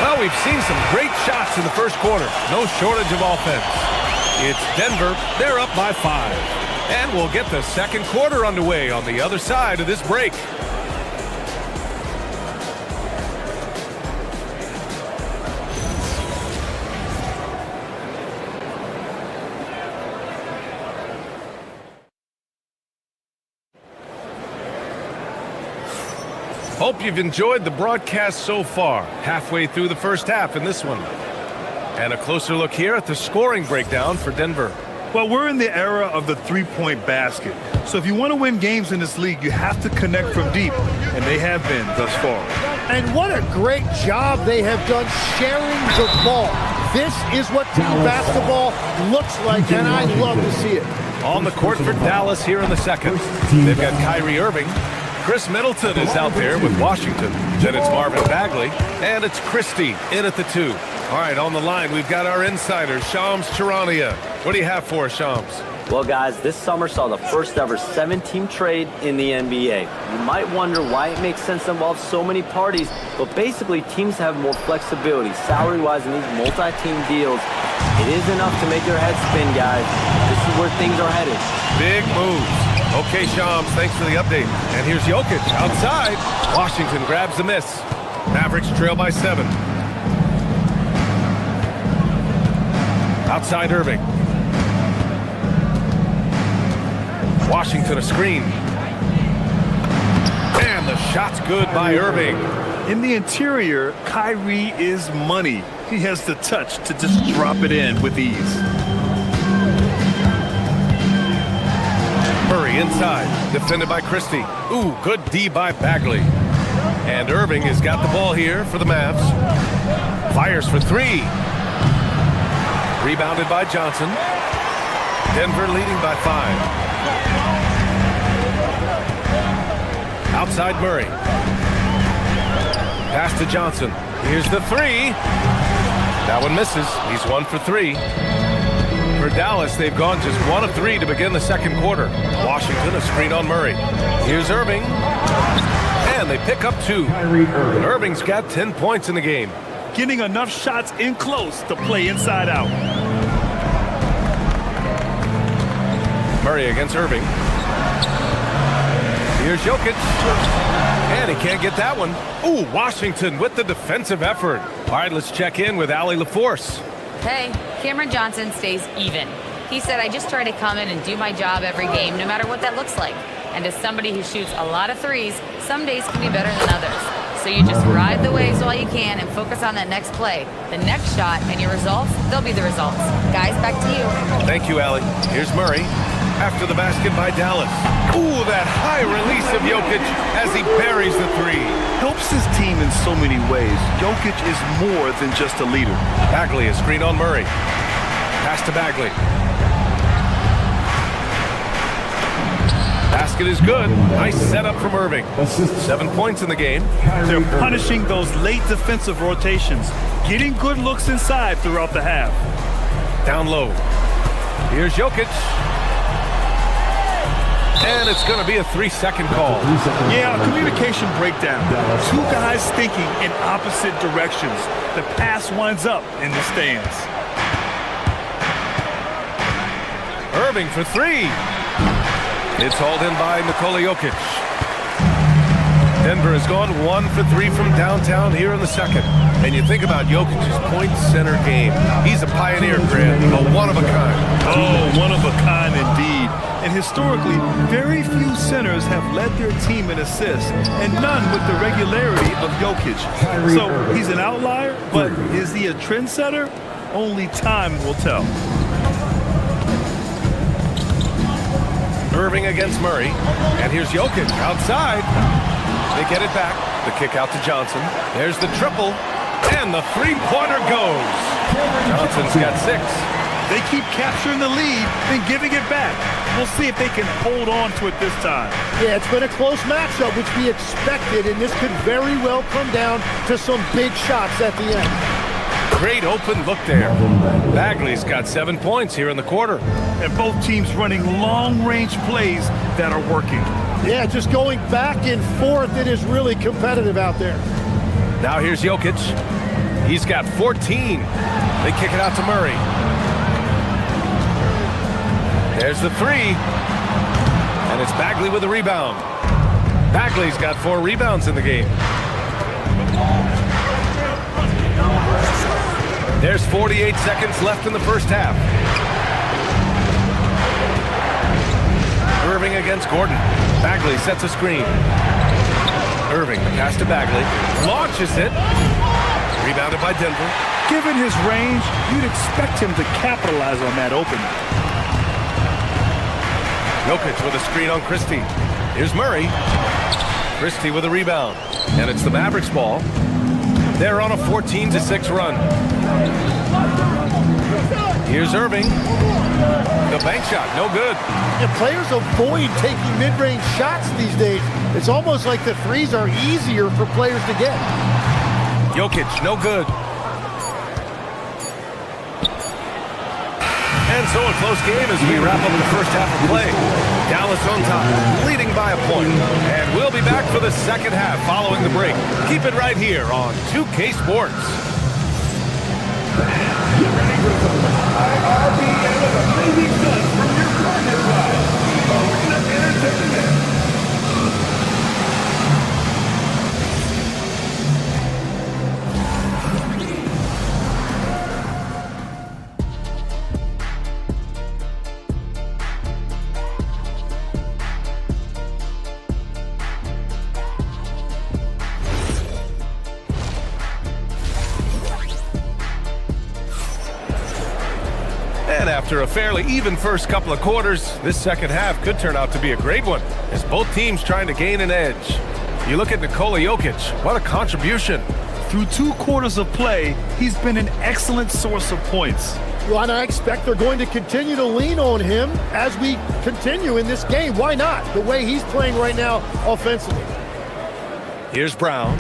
Well, we've seen some great shots in the first quarter. No shortage of offense. It's Denver. They're up by 5. And we'll get the second quarter underway on the other side of this break. Hope you've enjoyed the broadcast so far. Halfway through the first half in this one. And a closer look here at the scoring breakdown for Denver. Well, we're in the era of the three-point basket. So if you want to win games in this league, you have to connect from deep. And they have been thus far. And what a great job they have done sharing the ball. This is what team basketball looks like, and I love to see it. On the court for Dallas here in the second. They've got Kyrie Irving. Chris Middleton is out there with Washington. Then it's Marvin Bagley. And it's Christie in at the 2. All right, on the line, we've got our insider, Shams Charania. What do you have for us, Shams? Well, guys, this summer saw the first ever 7-team trade in the NBA. You might wonder why it makes sense to involve so many parties, but basically teams have more flexibility salary-wise in these multi-team deals. It is enough to make your head spin, guys. This is where things are headed. Big moves. Okay, Shams, thanks for the update. And here's Jokic outside. Washington grabs the miss. Mavericks trail by 7. Outside Irving. Washington a screen. And the shot's good by Irving. In the interior, Kyrie is money. He has the touch to just drop it in with ease. Murray inside, defended by Christie. Ooh, good D by Bagley. And Irving has got the ball here for the Mavs. Fires for 3. Rebounded by Johnson. Denver leading by 5. Outside Murray. Pass to Johnson. Here's the 3. That one misses. He's 1 for 3. For Dallas, they've gone just 1 of 3 to begin the second quarter. Washington, a screen on Murray. Here's Irving. And they pick up 2. Irving's got 10 points in the game. getting enough shots in close to play inside out. Murray against Irving. Here's Jokic. And he can't get that one. Ooh, Washington with the defensive effort. All right, let's check in with Allie LaForce. Hey, Cameron Johnson stays even. He said, I just try to come in and do my job every game, no matter what that looks like. And as somebody who shoots a lot of threes, some days can be better than others. So you just ride the waves while you can and focus on that next play. The next shot and your results, they'll be the results. Guys, back to you. Thank you, Allie. Here's Murray. After the basket by Dallas. Ooh, that high release of Jokic as he buries the three. Helps his team in so many ways. Jokic is more than just a leader. Bagley, a screen on Murray. Pass to Bagley. Basket is good. Nice setup from Irving. 7 points in the game. They're punishing those late defensive rotations, getting good looks inside throughout the half. Down low. Here's Jokic. And it's going to be a 3-second call. Yeah, a communication breakdown. Two guys thinking in opposite directions. The pass winds up in the stands. Irving for three. It's hauled in by Nikola Jokic. Denver has gone 1 for 3 from downtown here in the second. And you think about Jokic's point center game. He's a pioneer, Grant, a one-of-a-kind. Oh, one of a kind indeed. And historically, very few centers have led their team in assists, and none with the regularity of Jokic. So he's an outlier, but is he a trendsetter? Only time will tell. Irving against Murray. And here's Jokic outside. They get it back. The kick out to Johnson. There's the triple. And the three-pointer goes. Johnson's got 6. They keep capturing the lead and giving it back. We'll see if they can hold on to it this time. Yeah, it's been a close matchup, which we expected, and this could very well come down to some big shots at the end. Great open look there. Bagley's got 7 points here in the quarter. And both teams running long-range plays that are working. Yeah, just going back and forth, it is really competitive out there. Now here's Jokic. He's got 14. They kick it out to Murray. There's the three. And it's Bagley with the rebound. Bagley's got 4 rebounds in the game. There's 48 seconds left in the first half. Irving against Gordon. Bagley sets a screen. Irving, the pass to Bagley. Launches it. Rebounded by Denver. Given his range, you'd expect him to capitalize on that opening. Jokic with a screen on Christie. Here's Murray. Christie with a rebound. And it's the Mavericks ball. They're on a 14-6 run. Here's Irving. The bank shot, no good. Yeah, players avoid taking mid-range shots these days. It's almost like the threes are easier for players to get. Jokic, no good. And so a close game as we wrap up the first half of play. Dallas on top, leading by a point. And we'll be back for the second half following the break. Keep it right here on 2K Sports. And after a fairly even first couple of quarters, this second half could turn out to be a great one, as both teams trying to gain an edge. You look at Nikola Jokic, what a contribution. Through 2 quarters of play, he's been an excellent source of points. Well, and I expect they're going to continue to lean on him as we continue in this game. Why not? The way he's playing right now offensively. Here's Brown.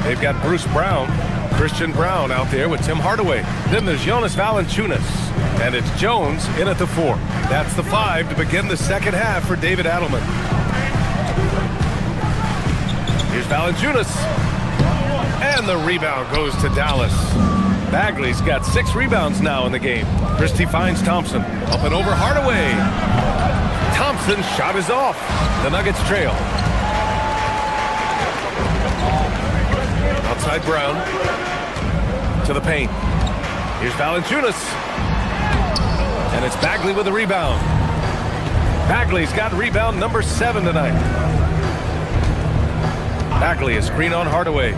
They've got Bruce Brown, Christian Brown out there with Tim Hardaway. Then there's Jonas Valanciunas. And it's Jones in at the 4. That's the 5 to begin the second half for David Adelman. Here's Valanciunas. And the rebound goes to Dallas. Bagley's got 6 rebounds now in the game. Christie finds Thompson. Up and over Hardaway. Thompson's shot is off. The Nuggets trail. Outside Brown. To the paint. Here's Valanciunas. And it's Bagley with the rebound. Bagley's got rebound number 7 tonight. Bagley, a screen on Hardaway.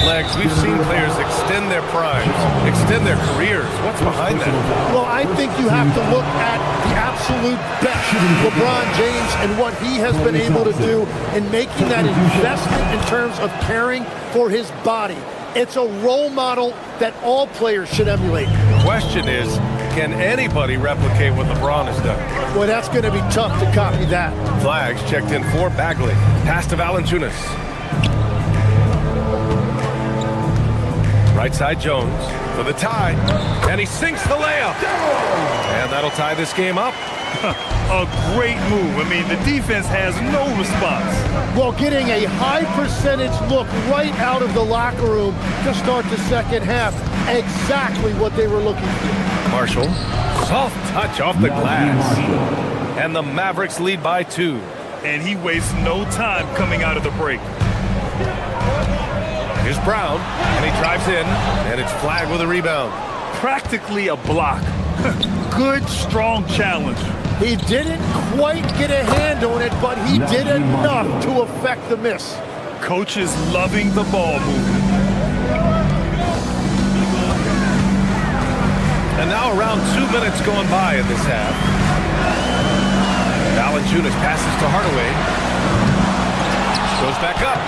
Legs, we've seen players extend their primes, extend their careers. What's behind that? Well, I think you have to look at the absolute best, LeBron James, and what he has been able to do in making that investment in terms of caring for his body. It's a role model that all players should emulate. The question is, can anybody replicate what LeBron has done? Well, that's going to be tough to copy that. Flags checked in for Bagley. Pass to Valanciunas. Right side Jones for the tie. And he sinks the layup. And that'll tie this game up. A great move. I mean, the defense has no response. Well, getting a high percentage look right out of the locker room to start the second half. Exactly what they were looking for. Marshall, soft touch off the glass. And the Mavericks lead by 2. And he wastes no time coming out of the break. Here's Brown, and he drives in, and it's flagged with a rebound. Practically a block. Good, strong challenge. He didn't quite get a hand on it, but he did enough to affect the miss. Coach is loving the ball movement. And now around 2 minutes going by in this half. Valanciunas passes to Hardaway. Goes back up.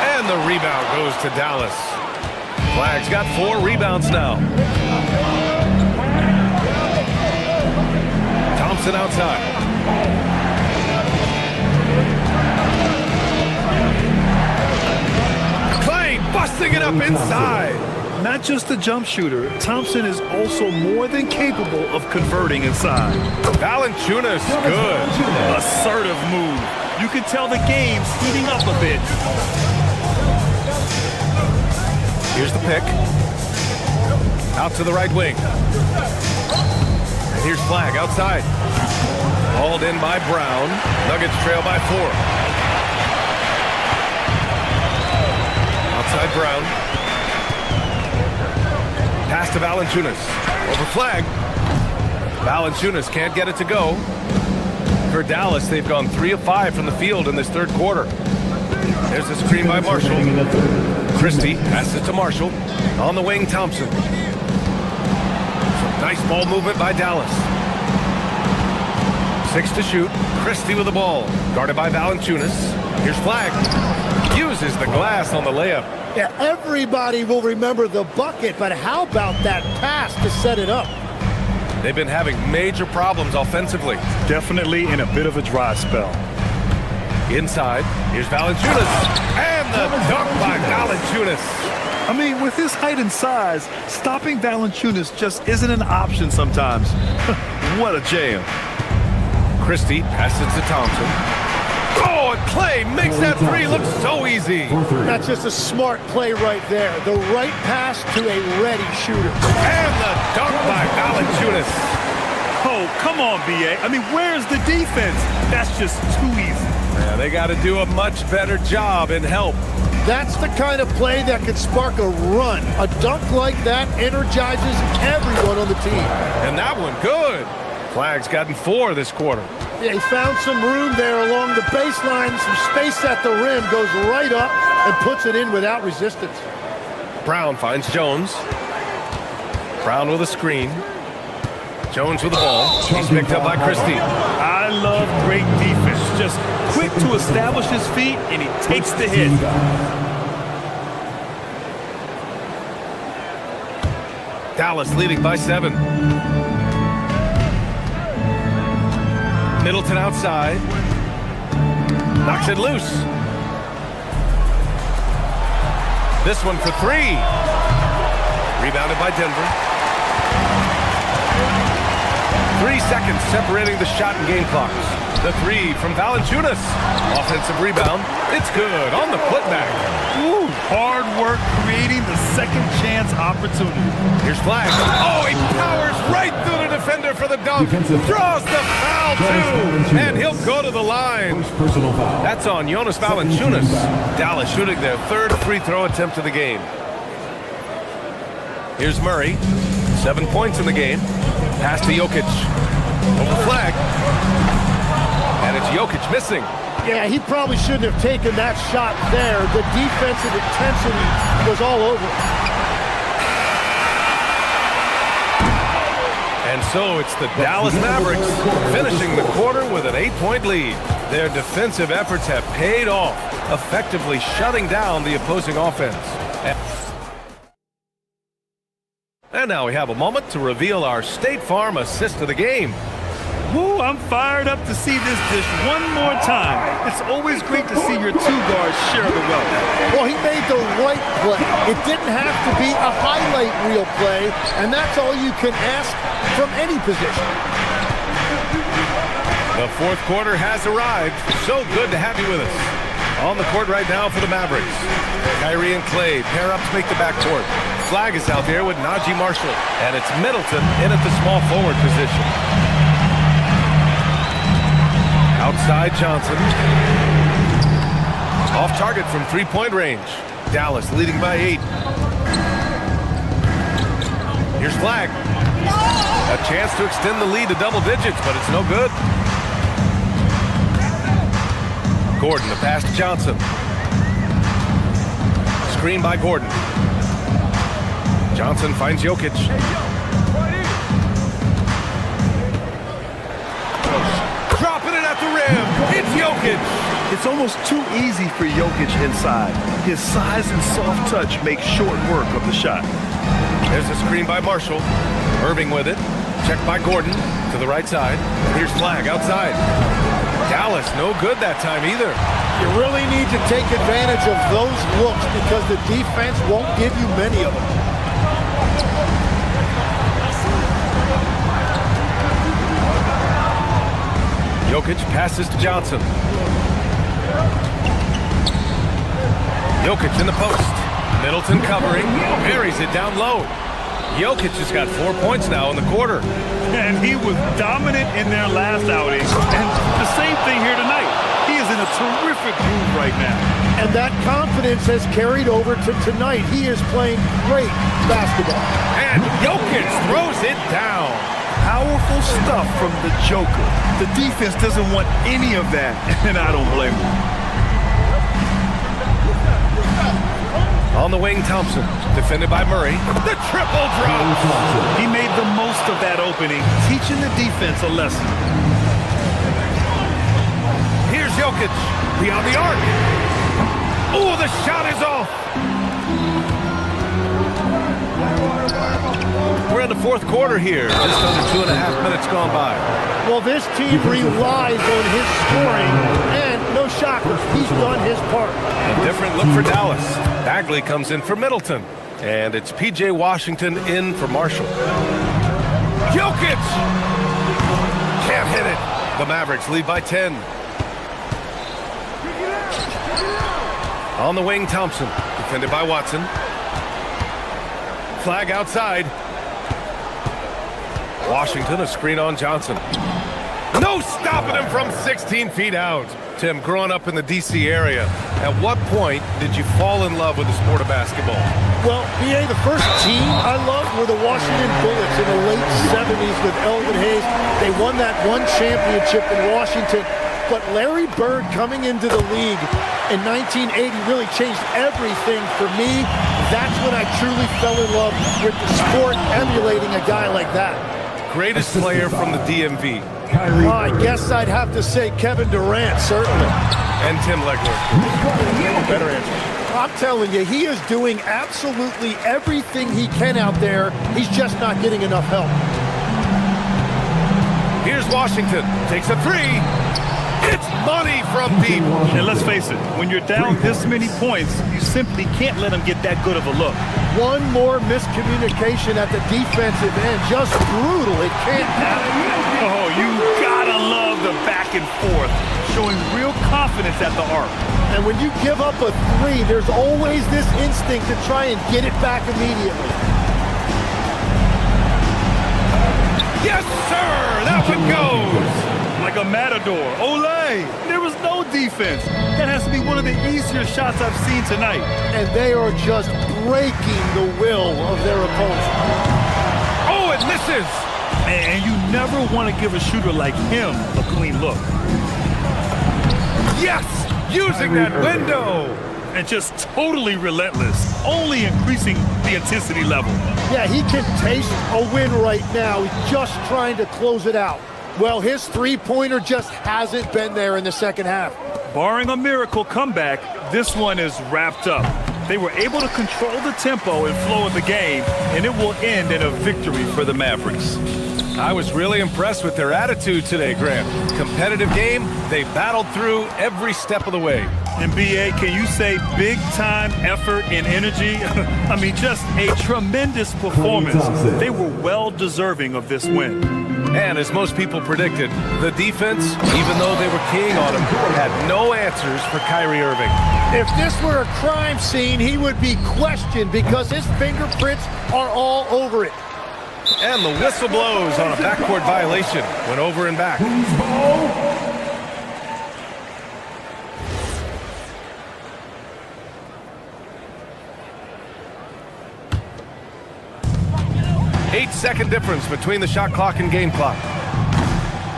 And the rebound goes to Dallas. Flag's got 4 rebounds now. Thompson outside. Clay busting it up inside. Not just a jump shooter, Thompson is also more than capable of converting inside. Valanciunas, good. Assertive move. You can tell the game's heating up a bit. Here's the pick. Out to the right wing. And here's Flag outside. Hauled in by Brown. Nuggets trail by 4. Outside Brown. Pass to Valanciunas. Over Flag. Valanciunas can't get it to go. For Dallas, they've gone 3 of 5 from the field in this third quarter. There's a screen by Marshall. Christie passes to Marshall. On the wing, Thompson. Some nice ball movement by Dallas. 6 to shoot. Christie with the ball. Guarded by Valanciunas. Here's Flag. Uses the glass on the layup. Yeah, everybody will remember the bucket, but how about that pass to set it up? They've been having major problems offensively. Definitely in a bit of a dry spell. Inside, here's Valanciunas. And the dunk by Valanciunas. I mean, with his height and size, stopping Valanciunas just isn't an option sometimes. What a jam. Christie passes to Thompson. Oh, and Clay makes that 3 look so easy. That's just a smart play right there. The right pass to a ready shooter. And the dunk by Valanciunas. Oh, come on, B.A. I mean, where's the defense? That's just too easy. Yeah, they got to do a much better job in help. That's the kind of play that could spark a run. A dunk like that energizes everyone on the team. And that one, good. Flag's gotten 4 this quarter. Yeah, he found some room there along the baseline. Some space at the rim, goes right up and puts it in without resistance. Brown finds Jones. Brown with a screen. Jones with the ball. He's picked up by Christie. I love great defense. Just quick to establish his feet, and he takes the hit. Dallas leading by 7. Middleton outside. Knocks it loose. This one for 3. Rebounded by Denver. 3 seconds separating the shot and game clocks. The 3 from Valanciunas. Offensive rebound. It's good on the putback. Woo. Hard work creating the second chance opportunity. Here's Flag. Oh, he powers right through the defender for the dunk. Draws the foul, too. And he'll go to the line. Personal foul. That's on Jonas Valanciunas. Dallas shooting their third free throw attempt of the game. Here's Murray. 7 points in the game. Pass to Jokic. Over Flag. And it's Jokic missing. Yeah, he probably shouldn't have taken that shot there. The defensive intensity was all over it. And so it's the Dallas Mavericks finishing the quarter with an 8-point lead. Their defensive efforts have paid off, effectively shutting down the opposing offense. And now we have a moment to reveal our State Farm assist of the game. Woo, I'm fired up to see this dish one more time. It's always great to see your two guards share the wealth. Well, he made the right play. It didn't have to be a highlight reel play, and that's all you can ask from any position. The fourth quarter has arrived. So good to have you with us. On the court right now for the Mavericks. Kyrie and Clay pair up to make the backcourt. Flag is out there with Najee Marshall, and it's Middleton in at the small forward position. Outside Johnson. Off target from three-point range. Dallas leading by 8. Here's Flag. A chance to extend the lead to double digits, but it's no good. Gordon, the pass to Johnson. Screen by Gordon. Johnson finds Jokic. Dropping it at the rim. It's Jokic. It's almost too easy for Jokic inside. His size and soft touch make short work of the shot. There's a screen by Marshall. Irving with it. Checked by Gordon to the right side. Here's Flag outside. Dallas no good that time either. You really need to take advantage of those looks because the defense won't give you many of them. Jokic passes to Johnson. Jokic in the post. Middleton covering. Buries it down low. Jokic has got 4 points now in the quarter. And he was dominant in their last outing. And the same thing here tonight. He is in a terrific groove right now. And that confidence has carried over to tonight. He is playing great basketball. And Jokic throws it down. Powerful stuff from the Joker. The defense doesn't want any of that, and I don't blame them. On the wing, Thompson, defended by Murray. The triple drop. He made the most of that opening, teaching the defense a lesson. Here's Jokic, beyond the arc. Oh, the shot is off. We're in the fourth quarter here. Just under 2.5 minutes gone by. Well, this team relies on his scoring, and no shocker, he's done his part. A different look for Dallas. Bagley comes in for Middleton, and it's P.J. Washington in for Marshall. Jokic! Can't hit it. The Mavericks lead by 10. On the wing, Thompson, defended by Watson. Flag outside. Washington, a screen on Johnson. No stopping him from 16 feet out. Tim, growing up in the D.C. area, at what point did you fall in love with the sport of basketball? Well, BA, the first team I loved were the Washington Bullets in the late 70s with Elvin Hayes. They won that one championship in Washington. But Larry Bird coming into the league in 1980 really changed everything for me. That's when I truly fell in love with the sport, emulating a guy like that. Greatest player from the DMV? I guess I'd have to say Kevin Durant, certainly. And Tim Legler. Better answer. I'm telling you, he is doing absolutely everything he can out there. He's just not getting enough help. Here's Washington. Takes a three. It's money from deep. And let's face it, when you're down this many points, you simply can't let them get that good of a look. One more miscommunication at the defensive end. Just brutal. It can't happen. Oh, you gotta love the back and forth. showing real confidence at the arc. And when you give up a three, there's always this instinct to try and get it back immediately. Yes, sir! That one goes! Like a matador. Olay! There was no defense. That has to be one of the easier shots I've seen tonight. And they are just breaking the will of their opponent. Oh, it misses! And you never want to give a shooter like him a clean look. Yes! Using that window! And just totally relentless, only increasing the intensity level. Yeah, he can taste a win right now. He's just trying to close it out. Well, his three-pointer just hasn't been there in the second half. Barring a miracle comeback, this one is wrapped up. They were able to control the tempo and flow of the game, and it will end in a victory for the Mavericks. I was really impressed with their attitude today, Grant. Competitive game, they battled through every step of the way. And BA, can you say big-time effort and energy? I mean, just a tremendous performance. They were well-deserving of this win. And as most people predicted, the defense, even though they were keying on him, had no answers for Kyrie Irving. If this were a crime scene, he would be questioned because his fingerprints are all over it. And the whistle blows on a backcourt violation. Went over and back. 8-second difference between the shot clock and game clock.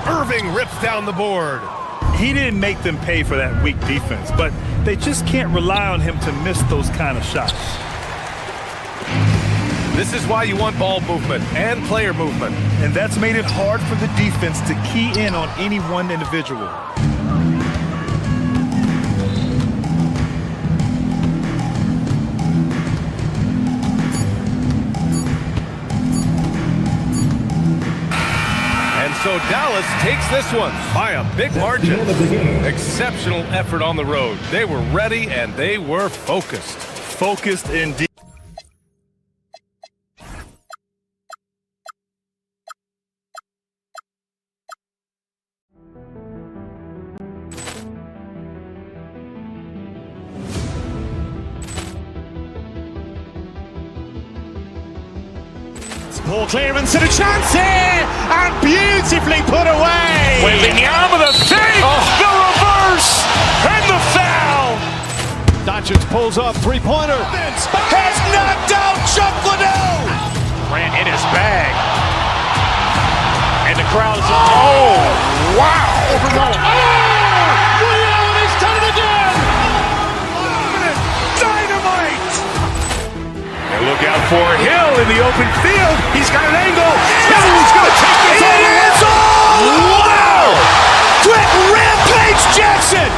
Irving rips down the board. He didn't make them pay for that weak defense, but they just can't rely on him to miss those kind of shots. This is why you want ball movement and player movement. And that's made it hard for the defense to key in on any one individual. So Dallas takes this one by a big margin. Exceptional effort on the road. They were ready and they were focused. Focused indeed. Ball clearance and a chance here, and beautifully put away. Wembanyama the fake, the reverse, and the foul. Doncic pulls up, three-pointer. Has knocked out Chuck Liddell. Grant in his bag. And the crowd is, oh, wow. Allen has done it again. Dynamite. And look out for Hill in the open field. He's got an angle. He's going to take this all the way. Wow! Quick Rampage Jackson.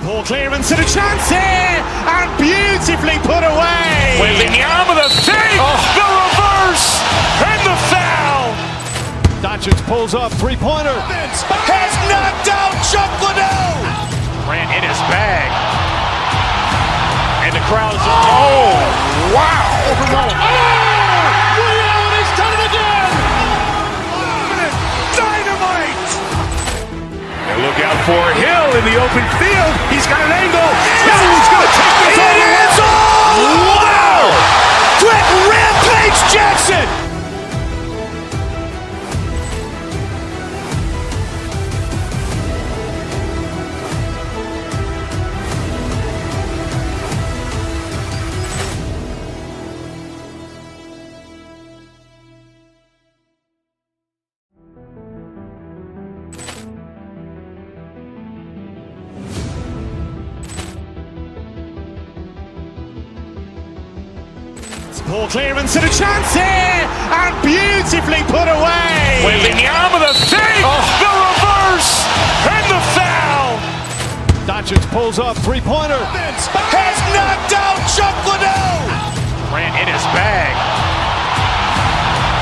Ball clearance and a chance here, and beautifully put away. Wembanyama the fake, the reverse, and the foul. Doncic pulls up, three-pointer. Has knocked out Chuck Liddell. Grant in his bag. And the crowd is, oh, wow. Allen has done it again. Dynamite. And look out for Hill in the open field. He's got an angle. He's going to take this all the way. Wow! Quick Rampage Jackson. Ball clearance and a chance here, and beautifully put away. Wembanyama the fake, the reverse, and the foul. Doncic pulls up, three-pointer. Has knocked out Chuck Liddell. Grant in his bag.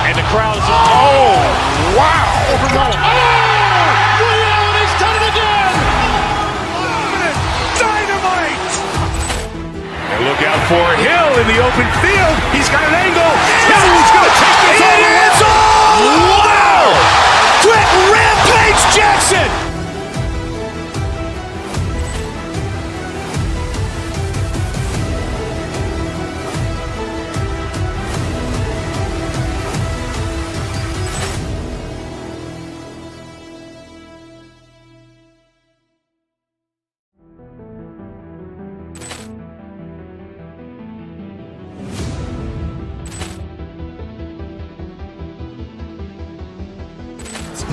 And the crowd is, oh, wow. Ray Allen has done it again. Dynamite. And look out for Hill in the open field. He's got an angle. Hill's going to take this all the way. Wow. Quick Rampage Jackson.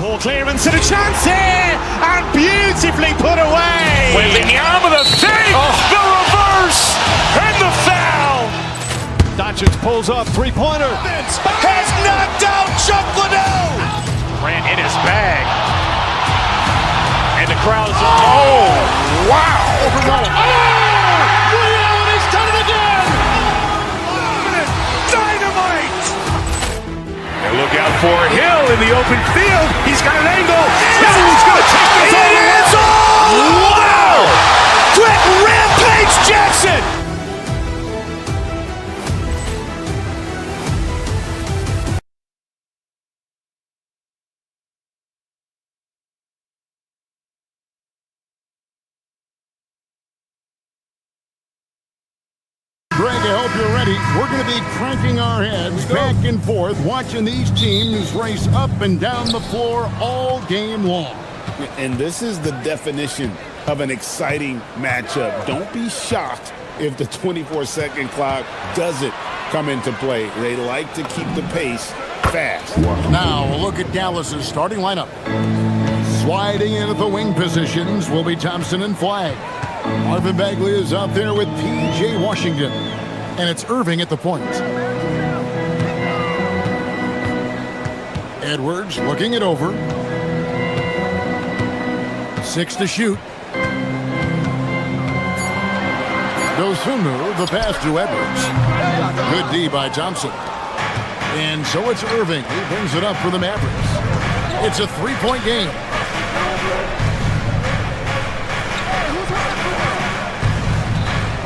Poor clearance and a chance here, and beautifully put away. Wembanyama the save, the reverse, and the foul. Doncic pulls up, three-pointer. Has knocked out Chuck Liddell. Grant in his bag. And the crowd is, oh, wow. Ray Allen has done it again. Dynamite. And look out for Hill in the open field. He's got an angle. Hill's going to take this all the way. Wow. Quick Rampage Jackson. Greg, I hope you're ready. We're going to be cranking our heads back and forth, watching these teams race up and down the floor all game long. And this is the definition of an exciting matchup. Don't be shocked if the 24-second clock doesn't come into play. They like to keep the pace fast. Now, a look at Dallas's starting lineup. Sliding in at the wing positions will be Thompson and Flagg. Marvin Bagley is out there with P.J. Washington. And it's Irving at the point. Edwards looking it over. 6 to shoot. Dosunmu, the pass to Edwards. Good D by Thompson. And so it's Irving who brings it up for the Mavericks. It's a three-point game.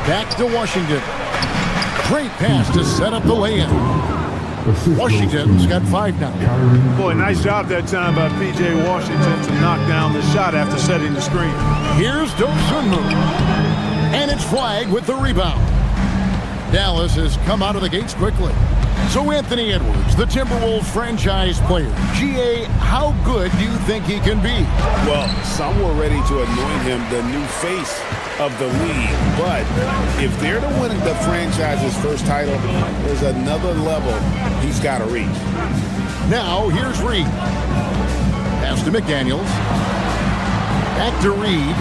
Back to Washington. Great pass to set up the lay-in. Washington's got 5 now. Boy, nice job that time by P.J. Washington to knock down the shot after setting the screen. Here's Dosunmu. And it's Flagg with the rebound. Dallas has come out of the gates quickly. So Anthony Edwards, the Timberwolves franchise player. G.A., how good do you think he can be? Well, some were ready to anoint him the new face of the league. But if they're to win the franchise's first title, there's another level he's got to reach. Now, here's Reed. Pass to McDaniels. Back to Reed.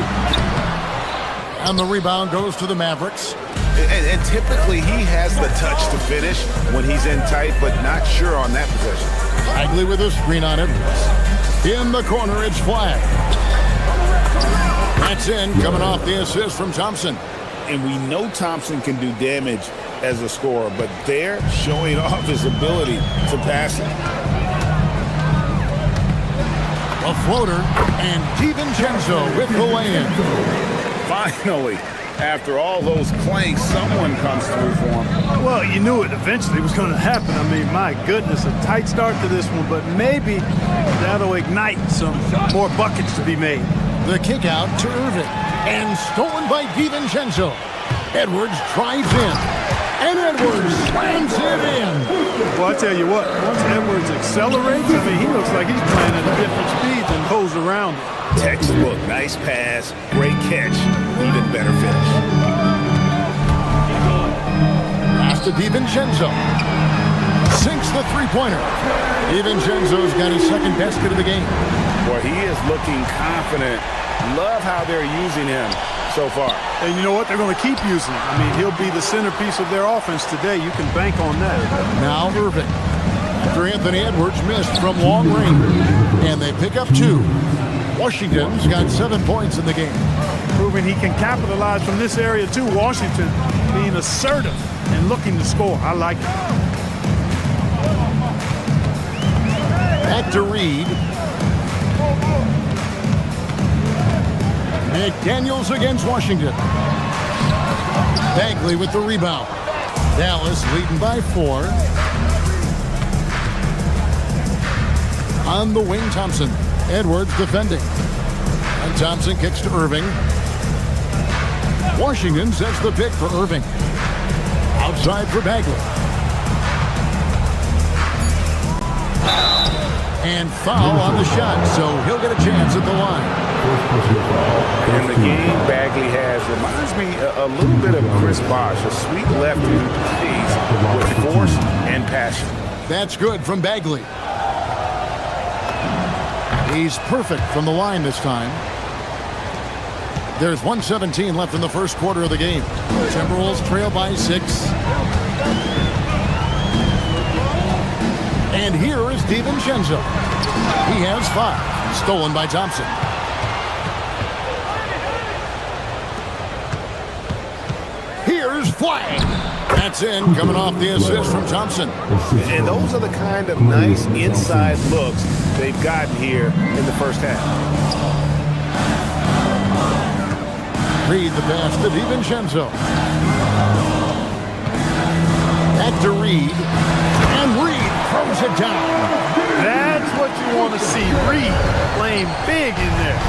And the rebound goes to the Mavericks. And typically he has the touch to finish when he's in tight, but not sure on that possession. Bagley with a screen on Edwards. In the corner, it's Flagg. That's in, coming off the assist from Thompson. And we know Thompson can do damage as a scorer, but they're showing off his ability to pass it. A floater, and DiVincenzo with the lay-in. Finally, after all those clanks, someone comes through for him. Well, you knew it eventually was going to happen. I mean, my goodness, a tight start to this one, but maybe that'll ignite some more buckets to be made. The kick out to Irving, and stolen by DiVincenzo. Edwards drives in, and Edwards slams it in. Well, I tell you what, once Edwards accelerates, I mean, he looks like he's playing at a different speed than goes around it. Textbook, nice pass, great catch, even better finish. Pass to DiVincenzo. Sinks the three-pointer. DiVincenzo's got his second basket of the game. Boy, he is looking confident. Love how they're using him so far. And you know what? They're going to keep using him. I mean, he'll be the centerpiece of their offense today. You can bank on that. Now Irving. After Anthony Edwards missed from long range. And they pick up 2. Washington's got 7 points in the game. proving he can capitalize from this area too. Washington being assertive and looking to score. I like it. Back to Reed. McDaniels against Washington. Bagley with the rebound. Dallas leading by 4. On the wing, Thompson. Edwards defending. And Thompson kicks to Irving. Washington sets the pick for Irving. Outside for Bagley. And foul on the shot, so he'll get a chance at the line. And the game Bagley has reminds me a little bit of Chris Bosh, a sweet lefty who plays with force and passion. That's good from Bagley. He's perfect from the line this time. There's 1:17 left in the first quarter of the game. Timberwolves trail by 6. And here is DiVincenzo. He has 5. Stolen by Thompson. Here's Flag. That's in, coming off the assist from Thompson. And those are the kind of nice inside looks they've gotten here in the first half. Reed the pass to DiVincenzo. Back to Reed. And Reed throws it down. That's what you want to see. Reed playing big in there.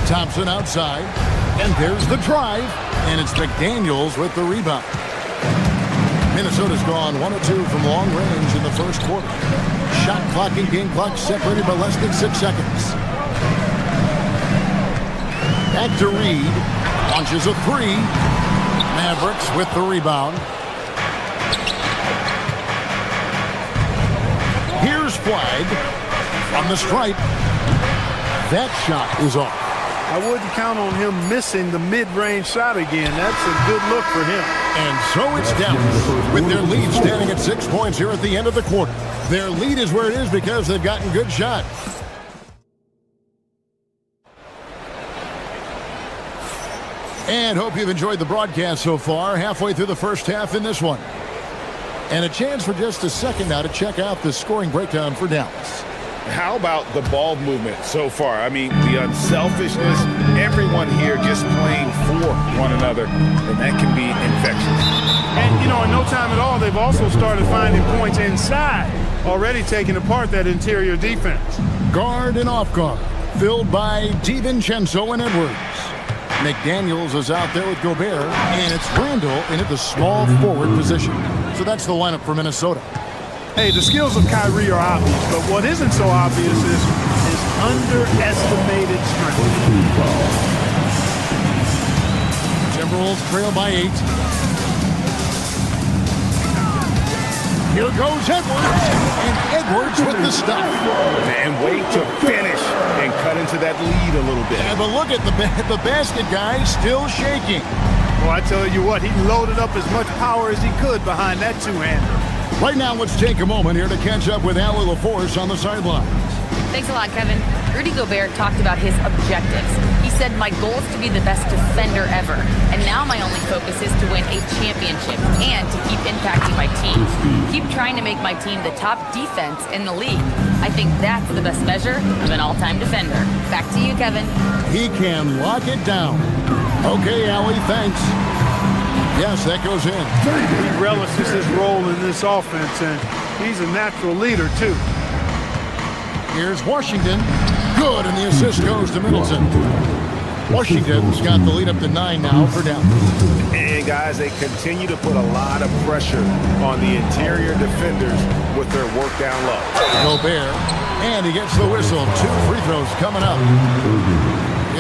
Thompson outside. And there's the drive. And it's McDaniels with the rebound. Minnesota's gone 1 of 2 from long range in the first quarter. Shot clock and game clock separated by less than 6 seconds. Back to Reed. Launches a 3. Mavericks with the rebound. Here's Flag from the stripe. That shot is off. I wouldn't count on him missing the mid-range shot again. That's a good look for him. And so it's Dallas with their lead standing at 6 points here at the end of the quarter. Their lead is where it is because they've gotten good shots. And hope you've enjoyed the broadcast so far. Halfway through the first half in this one. And a chance for just a second now to check out the scoring breakdown for Dallas. How about the ball movement so far? I mean, the unselfishness, everyone here just playing for one another, and that can be infectious. And, you know, in no time at all, they've also started finding points inside, already taking apart that interior defense. Guard and off guard, filled by DiVincenzo and Edwards. McDaniels is out there with Gobert, and it's Randall in at the small forward position. So that's the lineup for Minnesota. Hey, the skills of Kyrie are obvious, but what isn't so obvious is his underestimated strength. Timberwolves trail by 8. Here goes Edwards, and Edwards with the stop. And wait to finish and cut into that lead a little bit. Yeah, but look at the basket guy still shaking. Well, I tell you what, he loaded up as much power as he could behind that two-hander. Right now, let's take a moment here to catch up with Allie LaForce on the sideline. Thanks a lot, Kevin. Rudy Gobert talked about his objectives. He said, my goal is to be the best defender ever. And now my only focus is to win a championship and to keep impacting my team. Keep trying to make my team the top defense in the league. I think that's the best measure of an all-time defender. Back to you, Kevin. He can lock it down. Okay, Allie, thanks. Yes, that goes in. He relishes his role in this offense, and he's a natural leader, too. Here's Washington. Good, and the assist goes to Middleton. Washington's got the lead up to 9 now for Dallas. And, guys, they continue to put a lot of pressure on the interior defenders with their work down low. Gobert, and he gets the whistle. 2 free throws coming up.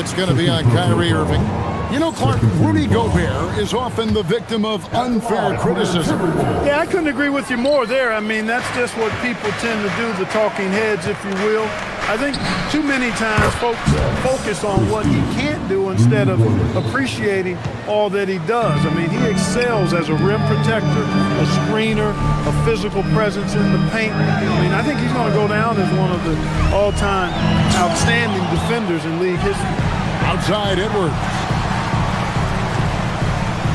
It's going to be on Kyrie Irving. You know, Clark, Rudy Gobert is often the victim of unfair criticism. Yeah, I couldn't agree with you more there. I mean, that's just what people tend to do, the talking heads, if you will. I think too many times folks focus on what he can't do instead of appreciating all that he does. I mean, he excels as a rim protector, a screener, a physical presence in the paint. I mean, I think he's going to go down as one of the all-time outstanding defenders in league history. Outside Edwards.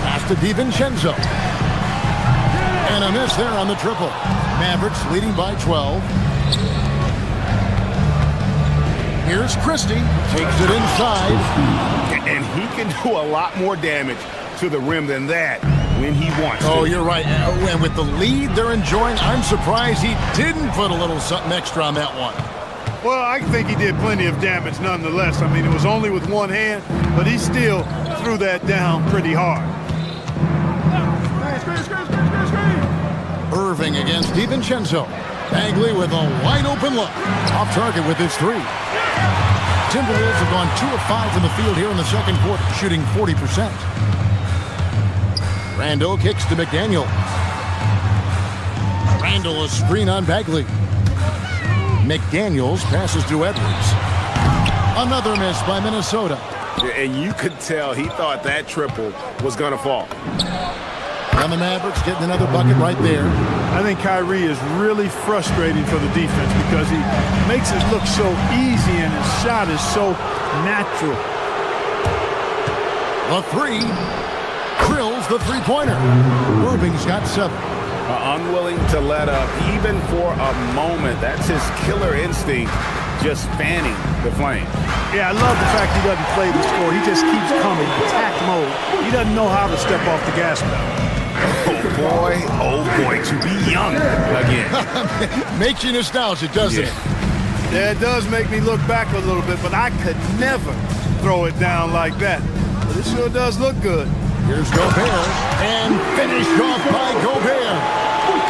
Pass to DiVincenzo. And a miss there on the triple. Mavericks leading by 12. Here's Christie, takes it inside. And he can do a lot more damage to the rim than that when he wants to. Oh, you're right. And with the lead they're enjoying, I'm surprised he didn't put a little something extra on that one. Well, I think he did plenty of damage nonetheless. I mean, it was only with one hand, but he still threw that down pretty hard. Irving against DiVincenzo. Bagley with a wide-open look. Off target with his three. Timberwolves have gone 2 of 5 from the field here in the second quarter, shooting 40%. Randall kicks to McDaniel. Randall a screen on Bagley. McDaniels passes to Edwards. Another miss by Minnesota. And you could tell he thought that triple was going to fall. And the Mavericks getting another bucket right there. I think Kyrie is really frustrating for the defense because he makes it look so easy and his shot is so natural. The three drills the three-pointer. Irving's got 7. Unwilling to let up even for a moment. That's his killer instinct, just fanning the flame. Yeah, I love the fact he doesn't play the score. He just keeps coming, attack mode. He doesn't know how to step off the gas pedal. Oh boy, to be young again. Makes you nostalgic, doesn't it? Yeah, it does make me look back a little bit, but I could never throw it down like that. But it sure does look good. Here's Gobert, and finished off by Gobert.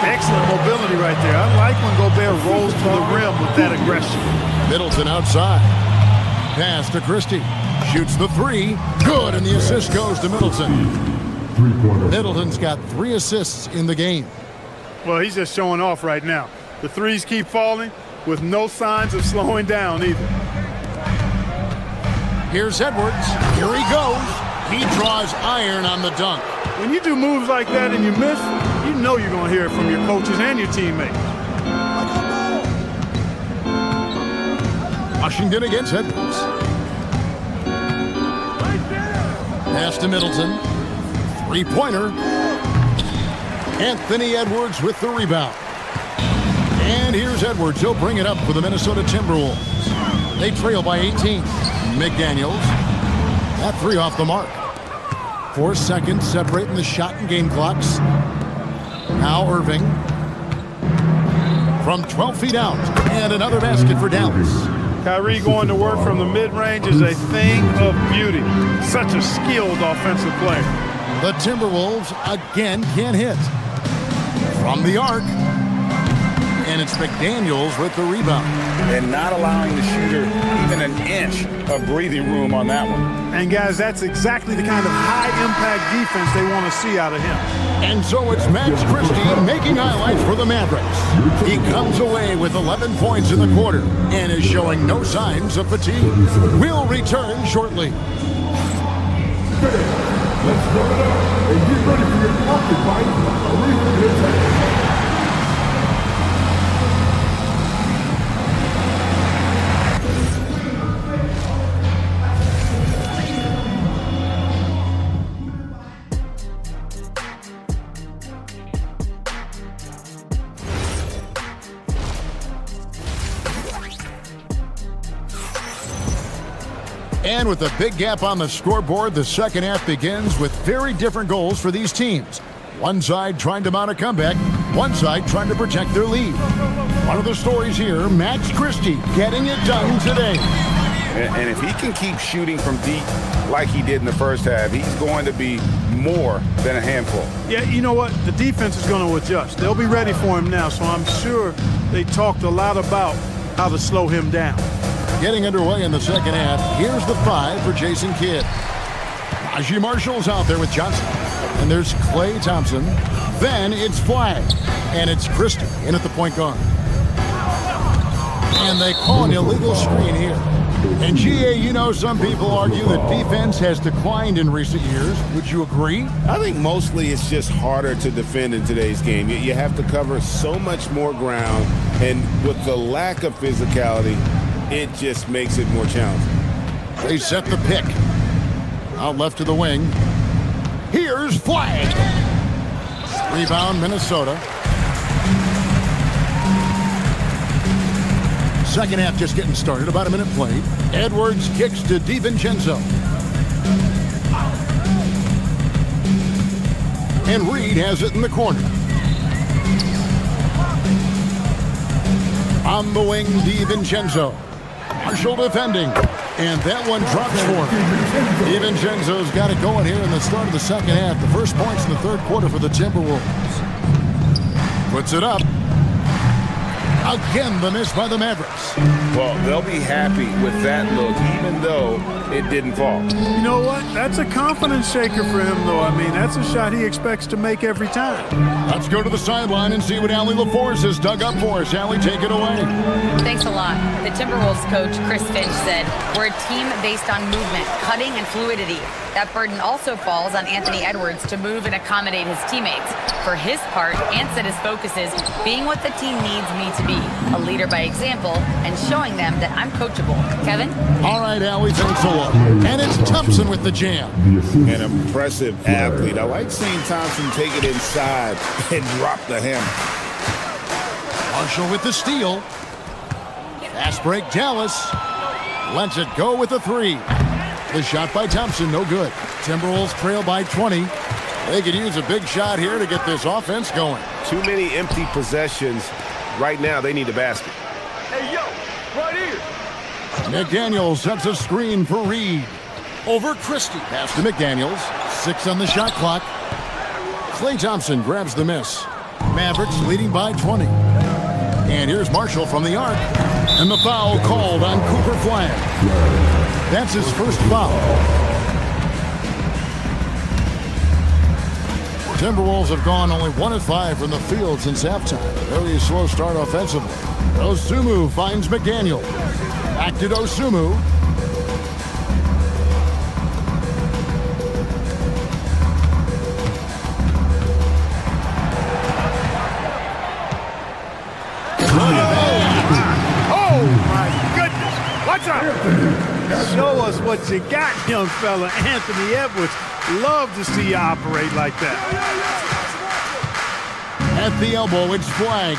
Excellent mobility right there. I like when Gobert rolls to the rim with that aggression. Middleton outside. Pass to Christie. Shoots the three. Good, and the assist goes to Middleton. Middleton's got 3 assists in the game. Well, he's just showing off right now. The threes keep falling with no signs of slowing down either. Here's Edwards. Here he goes. He draws iron on the dunk. When you do moves like that and you miss, you know you're going to hear it from your coaches and your teammates. Washington against Edwards. Pass to Middleton. Three-pointer. Anthony Edwards with the rebound. And here's Edwards. He'll bring it up for the Minnesota Timberwolves. They trail by 18. McDaniels. That three off the mark. 4 seconds separating the shot and game clocks. Now Irving. From 12 feet out. And another basket for Dallas. Kyrie going to work from the mid-range is a thing of beauty. Such a skilled offensive player. The Timberwolves again can't hit. From the arc. And it's McDaniels with the rebound. And not allowing the shooter even an inch of breathing room on that one. And guys, that's exactly the kind of high-impact defense they want to see out of him. And so it's Max Christie making highlights for the Mavericks. He comes away with 11 points in the quarter and is showing no signs of fatigue. We'll return shortly. Let's start it up and get ready for your pocket bite. And with a big gap on the scoreboard, the second half begins with very different goals for these teams. One side trying to mount a comeback, one side trying to protect their lead. One of the stories here, Max Christie getting it done today. And if he can keep shooting from deep like he did in the first half, he's going to be more than a handful. Yeah, you know what? The defense is going to adjust. They'll be ready for him now, so I'm sure they talked a lot about how to slow him down. Getting underway in the second half, here's the 5 for Jason Kidd. Najee Marshall's out there with Johnson. And there's Klay Thompson. Then it's Flagg. And it's Christie in at the point guard. And they call an illegal screen here. And GA, you know, some people argue that defense has declined in recent years. Would you agree? I think mostly it's just harder to defend in today's game. You have to cover so much more ground, and with the lack of physicality, it just makes it more challenging. They set the pick. Out left to the wing. Here's Flagg. Rebound, Minnesota. Second half just getting started. About a minute played. Edwards kicks to DiVincenzo. And Reed has it in the corner. On the wing, DiVincenzo. Marshall defending. And that one drops for him. DiVincenzo's got it going here in the start of the second half. The first points in the third quarter for the Timberwolves. Puts it up. Again, the miss by the Mavericks. Well, they'll be happy with that look, even though it didn't fall. You know what? That's a confidence shaker for him, though. I mean, that's a shot he expects to make every time. Let's go to the sideline and see what Allie LaForce has dug up for us. Allie, take it away. Thanks a lot. The Timberwolves coach, Chris Finch, said, "We're a team based on movement, cutting, and fluidity. That burden also falls on Anthony Edwards to move and accommodate his teammates. For his part, Ant said his focus is being what the team needs me to be, a leader by example, and showing them that I'm coachable." Kevin? All right, Allie, thanks a lot. And it's Thompson with the jam. An impressive athlete. I like seeing Thompson take it inside and drop the hammer. Marshall with the steal. Fast break, Dallas. Lets it go with a three. The shot by Thompson, no good. Timberwolves trail by 20. They could use a big shot here to get this offense going. Too many empty possessions. Right now, they need a basket. Hey, yo, right here. McDaniels sets a screen for Reed. Over Christie. Pass to McDaniels. 6 on the shot clock. Klay Thompson grabs the miss. Mavericks leading by 20. And here's Marshall from the arc. And the foul called on Cooper Flagg. That's his first foul. Timberwolves have gone only 1 of 5 from the field since halftime. Very slow start offensively. Dosunmu finds McDaniel. Back to Dosunmu. Oh, my goodness. Watch out. Show us what you got, young fella. Anthony Edwards. Love to see you operate like that. At the elbow, it's Flagg.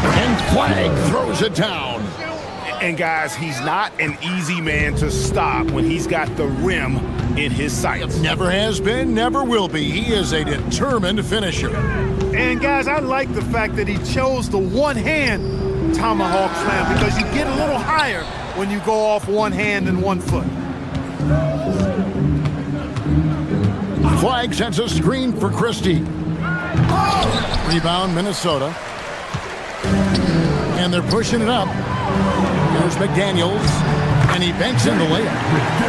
And Flagg throws it down. And guys, he's not an easy man to stop when he's got the rim in his sights. Never has been, never will be. He is a determined finisher. And guys, I like the fact that he chose the one-hand tomahawk slam because you get a little higher when you go off one hand and 1 foot. Flagg sends a screen for Christie. Rebound, Minnesota. And they're pushing it up. Here's McDaniels. And he banks in the layup.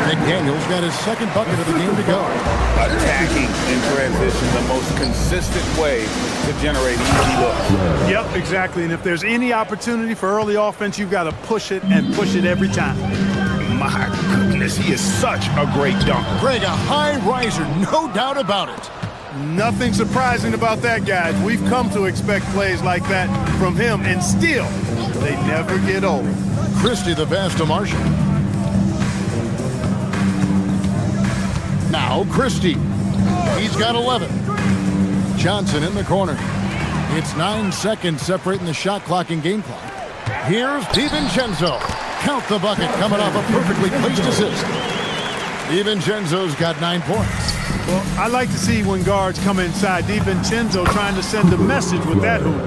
McDaniels got his second bucket of the game to go. Attacking in transition, the most consistent way to generate easy looks. Yep, exactly. And if there's any opportunity for early offense, you've got to push it and push it every time. My goodness, he is such a great dunker. Greg, a high riser, no doubt about it. Nothing surprising about that, guys. We've come to expect plays like that from him, and still, they never get old. Christie the pass to Marshall. Now Christie. He's got 11. Johnson in the corner. It's 9 seconds separating the shot clock and game clock. Here's DiVincenzo. Count the bucket coming off a perfectly placed assist. DiVincenzo's got 9 points. Well, I like to see when guards come inside. DiVincenzo trying to send a message with that hoop.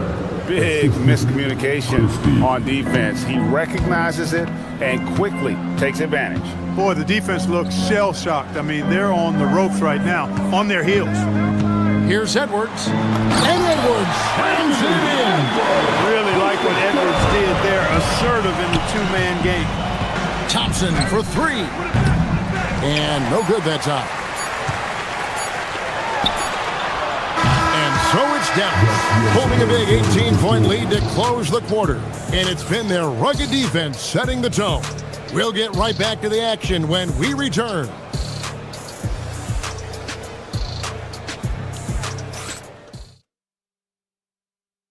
Big miscommunication on defense. He recognizes it and quickly takes advantage. Boy, the defense looks shell-shocked. I mean, they're on the ropes right now, on their heels. Here's Edwards. And Edwards slams it in. Really like what Edwards did there, assertive in the two-man game. Thompson for 3. And no good that time. And so it's Dallas, holding a big 18-point lead to close the quarter. And it's been their rugged defense setting the tone. We'll get right back to the action when we return.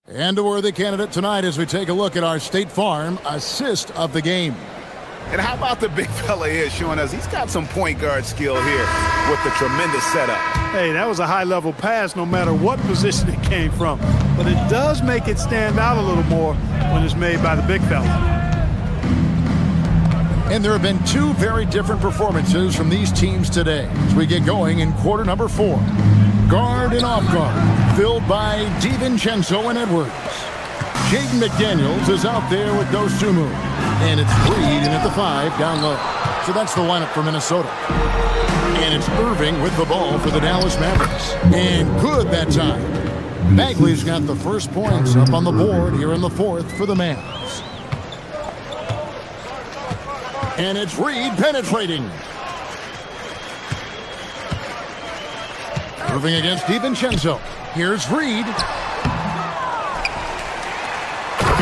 And a worthy candidate tonight as we take a look at our State Farm assist of the game. And how about the big fella here showing us he's got some point guard skill here with the tremendous setup. Hey, that was a high-level pass no matter what position it came from. But it does make it stand out a little more when it's made by the big fella. And there have been two very different performances from these teams today as we get going in quarter number 4. Guard and off guard, filled by DiVincenzo and Edwards. Jaden McDaniels is out there with Dosumu. And it's Reed in at the 5 down low. So that's the lineup for Minnesota. And it's Irving with the ball for the Dallas Mavericks. And good that time. Bagley's got the first points up on the board here in the 4th for the Mavs. And it's Reed penetrating. Irving against DiVincenzo. Here's Reed.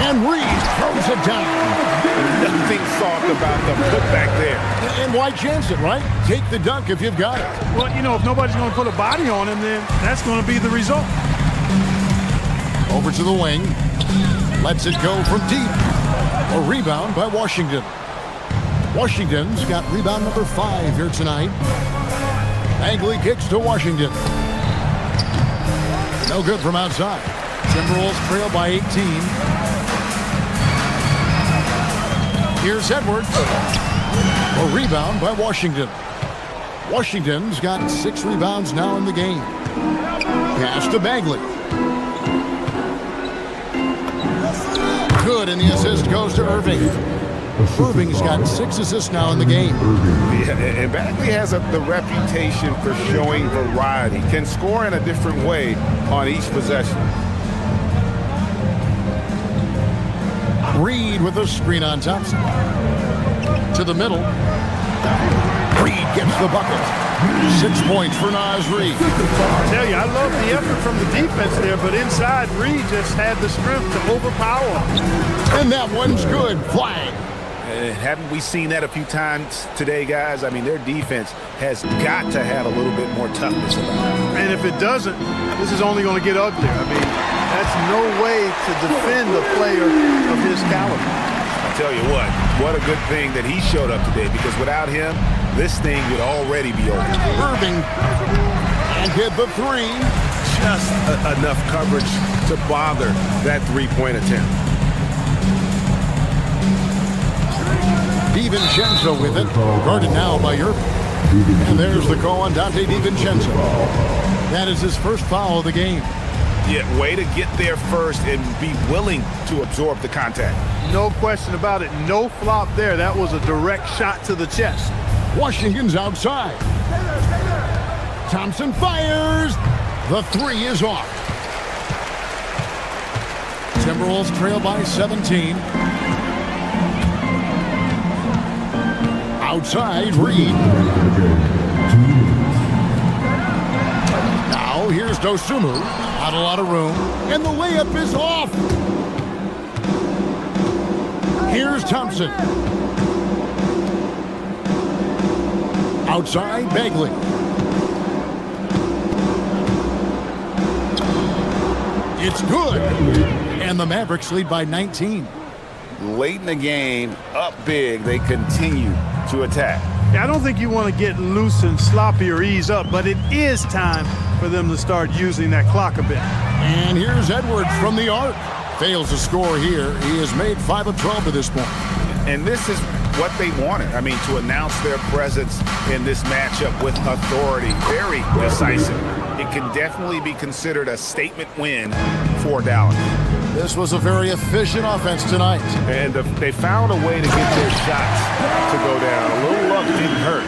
And Reed throws it down. Nothing soft about the putback there. And why chance it, right? Take the dunk if you've got it. Well, you know, if nobody's going to put a body on him, then that's going to be the result. Over to the wing. Lets it go from deep. A rebound by Washington. Washington's got rebound number 5 here tonight. Bagley kicks to Washington. No good from outside. Timberwolves trail by 18. Here's Edwards. A rebound by Washington. Washington's got 6 rebounds now in the game. Pass to Bagley. Good, and the assist goes to Irving. Irving's got 6 assists now in the game. Yeah, and Bagley has the reputation for showing variety. Can score in a different way on each possession. Reed with a screen on Thompson. To the middle. Reed gets the bucket. 6 points for Naz Reed. I tell you, I love the effort from the defense there, but inside, Reed just had the strength to overpower. And that one's good. Flag. Haven't we seen that a few times today, guys? I mean, their defense has got to have a little bit more toughness about it. And if it doesn't, this is only going to get uglier. I mean, that's no way to defend a player of his caliber. I tell you what a good thing that he showed up today, because without him, this thing would already be over. Irving and hit the 3. Just enough coverage to bother that 3-point attempt. DiVincenzo with it. Guarded now by Irving. And there's the call on Dante DiVincenzo. That is his first foul of the game. Yeah, way to get there first and be willing to absorb the contact. No question about it. No flop there. That was a direct shot to the chest. Washington's outside. Thompson fires. The 3 is off. Timberwolves trail by 17. Outside, Reed. Now here's Dosumu. Not a lot of room. And the layup is off. Here's Thompson. Outside, Bagley. It's good. And the Mavericks lead by 19. Late in the game, up big, they continue to attack. Yeah, I don't think you want to get loose and sloppy or ease up, but it is time for them to start using that clock a bit. And here's Edwards from the arc. Fails to score here. He has made 5 of 12 to this point. And this is what they wanted. I mean, to announce their presence in this matchup with authority. Very decisive. It can definitely be considered a statement win for Dallas. This was a very efficient offense tonight. And they found a way to get their shots to go down. A little luck didn't hurt.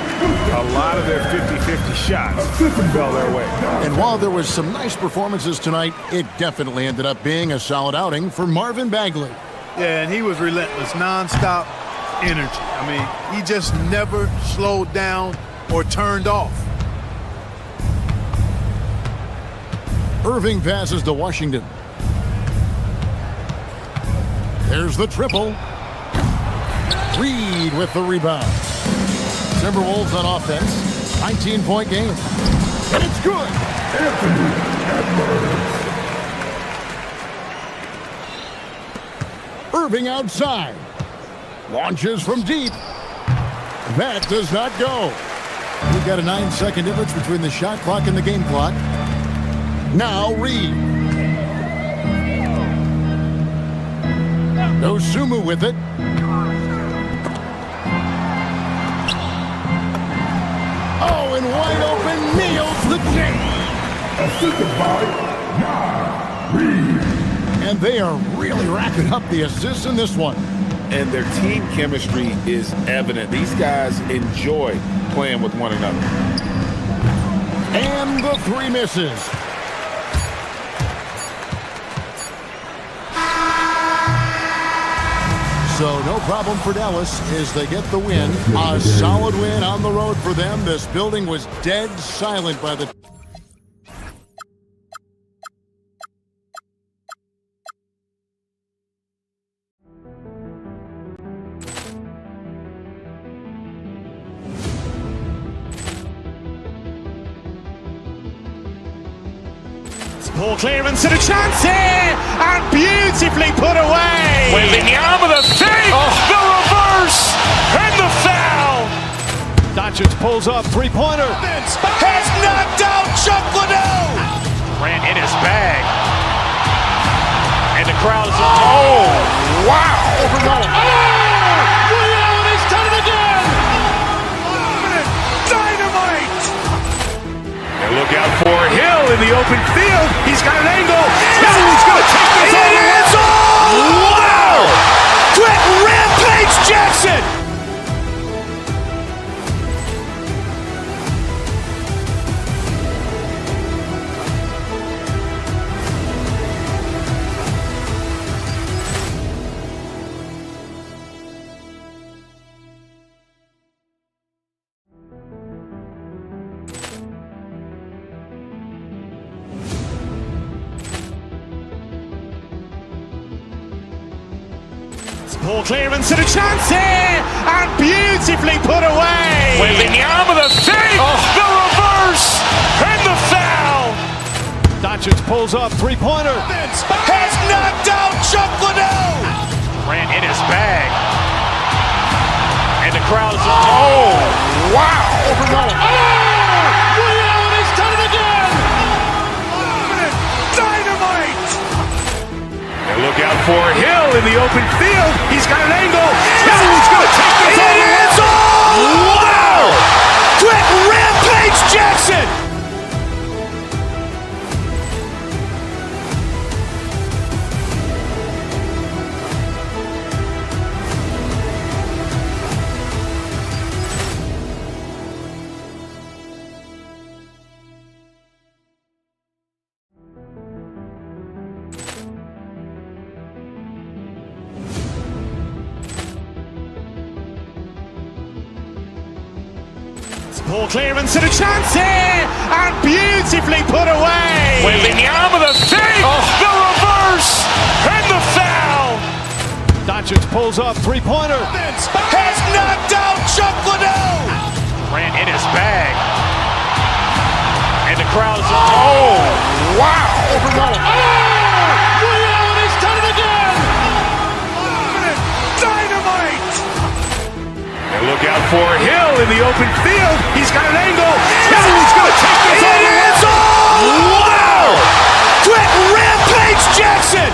A lot of their 50-50 shots fell their way. And while there was some nice performances tonight, it definitely ended up being a solid outing for Marvin Bagley. Yeah, and he was relentless, nonstop energy. I mean, he just never slowed down or turned off. Irving passes to Washington. There's the triple. Reed with the rebound. Timberwolves on offense. 19-point game. And it's good. Irving outside. Launches from deep. That does not go. We've got a 9-second difference between the shot clock and the game clock. Now Reed. Osumu with it. Oh, and wide open, nails the chain. Assisted by Reed. And they are really racking up the assists in this one. And their team chemistry is evident. These guys enjoy playing with one another. And the three misses. So no problem for Dallas as they get the win. A solid win on the road for them. This building was dead silent by the... Ball clearance and a chance here, and beautifully put away. Wembanyama the fake, the reverse, and the foul. Doncic pulls up, three-pointer. Has knocked out Chuck Liddell. Ran in his bag. And the crowd is, oh, wow. Allen has done it again. Dynamite. And look out for Hill in the open field. He's got an angle. He's going to take this all the way. Wow! Quick Rampage Jackson. Ball clearance and a chance here, and beautifully put away. Wembanyama the fake, the reverse, and the foul. Doncic pulls up, three-pointer. Has knocked out Chuck Liddell. Ran in his bag. And the crowd is, oh, wow. Allen has done it again. Dynamite. And look out for Hill in the open field. He's got an angle. He's going to take this all the way. Wow! Quick Rampage Jackson. Ball clearance and a chance here, and beautifully put away. Wembanyama the fake, the reverse, and the foul. Doncic pulls up, three-pointer. Has knocked out Chuck Liddell. Ran in his bag. And the crowd is, oh, wow. Allen has done it again. Dynamite. And look out for Hill in the open field. He's got an angle. He's going to take this all the way. Wow! Quick Rampage Jackson.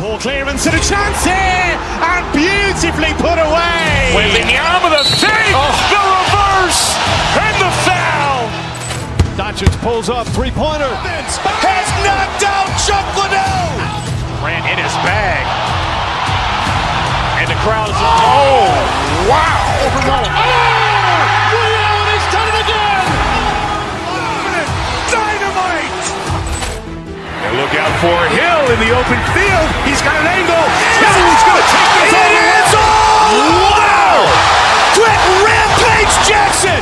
Ball clearance and a chance here, and beautifully put away. Wembanyama the fake, the reverse, and the foul. Doncic Doncic pulls up, three-pointer. Vince has knocked out Chuck Liddell. Ran in his bag. And the crowd is, oh, wow. Ray Allen has done it again. Dynamite. And look out for Hill in the open field. He's got an angle. Hill's going to take this all the way. Wow. Quick Rampage Jackson.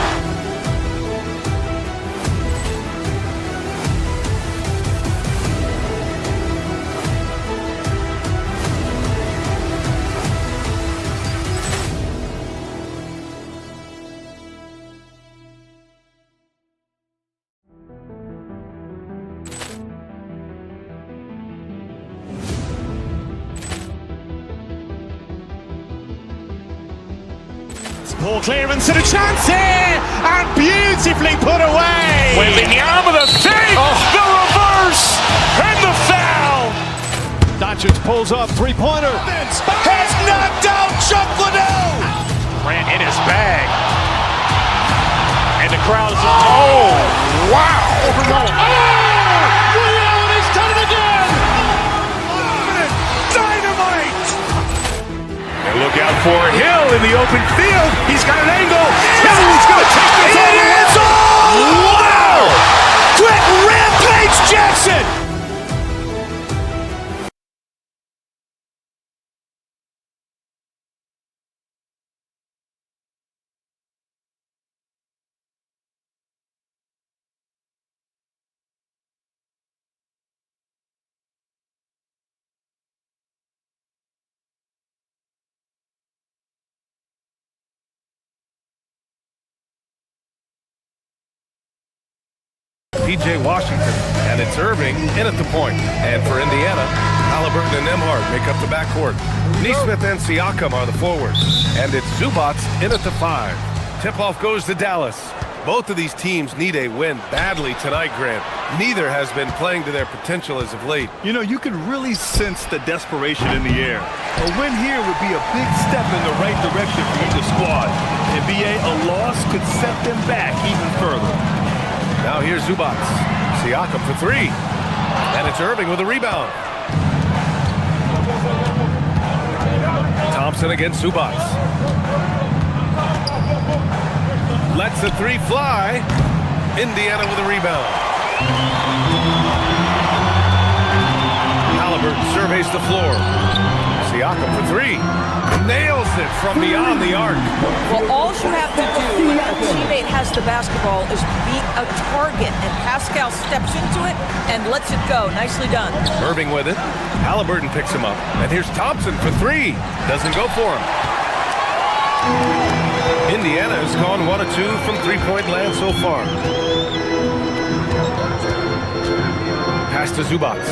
Ball clearance and a chance here, and beautifully put away. Wembanyama the fake, the reverse, and the foul. Doncic pulls up, three-pointer. Vince has knocked out Chuck Liddell. Ran in his bag. And the crowd is, oh, wow. Ray Allen has done it again. Dynamite. And look out for Hill in the open field. He's got an angle. Hill's going to take this all the way. Wow. Quick Rampage Jackson. P.J. Washington, and it's Irving in at the point. And for Indiana, Halliburton and Nembhard make up the backcourt. Nesmith and Siakam are the forwards. And it's Zubats in at the 5. Tip-off goes to Dallas. Both of these teams need a win badly tonight, Grant. Neither has been playing to their potential as of late. You know, you can really sense the desperation in the air. A win here would be a big step in the right direction for either squad. NBA, a loss could set them back even further. Now here's Zubats. Siakam for 3. And it's Irving with a rebound. Thompson against Zubats. Lets the 3 fly. Indiana with a rebound. Halliburton surveys the floor. Siakam for 3. Nails it from beyond the arc. Well, all you have to do when a teammate has the basketball is be a target, and Pascal steps into it and lets it go. Nicely done. Irving with it. Halliburton picks him up. And here's Thompson for 3. Doesn't go for him. Indiana has gone 1 of 2 from three-point land so far. Pass to Zubats.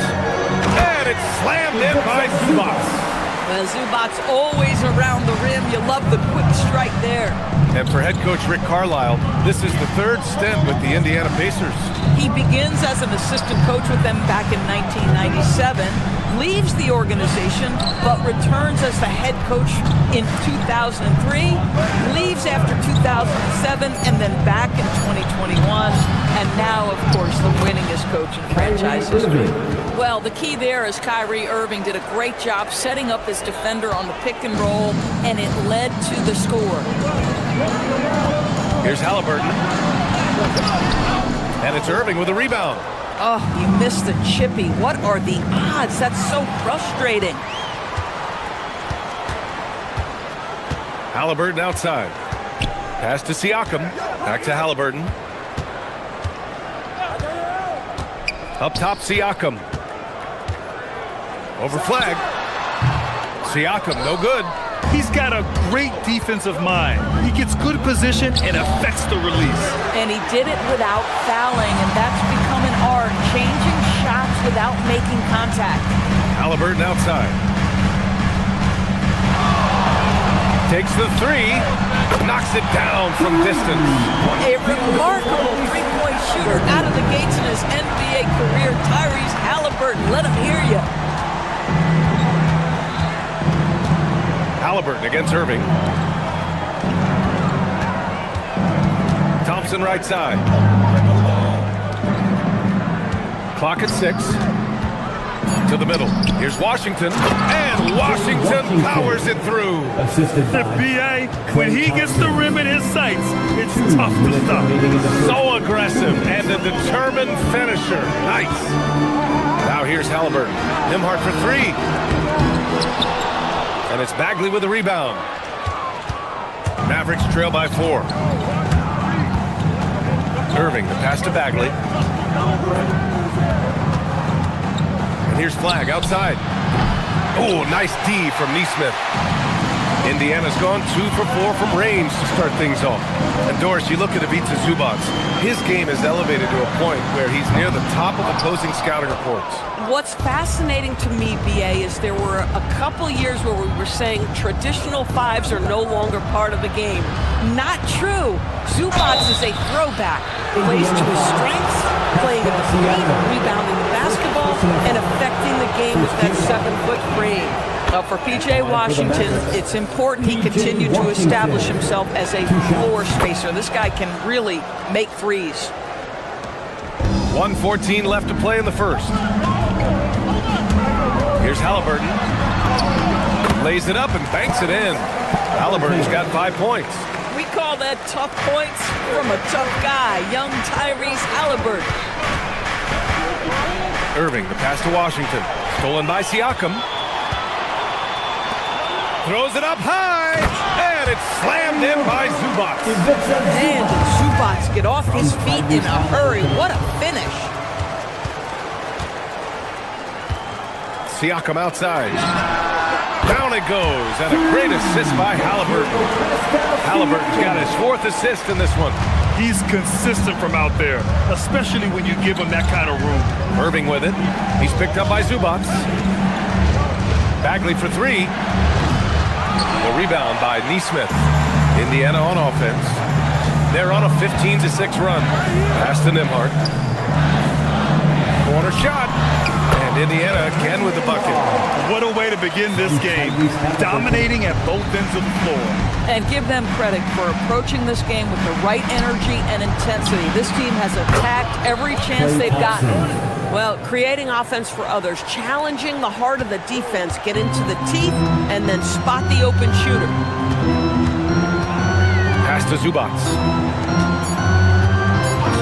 And it's slammed in by Zubats. Well, Zubats always around the rim. You love the quick strike there. And for head coach Rick Carlisle, this is the 3rd stint with the Indiana Pacers. He begins as an assistant coach with them back in 1997, leaves the organization, but returns as the head coach in 2003, leaves after 2007, and then back in 2021, and now, of course, the winningest coach in franchise history. Well, the key there is Kyrie Irving did a great job setting up his defender on the pick and roll, and it led to the score. Here's Halliburton. And it's Irving with a rebound. Oh, you missed the chippy. What are the odds? That's so frustrating. Halliburton outside. Pass to Siakam. Back to Halliburton. Up top, Siakam. Over flag. Siakam, no good. He's got a great defensive mind. He gets good position and affects the release. And he did it without fouling, and that's become an art, changing shots without making contact. Halliburton outside. Takes the 3, knocks it down from distance. A remarkable three-point shooter out of the gates in his NBA career, Tyrese Halliburton. Let him hear you. Halliburton against Irving. Thompson right side. Clock at 6. To the middle. Here's Washington. And Washington powers it through. The BA, when he gets the rim in his sights, it's tough to stop. So aggressive and a determined finisher. Nice. Now here's Halliburton. Nimhart for 3. And it's Bagley with the rebound. Mavericks trail by 4. Irving, the pass to Bagley. And here's Flagg outside. Oh, nice D from Neesmith. Indiana's gone 2 for 4 from range to start things off. And Doris, you look at Ivica Zubac. His game is elevated to a point where he's near the top of opposing scouting reports. What's fascinating to me, BA, is there were a couple years where we were saying traditional 5s are no longer part of the game. Not true. Zubac is a throwback. Plays to his strengths, playing in the paint, rebounding the basketball, and affecting the game with that 7-foot frame. For P.J. Washington, it's important he continue to establish himself as a floor spacer. This guy can really make threes. 1:14 left to play in the first. Here's Halliburton. Lays it up and banks it in. Halliburton's got 5 points. We call that tough points from a tough guy, young Tyrese Halliburton. Irving, the pass to Washington. Stolen by Siakam. Throws it up high, and it's slammed in by Zubac. Man, did Zubac get off his feet in a hurry. What a finish. Siakam outside. Down it goes, and a great assist by Halliburton. Halliburton's got his 4th assist in this one. He's consistent from out there, especially when you give him that kind of room. Irving with it. He's picked up by Zubac. Bagley for 3. The rebound by Neesmith. Indiana on offense. They're on a 15-6 run. Pass to Nimhart. Corner shot. And Indiana again with the bucket. What a way to begin this game. Dominating at both ends of the floor. And give them credit for approaching this game with the right energy and intensity. This team has attacked every chance they've gotten. Well, creating offense for others, challenging the heart of the defense, get into the teeth, and then spot the open shooter. Pass to Zubac.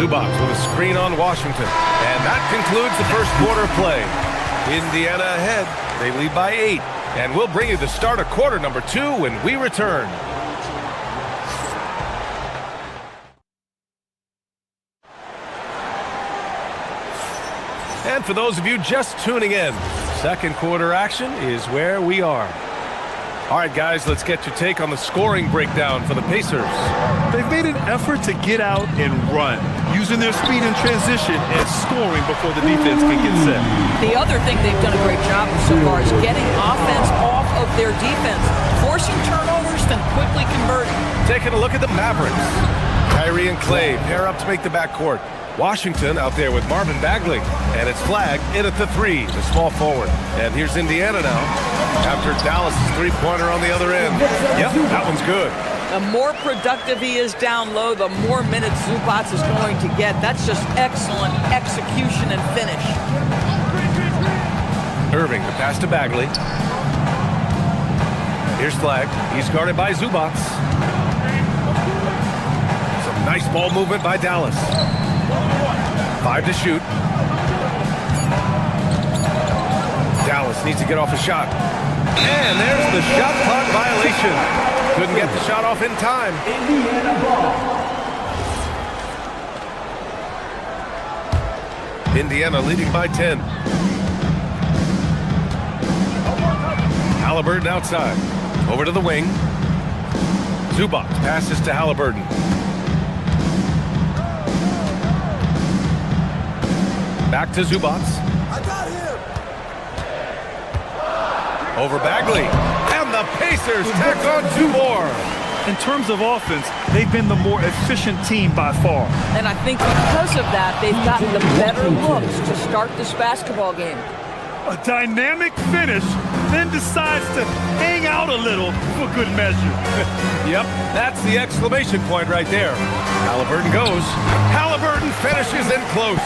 Zubac with a screen on Washington. And that concludes the first quarter play. Indiana ahead. They lead by 8. And we'll bring you the start of quarter number 2 when we return. And for those of you just tuning in, second quarter action is where we are. All right, guys, let's get your take on the scoring breakdown for the Pacers. They've made an effort to get out and run, using their speed in transition and scoring before the defense can get set. The other thing they've done a great job of so far is getting offense off of their defense, forcing turnovers, then quickly converting. Taking a look at the Mavericks. Kyrie and Clay pair up to make the backcourt. Washington out there with Marvin Bagley. And it's Flagg in at the 3, the small forward. And here's Indiana now after Dallas' 3-pointer on the other end. Yep, that one's good. The more productive he is down low, the more minutes Zubac is going to get. That's just excellent execution and finish. Irving, the pass to Bagley. Here's Flagg. He's guarded by Zubac. Some nice ball movement by Dallas. 5 to shoot. Dallas needs to get off a shot. And there's the shot clock violation. Couldn't get the shot off in time. Indiana leading by 10. Halliburton outside. Over to the wing. Zubac passes to Halliburton. Back to Zubac. I got him. Over Bagley. And the Pacers tack on 2 more. In terms of offense, they've been the more efficient team by far. And I think because of that, they've gotten the better looks to start this basketball game. A dynamic finish then decides to hang out a little for good measure. Yep, that's the exclamation point right there. Halliburton goes. Halliburton finishes in close.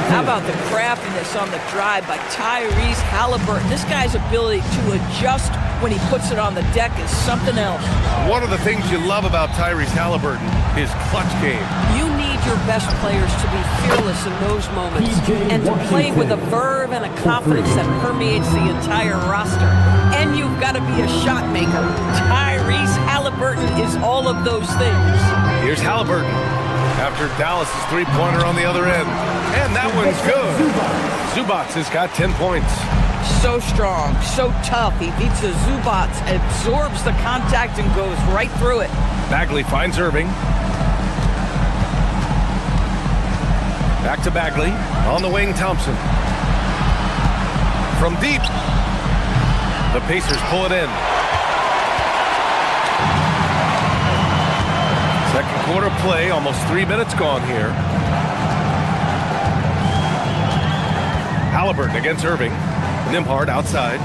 How about the craftiness on the drive by Tyrese Halliburton? This guy's ability to adjust when he puts it on the deck is something else. One of the things you love about Tyrese Halliburton is clutch game. You need your best players to be fearless in those moments and to play with a verve and a confidence that permeates the entire roster. And you've got to be a shot maker. Tyrese Halliburton is all of those things. Here's Halliburton after Dallas' three-pointer on the other end. And that one's good. Zubac has got 10 points. So strong, so tough. Ivica Zubac absorbs the contact and goes right through it. Bagley finds Irving. Back to Bagley. On the wing, Thompson. From deep. The Pacers pull it in. Second quarter play, almost 3 minutes gone here. Halliburton against Irving. Nembhard outside.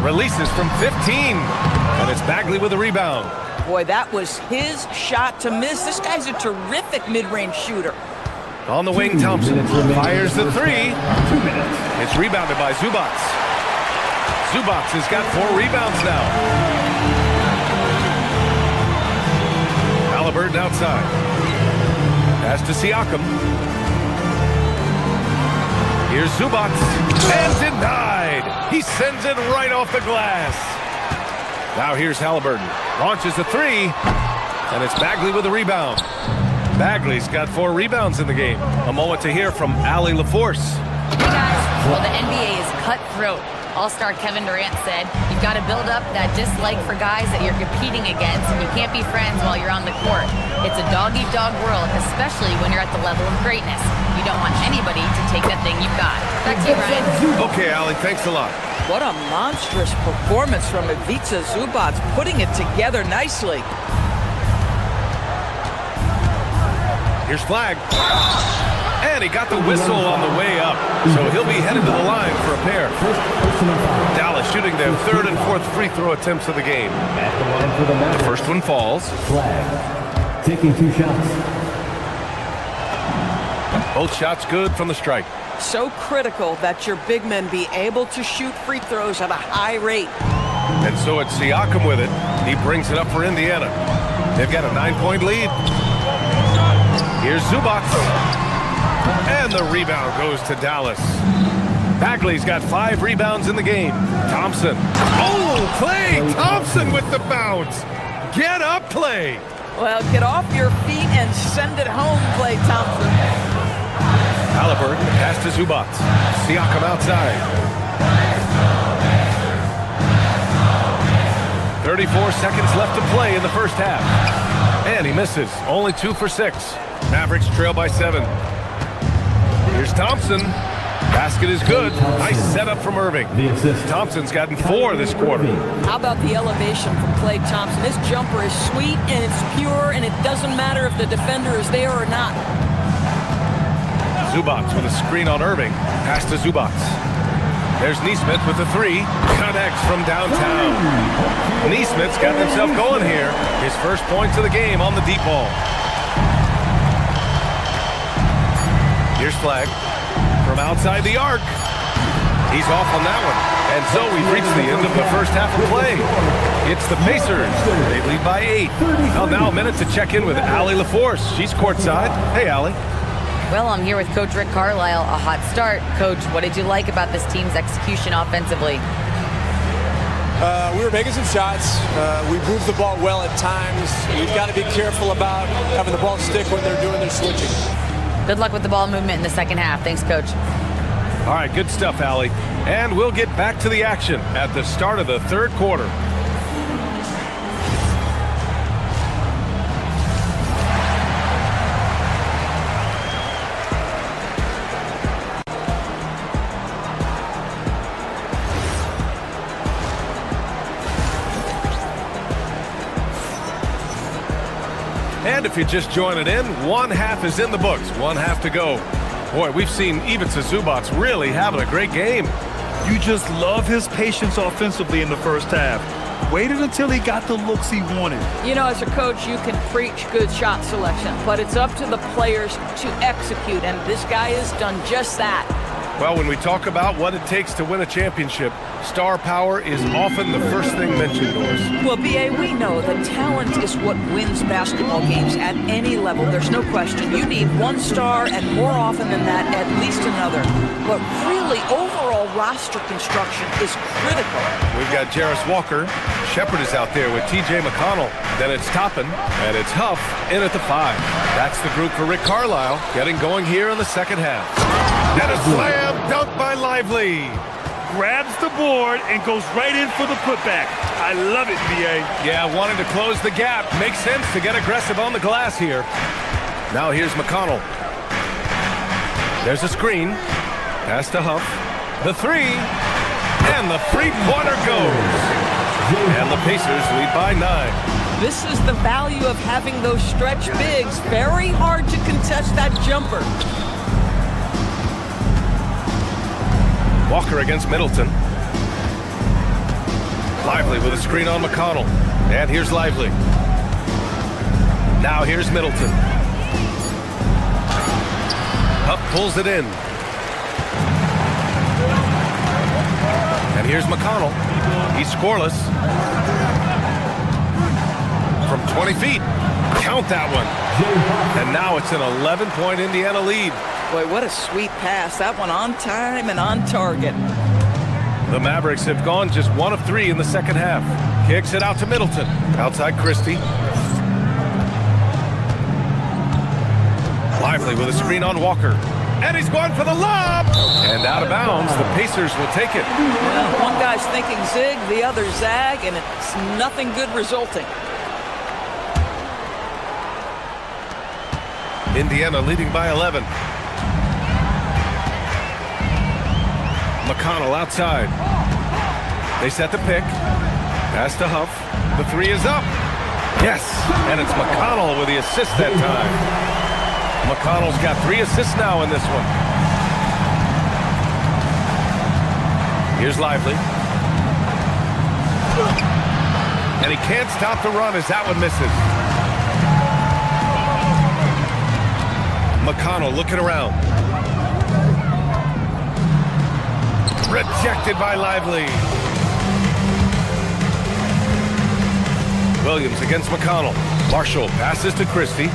Releases from 15. And it's Bagley with a rebound. Boy, that was his shot to miss. This guy's a terrific mid-range shooter. On the wing, Thompson fires the three. It's rebounded by Zubac. Zubac has got 4 rebounds now. Halliburton outside. Pass to Siakam. Here's Zubac. And denied. He sends it right off the glass. Now here's Halliburton. Launches the three. And it's Bagley with the rebound. Bagley's got 4 rebounds in the game. A moment to hear from Allie LaForce. Hey guys, well the NBA is cutthroat. All-star Kevin Durant said, you've got to build up that dislike for guys that you're competing against, and you can't be friends while you're on the court. It's a dog-eat-dog world, especially when you're at the level of greatness. You don't want anybody to take that thing you've got. Back to you, Ryan. Okay, Allie, thanks a lot. What a monstrous performance from Ivica Zubac, putting it together nicely. Here's Flag. And he got the whistle on the way up. So he'll be headed to the line for a pair. Dallas shooting their 3rd and 4th free throw attempts of the game. The first one falls. Flag. Taking 2 shots. Both shots good from the strike. So critical that your big men be able to shoot free throws at a high rate. And so it's Siakam with it. He brings it up for Indiana. They've got a 9-point lead. Here's Zubac. And the rebound goes to Dallas. Bagley's got 5 rebounds in the game. Thompson. Oh, Klay Thompson with the bounce. Get up, Klay. Well, get off your feet and send it home, Klay Thompson. Halliburton, pass to Zubac. Siakam outside. 34 seconds left to play in the first half. And he misses. Only 2 for 6. Mavericks trail by 7. Here's Thompson. Basket is good. Nice setup from Irving. Thompson's gotten 4 this quarter. How about the elevation from Klay Thompson? This jumper is sweet and it's pure, and it doesn't matter if the defender is there or not. Zubac with a screen on Irving. Pass to Zubac. There's Nesmith with the 3. Connects from downtown. Nesmith's got himself going here. His first points of the game on the deep ball. Here's Flag from outside the arc. He's off on that one. And so we've reached the end of the first half of play. It's the Pacers. They lead by 8. Well, now a minute to check in with Allie LaForce. She's courtside. Hey, Allie. Well, I'm here with Coach Rick Carlisle. A hot start. Coach, what did you like about this team's execution offensively? We were making some shots. We moved the ball well at times. We've got to be careful about having the ball stick when they're doing their switching. Good luck with the ball movement in the second half. Thanks, Coach. All right, good stuff, Allie. And we'll get back to the action at the start of the third quarter. And if you're just joining in, one half is in the books. One half to go. Boy, we've seen Ivica Zubac's really having a great game. You just love his patience offensively in the first half. Waited until he got the looks he wanted. You know, as a coach, you can preach good shot selection, but it's up to the players to execute, and this guy has done just that. Well, when we talk about what it takes to win a championship, star power is often the first thing mentioned, Doris. Well, B.A., we know that talent is what wins basketball games at any level. There's no question. You need one star, and more often than that, at least another. But really, overall roster construction is critical. We've got Jarris Walker. Shepard is out there with T.J. McConnell. Then it's Toppin, and it's Huff in at the 5. That's the group for Rick Carlisle, getting going here in the second half. And a slam dunk by Lively. Grabs the board and goes right in for the putback. I love it, B.A. Yeah, wanting to close the gap. Makes sense to get aggressive on the glass here. Now here's McConnell. There's a screen. Pass to Huff. The 3. And the three-pointer goes. And the Pacers lead by 9. This is the value of having those stretch bigs. Very hard to contest that jumper. Walker against Middleton. Lively with a screen on McConnell. And here's Lively. Now here's Middleton. Huff pulls it in. And here's McConnell. He's scoreless. From 20 feet. Count that one. And now it's an 11-point Indiana lead. Boy, what a sweet pass. That one on time and on target. The Mavericks have gone just 1 of 3 in the second half. Kicks it out to Middleton. Outside Christie. Lively with a screen on Walker. And he's going for the lob. And out of bounds. The Pacers will take it. Well, one guy's thinking zig, the other zag, and it's nothing good resulting. Indiana leading by 11. McConnell outside. They set the pick. Pass to Huff. The 3 is up. Yes, and it's McConnell with the assist that time. McConnell's got 3 assists now in this one. Here's Lively. And he can't stop the run as that one misses. McConnell looking around. Rejected by Lively. Williams against McConnell. Marshall passes to Christie.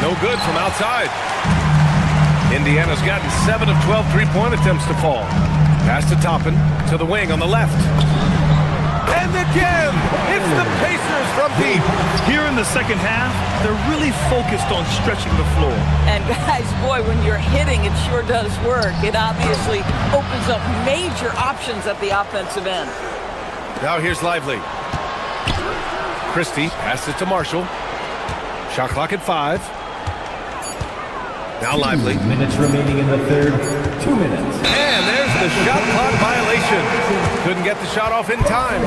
No good from outside. Indiana's gotten 7 of 12 three-point attempts to fall. Pass to Toppin, to the wing on the left. And again, it's the Pacers from deep. Here in the second half, they're really focused on stretching the floor. And guys, boy, when you're hitting, it sure does work. It obviously opens up major options at the offensive end. Now here's Lively. Christie passes to Marshall. Shot clock at 5. Now Lively. 2 minutes remaining in the third. 2 minutes. And there's the shot clock violation. Couldn't get the shot off in time.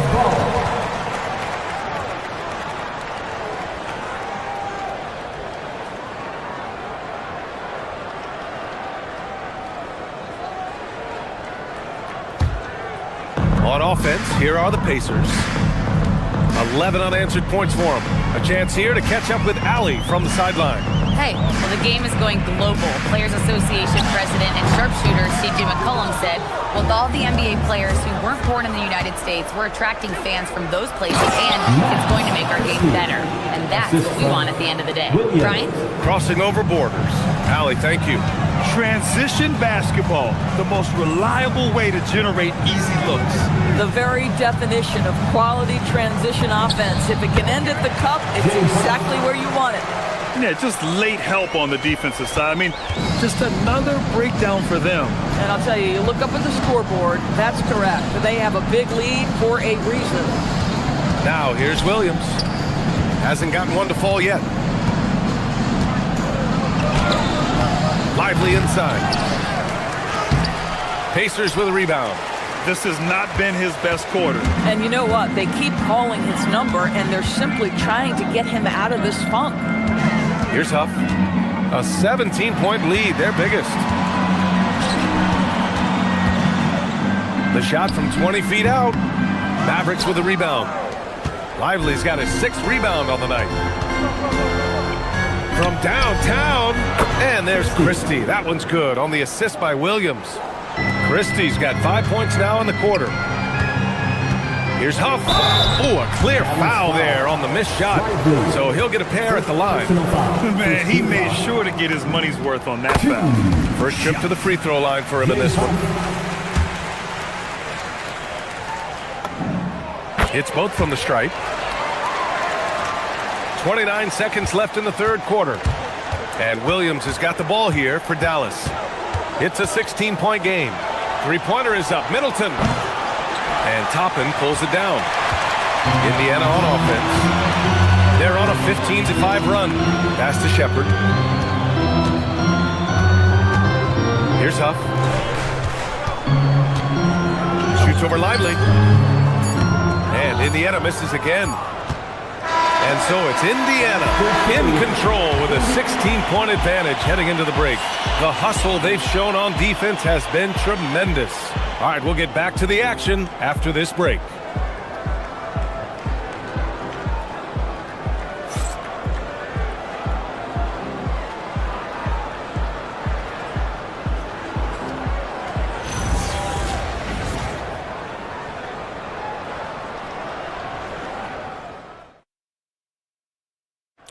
On offense, here are the Pacers. 11 unanswered points for them. A chance here to catch up with Allie from the sideline. Hey, well, the game is going global. Players Association President and sharpshooter C.J. McCollum said, with all the NBA players who weren't born in the United States, we're attracting fans from those places, and it's going to make our game better. And that's what we want at the end of the day. Brian? Crossing over borders. Allie, thank you. Transition basketball, the most reliable way to generate easy looks. The very definition of quality transition offense. If it can end at the cup, it's exactly where you want it. Yeah, just late help on the defensive side. I mean, just another breakdown for them. And I'll tell you, you look up at the scoreboard, that's correct. They have a big lead for a reason. Now, here's Williams. Hasn't gotten one to fall yet. Lively inside. Pacers with a rebound. This has not been his best quarter. And you know what? They keep calling his number, and they're simply trying to get him out of this funk. Here's Huff. A 17-point lead, their biggest. The shot from 20 feet out. Mavericks with a rebound. Lively's got his 6th rebound on the night. From downtown, and there's Christie. That one's good on the assist by Williams. Christie's got 5 points now in the quarter. Here's Huff. Oh, a clear foul there on the missed shot. So he'll get a pair at the line. Man, he made sure to get his money's worth on that foul. First trip to the free throw line for him in this one. Hits both from the stripe. 29 seconds left in the third quarter. And Williams has got the ball here for Dallas. It's a 16-point game. Three-pointer is up. Middleton. And Toppin pulls it down. Indiana on offense. They're on a 15-5 run. Pass to Shepard. Here's Huff. Shoots over Lively. And Indiana misses again. And so it's Indiana in control with a 16-point advantage heading into the break. The hustle they've shown on defense has been tremendous. All right, we'll get back to the action after this break.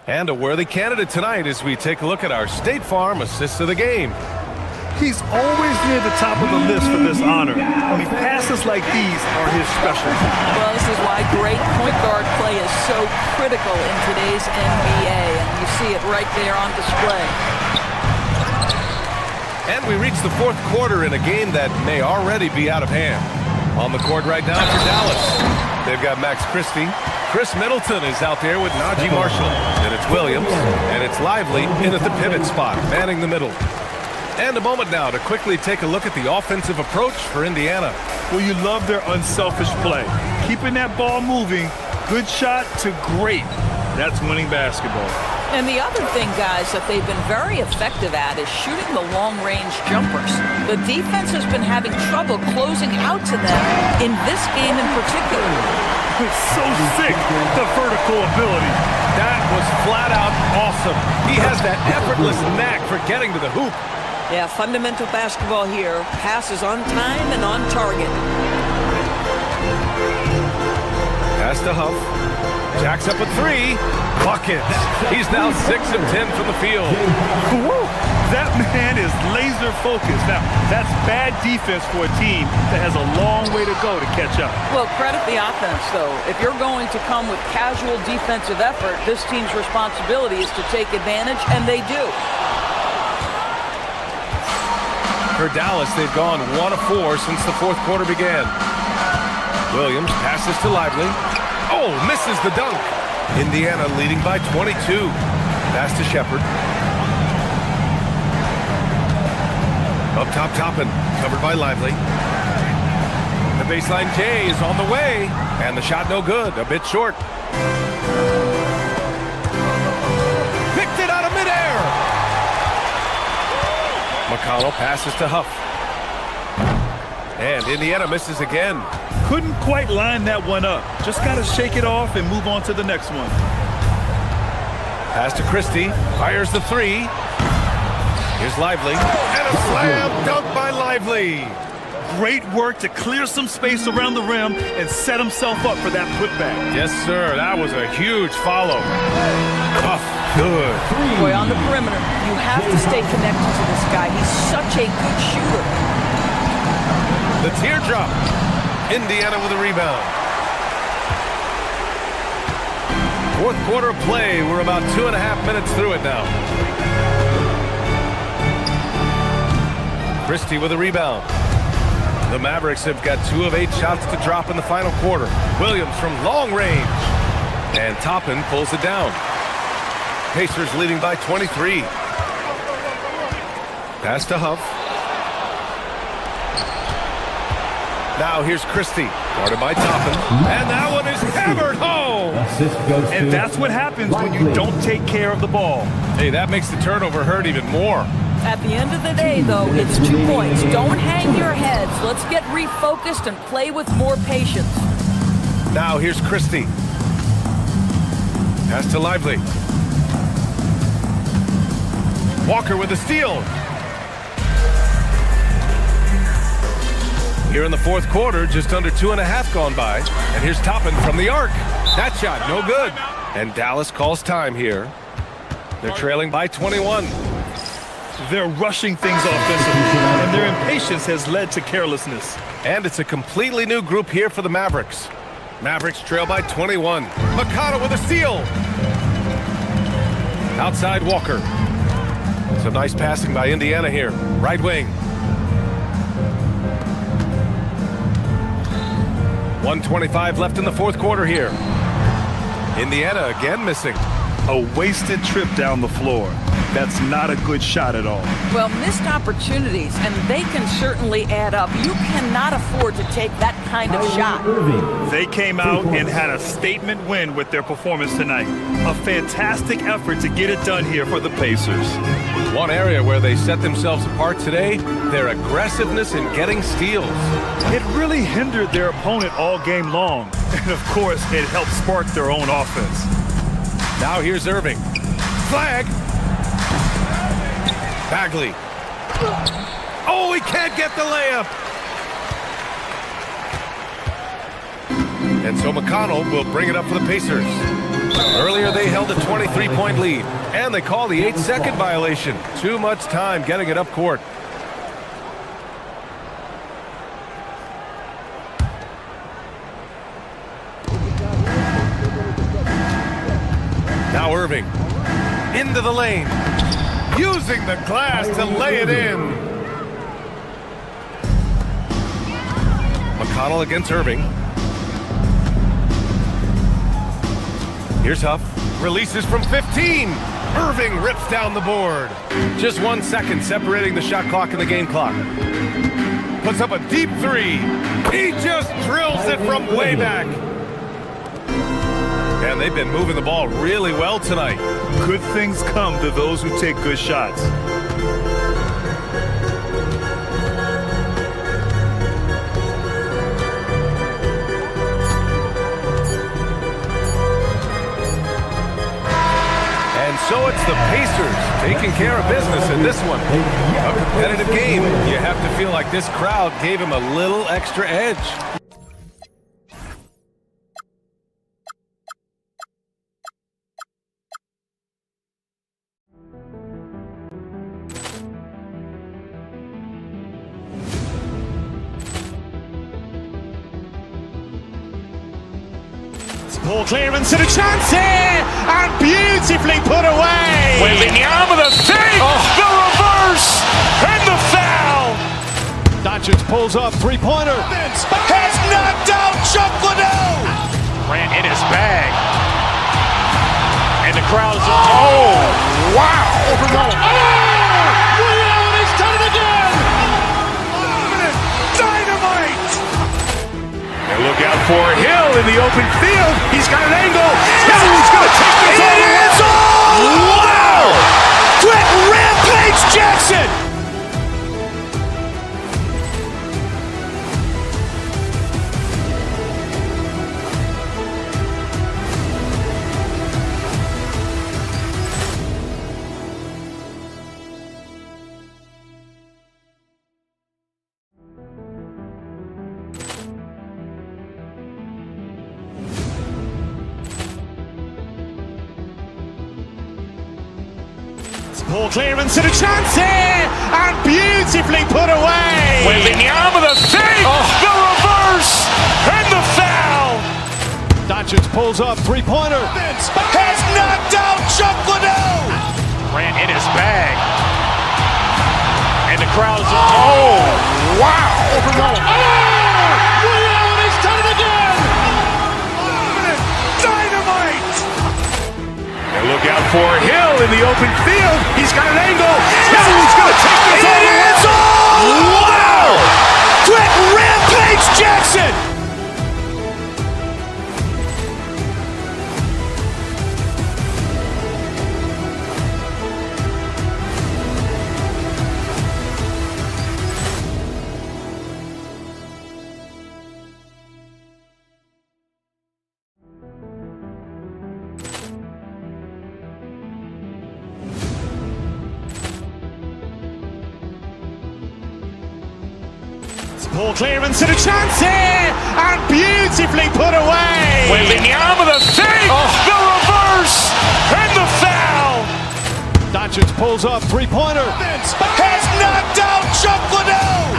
And a worthy candidate tonight as we take a look at our State Farm Assist of the Game. He's always near the top of the list for this honor. I mean, passes like these are his specialty. Well, this is why great point guard play is so critical in today's NBA, and you see it right there on display. And we reach the fourth quarter in a game that may already be out of hand. On the court right now for Dallas. They've got Max Christie. Chris Middleton is out there with Najee Marshall. And it's Williams. And it's Lively in at the pivot spot, manning the middle. And a moment now to quickly take a look at the offensive approach for Indiana. Well, you love their unselfish play. Keeping that ball moving, good shot to great. That's winning basketball. And the other thing, guys, that they've been very effective at is shooting the long-range jumpers. The defense has been having trouble closing out to them in this game in particular. It's so sick, the vertical ability. That was flat out awesome. He has that effortless knack for getting to the hoop. Yeah, fundamental basketball here. Passes on time and on target. Pass to Huff. Jacks up a three. Buckets. He's now 6 of 10 from the field. Woo! That man is laser focused. Now, that's bad defense for a team that has a long way to go to catch up. Well, credit the offense, though. If you're going to come with casual defensive effort, this team's responsibility is to take advantage, and they do. For Dallas, they've gone 1 of 4 since the fourth quarter began. Williams passes to Lively. Oh, misses the dunk. Indiana leading by 22. Pass to Shepard. Up top, Toppin, covered by Lively. The baseline J is on the way, and the shot no good, a bit short. Picked it out of midair. McConnell passes to Huff. And Indiana misses again. Couldn't quite line that one up. Just got to shake it off and move on to the next one. Pass to Christie. Fires the three. Here's Lively. And a slam dunk by Lively. Great work to clear some space around the rim and set himself up for that putback. Yes, sir. That was a huge follow. Tough. Good. Boy, on the perimeter, you have to stay connected to this guy. He's such a good shooter. The teardrop. Indiana with a rebound. Fourth quarter play. We're about 2.5 minutes through it now. Christie with a rebound. The Mavericks have got 2 of 8 shots to drop in the final quarter. Williams from long range. And Toppin pulls it down. Pacers leading by 23. Pass to Huff. Now here's Christie, guarded by Toppin. And that one is hammered home. And that's what happens when you don't take care of the ball. Hey, that makes the turnover hurt even more. At the end of the day, though, it's 2 points. Don't hang your heads. Let's get refocused and play with more patience. Now here's Christie. Pass to Lively. Walker with a steal. Here in the fourth quarter, just under 2.5 gone by. And here's Toppin from the arc. That shot, no good. And Dallas calls time here. They're trailing by 21. They're rushing things offensively, and their impatience has led to carelessness. And it's a completely new group here for the Mavericks. Mavericks trail by 21. Mikata with a steal. Outside Walker. Some nice passing by Indiana here. Right wing. 1:25 left in the fourth quarter here. Indiana again missing. A wasted trip down the floor. That's not a good shot at all. Well, missed opportunities, and they can certainly add up. You cannot afford to take that kind of shot. They came out and had a statement win with their performance tonight. A fantastic effort to get it done here for the Pacers. One area where they set themselves apart today, their aggressiveness in getting steals. It really hindered their opponent all game long. And of course, it helped spark their own offense. Now here's Irving. Flag. Bagley. Oh, he can't get the layup. And so McConnell will bring it up for the Pacers. Earlier they held a 23-point lead, and they call the 8-second violation. Too much time getting it up court. Now Irving. Into the lane. Using the glass to lay it in. McConnell against Irving. Here's Huff. Releases from 15. Irving rips down the board. Just 1 second separating the shot clock and the game clock. Puts up a deep three. He just drills it from way back. And they've been moving the ball really well tonight. Good things come to those who take good shots. And so it's the Pacers taking care of business in this one. A competitive game. You have to feel like this crowd gave him a little extra edge. Ball clearance and a chance here, and beautifully put away. Wembanyama the save, the reverse, and the foul. Doncic pulls up, three-pointer. Has knocked out Chuck Liddell. Ran in his bag. And the crowd is, oh, wow. He's done it again. Dynamite. And look out for Hill in the open field. He's got an angle. He's going to take this all the way. Wow! Quick Rampage Jackson. Ball clearance and a chance here, and beautifully put away. Wembanyama the save, the reverse, and the foul. Doncic pulls up, three-pointer. Has knocked out Chuck Liddell. Ran in his bag. And the crowd is, oh, wow. He's done it again. Dynamite. And look out for Hill in the open field. He's got an angle. He's going to take this all the way. Wow! Quick Rampage Jackson. Ball clearance and a chance here, and beautifully put away. Wembanyama the fake, the reverse, and the foul. Doncic pulls up, three-pointer. Has knocked out Chuck Liddell.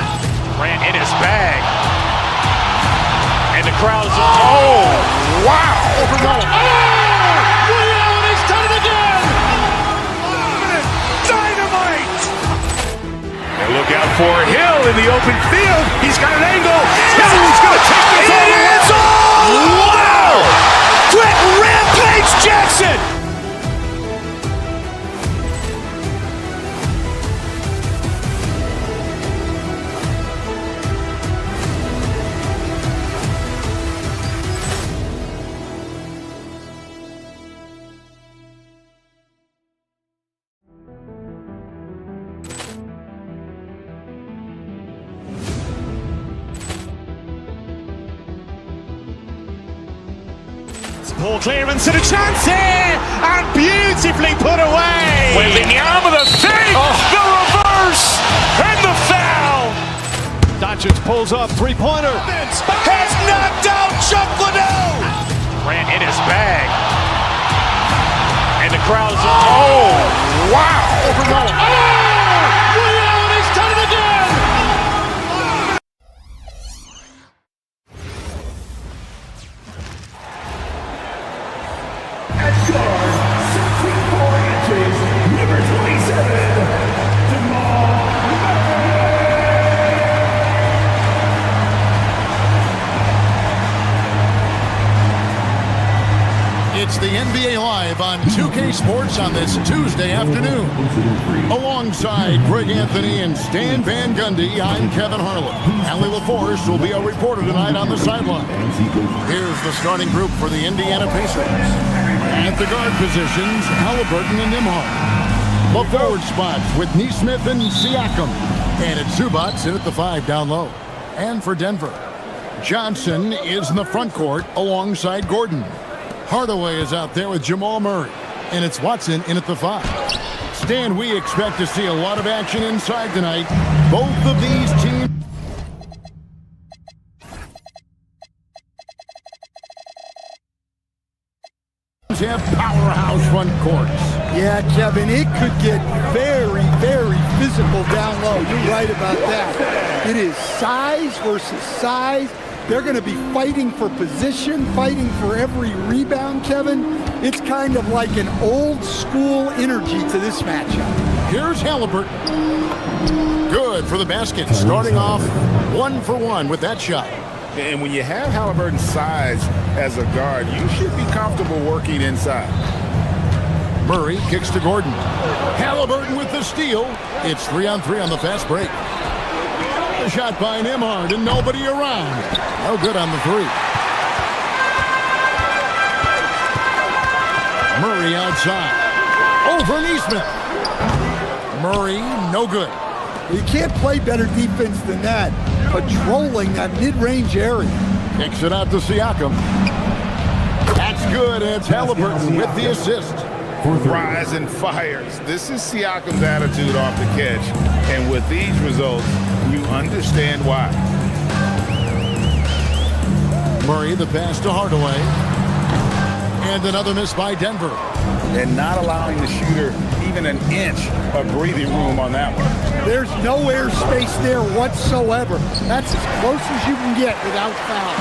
Ran in his bag. And the crowd is, oh, wow. He's done it again. Dynamite. And look out for Hill in the open field. He's got an angle. Hill's going to take this all the way. Wow. Quick Rampage Jackson. Ball clearance and a chance here, and beautifully put away. Wembanyama the fake, the reverse, and the foul. Doncic pulls up, three-pointer. Has knocked out Chuck Liddell. Ran in his bag. And the crowd is, oh, wow. He's done it again. It's the NBA Live on 2K Sports on this Tuesday afternoon. Alongside Greg Anthony and Stan Van Gundy, I'm Kevin Harlan. Allie LaForce will be our reporter tonight on the sideline. Here's the starting group for the Indiana Pacers. At the guard positions, Halliburton and Nembhard. The forward spots with Nesmith and Siakam. And it's Zubac in at the 5 down low. And for Denver, Johnson is in the front court alongside Gordon. Hardaway is out there with Jamal Murray, and it's Watson in at the 5. Stan, we expect to see a lot of action inside tonight. Both of these teams have powerhouse front courts. Yeah, Kevin, it could get very, very physical down low. You're right about that. It is size versus size. They're going to be fighting for position, fighting for every rebound, Kevin. It's kind of like an old school energy to this matchup. Here's Halliburton. Good for the basket. Starting off 1 for 1 with that shot. And when you have Halliburton's size as a guard, you should be comfortable working inside. Murray kicks to Gordon. Halliburton with the steal. It's 3-on-3 on the fast break. A shot by Nembhard and nobody around. No good on the 3. Murray outside. Over Nesmith. Murray, no good. You can't play better defense than that. Patrolling that mid-range area. Kicks it out to Siakam. That's good, and it's Halliburton with the assist. Rise and fires. This is Siakam's attitude off the catch. And with these results, you understand why. Murray, the pass to Hardaway. And another miss by Denver. And not allowing the shooter even an inch of breathing room on that one. There's no airspace there whatsoever. That's as close as you can get without foul.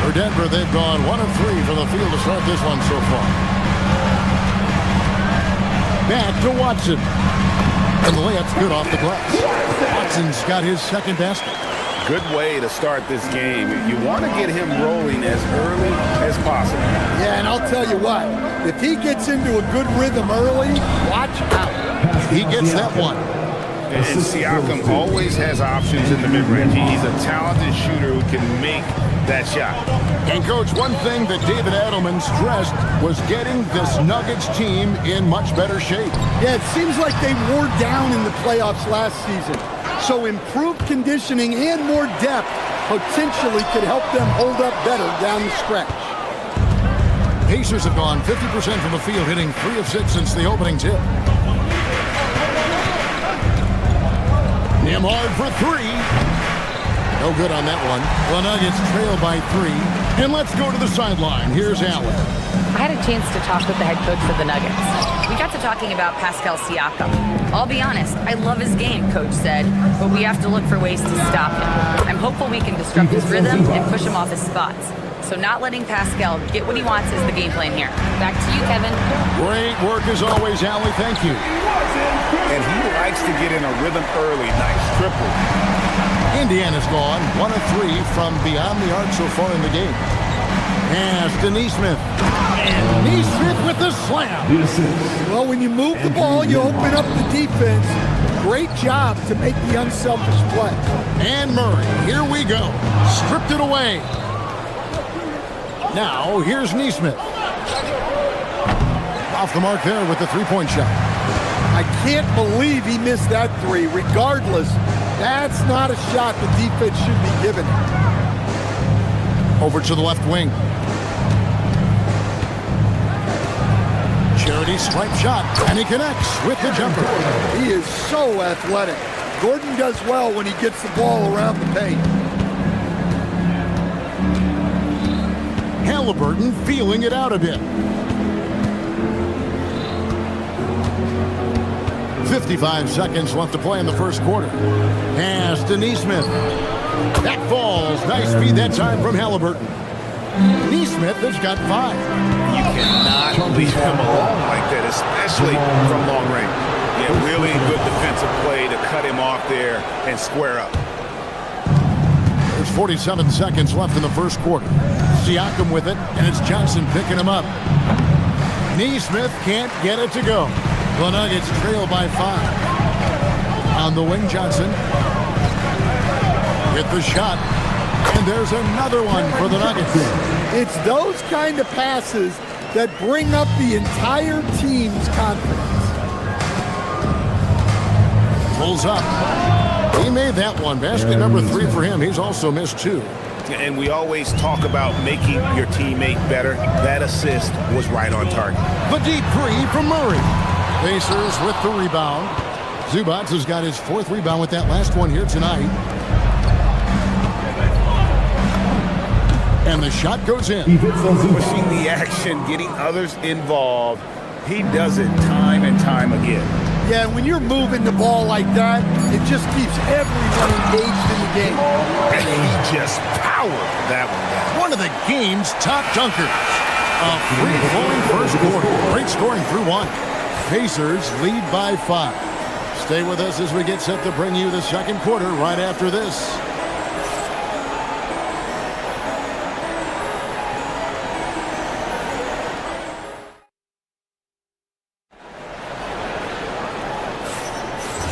For Denver, they've gone 1 of 3 from the field to start this one so far. Back to Watson. And the layup's good off the glass. Watson's got his second basket. Good way to start this game. You want to get him rolling as early as possible. Yeah, and I'll tell you what, if he gets into a good rhythm early, watch out. He gets that one. And Siakam always has options in the mid-range. He's a talented shooter who can make that shot. And, Coach, one thing that David Adelman stressed was getting this Nuggets team in much better shape. Yeah, it seems like they wore down in the playoffs last season. So improved conditioning and more depth potentially could help them hold up better down the stretch. Pacers have gone 50% from the field, hitting 3 of 6 since the opening tip. Nembhard for 3. No good on that one. The Nuggets trail by 3. And let's go to the sideline. Here's Allen. I had a chance to talk with the head coach of the Nuggets. We got to talking about Pascal Siakam. I'll be honest, I love his game, Coach said, but we have to look for ways to stop him. I'm hopeful we can disrupt his rhythm and push him off his spots. So not letting Pascal get what he wants is the game plan here. Back to you, Kevin. Great work as always, Allie. Thank you. And he likes to get in a rhythm early. Nice triple. Indiana's gone 1 of 3 from beyond the arc so far in the game. Pass to Neesmith. And Neesmith with the slam. Well, when you move the ball, you open up the defense. Great job to make the unselfish play. And Murray, here we go. Stripped it away. Now, here's Neesmith. Off the mark there with the three-point shot. I can't believe he missed that three. Regardless, that's not a shot the defense should be giving. Over to the left wing. Charity stripe shot, and he connects with the jumper. He is so athletic. Gordon does well when he gets the ball around the paint. Halliburton feeling it out a bit. 55 seconds left to play in the first quarter. Pass to Neesmith. That falls. Nice feed that time from Halliburton. Neesmith has got 5. You cannot leave him alone like that, especially from long range. Yeah, really good defensive play to cut him off there and square up. There's 47 seconds left in the first quarter. Siakam with it, and it's Johnson picking him up. Neesmith can't get it to go. The Nuggets trail by 5. On the wing, Johnson. Hit the shot. And there's another one for the Nuggets. It's those kind of passes that bring up the entire team's confidence. Pulls up. He made that one. Basket number 3 for him. He's also missed 2. And we always talk about making your teammate better. That assist was right on target. The deep 3 from Murray. Pacers with the rebound. Zubac has got his 4th rebound with that last one here tonight. And the shot goes in. Pushing the action, getting others involved. He does it time and time again. Yeah, when you're moving the ball like that, it just keeps everyone engaged in the game. And he just powered that one down. One of the game's top dunkers. A free-flowing first quarter. Great scoring through 1. Pacers lead by 5. Stay with us as we get set to bring you the second quarter right after this.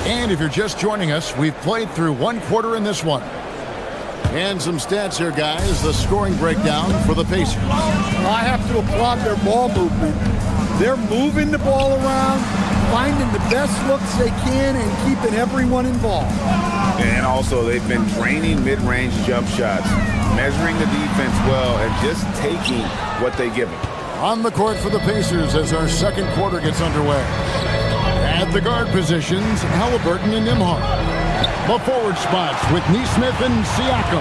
And if you're just joining us, we've played through 1 quarter in this one. And some stats here, guys. The scoring breakdown for the Pacers. Well, I have to applaud their ball movement. They're moving the ball around, finding the best looks they can, and keeping everyone involved. And also, they've been draining mid-range jump shots, measuring the defense well, and just taking what they give them. On the court for the Pacers as our second quarter gets underway. At the guard positions, Halliburton and Nembhard. The forward spots with Neesmith and Siakam.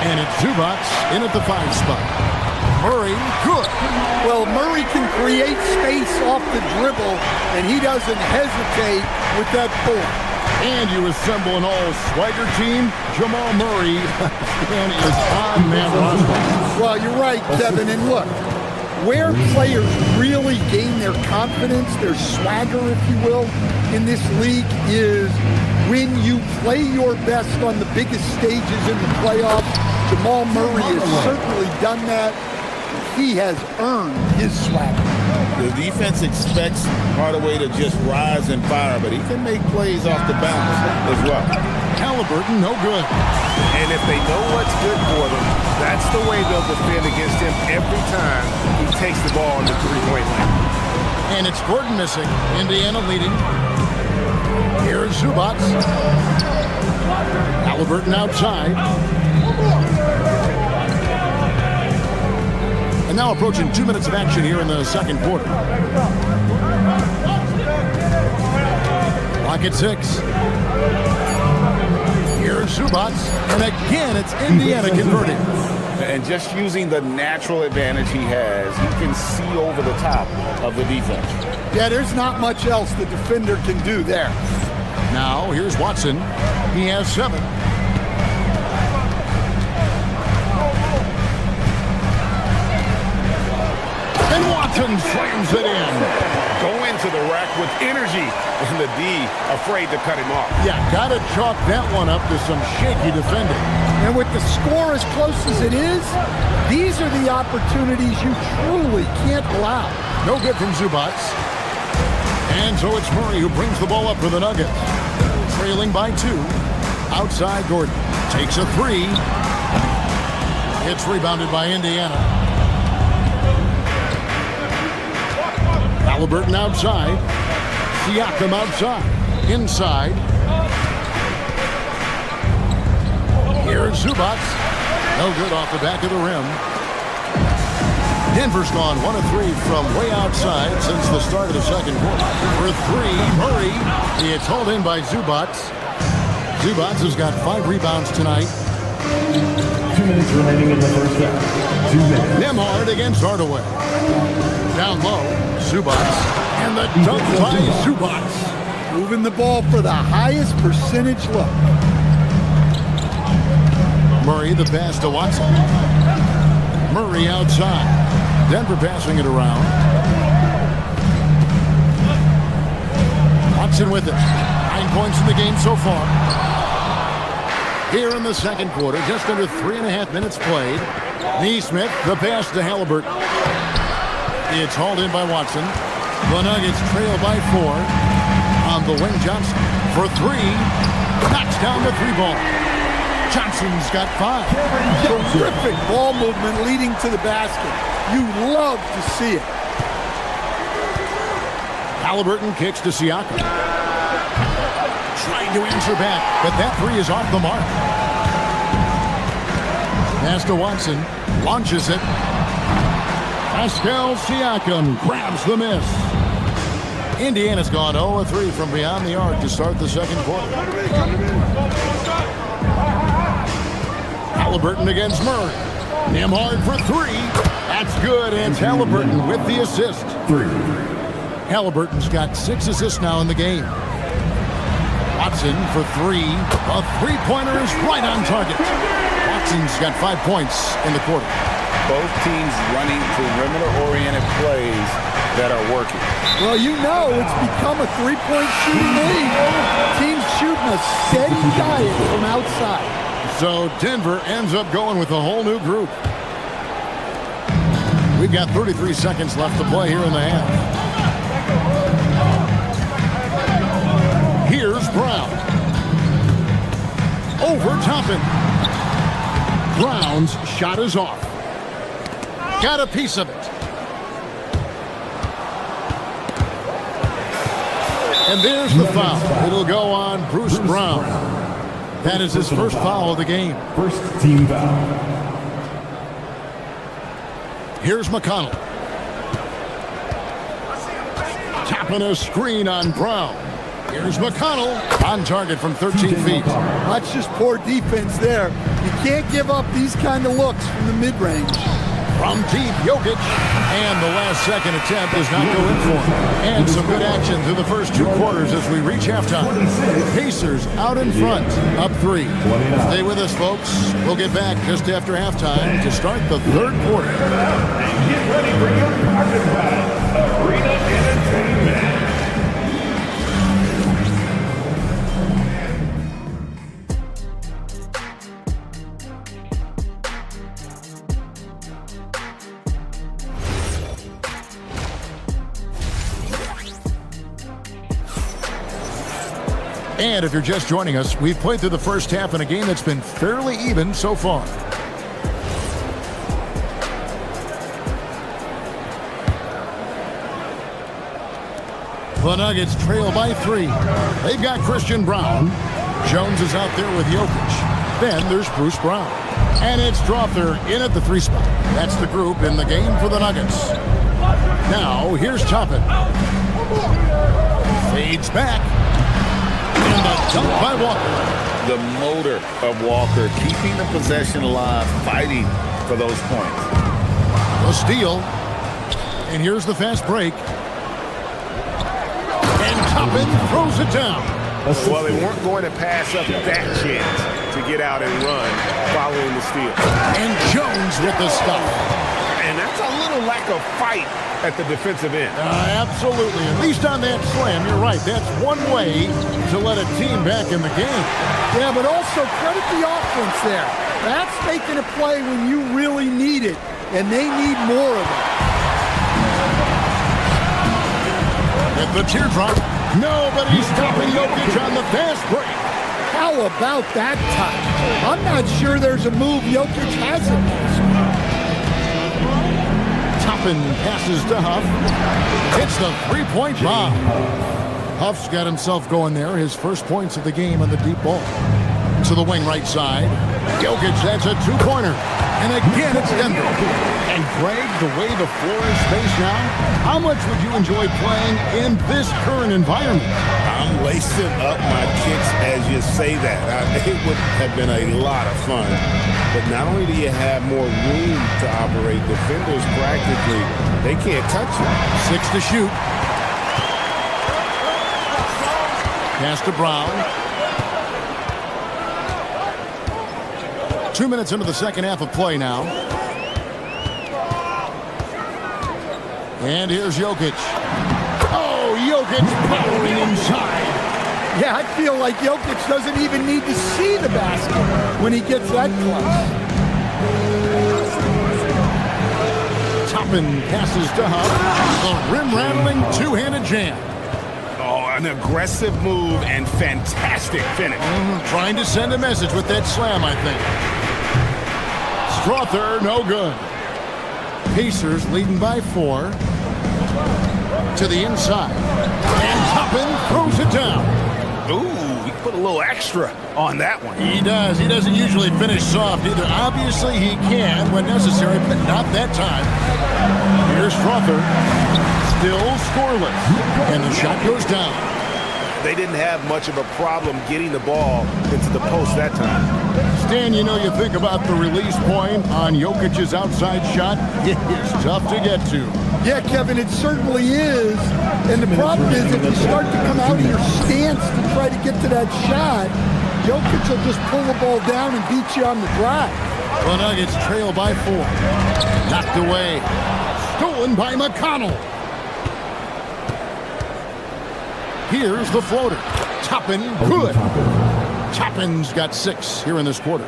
And it's Zubac in at the 5 spot. Murray, good. Well, Murray can create space off the dribble, and he doesn't hesitate with that ball. And you assemble an all-swagger team. Jamal Murray and is on that roster. Well, you're right, Kevin. And look, where players really gain their confidence, their swagger, if you will, in this league is when you play your best on the biggest stages in the playoffs. Jamal Murray has certainly done that. He has earned his swagger. The defense expects Hardaway to just rise and fire, but he can make plays off the bounce as well. Halliburton, no good. And if they know what's good for them, that's the way they'll defend against him every time he takes the ball in the three-point line. And it's Gordon missing. Indiana leading. Here's Zubac. Halliburton outside. And now approaching 2 minutes of action here in the second quarter. Clock at 6. Here's Here's Zubac, and again it's Indiana converting. And just using the natural advantage he has, he can see over the top of the defense. Yeah, there's not much else the defender can do there. Now, here's Watson. He has 7. And Watson slams it in. Go into the rack with energy, and the D afraid to cut him off. Yeah, got to chalk that one up to some shaky defending. And with the score as close as it is, these are the opportunities you truly can't allow. No good from Zubac. And so it's Murray who brings the ball up for the Nuggets. Trailing by 2. Outside Gordon. Takes a 3. It's rebounded by Indiana. Halliburton outside. Siakam outside. Inside. Here's Zubac. No good off the back of the rim. Denver's gone 1 of 3 from way outside since the start of the second quarter. For 3, Murray. It's hauled in by Zubac. Zubac has got 5 rebounds tonight. 2 minutes remaining in the first half. 2 minutes. Nembhard against Hardaway. Down low, Zubac. And the dunk by Zubac. Moving the ball for the highest percentage look. Murray the pass to Watson. Murray outside. Denver passing it around. Watson with it. 9 points in the game so far. Here in the second quarter, just under 3.5 minutes played. Neesmith, the pass to Halliburton. It's hauled in by Watson. The Nuggets trail by 4. On the wing, Johnson for 3. Knocks down the 3-ball. Johnson's got 5. Terrific ball movement leading to the basket. You love to see it. Halliburton kicks to Siakam. Trying to answer back, but that 3 is off the mark. Pass to Watson. Launches it. Pascal Siakam grabs the miss. Indiana's gone 0 of 3 from beyond the arc to start the second quarter. Halliburton against Murray. Nembhard for 3. That's good, and Halliburton with the assist. 3. Halliburton's got 6 assists now in the game. Watson for 3. A 3-pointer is right on target. Watson's got 5 points in the quarter. Both teams running perimeter-oriented plays that are working. Well, you know it's become a 3-point shooting league. Teams shooting a steady diet from outside. So Denver ends up going with a whole new group. We've got 33 seconds left to play here in the half. Here's Brown. Over Toppin. Brown's shot is off. Got a piece of it. And there's the foul. It'll go on Bruce Brown. That is his first foul of the game. First team foul. Here's McConnell. Tapping a screen on Brown. Here's McConnell on target from 13 feet. That's just poor defense there. You can't give up these kind of looks from the mid-range. From deep, Jokic. And the last second attempt does not go in for him. And some good action through the first 2 quarters as we reach halftime. Pacers out in front, up 3. Stay with us, folks. We'll get back just after halftime to start the third quarter. And get ready for your carpet ride, Arena Entertainment. And if you're just joining us, we've played through the first half in a game that's been fairly even so far. The Nuggets trail by 3. They've got Christian Brown. Jones is out there with Jokic. Then there's Bruce Brown. And it's Drawther in at the 3 spot. That's the group in the game for the Nuggets. Now, here's Toppin. Fades back. And the dunk by Walker. the motor of Walker, keeping the possession alive, fighting for those points. A steal. And here's the fast break. And Toppin throws it down. Well, they weren't going to pass up that chance to get out and run following the steal. And Jones with the stop. And that's a little lack of fight at the defensive end. Absolutely. At least on that slam, you're right. That's one way to let a team back in the game. Yeah, but also credit the offense there. That's making a play when you really need it, and they need more of it. With the teardrop, nobody's stopping Jokic on the fast break. How about that touch? I'm not sure there's a move Jokic hasn't used. Toppin passes to Huff. Hits the three-point bomb. Huff's got himself going there. His first points of the game on the deep ball. To the wing right side. Jokic, that's a two-pointer. And again, it's Denver. And Greg, the way the floor is spaced now, how much would you enjoy playing in this current environment? I'm lacing up my kicks as you say that. It would have been a lot of fun. But not only do you have more room to operate, defenders practically, they can't touch you. 6 to shoot. Pass to Brown. 2 minutes into the second half of play now. And here's Jokic. Oh, Jokic powering inside. Yeah, I feel like Jokic doesn't even need to see the basket when he gets that close. Toppin passes to Huff. The rim-rattling two-handed jam. Oh, an aggressive move and fantastic finish. Trying to send a message with that slam, I think. Strother, no good. Pacers leading by 4. To the inside. And Toppin throws it down. Ooh, he put a little extra on that one. He does. He doesn't usually finish soft either. Obviously, he can when necessary, but not that time. Here's Strother. Still scoreless. And the shot goes down. They didn't have much of a problem getting the ball into the post that time. Stan, you know, you think about the release point on Jokic's outside shot. It is tough to get to. Yeah, Kevin, it certainly is. And the problem is if you start to come out of your stance to try to get to that shot, Jokic will just pull the ball down and beat you on the drive. The Nuggets trail by 4. Knocked away. Stolen by McConnell. Here's the floater. Toppin, good. Toppin's got 6 here in this quarter.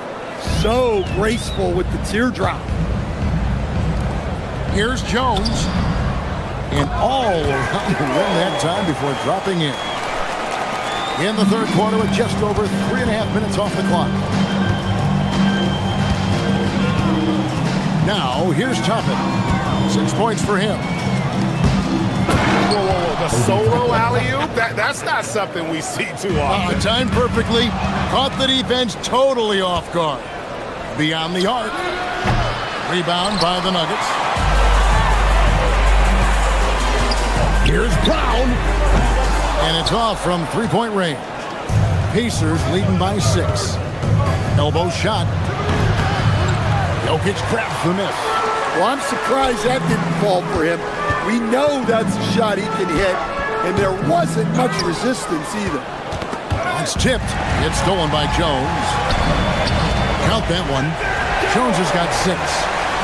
So graceful with the teardrop. Here's Jones. And all around the rim that time before dropping in. In the third quarter with just over 3.5 minutes off the clock. Now, here's Toppin. 6 points for him. Whoa, the solo alley-oop? That's not something we see too often. Timed perfectly. Caught the defense totally off guard. Beyond the arc. Rebound by the Nuggets. Here's Brown. And it's off from three-point range. Pacers leading by 6. Elbow shot. Jokic grabs the miss. Well, I'm surprised that didn't fall for him. We know that's a shot he can hit, and there wasn't much resistance either. It's tipped. It's stolen by Jones. Count that one. Jones has got 6.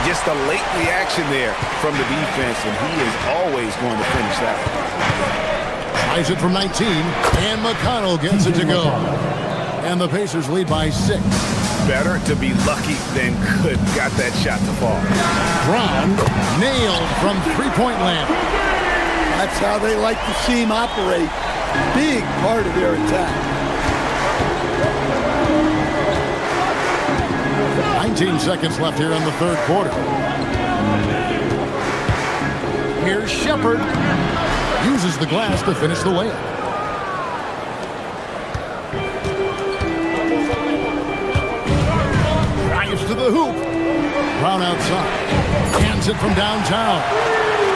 Just a late reaction there from the defense, and he is always going to finish that one. Tries it from 19, and McConnell gets it to go. And the Pacers lead by 6. Better to be lucky than good. Got that shot to fall. Brown nailed from three-point land. That's how they like to see him operate. Big part of their attack. 19 seconds left here in the third quarter. Here's Shepard. Uses the glass to finish the layup. Drives to the hoop. Brown outside. Hands it from downtown.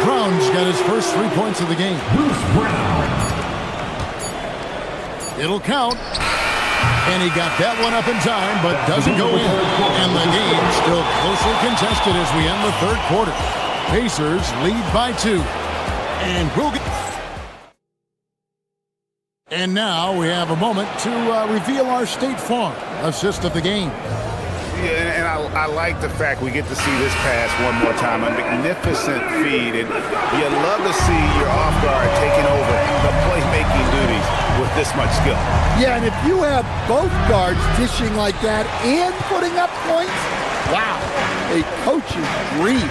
Brown's got his first 3 points of the game. It'll count. And he got that one up in time, but doesn't go in. And the game still closely contested as we end the third quarter. Pacers lead by 2. And we'll get... And now we have a moment to reveal our State Farm assist of the game. Yeah, and I like the fact we get to see this pass one more time. A magnificent feed, and you love to see your off guard taking over the playmaking duties with this much skill. Yeah, and if you have both guards dishing like that and putting up points, wow, a coach's dream.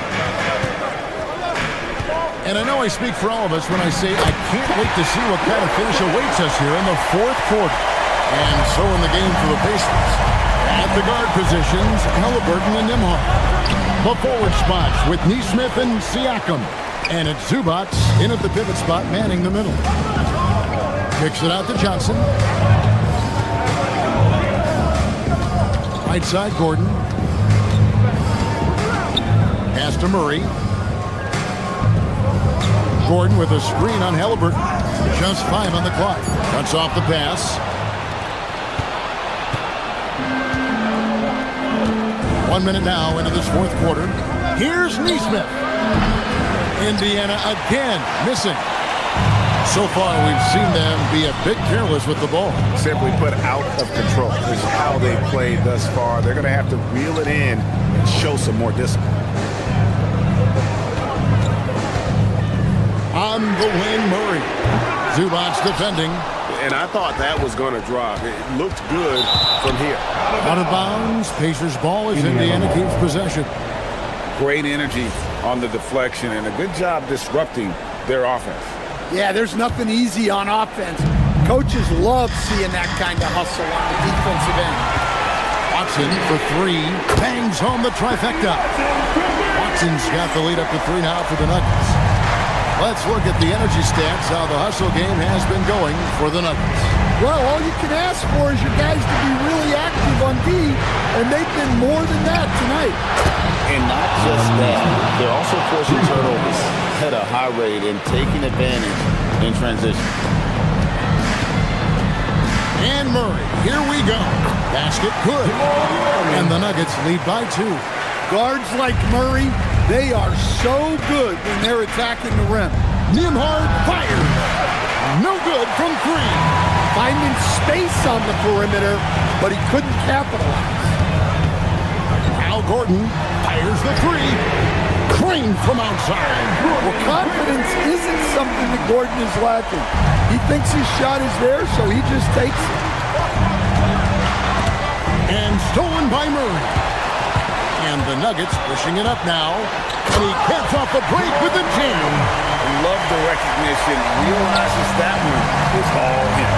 And I know I speak for all of us when I say I can't wait to see what kind of finish awaits us here in the fourth quarter. And so in the game for the Pacers. At the guard positions, Halliburton and Nembhard. The forward spots with Nesmith and Siakam. And it's Zubac in at the pivot spot, manning the middle. Kicks it out to Johnson. Right side, Gordon. Pass to Murray. Gordon with a screen on Halliburton. Just 5 on the clock. Cuts off the pass. 1 minute now into this fourth quarter. Here's Nesmith. Indiana again missing. So far, we've seen them be a bit careless with the ball. Simply put, out of control. This is how they played thus far. They're going to have to reel it in and show some more discipline. On the wing, Murray. Zubac defending. And I thought that was going to drop. It looked good from here. Out of bounds. Pacers ball as Indiana keeps possession. Great energy on the deflection and a good job disrupting their offense. Yeah, there's nothing easy on offense. Coaches love seeing that kind of hustle on the defensive end. Watson for 3. Bangs home the trifecta. Watson's got the lead up to 3 now for the Nuggets. Let's look at the energy stats, how the hustle game has been going for the Nuggets. Well, all you can ask for is your guys to be really active on D, and they've been more than that tonight. And not just that, they're also forcing turnovers at a high rate and taking advantage in transition. And Murray, here we go. Basket good. And the Nuggets lead by 2. Guards like Murray, they are so good when they're attacking the rim. Nembhard fires. No good from 3. Finding space on the perimeter, but he couldn't capitalize. Al Gordon fires the 3. Crane from outside. Well, confidence isn't something that Gordon is lacking. He thinks his shot is there, so he just takes it. And stolen by Murray. And the Nuggets pushing it up now. And he gets off the break with a jam. Love the recognition. Realizes that one is all him.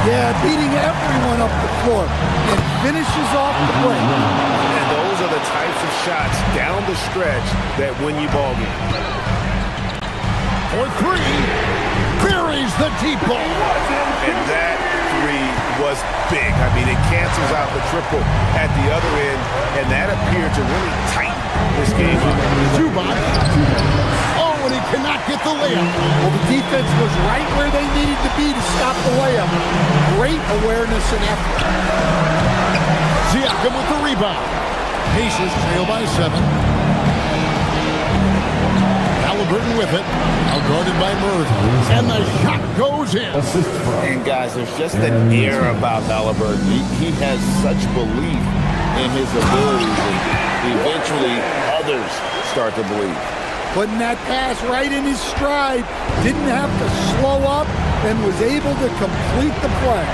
Yeah, beating everyone up the floor. And finishes off the break. And those are the types of shots down the stretch that win you ball games. For 3. Buries the deep ball. And that 3 was big. I mean, it cancels out the triple at the other end, and that appeared to really tighten this game. Zubac. Oh, and he cannot get the layup. Well, the defense was right where they needed to be to stop the layup. Great awareness and effort. Siakam with the rebound. Pacers trail by 7. Halliburton with it. Outguarded by Murray. And the shot goes in. And guys, there's just an air about Halliburton. He has such belief in his abilities, and eventually others start to believe. Putting that pass right in his stride. Didn't have to slow up and was able to complete the play.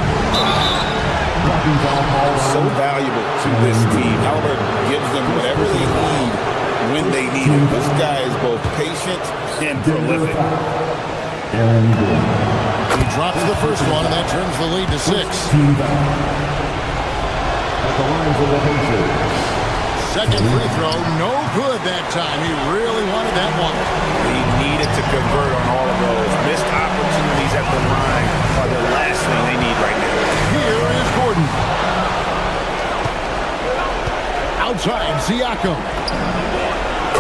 So valuable to this team. Halliburton gives them whatever they need when they need it. This guy is both patient and prolific. He drops the first one, and that turns the lead to 6. Second free throw, no good that time. He really wanted that one. He needed to convert on all of those. Missed opportunities at the line are the last thing they need right now. Here is Gordon. Outside, Siakam.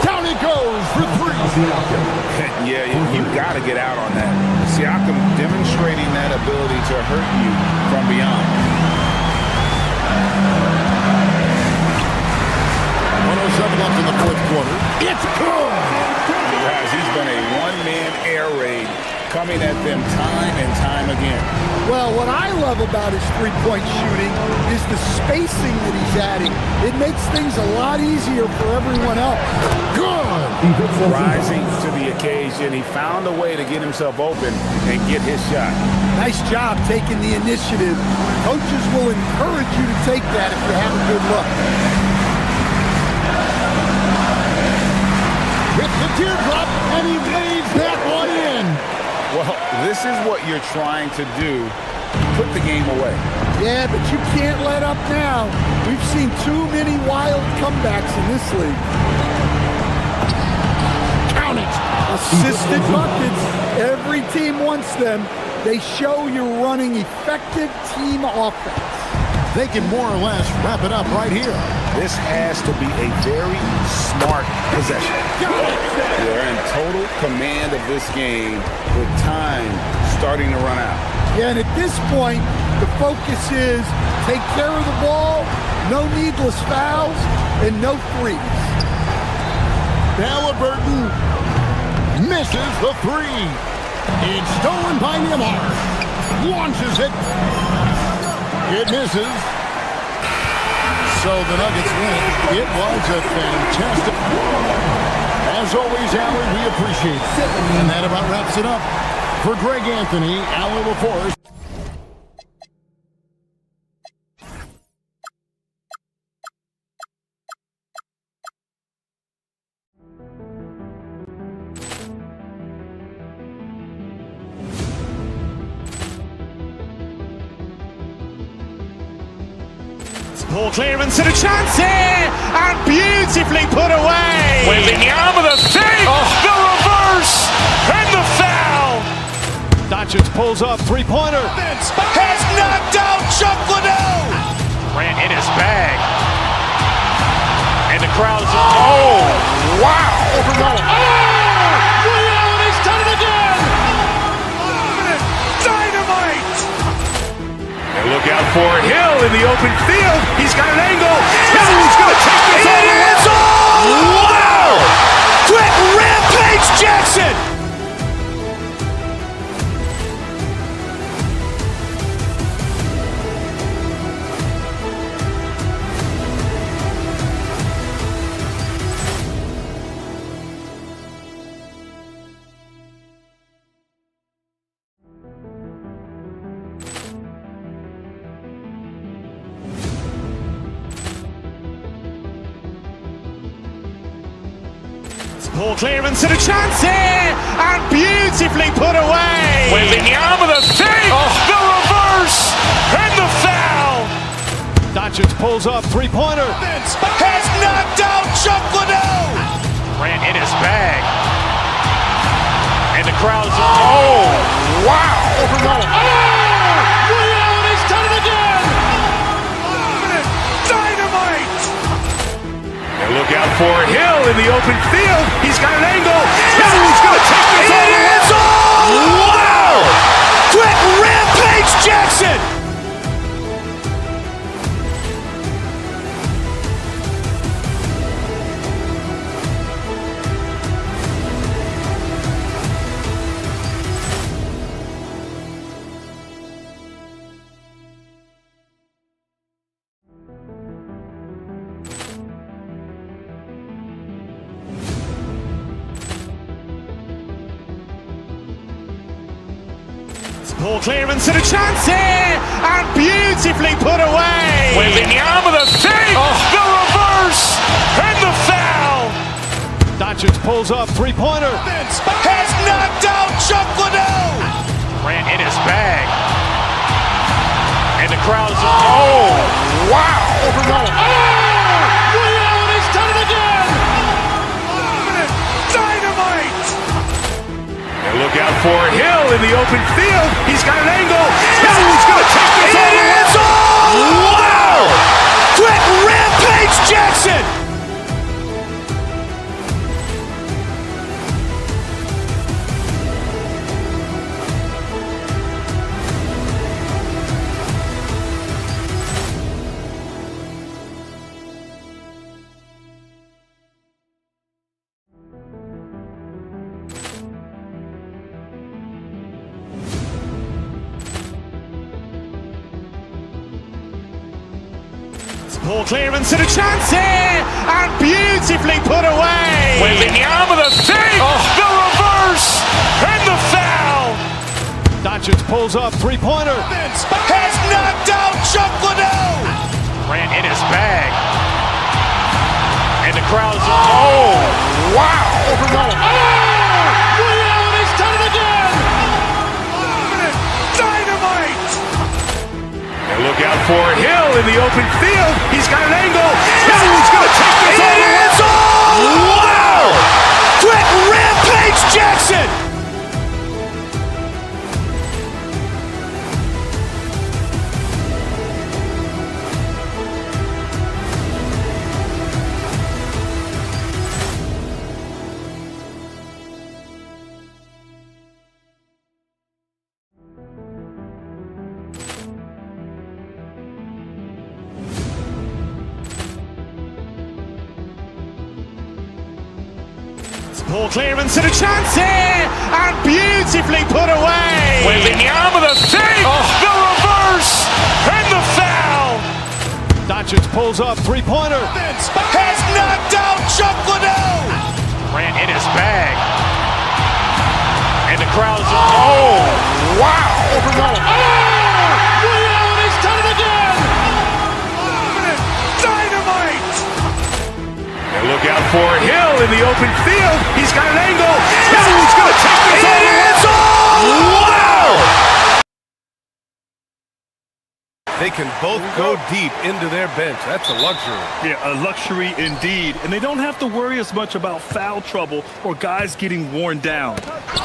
Down he goes for 3. Yeah, you've got to get out on that. Siakam demonstrating that ability to hurt you from beyond. Left in the fourth quarter. It's good! Guys, he's been a one-man air raid coming at them time and time again. Well, what I love about his three-point shooting is the spacing that he's adding. It makes things a lot easier for everyone else. Good! Rising to the occasion, he found a way to get himself open and get his shot. Nice job taking the initiative. Coaches will encourage you to take that if you have a good look. With the teardrop, and he lays that one in. Well, this is what you're trying to do. Put the game away. Yeah, but you can't let up now. We've seen too many wild comebacks in this league. Count it. Assisted buckets. Every team wants them. They show you're running effective team offense. They can more or less wrap it up right here. This has to be a very smart possession. They're in total command of this game with time starting to run out. Yeah, and at this point, the focus is take care of the ball, no needless fouls, and no threes. Halliburton misses the three. It's stolen by Neymar. Launches it. It misses. So the Nuggets win. It was a fantastic. As always, Allie, we appreciate it. And that about wraps it up. For Greg Anthony, Allie LaForce. Poor clearance and a chance here, and beautifully put away. Wembanyama with a save, the reverse, and the foul. Doncic pulls up, three-pointer. Has knocked out Chuck Liddell. Ran in his bag. And the crowd is, oh, wow. He's done it again. Dynamite. And look out for Hill in the open field. He's got an angle. Hill's going to take this all the way. Wow! Quick Rampage Jackson. Poor clearance and a chance here, and beautifully put away. Wembanyama with a save, the reverse, and the foul. Doncic pulls up, three-pointer. Has knocked out Chuck Liddell. Ran in his bag. And the crowd is, oh, wow. He's done it again. Dynamite. And look out for Hill in the open field. He's got an angle. Hill's going to take this all the way. Wow! Quick Rampage Jackson. Poor clearance and a chance here, and beautifully put away. Wembanyama with a save, the reverse, and the foul. Doncic pulls up, three-pointer. Has knocked out Chuck Liddell. Ran in his bag. And the crowd is, oh, wow. He's done it again. Dynamite. And look out for Hill in the open field. He's got an angle. Hill's going to take this all the way. Wow! Quick Rampage Jackson. Poor clearance and a chance here, and beautifully put away. With the arm of the save, the reverse, and the foul. Doncic pulls up, three-pointer. Has knocked out Chuck Liddell. Ran in his bag. And the crowd's, oh, wow. He's done it again. Dynamite. And look out for Hill in the open field. He's got an angle. He's going to take this all the way. Wow. Quick Rampage Jackson. Poor clearance and a chance here, and beautifully put away. With the arm of the save, the reverse, and the foul. Doncic pulls up, three-pointer. Has knocked out Chuck Liddell. Ran in his bag. And the crowd's, oh, wow. He's done it again. Dynamite. And look out for Hill in the open field. He's got an angle. He's going to take this all the way. Wow. They can both go deep into their bench. That's a luxury. Yeah, a luxury indeed. And they don't have to worry as much about foul trouble or guys getting worn down.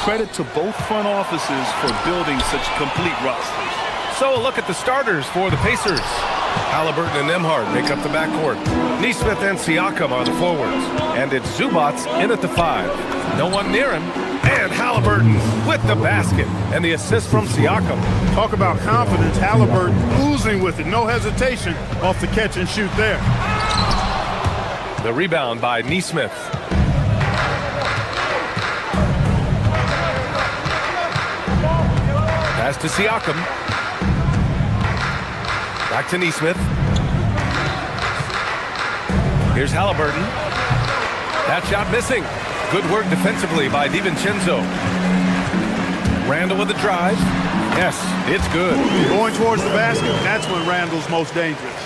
Credit to both front offices for building such complete rosters. So a look at the starters for the Pacers. Halliburton and Nembhard make up the backcourt. Nesmith and Siakam are the forwards. And it's Zubats in at the 5. No one near him. And Halliburton with the basket. And the assist from Siakam. Talk about confidence. Halliburton oozing with it. No hesitation off the catch and shoot there. The rebound by Nesmith. Pass to Siakam. Back to Nesmith. Here's Halliburton. That shot missing. Good work defensively by DiVincenzo. Randall with the drive. Yes, it's good. Going towards the basket, that's when Randall's most dangerous.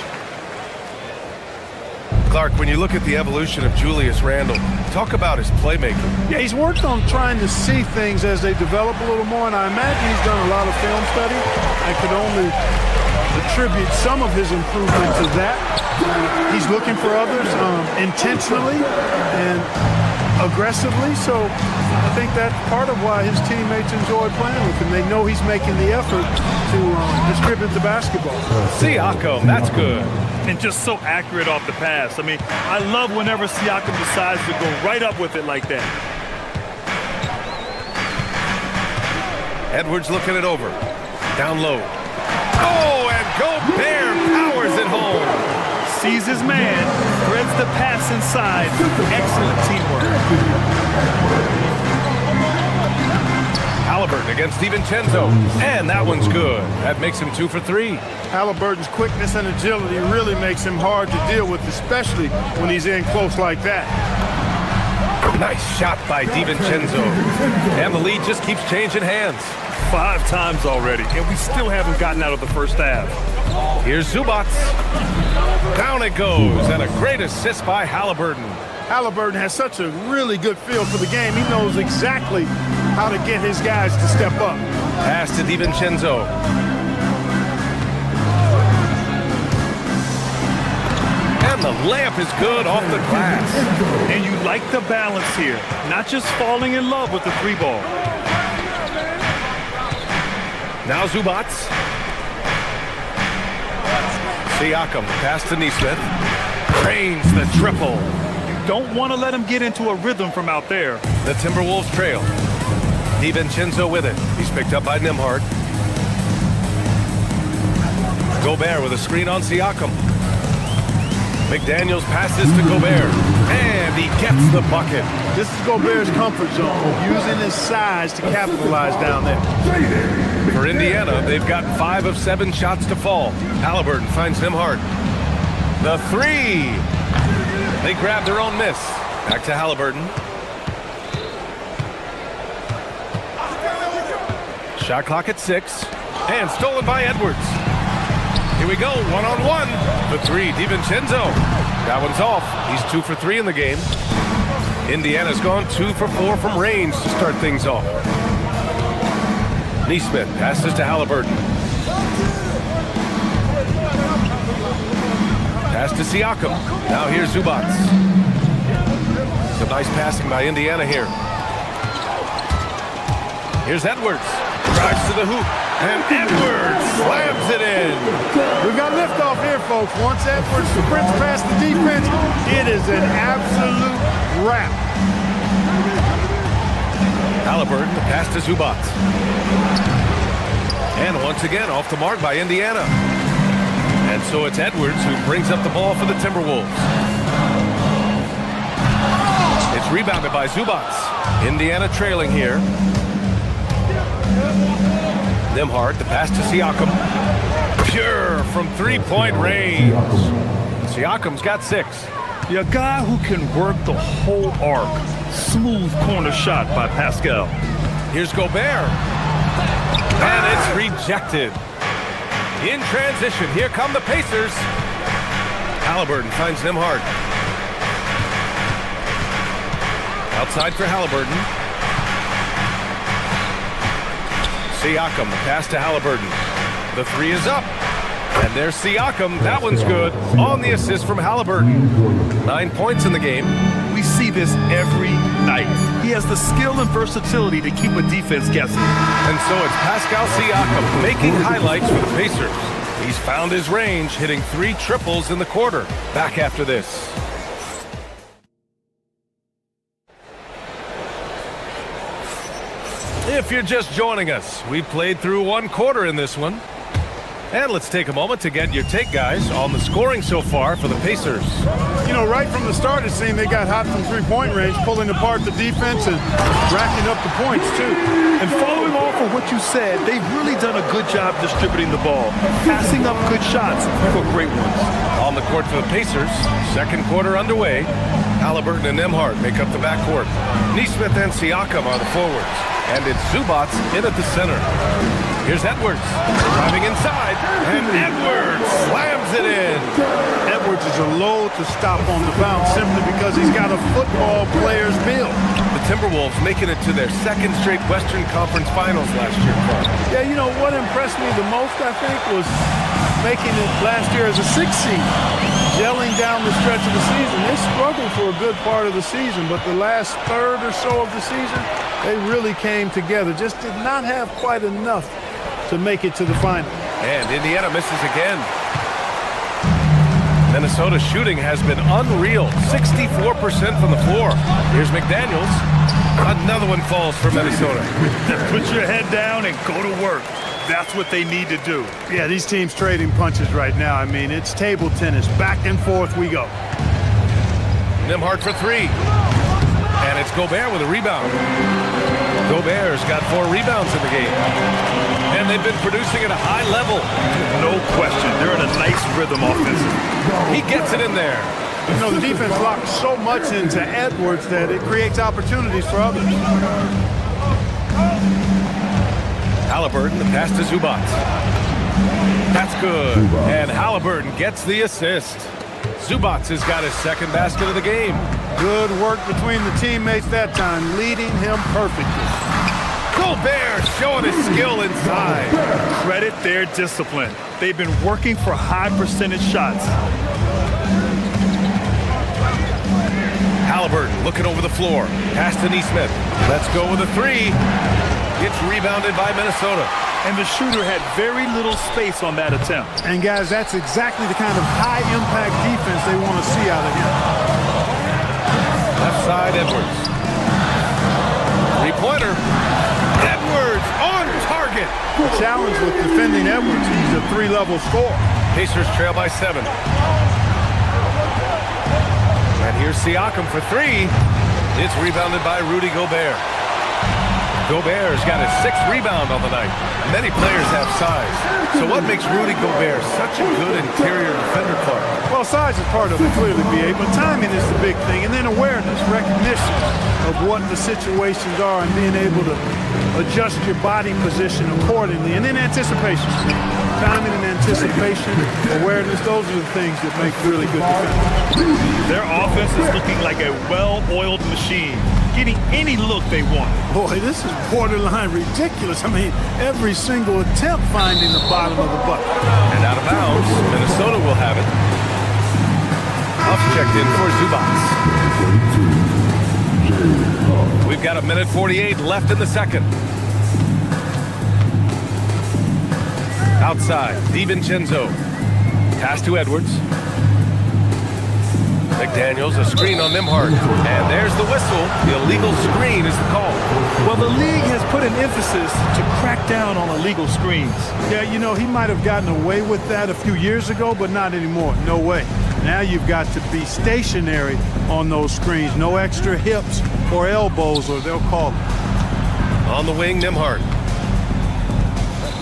Clark, when you look at the evolution of Julius Randle, talk about his playmaking. Yeah, he's worked on trying to see things as they develop a little more, and I imagine he's done a lot of film study. I could only attribute some of his improvement to that. He's looking for others intentionally and aggressively, so I think that's part of why his teammates enjoy playing with him. They know he's making the effort to distribute the basketball. Siakam, that's good. And just so accurate off the pass. I mean, I love whenever Siakam decides to go right up with it like that. Edwards looking it over. Down low. Oh, and Gobert powers it home. Sees his man, threads the pass inside. Excellent teamwork. Halliburton against DiVincenzo. And that one's good. That makes him 2 for 3. Halliburton's quickness and agility really makes him hard to deal with, especially when he's in close like that. Nice shot by DiVincenzo. And the lead just keeps changing hands. 5 times already, and we still haven't gotten out of the first half. Here's Zubats. Down it goes, and a great assist by Halliburton. Halliburton has such a really good feel for the game. He knows exactly how to get his guys to step up. Pass to DiVincenzo. And the layup is good off the glass. And you like the balance here, not just falling in love with the 3-ball. Now Zubats. Siakam, pass to Nesmith. Trains the triple. You don't want to let him get into a rhythm from out there. The Timberwolves trail. DiVincenzo with it. He's picked up by Nembhard. Gobert with a screen on Siakam. McDaniels passes to Gobert. And he gets the bucket. This is Gobert's comfort zone, using his size to capitalize down there. For Indiana, they've got 5 of 7 shots to fall. Halliburton finds Nembhard. The three. They grab their own miss. Back to Halliburton. Shot clock at 6. And stolen by Edwards. Here we go, one-on-one. The three, DiVincenzo. That one's off. He's 2 for 3 in the game. Indiana's gone 2 for 4 from range to start things off. Neesmith passes to Halliburton. Pass to Siakam. Now here's Zubac. Some nice passing by Indiana here. Here's Edwards. Drives to the hoop. And Edwards slams it in. We've got liftoff here, folks. Once Edwards sprints past the defense, it is an absolute wrap. Halliburton, the pass to Zubac. And once again, off the mark by Indiana. And so it's Edwards who brings up the ball for the Timberwolves. It's rebounded by Zubac. Indiana trailing here. Nembhard, the pass to Siakam. Pure from three-point range. Siakam's got 6. A guy who can work the whole arc. Smooth corner shot by Pascal. Here's Gobert. And it's rejected. In transition, here come the Pacers. Halliburton finds Nembhard. Outside for Halliburton. Siakam, the pass to Halliburton. The three is up. And there's Siakam. That one's good. On the assist from Halliburton. 9 points in the game. We see this every night. He has the skill and versatility to keep a defense guessing. And so it's Pascal Siakam making highlights for the Pacers. He's found his range, hitting 3 triples in the quarter. Back after this. If you're just joining us, we played through 1 quarter in this one. And let's take a moment to get your take, guys, on the scoring so far for the Pacers. You know, right from the start, it seemed they got hot from three-point range, pulling apart the defense and racking up the points, too. And following off of what you said, they've really done a good job distributing the ball, passing up good shots for great ones. On the court for the Pacers, second quarter underway. Halliburton and Nembhard make up the backcourt. Neesmith and Siakam are the forwards. And it's Zubac in at the center. Here's Edwards, driving inside, and Edwards slams it in. Edwards is a load to stop on the bounce simply because he's got a football player's build. The Timberwolves making it to their 2nd straight Western Conference Finals last year. Yeah, you know, what impressed me the most, I think, was making it last year as a 6th seed. Gelling down the stretch of the season. They struggled for a good part of the season, but the last third or so of the season, they really came together. Just did not have quite enough to make it to the final. And Indiana misses again. Minnesota shooting has been unreal. 64% from the floor. Here's McDaniels. Another one falls for Minnesota. Put your head down and go to work. That's what they need to do. Yeah, these teams trading punches right now. I mean, it's table tennis. Back and forth we go. Nembhard for 3. And it's Gobert with a rebound. Gobert's got 4 rebounds in the game. And they've been producing at a high level. No question. They're in a nice rhythm offensively. He gets it in there. You know, the defense locks so much into Edwards that it creates opportunities for others. Halliburton, the pass to Zubac. That's good. And Halliburton gets the assist. Zubac has got his 2nd basket of the game. Good work between the teammates that time, leading him perfectly. Gobert showing his skill inside. Credit their discipline. They've been working for high percentage shots. Halliburton looking over the floor. Pass to Neesmith. Let's go with a 3. It's rebounded by Minnesota. And the shooter had very little space on that attempt. And guys, that's exactly the kind of high-impact defense they want to see out of him. Left side, Edwards. 3-pointer. Edwards on target. The challenge with defending Edwards, he's a 3-level scorer. Pacers trail by 7. And here's Siakam for 3. It's rebounded by Rudy Gobert. Gobert's got his 6th rebound on the night. Many players have size. So what makes Rudy Gobert such a good interior defender, Clark? Well, size is part of it, clearly, B.A., but timing is the big thing. And then awareness, recognition of what the situations are and being able to adjust your body position accordingly. And then anticipation. Timing and anticipation, awareness, those are the things that make really good defenders. Their offense is looking like a well-oiled machine, getting any look they want. Boy, this is borderline ridiculous. I mean, every single attempt finding the bottom of the bucket. And out of bounds, Minnesota will have it. Huff checked in for Zubats. We've got 1:48 left in the second. Outside, DiVincenzo. Pass to Edwards. McDaniels, a screen on Nembhard. And there's the whistle. The illegal screen is the call. Well, the league has put an emphasis to crack down on illegal screens. Yeah, you know, he might have gotten away with that a few years ago, but not anymore. No way. Now you've got to be stationary on those screens. No extra hips or elbows, or they'll call it. On the wing, Nembhard.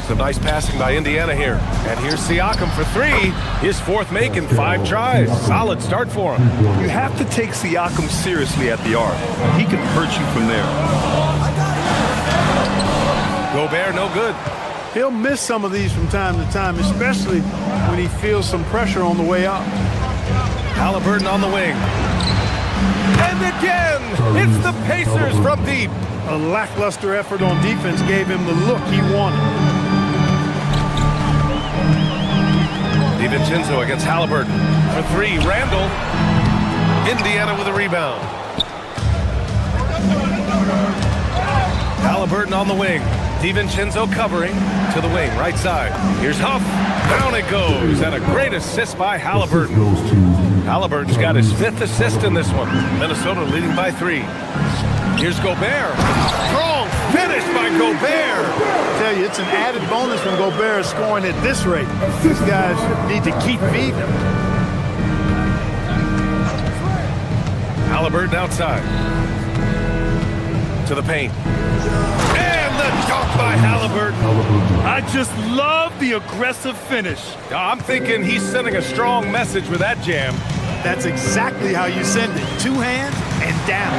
Some nice passing by Indiana here. And here's Siakam for 3. His 4th make in 5 tries. Solid start for him. You have to take Siakam seriously at the arc. He can hurt you from there. Gobert, no good. He'll miss some of these from time to time, especially when he feels some pressure on the way up. Halliburton on the wing. And again, it's the Pacers from deep. A lackluster effort on defense gave him the look he wanted. DiVincenzo against Halliburton for 3. Randall. Indiana with a rebound. Halliburton on the wing. DiVincenzo covering to the wing, right side. Here's Huff. Down it goes. And a great assist by Halliburton. Halliburton's got his 5th assist in this one. Minnesota leading by 3. Here's Gobert. Strong finish by Gobert. I tell you, it's an added bonus when Gobert is scoring at this rate. These guys need to keep feeding him. Halliburton outside. To the paint. And the dunk by Halliburton. I just love the aggressive finish. I'm thinking he's sending a strong message with that jam. That's exactly how you send it. 2 hands and down.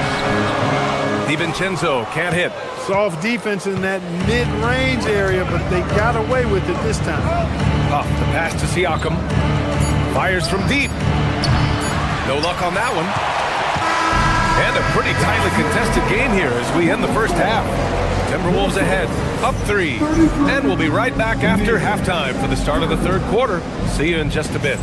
DiVincenzo can't hit. Soft defense in that mid-range area, but they got away with it this time. Off the pass to Siakam. Fires from deep. No luck on that one. And a pretty tightly contested game here as we end the first half. Timberwolves ahead, up 3. And we'll be right back after halftime for the start of the 3rd quarter. See you in just a bit.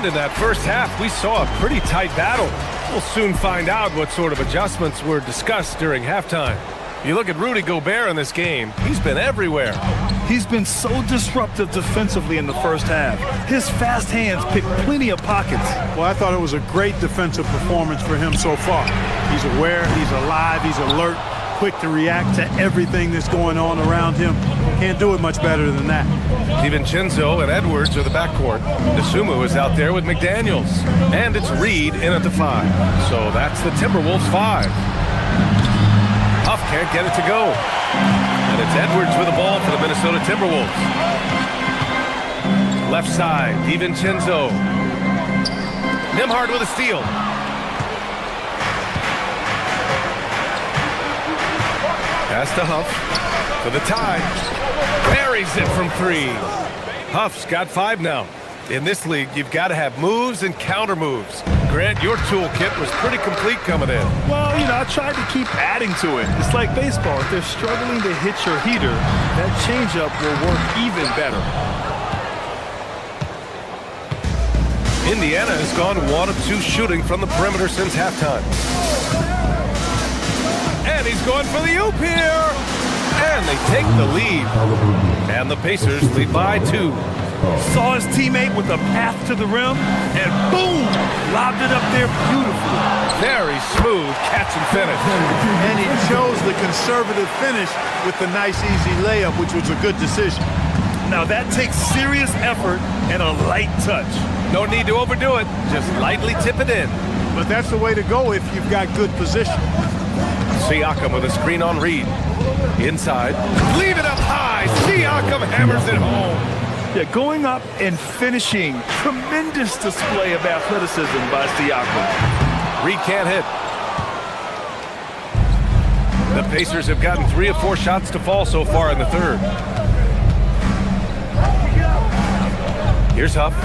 In that first half, we saw a pretty tight battle. We'll soon find out what sort of adjustments were discussed during halftime. You look at Rudy Gobert in this game, he's been everywhere. He's been so disruptive defensively in the first half. His fast hands pick plenty of pockets. Well, I thought it was a great defensive performance for him so far. He's aware, he's alive, he's alert, quick to react to everything that's going on around him. Can't do it much better than that. DiVincenzo and Edwards are the backcourt. Nasumu is out there with McDaniels. And it's Reed in at the 5. So that's the Timberwolves 5. Huff can't get it to go. And it's Edwards with the ball for the Minnesota Timberwolves. Left side, DiVincenzo. Nembhard with a steal. Pass to Huff for the tie. Buries it from 3. Huff's got 5 now. In this league, you've got to have moves and counter moves. Grant, your toolkit was pretty complete coming in. Well, you know, I tried to keep adding to it. It's like baseball. If they're struggling to hit your heater, that changeup will work even better. Indiana has gone 1 of 2 shooting from the perimeter since halftime. And he's going for the oop here. And they take the lead. And the Pacers lead by 2. Saw his teammate with a path to the rim, and boom! Lobbed it up there beautifully. Very smooth catch and finish. And he chose the conservative finish with the nice, easy layup, which was a good decision. Now that takes serious effort and a light touch. No need to overdo it. Just lightly tip it in. But that's the way to go if you've got good position. Siakam with a screen on Reed. Inside. Leave it up high. Siakam hammers it home. Yeah, going up and finishing. Tremendous display of athleticism by Siakam. Reed can't hit. The Pacers have gotten 3 of 4 shots to fall so far in the third. Here's Huff.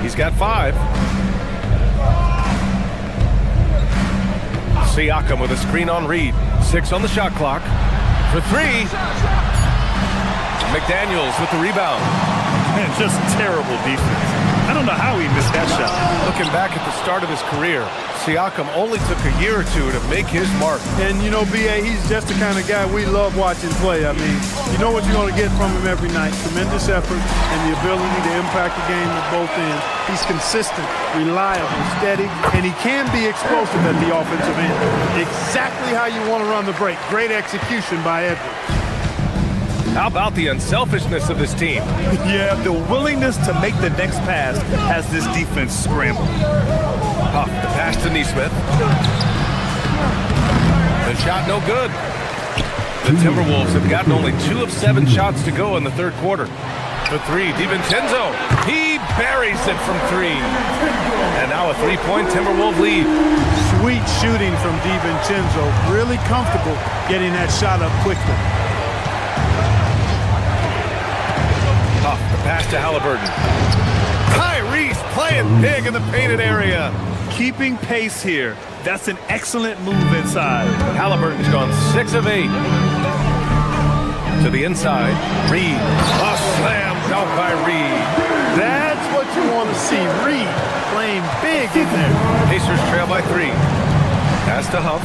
He's got 5. Siakam with a screen on Reed. 6 on the shot clock. For 3. McDaniels with the rebound. Man, just terrible defense. I don't know how he missed that shot. Looking back at the start of his career, Siakam only took a year or 2 to make his mark. And, you know, B.A., he's just the kind of guy we love watching play. I mean, you know what you're going to get from him every night. Tremendous effort and the ability to impact the game at both ends. He's consistent, reliable, steady, and he can be explosive at the offensive end. Exactly how you want to run the break. Great execution by Edwards. How about the unselfishness of this team? Yeah, the willingness to make the next pass has this defense scrambled. Huff, the pass to Nesmith. The shot no good. The Timberwolves have gotten only 2 of 7 shots to go in the third quarter. For 3, DiVincenzo. He buries it from 3. And now a 3-point Timberwolves lead. Sweet shooting from DiVincenzo. Really comfortable getting that shot up quickly. Huff, the pass to Halliburton. Tyrese playing big in the painted area. Keeping pace here. That's an excellent move inside. Halliburton's gone 6 of 8. To the inside. Reed. A slam dunk by Reed. That's what you want to see. Reed playing big in there. Pacers trail by 3. Pass to Huff.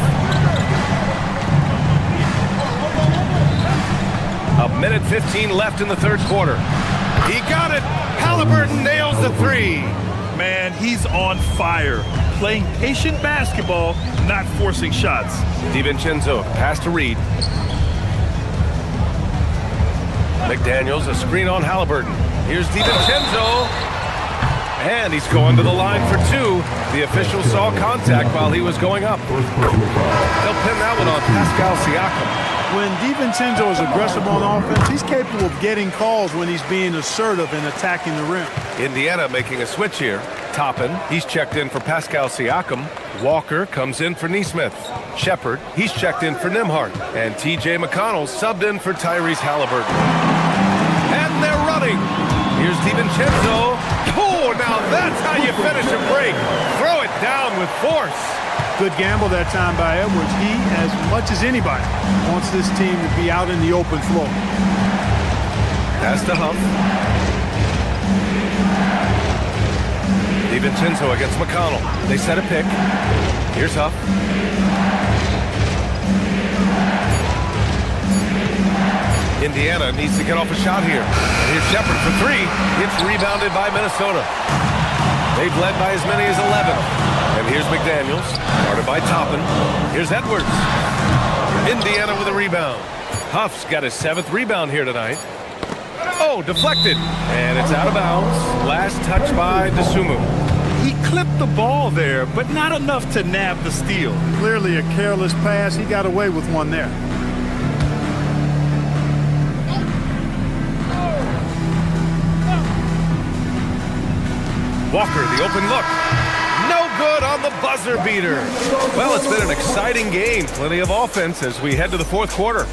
A minute 15 left in the third quarter. He got it. Halliburton nails the 3. Man, he's on fire. Playing patient basketball, not forcing shots. DiVincenzo, pass to Reed. McDaniels, a screen on Halliburton. Here's DiVincenzo. And he's going to the line for 2. The official saw contact while he was going up. They'll pin that one on Pascal Siakam. When DiVincenzo is aggressive on offense, he's capable of getting calls when he's being assertive and attacking the rim. Indiana making a switch here. Toppin, he's checked in for Pascal Siakam. Walker comes in for Nesmith. Shepard, he's checked in for Nembhard. And T.J. McConnell subbed in for Tyrese Halliburton. And they're running. Here's DiVincenzo. Oh, now that's how you finish a break. Throw it down with force. Good gamble that time by Edwards. He, as much as anybody, wants this team to be out in the open floor. Pass to Huff. DiVincenzo against McConnell. They set a pick. Here's Huff. Indiana needs to get off a shot here. And here's Shepard for 3. It's rebounded by Minnesota. They've led by as many as 11. And here's McDaniels, guarded by Toppin. Here's Edwards. Indiana with a rebound. Huff's got his 7th rebound here tonight. Oh, deflected. And it's out of bounds. Last touch by Dosunmu. He clipped the ball there, but not enough to nab the steal. Clearly a careless pass. He got away with one there. Walker, the open look. No good on the buzzer beater. Well, it's been an exciting game. Plenty of offense as we head to the fourth quarter.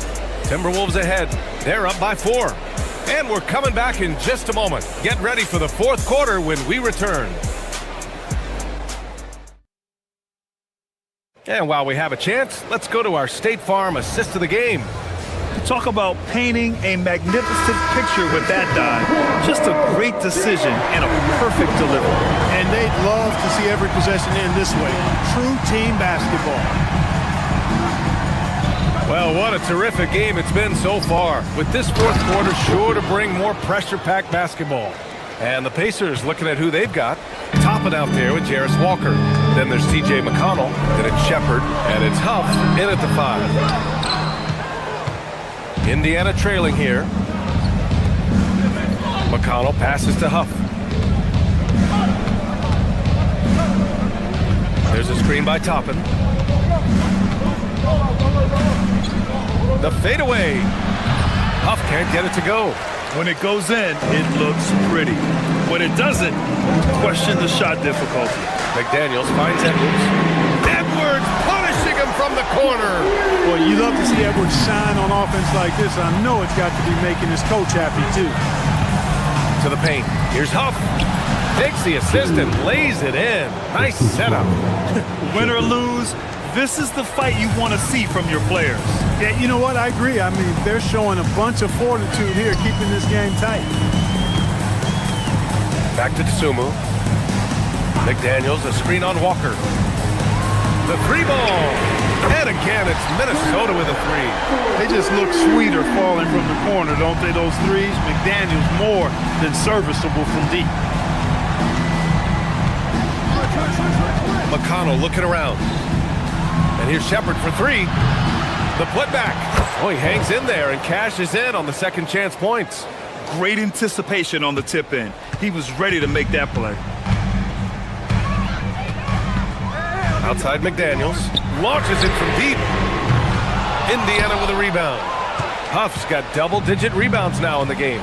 Timberwolves ahead. They're up by 4. And we're coming back in just a moment. Get ready for the fourth quarter when we return. And while we have a chance, let's go to our State Farm assist of the game. Talk about painting a magnificent picture with that dive. Just a great decision and a perfect delivery. And they'd love to see every possession end this way. True team basketball. Well, what a terrific game it's been so far, with this fourth quarter sure to bring more pressure-packed basketball. And the Pacers looking at who they've got. Topping out there with Jarris Walker. Then there's T.J. McConnell. Then it's Shepard. And it's Huff in at the 5. Indiana trailing here. McConnell passes to Huff. There's a screen by Toppin. The fadeaway. Huff can't get it to go. When it goes in, it looks pretty. When it doesn't, question the shot difficulty. McDaniels finds Edwards. Edwards punishing him from the corner. Boy, you love to see Edwards shine on offense like this. I know it's got to be making his coach happy, too. To the paint. Here's Huff. Takes the assist and lays it in. Nice setup. Win or lose, this is the fight you want to see from your players. Yeah, you know what? I agree. I mean, they're showing a bunch of fortitude here, keeping this game tight. Back to Tsumu. McDaniels, a screen on Walker. The 3-ball. And again, it's Minnesota with a 3. They just look sweeter falling from the corner, don't they, those threes? McDaniels more than serviceable from deep. McConnell looking around. And here's Shepard for 3. The putback. Oh, he hangs in there and cashes in on the second chance points. Great anticipation on the tip in. He was ready to make that play. Outside McDaniels. Launches it from deep. Indiana with a rebound. Huff's got double-digit rebounds now in the game.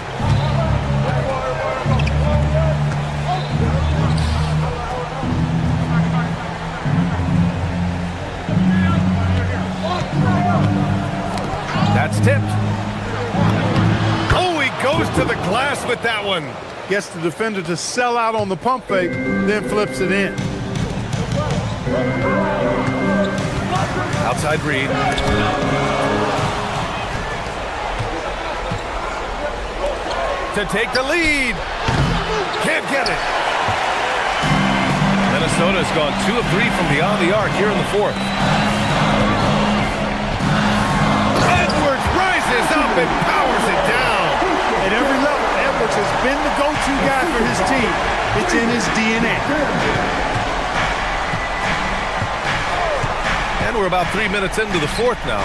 That's tipped. Oh, he goes to the glass with that one. Gets the defender to sell out on the pump fake, then flips it in. Outside Reed. To take the lead. Can't get it. Minnesota's gone 2 of 3 from beyond the arc here in the fourth. Up and powers it down. At every level, Edwards has been the go-to guy for his team. It's in his DNA. And we're about 3 minutes into the fourth now.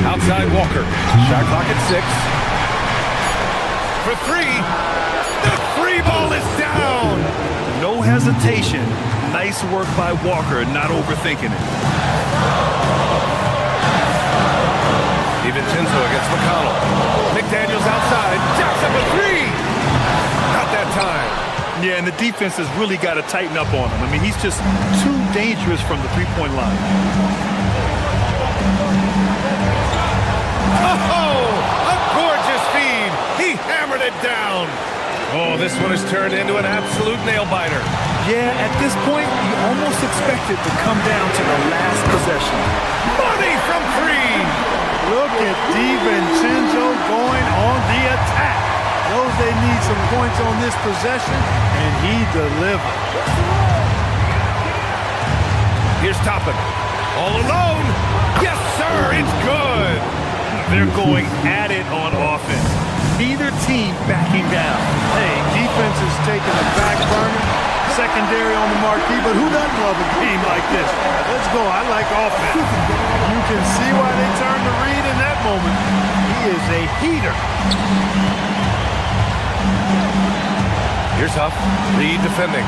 Outside Walker. Shot clock at 6. For 3. The 3-ball is down. No hesitation. Nice work by Walker, not overthinking it. DiVincenzo against McConnell. McDaniels outside. Jackson with 3. Not that time. Yeah, and the defense has really got to tighten up on him. I mean, he's just too dangerous from the three-point line. Oh, a gorgeous feed. He hammered it down. Oh, this one has turned into an absolute nail-biter. Yeah, at this point, you almost expect it to come down to the last possession. Money from 3. Look at DiVincenzo going on the attack. Knows they need some points on this possession, and he delivered. Here's Toppin. All alone. Yes, sir, it's good. They're going at it on offense. Neither team backing down. Hey, defense is taking a back burner. Secondary on the marquee, but who doesn't love a game like this? Let's go. I like offense. You can see why they turned to Reed in that moment. He is a heater. Here's Huff. Reed defending.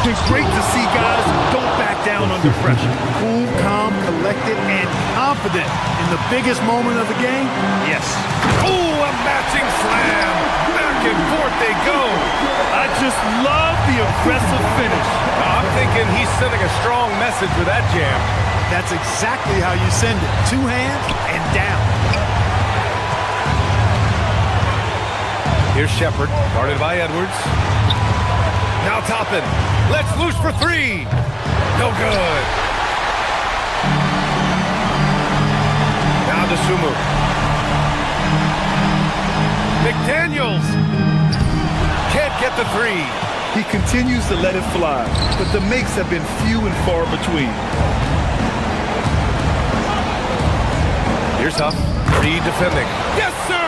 It's great to see guys who don't back down under pressure. Cool, calm, collected, and confident in the biggest moment of the game. Yes. Oh, a matching slam. Back and forth they go. I just love the aggressive finish. I'm thinking he's sending a strong message with that jam. That's exactly how you send it. 2 hands and down. Here's Shepard, guarded by Edwards. Now Toppin. Let's loose for 3. No good. Now to Tsumu. McDaniels. Can't get the 3. He continues to let it fly, but the makes have been few and far between. Here's Huff. Reed defending. Yes, sir!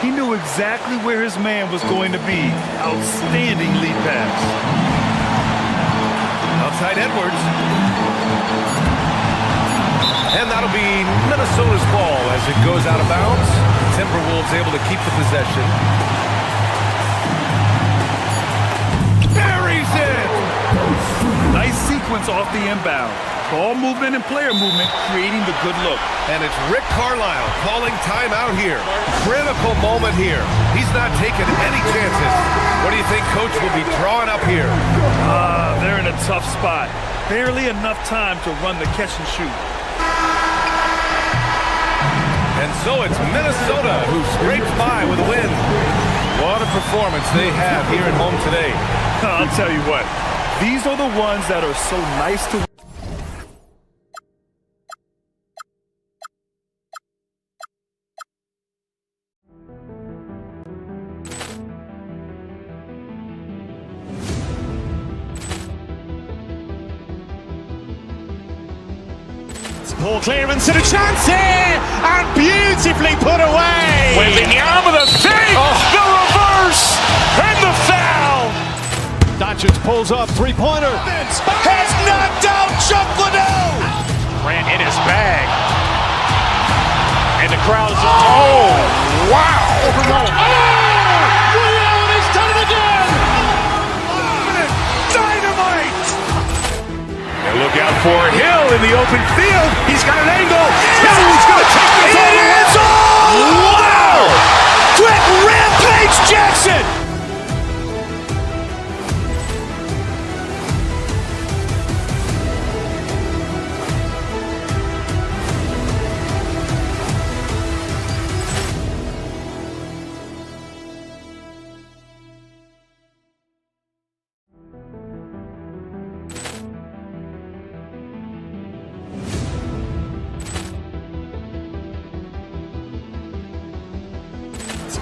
He knew exactly where his man was going to be. Outstanding lead pass. Outside Edwards. And that'll be Minnesota's ball as it goes out of bounds. Timberwolves able to keep the possession. Buries it! Nice sequence off the inbound. Ball movement and player movement creating the good look. And it's Rick Carlisle calling timeout here. Critical moment here. He's not taking any chances. What do you think Coach will be drawing up here? They're in a tough spot. Barely enough time to run the catch and shoot. And so it's Minnesota who scrapes by with a win. What a performance they have here at home today. I'll tell you what, these are the ones that are so nice to Ball clearance and a chance here, and beautifully put away. Wembanyama the fake, the reverse, and the foul. Doncic pulls up, three-pointer. Has knocked out Chuck Liddell. Ran in his bag. And the crowd is, oh, wow. Reality done it again. Dynamite. And look out for Hill in the open field. He's got an angle. No, he's going to take this all the way. Wow. Quick Rampage Jackson.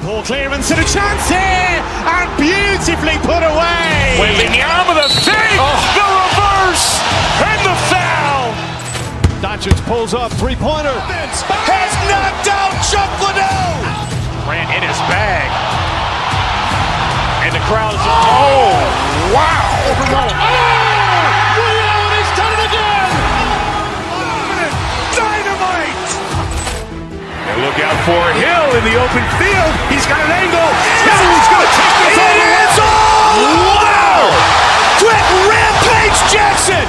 Ball clearance and a chance here, and beautifully put away. Wembanyama the fake, the reverse, and the foul. Doncic pulls up, three-pointer. Has knocked out Chuck Liddell. Ran in his bag. And the crowd is, oh, wow. Reality's done it again. Dynamite. And look out for Hill in the open field. He's got an angle. No, he's going to take this all the way. Wow. Quick Rampage Jackson.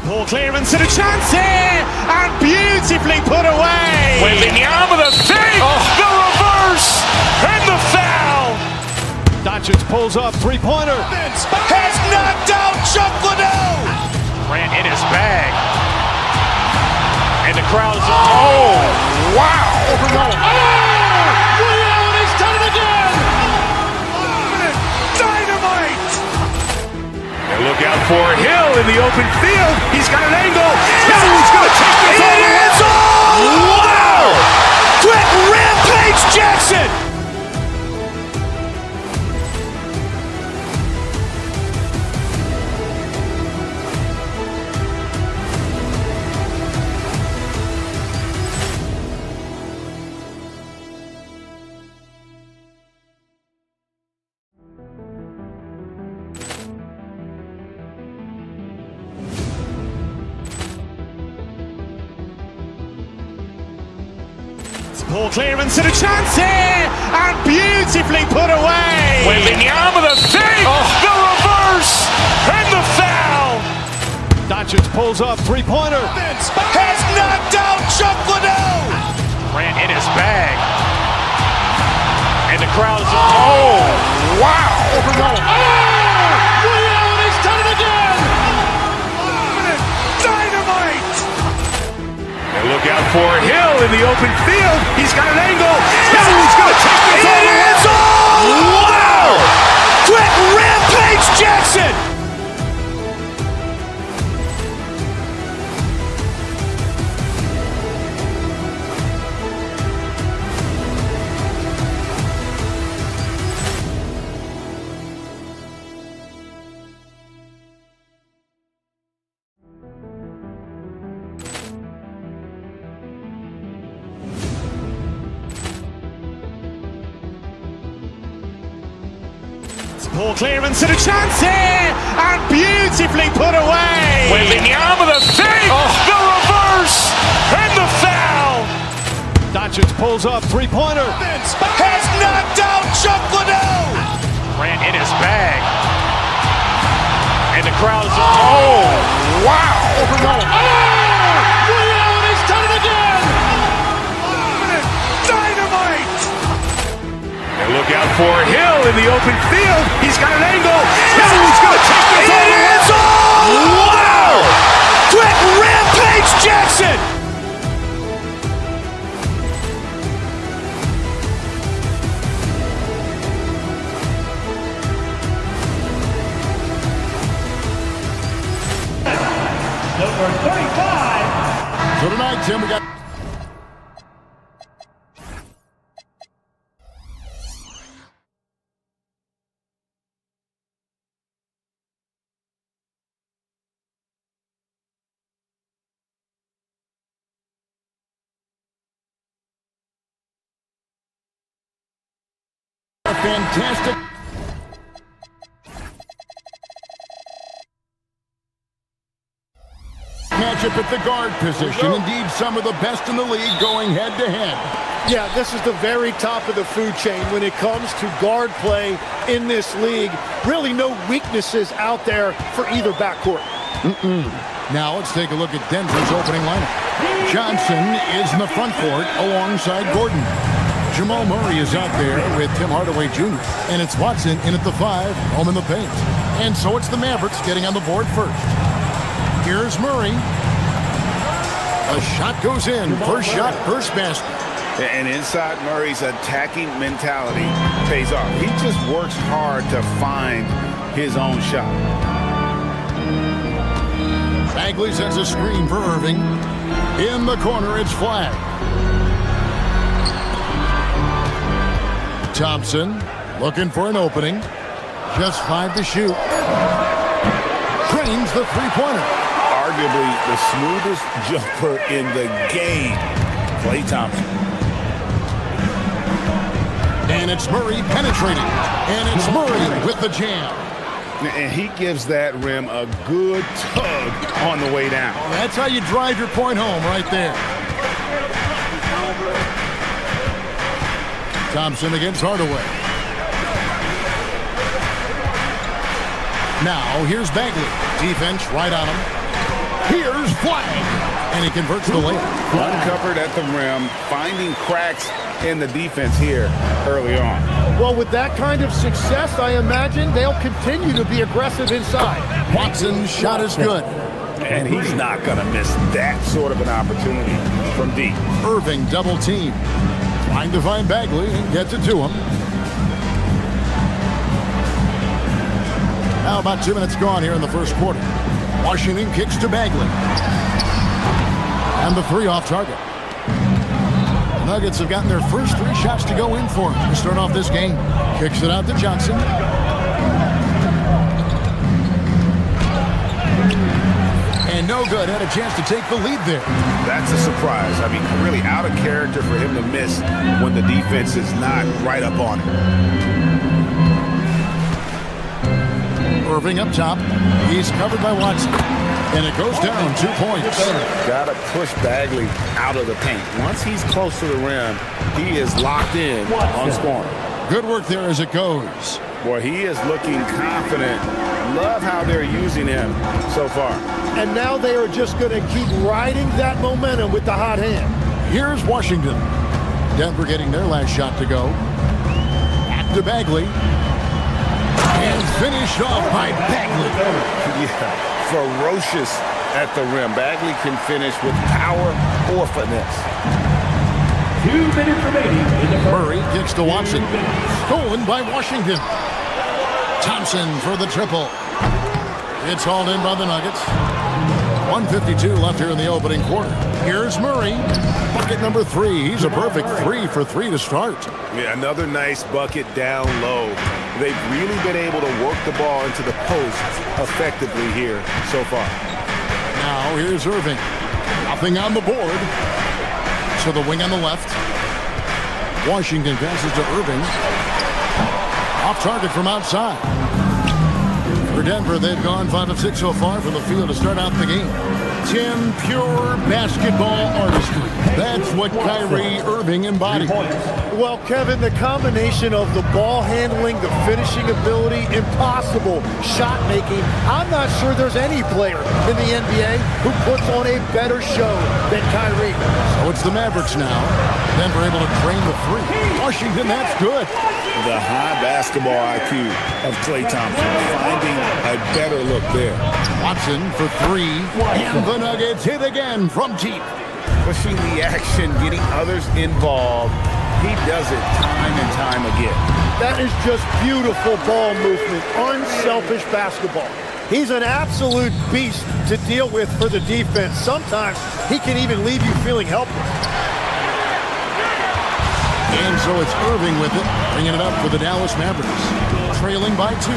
Ball clearance and a chance here, and beautifully put away. Wembanyama the fake, the reverse, and the foul. Doncic pulls up, three-pointer. Has knocked out Chuck Liddell. Ran in his bag. And the crowd is, oh, wow. Reality's done it again. Dynamite. And look out for Hill in the open field. He's got an angle. No, he's going to take this all the way. Wow. Quick Rampage Jackson. Ball clearance and a chance here, and beautifully put away. Wembanyama the fake, the reverse, and the foul. Doncic pulls up, three-pointer. Has knocked out Chuck Liddell. Ran in his bag. And the crowd is, oh, wow. Reality's done it again. Look out for Hill in the open field. He's got an angle. He's going to take this all the way. Wow! Quick Rampage Jackson! Poor clearance and a chance here, and beautifully put away. Wembanyama the fake, the reverse, and the foul. Doncic pulls up, three-pointer. Has knocked out Chuck Liddell. Ran in his bag. And the crowd is, oh, wow. Liddell, and he's done it again. Dynamite. And look out for Hill in the open field. He's got an angle. He's going to take this all the way. Wow! Quick Rampage Jackson! Number 35. So tonight, Tim, we got a fantastic matchup at the guard position. Indeed, some of the best in the league going head-to-head. Yeah, this is the very top of the food chain when it comes to guard play in this league. Really no weaknesses out there for either backcourt. Now let's take a look at Denver's opening lineup. Johnson is in the front court alongside Gordon. Jamal Murray is out there with Tim Hardaway Jr. And it's Watson in at the 5, home in the paint. And so it's the Mavericks getting on the board first. Here's Murray. A shot goes in. First shot, first basket. And inside Murray's attacking mentality pays off. He just works hard to find his own shot. Bagley sets a screen for Irving. In the corner, it's Flag. Thompson looking for an opening. Just 5 to shoot. Drains the three-pointer. Arguably the smoothest jumper in the game. Klay Thompson. And it's Murray penetrating. And it's Murray with the jam. And he gives that rim a good tug on the way down. That's how you drive your point home right there. Thompson against Hardaway. Now, here's Bagley. Defense right on him. Here's Flag. And he converts the layup. Uncovered at the rim, finding cracks in the defense here early on. Well, with that kind of success, I imagine they'll continue to be aggressive inside. Watson's shot is good. And he's not going to miss that sort of an opportunity from deep. Irving double team. Trying to find Bagley and gets it to him. Now about 2 minutes gone here in the first quarter. Washington kicks to Bagley. And the 3 off target. The Nuggets have gotten their first 3 shots to go in for him to start off this game. Kicks it out to Johnson. And no good. Had a chance to take the lead there. That's a surprise. I mean, really out of character for him to miss when the defense is not right up on him. Irving up top. He's covered by Watson. And it goes down 2 points. Got to push Bagley out of the paint. Once he's close to the rim, he is locked in on scoring. Good work there as it goes. Boy, he is looking confident. Love how they're using him so far. And now they are just going to keep riding that momentum with the hot hand. Here's Washington. Denver getting their last shot to go. Back to Bagley. And finished off by Bagley. Yeah, ferocious at the rim. Bagley can finish with power or finesse. 2 minutes remaining in the Murray kicks to Watson. Stolen by Washington. Thompson for the triple. It's hauled in by the Nuggets. 1:52 left here in the opening quarter. Here's Murray. Bucket number 3. He's a perfect 3 for 3 to start. Yeah, another nice bucket down low. They've really been able to work the ball into the post effectively here so far. Now here's Irving. Nothing on the board. To the wing on the left. Washington passes to Irving. Off target from outside. For Denver, they've gone 5 of 6 so far from the field to start out the game. Tim, pure basketball artistry. That's what Kyrie Irving embodies. Well, Kevin, the combination of the ball handling, the finishing ability, impossible shot making. I'm not sure there's any player in the NBA who puts on a better show than Kyrie. So it's the Mavericks now. Denver able to drain the 3. Washington, that's good. The high basketball IQ of Klay Thompson, finding a better look there. Watson for 3, and the Nuggets hit again from deep. Pushing the action, getting others involved. He does it time and time again. That is just beautiful ball movement, unselfish basketball. He's an absolute beast to deal with for the defense. Sometimes he can even leave you feeling helpless. And so it's Irving with it, bringing it up for the Dallas Mavericks. Trailing by 2.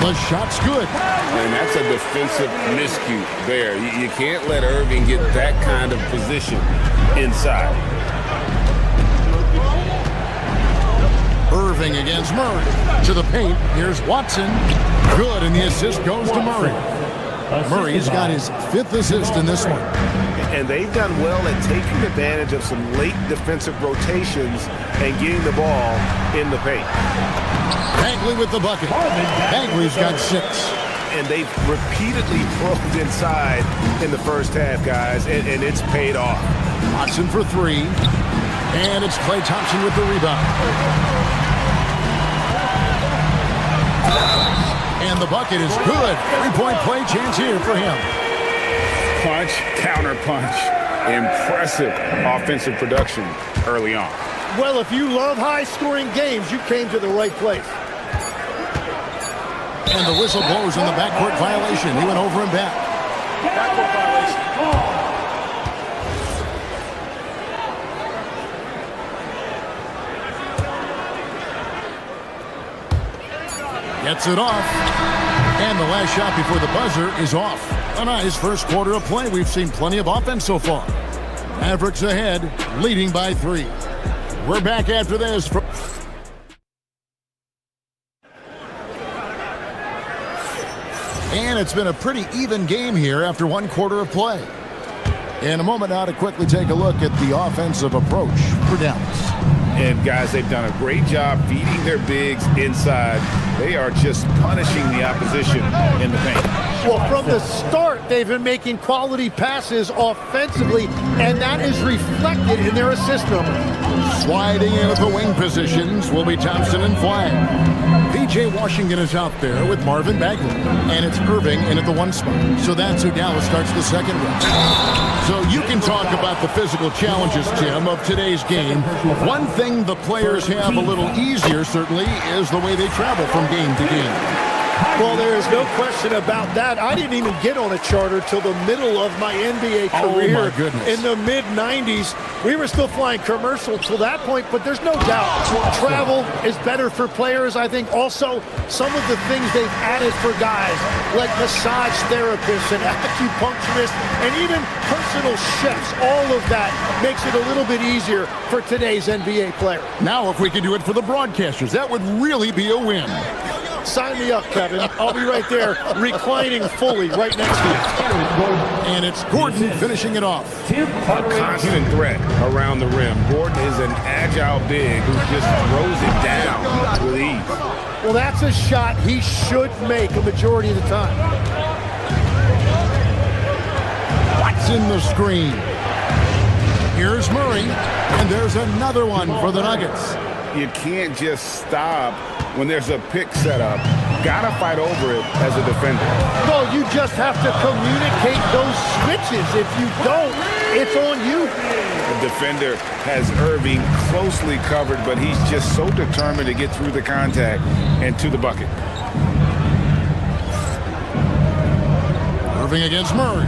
The shot's good. And that's a defensive miscue there. You can't let Irving get that kind of position inside. Irving against Murray. To the paint. Here's Watson. Good, and the assist goes to Murray. Murray's got his 5th assist in this one. And they've done well at taking advantage of some late defensive rotations and getting the ball in the paint. Bagley with the bucket. Bagley's got 6. And they've repeatedly probed inside in the first half, guys, and it's paid off. Watson for 3. And it's Klay Thompson with the rebound. And the bucket is good. 3-point play chance here for him. Punch, counter punch. Impressive offensive production early on. Well, if you love high-scoring games, you came to the right place. And the whistle blows on the backcourt violation. He went over and back. Backcourt violation. Gets it off. And the last shot before the buzzer is off. A nice first quarter of play. We've seen plenty of offense so far. Mavericks ahead, leading by 3. We're back after this. And it's been a pretty even game here after 1 quarter of play. In a moment now to quickly take a look at the offensive approach for Dallas. And guys, they've done a great job feeding their bigs inside. They are just punishing the opposition in the paint. Well, from the start, they've been making quality passes offensively, and that is reflected in their assist number. Sliding in at the wing positions will be Thompson and Flag. P.J. Washington is out there with Marvin Bagley, and it's Irving in at the 1 spot. So that's who Dallas starts the second with. So you can talk about the physical challenges, Tim, of today's game. One thing the players have a little easier, certainly, is the way they travel from game to game. Well, there is no question about that. I didn't even get on a charter till the middle of my NBA career. Oh, my goodness. In the mid-90s. We were still flying commercial till that point, but there's no doubt travel is better for players. I think also some of the things they've added for guys, like massage therapists and acupuncturists and even personal chefs, all of that makes it a little bit easier for today's NBA player. Now, if we could do it for the broadcasters, that would really be a win. Sign me up, Kevin. I'll be right there, reclining fully right next to you. And it's Gordon finishing it off. A constant threat around the rim. Gordon is an agile big who just throws it down with ease. Well, that's a shot he should make a majority of the time. Watson the screen. Here's Murray, and there's another one for the Nuggets. You can't just stop when there's a pick set up. Gotta fight over it as a defender. No, you just have to communicate those switches. If you don't, it's on you. The defender has Irving closely covered, but he's just so determined to get through the contact and to the bucket. Irving against Murray.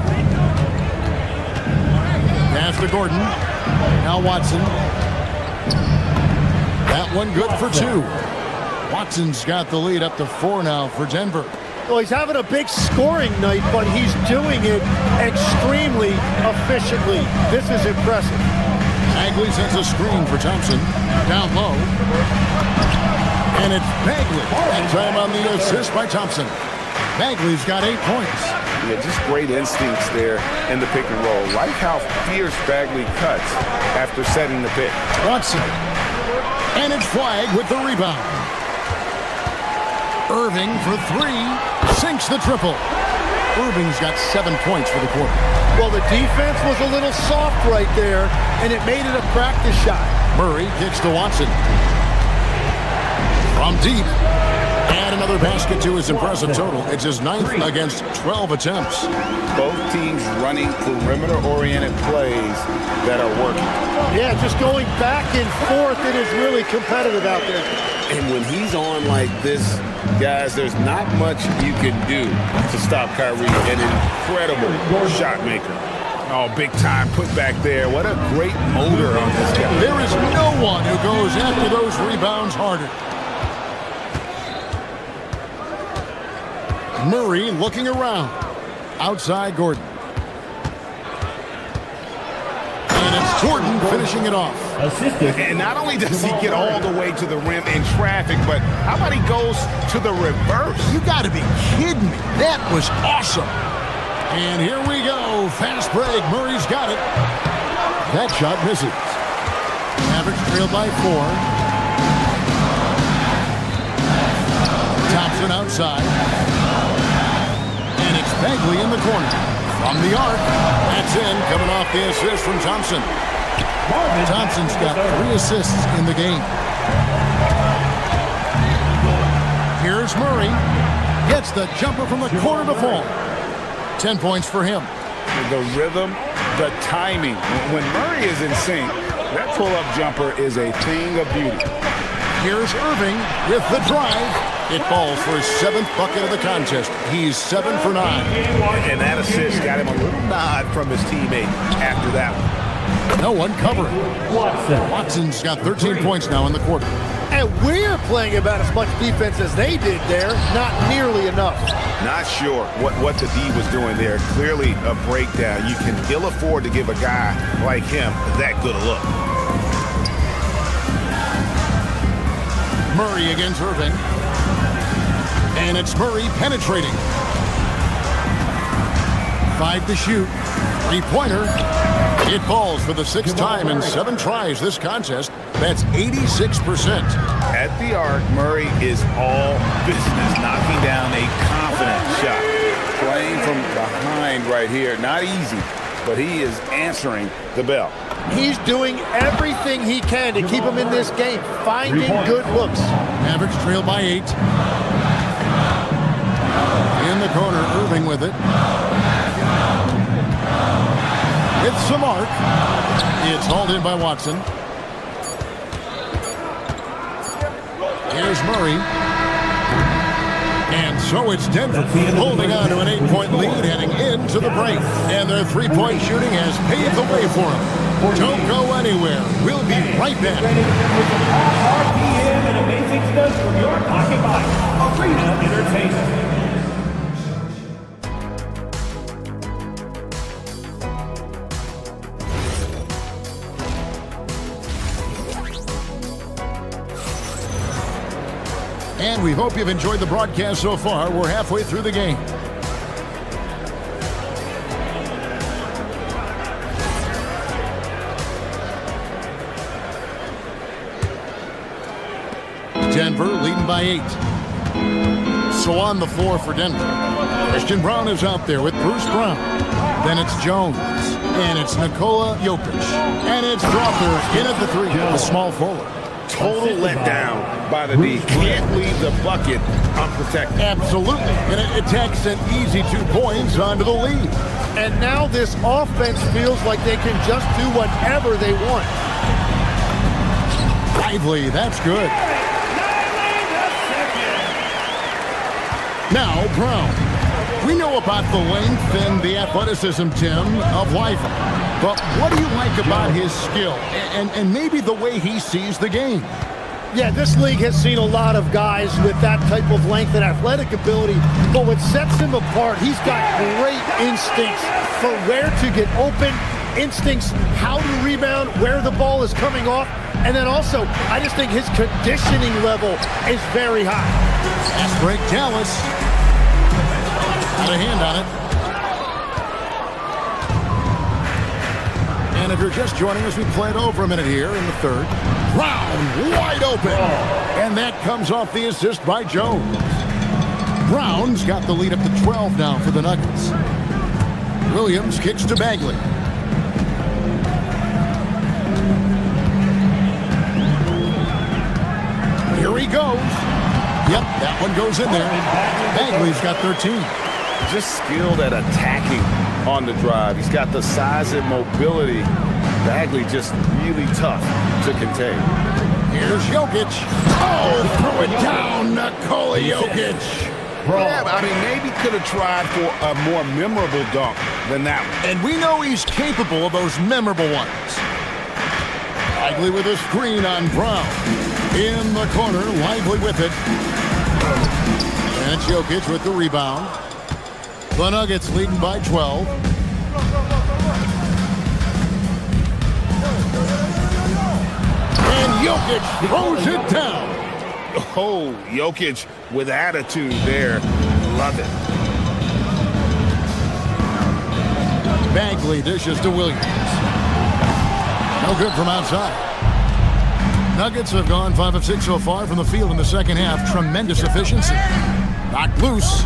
Pass to Gordon. Now Watson. That one good for 2. Watson's got the lead up to 4 now for Denver. Well, he's having a big scoring night, but he's doing it extremely efficiently. This is impressive. Bagley sends a screen for Thompson. Down low. And it's Bagley. That time on the assist by Thompson. Bagley's got 8 points. Yeah, just great instincts there in the pick and roll. Like how fierce Bagley cuts after setting the pick. Watson. And it's Flag with the rebound. Irving for 3. Sinks the triple. Irving's got 7 points for the quarter. Well, the defense was a little soft right there, and it made it a practice shot. Murray kicks to Watson. From deep. And another basket to his impressive total. It's his 9th against 12 attempts. Both teams running perimeter-oriented plays that are working. Yeah, just going back and forth. It is really competitive out there. And when he's on like this, guys, there's not much you can do to stop Kyrie, an incredible shot maker. Oh, big time put back there. What a great motor on this guy. There is no one who goes after those rebounds harder. Murray looking around. Outside Gordon. And it's Gordon finishing it off. And not only does he get all the way to the rim in traffic, but how about he goes to the reverse? You got to be kidding me. That was awesome. And here we go. Fast break. Murray's got it. That shot misses. Mavericks trailed by 4. Thompson outside. And it's Bagley in the corner. From the arc. That's in. Coming off the assist from Thompson. Thompson's got 3 assists in the game. Here's Murray. Gets the jumper from the corner to fall. 10 points for him. The rhythm, the timing. When Murray is in sync, that pull-up jumper is a thing of beauty. Here's Irving with the drive. It falls for his 7th bucket of the contest. He's 7 for 9. And that assist got him a little nod from his teammate after that one. No one covering. Watson's got 13 points now in the quarter. And we're playing about as much defense as they did there. Not nearly enough. Not sure what the D was doing there. Clearly a breakdown. You can ill afford to give a guy like him that good a look. Murray against Irving. And it's Murray penetrating. 5 to shoot. 3-pointer. It falls for the 6th time in 7 tries this contest. That's 86%. At the arc, Murray is all business, knocking down a confident shot. Playing from behind right here. Not easy, but he is answering the bell. He's doing everything he can to keep him in this game, finding good looks. Mavericks trail by 8. In the corner, Irving with it. It's some arc. It's hauled in by Watson. Here's Murray. And so it's Denver holding on to an 8-point lead heading into the break. And their 3-point shooting has paved the way for them. Don't go anywhere. We'll be right back. RPM and amazing stuff from your pocket by Arena Entertainment. And we hope you've enjoyed the broadcast so far. We're halfway through the game. Denver leading by 8. So on the floor for Denver, Christian Brown is out there with Bruce Brown. Then it's Jones. And it's Nikola Jokic. And it's Dropper in at the 3, the small forward. Total letdown by the D. Can't leave the bucket unprotected. Absolutely. And it takes an easy 2 points onto the lead. And now this offense feels like they can just do whatever they want. Lively, that's good. Now, Brown. We know about the length and the athleticism, Tim, of Lively. But what do you like about his skill and maybe the way he sees the game? Yeah, this league has seen a lot of guys with that type of length and athletic ability, but what sets him apart, he's got great instincts for where to get open, instincts how to rebound, where the ball is coming off, and then also, I just think his conditioning level is very high. Fast break, Dallas. Got a hand on it. And if you're just joining us, we played over a minute here in the third. Brown wide open. And that comes off the assist by Jones. Brown's got the lead up to 12 now for the Nuggets. Williams kicks to Bagley. Here he goes. Yep, that one goes in there. Bagley's got 13. Just skilled at attacking on the drive. He's got the size and mobility. Bagley just really tough to contain. Here's Jokic. Oh, throw it down, Nikola Jokic. Yeah, I mean, maybe could have tried for a more memorable dunk than that one. And we know he's capable of those memorable ones. Bagley with a screen on Brown. In the corner, Lively with it. And it's Jokic with the rebound. The Nuggets leading by 12. And Jokic throws it down. Oh, Jokic with attitude there. Love it. Bagley dishes to Williams. No good from outside. Nuggets have gone 5 of 6 so far from the field in the second half. Tremendous efficiency. Knocked loose.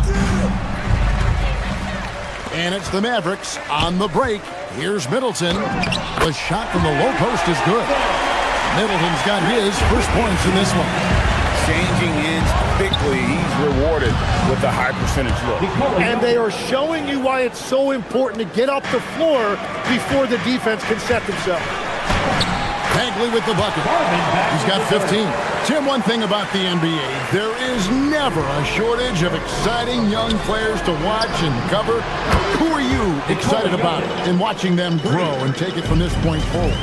And it's the Mavericks on the break. Here's Middleton. The shot from the low post is good. Middleton's got his first points in this one. Changing ends quickly. He's rewarded with a high percentage look. And they are showing you why it's so important to get up the floor before the defense can set themselves. Bagley with the bucket. He's got 15. Tim, one thing about the NBA, there is never a shortage of exciting young players to watch and cover. Who are you excited about in watching them grow and take it from this point forward?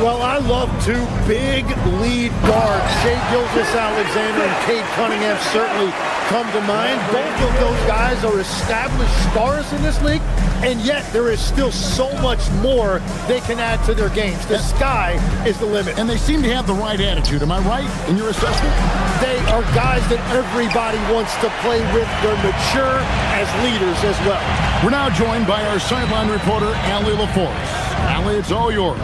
Well, I love two big lead guards. Shai Gilgeous-Alexander and Cade Cunningham certainly come to mind. Both of those guys are established stars in this league, and yet there is still so much more they can add to their games. The sky is the limit. And they seem to have the right attitude. Am I right in your assessment? They are guys that everybody wants to play with. They're mature as leaders as well. We're now joined by our sideline reporter, Allie LaForce. Allie, it's all yours.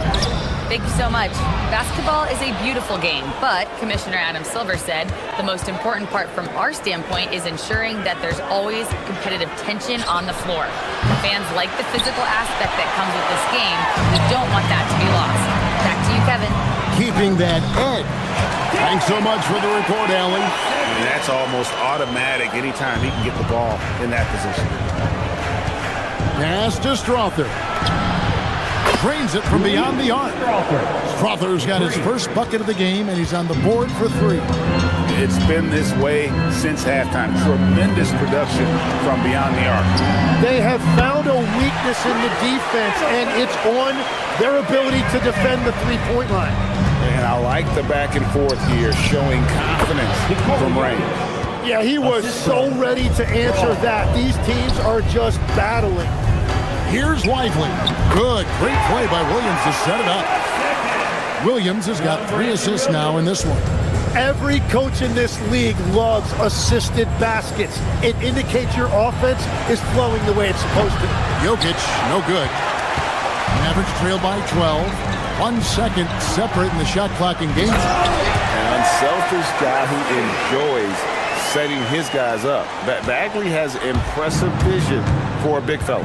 Thank you so much. Basketball is a beautiful game, but Commissioner Adam Silver said the most important part from our standpoint is ensuring that there's always competitive tension on the floor. Fans like the physical aspect that comes with this game. We don't want that to be lost. Back to you, Kevin. Keeping that edge. Thanks so much for the report, Allie. I mean, that's almost automatic anytime he can get the ball in that position. Pass to Strother. Drains it from beyond the arc. Strother's got his first bucket of the game, and he's on the board for 3. It's been this way since halftime. Tremendous production from beyond the arc. They have found a weakness in the defense, and it's on their ability to defend the three-point line. And I like the back and forth here, showing confidence from range. Yeah, he was so ready to answer that. These teams are just battling. Here's Lively. Good. Great play by Williams to set it up. Williams has got 3 assists now in this one. Every coach in this league loves assisted baskets. It indicates your offense is flowing the way it's supposed to. Jokic, no good. Mavericks trail by 12. 1 second separate in the shot clock and game. An unselfish guy who enjoys setting his guys up. Bagley has impressive vision for a big fella.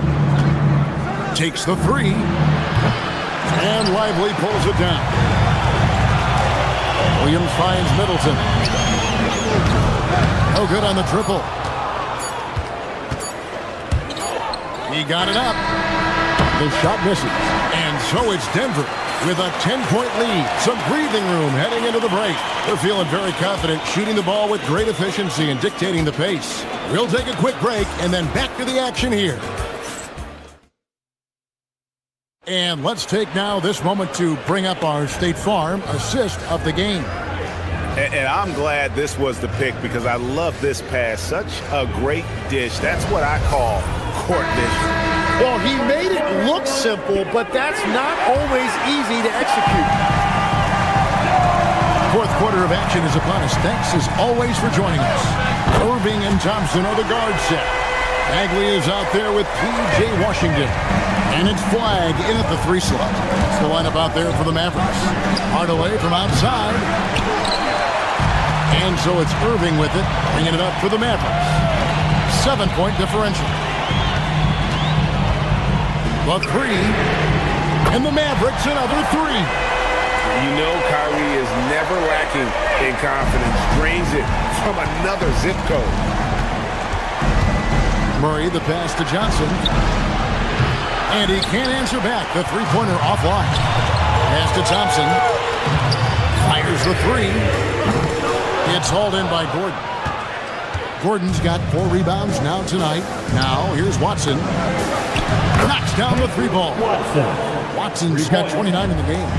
Takes the 3. And Lively pulls it down. Williams finds Middleton. No good on the triple. He got it up. The shot misses. And so it's Denver with a 10-point lead. Some breathing room heading into the break. They're feeling very confident, shooting the ball with great efficiency and dictating the pace. We'll take a quick break and then back to the action here. And let's take now this moment to bring up our State Farm assist of the game. And I'm glad this was the pick because I love this pass. Such a great dish. That's what I call court vision. Well, he made it look simple, but that's not always easy to execute. Fourth quarter of action is upon us. Thanks as always for joining us. Irving and Thompson are the guard set. Bagley is out there with P.J. Washington. And it's Flag in at the 3 slot. It's the lineup out there for the Mavericks. Hardaway from outside. And so it's Irving with it, bringing it up for the Mavericks. 7-point differential. The 3. And the Mavericks another 3. You know Kyrie is never lacking in confidence. Drains it from another zip code. Murray, the pass to Johnson. And he can't answer back. The three-pointer offline. Pass to Thompson. Fires the 3. It's hauled in by Gordon. Gordon's got 4 rebounds now tonight. Now, here's Watson. Knocks down the 3 ball. Watson's got 29 in the game.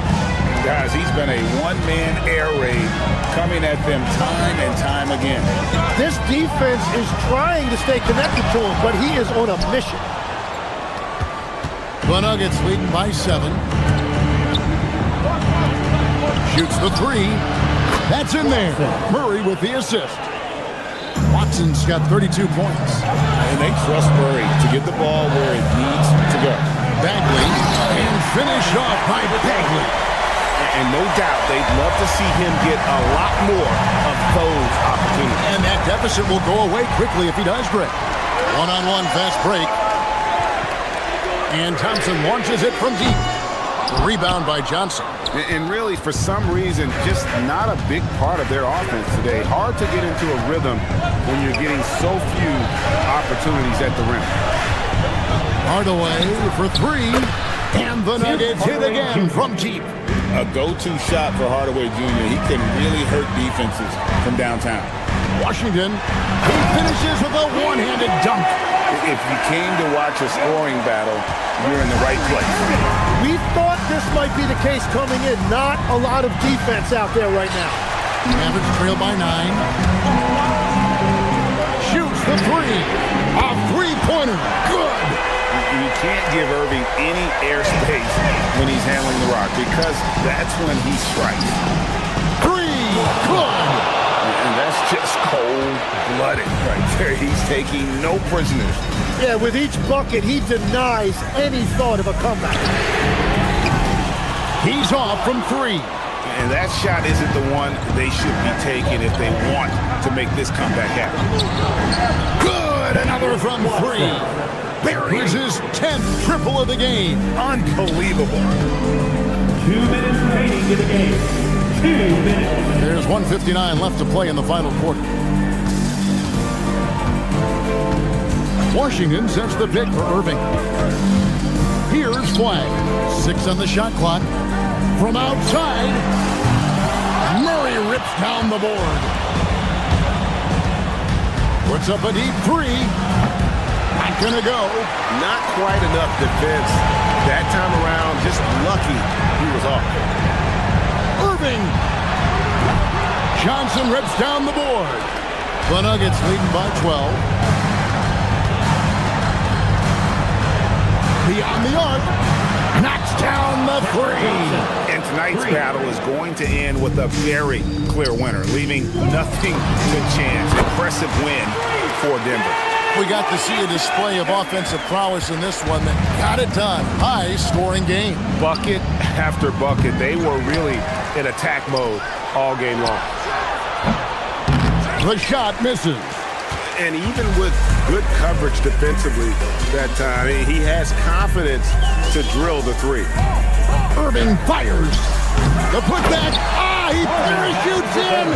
Guys, he's been a one-man air raid coming at them time and time again. This defense is trying to stay connected to him, but he is on a mission. The Nuggets leading by 7. Shoots the 3. That's in there. Murray with the assist. Watson's got 32 points. And they trust Murray to get the ball where it needs to go. Bagley, and finish off by Bagley. And no doubt they'd love to see him get a lot more of those opportunities. And that deficit will go away quickly if he does break. One-on-one fast break. And Thompson launches it from deep. Rebound by Johnson. And really, for some reason, just not a big part of their offense today. Hard to get into a rhythm when you're getting so few opportunities at the rim. Hardaway for 3. And the Nuggets hit again from deep. A go-to shot for Hardaway Jr. He can really hurt defenses from downtown. Washington, he finishes with a one-handed dunk. If you came to watch a scoring battle, you're in the right place. We thought this might be the case coming in. Not a lot of defense out there right now. Mavericks trail by 9. Shoots the 3. A three-pointer. Good. You can't give Irving any airspace when he's handling the rock because that's when he strikes. 3. Good. And that's just cold-blooded right there. He's taking no prisoners. Yeah, with each bucket, he denies any thought of a comeback. He's off from 3. And that shot isn't the one they should be taking if they want to make this comeback happen. Good. Another from 3. Buries his 10th triple of the game. Unbelievable. 2 minutes remaining in the game. 2 minutes. There's 1:59 left to play in the final quarter. Washington sets the pick for Irving. Here's Flag. 6 on the shot clock. From outside, Murray rips down the board. Puts up a deep 3. Not gonna go. Not quite enough defense that time around. Just lucky he was off. Irving. Johnson rips down the board. The Nuggets leading by 12. Beyond the arc. Knocks down the 3. And tonight's battle is going to end with a very clear winner, leaving nothing to chance. Impressive win for Denver. We got to see a display of offensive prowess in this one that got it done. High-scoring game. Bucket after bucket. They were really in attack mode all game long. The shot misses. And even with good coverage defensively that time, he has confidence to drill the 3. Irving fires. The putback. He parachutes in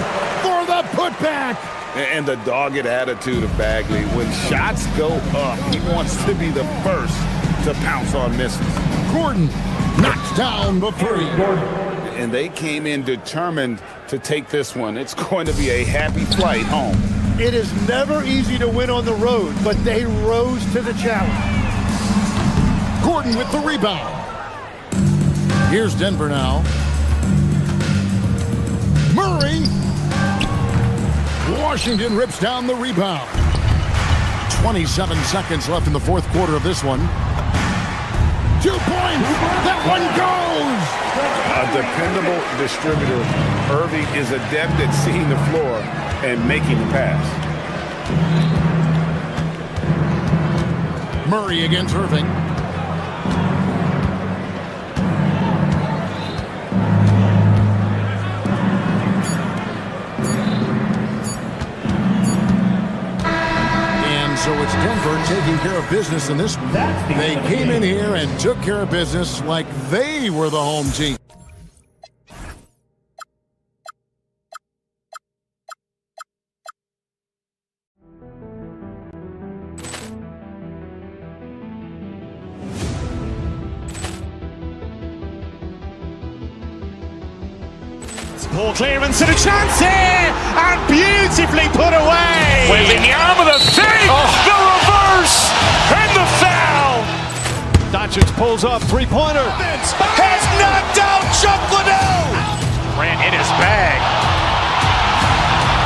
for the putback. And the dogged attitude of Bagley. When shots go up, he wants to be the first to pounce on misses. Gordon knocks down the three. And they came in determined to take this one. It's going to be a happy flight home. It is never easy to win on the road, but they rose to the challenge. Gordon with the rebound. Here's Denver now. Murray. Washington rips down the rebound. 27 seconds left in the fourth quarter of this one. 2 points. That one goes. A dependable distributor. Irving is adept at seeing the floor and making the pass. Murray against Irving. So it's Denver taking care of business in this one. They came in here and took care of business like they were the home team. Ball clearance and a chance here, and beautifully put away. Wembanyama the fake, the reverse, and the foul. Doncic pulls up, three-pointer. Has knocked out Chuck Liddell. Grant in his bag.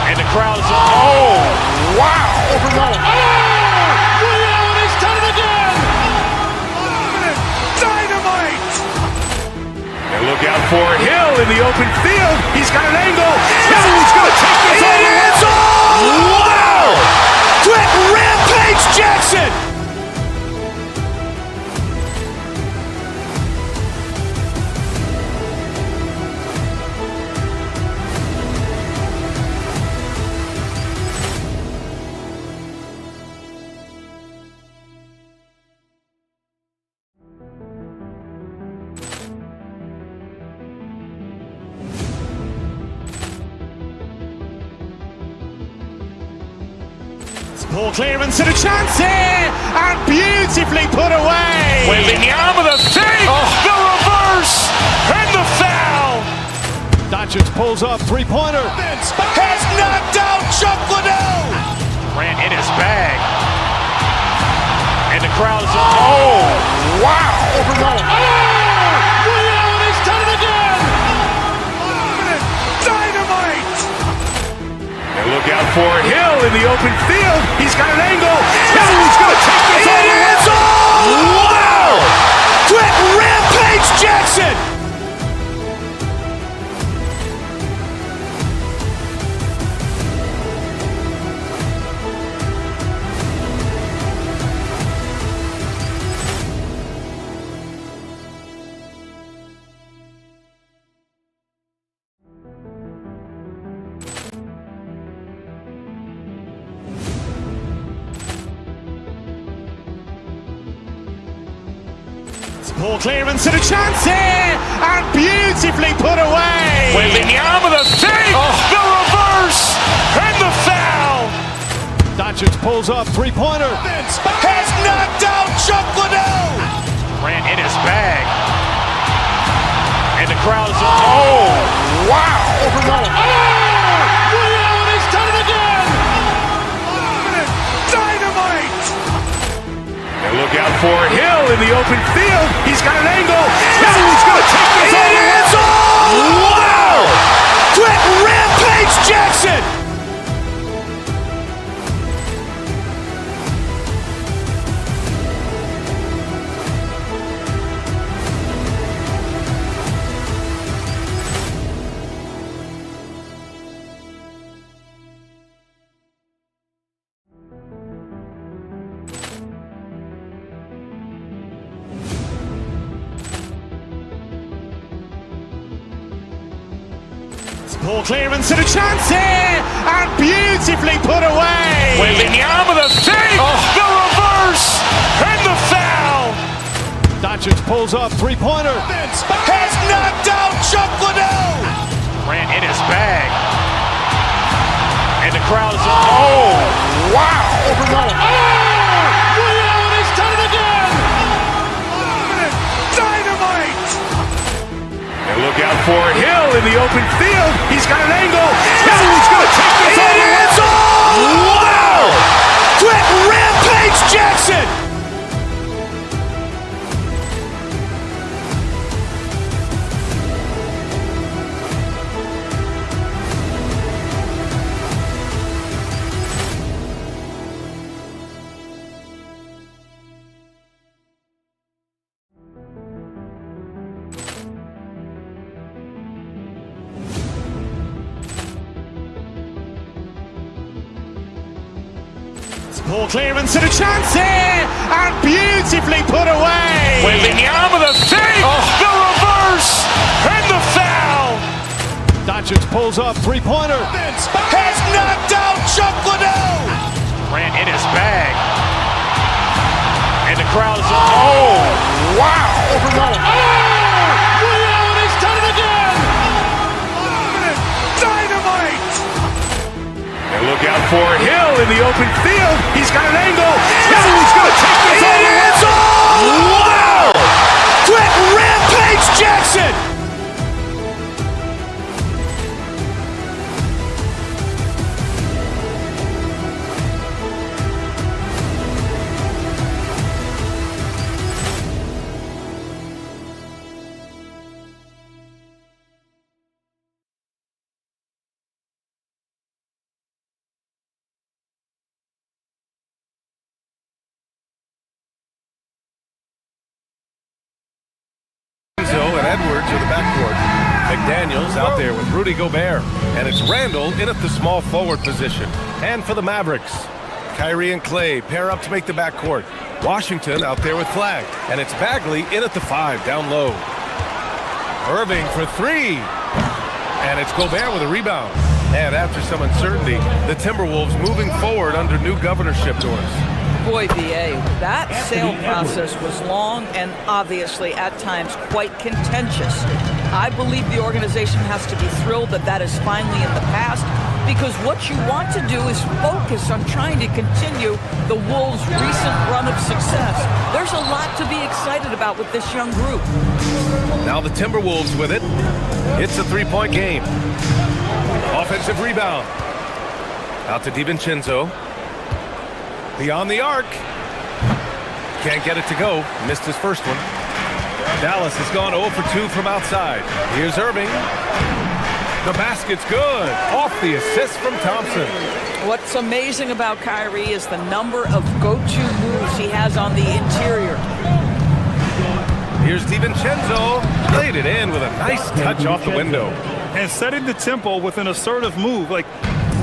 And the crowd is, oh, wow. Ray Allen has done it again. Dynamite. And look out for Hill in the open field. He's got an angle. He's going to take this all the way. Wow. Quick Rampage Jackson. Ball clearance and a chance here, and beautifully put away. Wembanyama the fake, the reverse, and the foul. Doncic pulls up, three-pointer. Has knocked out Chuck Liddell. Grant in his bag. And the crowd is, oh, wow. Ray Allen has done it again. Dynamite. And look out for Hill in the open field. He's got an angle. He's going to take this all the way. Wow. Quick Rampage Jackson. Ball clearance and a chance here, and beautifully put away. Wembanyama the fake, the reverse, and the foul. Doncic pulls up, three-pointer. Has knocked out Chuck Liddell. Grant in his bag. And the crowd is, oh, wow. Ray Allen has done it again. Dynamite. And look out for Hill in the open field. He's got an angle. He's going to take this all the way. Wow. Quick Rampage Jackson. Ball clearance and a chance here, and beautifully put away. Wembanyama the fake, the reverse, and the foul. Doncic pulls up, three-pointer. Has knocked out Chuck Liddell. Grant in And the crowd is, oh, wow! Ray Allen has done it again! Dynamite! And look out for Hill in the open field. He's got an angle. Hill's going to take this all the way. Wow! Quick Rampage Jackson! Ball clearance and a chance here! And beautifully put away! With the arm of the fake! The reverse! And the foul! Doncic pulls up, three-pointer. Has knocked out Chuck Liddell! Ran in his bag. And the crowd is, oh, wow! Ray Allen has done it again! Dynamite! And look out for Hill in the open field. He's got an angle. Hill's going to take this all the way. Wow! Quick Rampage Jackson! And Edwards in the backcourt. McDaniels out there with Rudy Gobert. And it's Randall in at the small forward position. And for the Mavericks, Kyrie and Clay pair up to make the backcourt. Washington out there with Flag. And it's Bagley in at the 5 down low. Irving for 3. And it's Gobert with a rebound. And after some uncertainty, the Timberwolves moving forward under new governorship doors. Boy, BA, that sale process was long and obviously at times quite contentious. I believe the organization has to be thrilled that that is finally in the past, because what you want to do is focus on trying to continue the Wolves' recent run of success. There's a lot to be excited about with this young group. Now the Timberwolves with it. It's a three-point game. Offensive rebound. Out to DiVincenzo. Beyond the arc. Can't get it to go. Missed his first one. Dallas has gone 0 for 2 from outside. Here's Irving. The basket's good. Off the assist from Thompson. What's amazing about Kyrie is the number of go-to moves he has on the interior. Here's DiVincenzo. Played it in with a nice touch off the window. And setting the tempo with an assertive move. Like,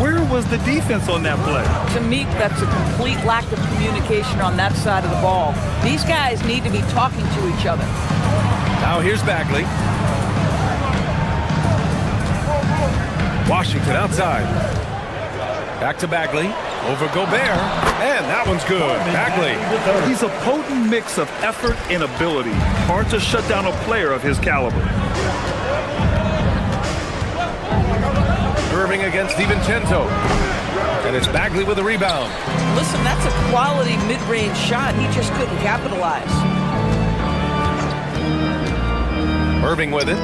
where was the defense on that play? To me, that's a complete lack of communication on that side of the ball. These guys need to be talking to each other. Now here's Bagley. Washington outside. Back to Bagley. Over Gobert. And that one's good. Bagley. He's a potent mix of effort and ability. Hard to shut down a player of his caliber. Irving against DiVincenzo. And it's Bagley with a rebound. Listen, that's a quality mid-range shot. He just couldn't capitalize. Irving with it.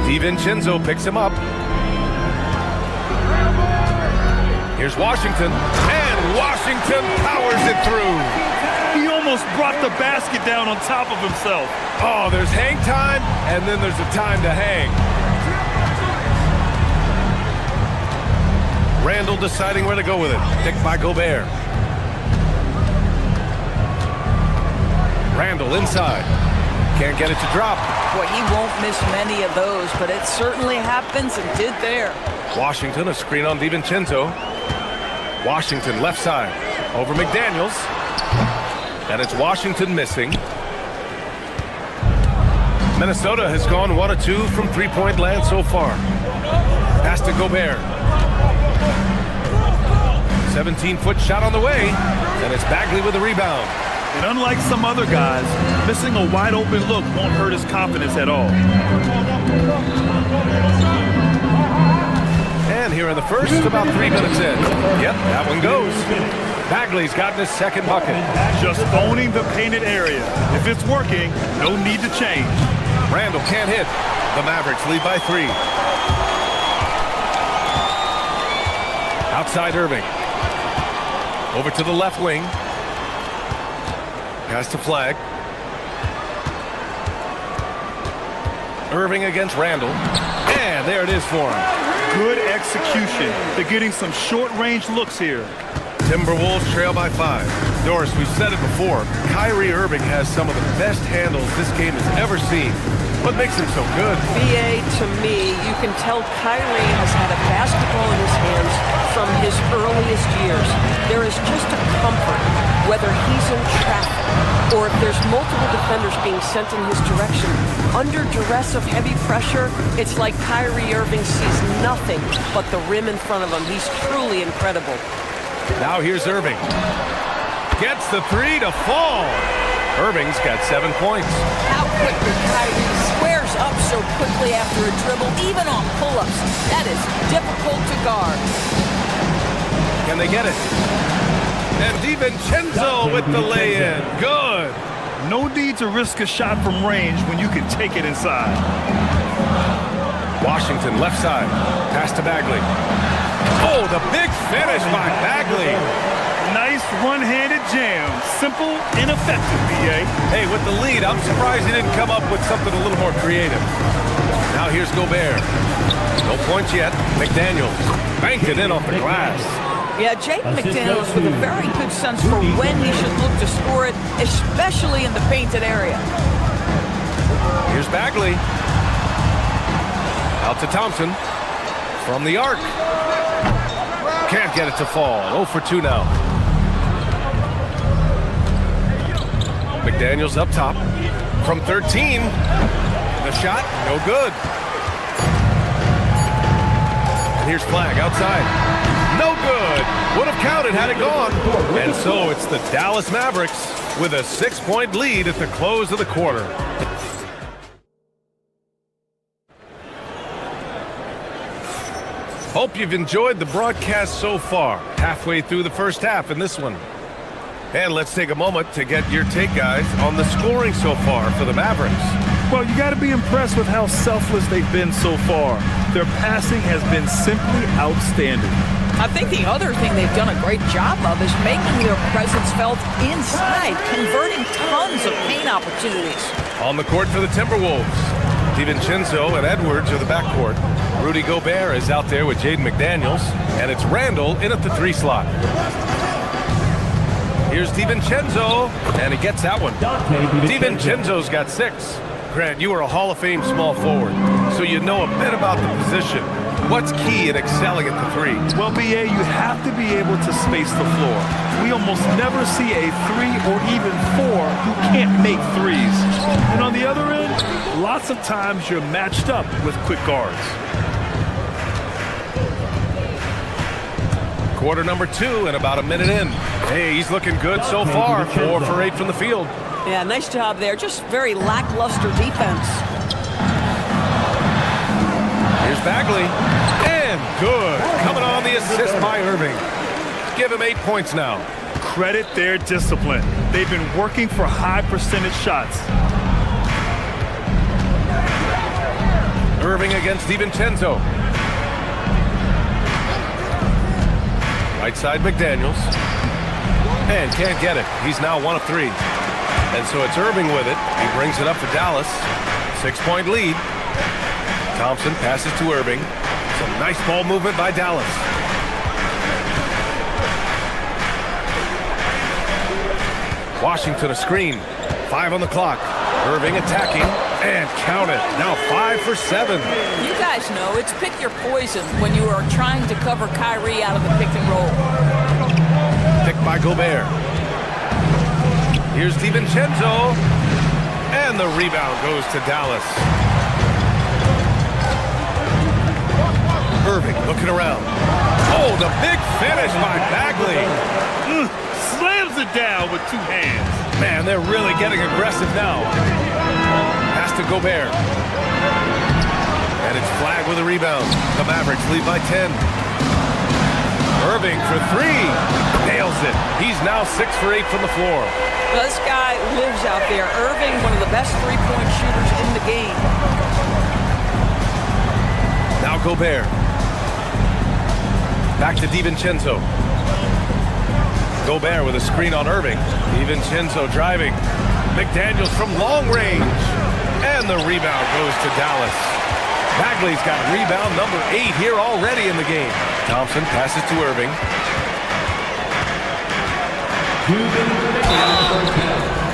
DiVincenzo picks him up. Here's Washington. And Washington powers it through. He almost brought the basket down on top of himself. Oh, there's hang time, and then there's a time to hang. Randall deciding where to go with it. Picked by Gobert. Randall inside. Can't get it to drop. Boy, he won't miss many of those, but it certainly happens and did there. Washington, a screen on DiVincenzo. Washington left side. Over McDaniels. And it's Washington missing. Minnesota has gone 1 of 2 from three-point land so far. Pass to Gobert. 17-foot shot on the way, and it's Bagley with a rebound. And unlike some other guys, missing a wide-open look won't hurt his confidence at all. And here in the the first, about 3 minutes in. Yep, that one goes. Bagley's gotten his second bucket. Just owning the painted area. If it's working, no need to change. Randall can't hit. The Mavericks lead by 3. Outside Irving. Over to the left wing. Pass to Flag. Irving against Randall. And there it is for him. Good execution. They're getting some short-range looks here. Timberwolves trail by 5. Doris, we've said it before. Kyrie Irving has some of the best handles this game has ever seen. What makes him so good? BA, to me, you can tell Kyrie has had a basketball in his hands from his earliest years. There is just a comfort, whether he's in traffic or if there's multiple defenders being sent in his direction. Under duress of heavy pressure, it's like Kyrie Irving sees nothing but the rim in front of him. He's truly incredible. Now here's Irving. Gets the 3 to fall. Irving's got 7 points. How quickly Kyrie squares up so quickly after a dribble, even on pull-ups. That is difficult to guard. Can they get it? And DiVincenzo with the lay-in. Good. No need to risk a shot from range when you can take it inside. Washington left side. Pass to Bagley. Oh, the big finish by Bagley. Nice one-handed jam. Simple and effective, BA. Hey, with the lead, I'm surprised he didn't come up with something a little more creative. Now here's Gobert. No points yet. McDaniels banked it in off the glass. Yeah, Jaden McDaniels with a very good sense for when he should look to score it, especially in the painted area. Here's Bagley. Out to Thompson. From the arc. Can't get it to fall. 0 for 2 now. McDaniels up top. From 13. The shot, no good. And here's Flag outside. No good. Would have counted had it gone. And so it's the Dallas Mavericks with a 6-point lead at the close of the quarter. Hope you've enjoyed the broadcast so far. Halfway through the first half in this one. And let's take a moment to get your take, guys, on the scoring so far for the Mavericks. Well, you got to be impressed with how selfless they've been so far. Their passing has been simply outstanding. I think the other thing they've done a great job of is making their presence felt inside, converting tons of paint opportunities. On the court for the Timberwolves, DiVincenzo and Edwards are the backcourt. Rudy Gobert is out there with Jaden McDaniels, and it's Randall in at the 3 slot. Here's DiVincenzo, and he gets that one. DiVincenzo's got 6. Grant, you are a Hall of Fame small forward, so you know a bit about the position. What's key in excelling at the 3? Well, BA, you have to be able to space the floor. We almost never see a 3 or even 4 who can't make threes. And on the other end, lots of times you're matched up with quick guards. Quarter number 2 and about a minute in. Hey, he's looking good so far. 4 for 8 from the field. Yeah, nice job there. Just very lackluster defense. Here's Bagley. And good. Coming on the assist by Irving. Give him 8 points now. Credit their discipline. They've been working for high percentage shots. Irving against DiVincenzo. Right side McDaniels. And can't get it. He's now 1 of 3. And so it's Irving with it. He brings it up for Dallas. 6-point lead. Thompson passes to Irving. Some nice ball movement by Dallas. Washington a screen. 5 on the clock. Irving attacking. And count it. Now 5 for 7. You guys know it's pick your poison when you are trying to cover Kyrie out of the pick and roll. Picked by Gobert. Here's DiVincenzo. And the rebound goes to Dallas. Irving looking around. Oh, the big finish by Bagley. Slams it down with 2 hands. Man, they're really getting aggressive now. Pass to Gobert. And it's Flag with a rebound. The Mavericks lead by 10. Irving for three. Nails it. He's now 6 for 8 from the floor. This guy lives out there. Irving, one of the best three-point shooters in the game. Now Gobert. Back to DiVincenzo. Gobert with a screen on Irving. DiVincenzo driving. McDaniels from long range. And the rebound goes to Dallas. Bagley's got rebound number 8 here already in the game. Thompson passes to Irving.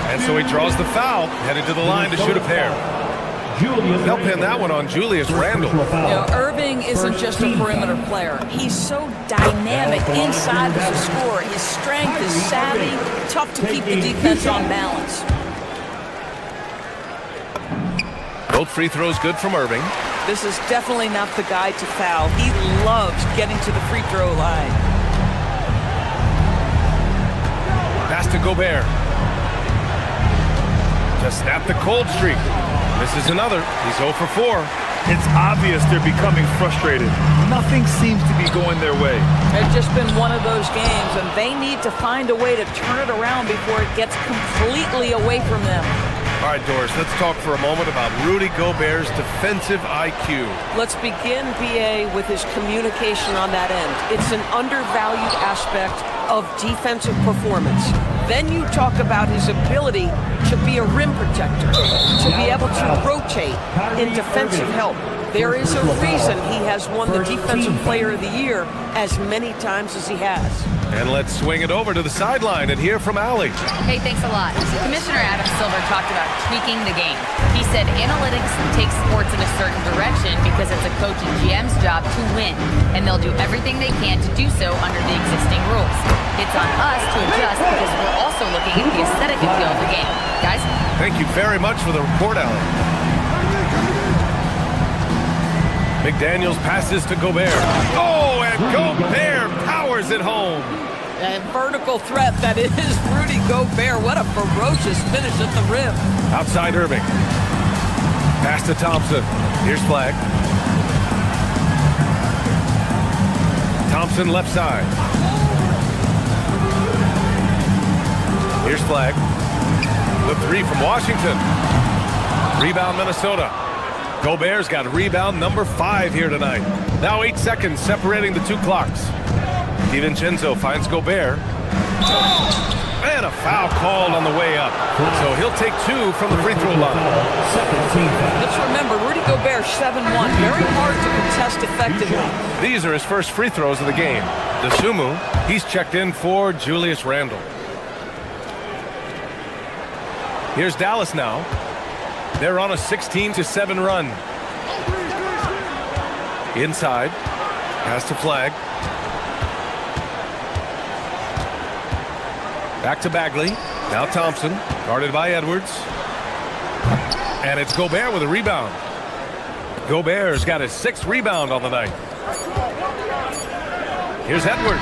And so he draws the foul, headed to the line to shoot a pair. They'll pin that one on Julius Randle. Irving isn't just a perimeter player. He's so dynamic inside as a scorer. His strength is savvy, tough to keep the defense on balance. Both free throws good from Irving. This is definitely not the guy to foul. He loves getting to the free throw line. Pass to Gobert. Just snap the cold streak. This is another. He's 0 for 4. It's obvious they're becoming frustrated. Nothing seems to be going their way. It's just been one of those games, and they need to find a way to turn it around before it gets completely away from them. All right, Doris, let's talk for a moment about Rudy Gobert's defensive IQ. Let's begin, BA, with his communication on that end. It's an undervalued aspect of defensive performance. Then you talk about his ability to be a rim protector, to be able to rotate in defensive help. There is a reason he has won the Defensive Player of the Year as many times as he has. And let's swing it over to the sideline and hear from Allie. Hey, thanks a lot. Commissioner Adam Silver talked about tweaking the game. He said analytics takes sports in a certain direction because it's a coach and GM's job to win, and they'll do everything they can to do so under the existing rules. It's on us to adjust because we're also looking at the aesthetic and feel of the game. Guys? Thank you very much for the report, Allie. McDaniels passes to Gobert. Oh, and Gobert powers it home. And vertical threat that is Rudy Gobert. What a ferocious finish at the rim. Outside Irving. Pass to Thompson. Here's Flag. Thompson left side. Here's Flag. The three from Washington. Rebound Minnesota. Gobert's got rebound number 5 here tonight. Now 8 seconds separating the two clocks. DiVincenzo finds Gobert. And a foul called on the way up. So he'll take 2 from the free throw line. Let's remember, Rudy Gobert, 7-1. Very hard to contest effectively. These are his first free throws of the game. Dosunmu, he's checked in for Julius Randle. Here's Dallas now. They're on a 16-7 run. Inside. Pass to Flag. Back to Bagley. Now Thompson. Guarded by Edwards. And it's Gobert with a rebound. Gobert's got his 6th rebound on the night. Here's Edwards.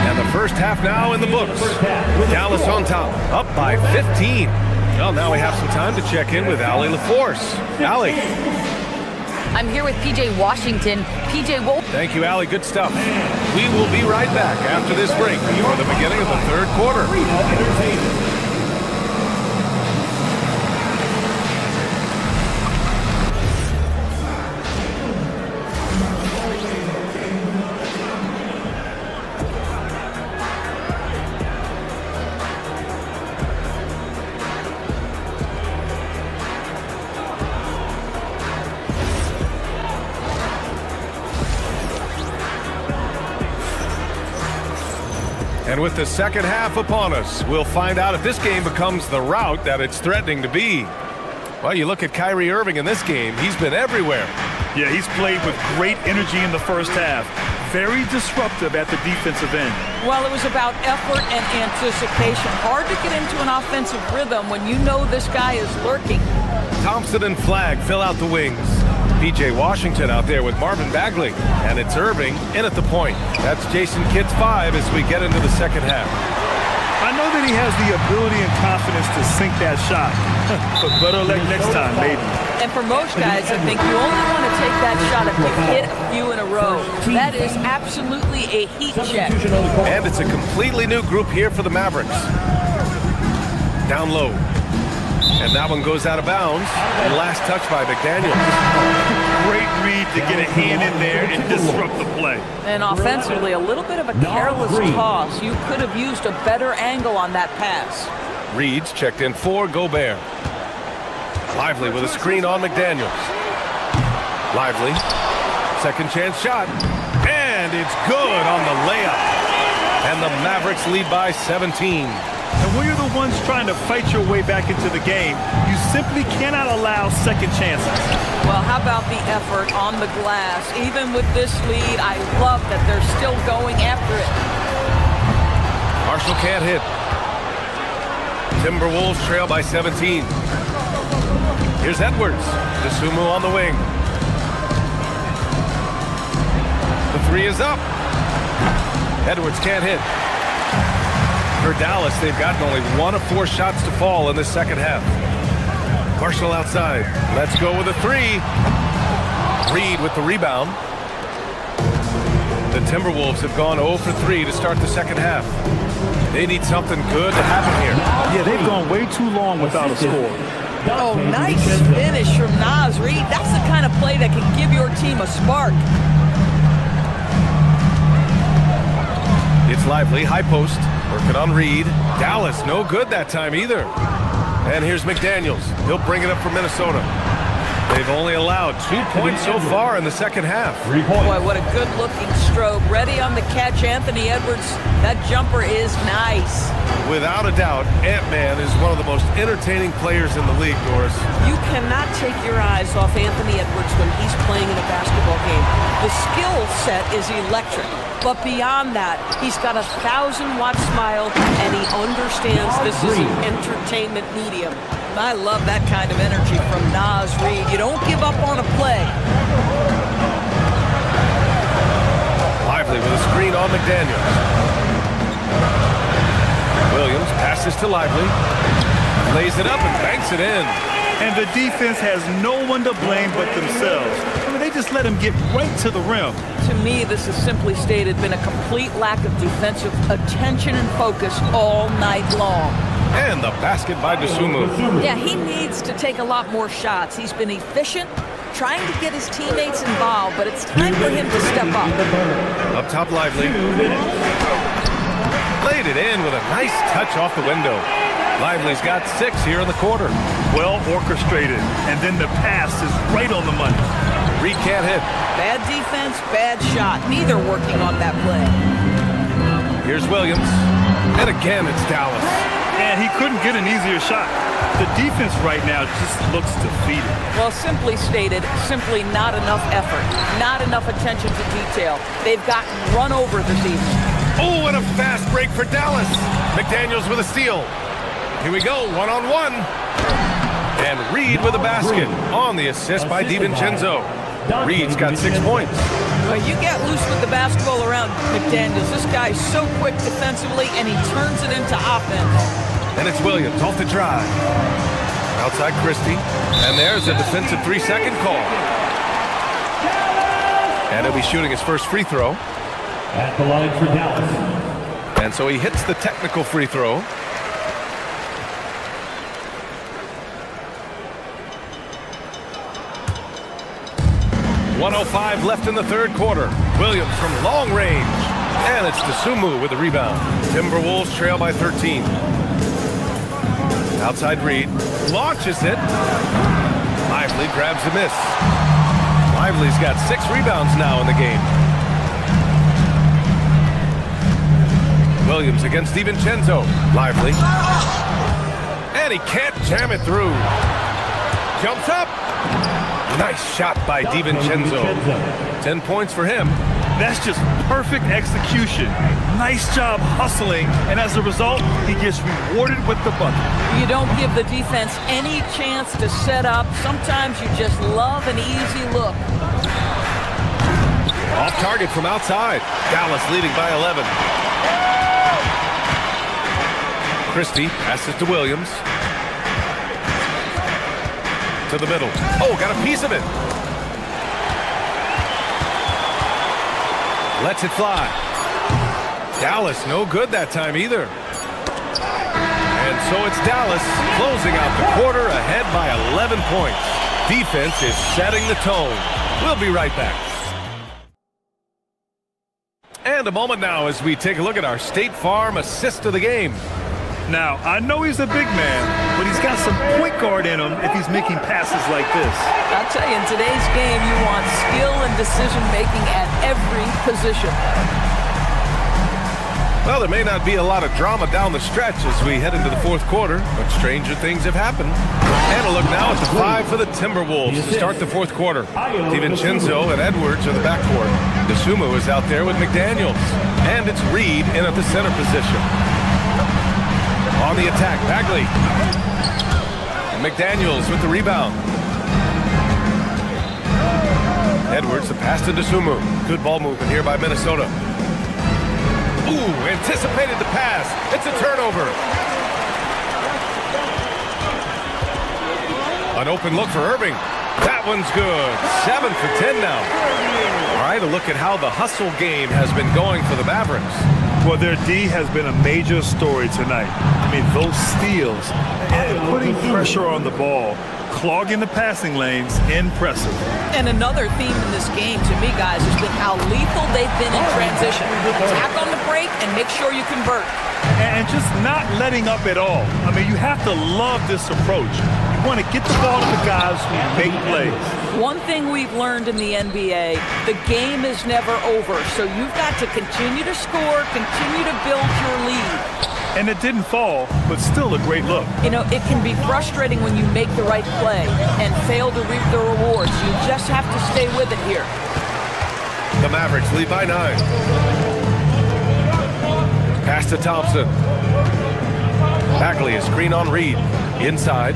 And the first half now in the books. Dallas on top. Up by 15. Well, now we have some time to check in with Allie LaForce. Allie. I'm here with PJ Washington. PJ Wolf. Thank you, Allie. Good stuff. We will be right back after this break for the beginning of the third quarter. And with the second half upon us, we'll find out if this game becomes the rout that it's threatening to be. Well, you look at Kyrie Irving in this game, he's been everywhere. Yeah, he's played with great energy in the first half. Very disruptive at the defensive end. Well, it was about effort and anticipation. Hard to get into an offensive rhythm when you know this guy is lurking. Thompson and Flag fill out the wings. PJ Washington out there with Marvin Bagley. And it's Irving in at the point. That's Jason Kidd's 5 as we get into the second half. I know that he has the ability and confidence to sink that shot. But better luck next time, maybe. And for most guys, I think you only want to take that shot if you hit a few in a row. That is absolutely a heat check. And it's a completely new group here for the Mavericks. Down low. And that one goes out of bounds. And last touch by McDaniels. Great read to get a hand in there and disrupt the play. And offensively, a little bit of a careless toss. You could have used a better angle on that pass. Reed's checked in for Gobert. Lively with a screen on McDaniels. Lively. Second chance shot. And it's good on the layup. And the Mavericks lead by 17. And when you're the ones trying to fight your way back into the game, you simply cannot allow second chances. Well, how about the effort on the glass? Even with this lead, I love that they're still going after it. Marshall can't hit. Timberwolves trail by 17. Here's Edwards. Dosunmu on the wing. The three is up. Edwards can't hit. For Dallas, they've gotten only 1 of 4 shots to fall in the second half. Marshall outside. Let's go with a three. Reed with the rebound. The Timberwolves have gone 0 for 3 to start the second half. They need something good to happen here. Yeah, they've gone way too long without a score. Oh, nice finish from Naz Reid. That's the kind of play that can give your team a spark. It's Lively, high post, working on Reed. Dallas, no good that time either. And here's McDaniels. He'll bring it up for Minnesota. They've only allowed 2 points so far in the second half. Boy, what a good-looking stroke. Ready on the catch, Anthony Edwards. That jumper is nice. Without a doubt, Ant-Man is one of the most entertaining players in the league, Doris. You cannot take your eyes off Anthony Edwards when he's playing in a basketball game. The skill set is electric. But beyond that, he's got a 1,000-watt smile, and he understands this is an entertainment medium. I love that kind of energy from Naz Reid. You don't give up on a play. Lively with a screen on McDaniels. Williams passes to Lively. Lays it up and banks it in. And the defense has no one to blame but themselves. I mean, they just let him get right to the rim. To me, this is simply stated been a complete lack of defensive attention and focus all night long. And the basket by Dosunmu. Yeah, he needs to take a lot more shots. He's been efficient, trying to get his teammates involved, but it's time for him to step up. Up top, Lively. Laid it in with a nice touch off the window. Lively's got 6 here in the quarter. Well orchestrated, and then the pass is right on the money. Reed can't hit. Bad defense, bad shot. Neither working on that play. Here's Williams. And again, it's Dallas. And he couldn't get an easier shot. The defense right now just looks defeated. Well, simply stated, simply not enough effort. Not enough attention to detail. They've gotten run over this evening. Oh, and a fast break for Dallas. McDaniels with a steal. Here we go, one-on-one. And Reed with a basket on the assist by DiVincenzo. Reed's got 6 points. Well, you get loose with the basketball around McDaniels. This guy's so quick defensively, and he turns it into offense. And it's Williams off the drive. Outside Christie. And there's a defensive 3-second call. And he'll be shooting his first free throw. At the line for Dallas. And so he hits the technical free throw. .105 left in the third quarter. Williams from long range. And it's Dosunmu with the rebound. Timberwolves trail by 13. Outside Reed. Launches it. Lively grabs the miss. Lively's got 6 rebounds now in the game. Williams against DiVincenzo. Lively. And he can't jam it through. Jumps up. Nice shot by DiVincenzo. 10 points for him. That's just perfect execution. Nice job hustling, and as a result, he gets rewarded with the bucket. You don't give the defense any chance to set up. Sometimes you just love an easy look. Off target from outside. Dallas leading by 11. Christie passes to Williams. to the middle. Oh, got a piece of it. Lets it fly. Dallas, no good that time either. And so it's Dallas closing out the quarter ahead by 11 points. Defense is setting the tone. We'll be right back. And a moment now as we take a look at our State Farm assist of the game. Now, I know he's a big man, but he's got some point guard in him if he's making passes like this. I'll tell you, in today's game, you want skill and decision-making at every position. Well, there may not be a lot of drama down the stretch as we head into the fourth quarter, but stranger things have happened. And a look now at the 5 for the Timberwolves to start the fourth quarter. DiVincenzo and Edwards are the backcourt. DeSumo is out there with McDaniels. And it's Reed in at the center position. On the attack, Bagley. And McDaniels with the rebound. Edwards, the pass to DeSumo. Good ball movement here by Minnesota. Ooh, anticipated the pass. It's a turnover. An open look for Irving. That one's good. 7 for 10 now. All right, a look at how the hustle game has been going for the Mavericks. Well, their D has been a major story tonight. I mean, those steals and putting pressure on the ball, clogging the passing lanes, impressive. And another theme in this game, to me, guys, has been how lethal they've been in transition. Attack on the break and make sure you convert. And just not letting up at all. I mean, you have to love this approach. You want to get the ball to the guys who make plays. One thing we've learned in the NBA, the game is never over. So you've got to continue to score, continue to build your lead. And it didn't fall, but still a great look. You know, it can be frustrating when you make the right play and fail to reap the rewards. You just have to stay with it here. The Mavericks lead by 9. Pass to Thompson. Bagley, a screen on Reed. Inside.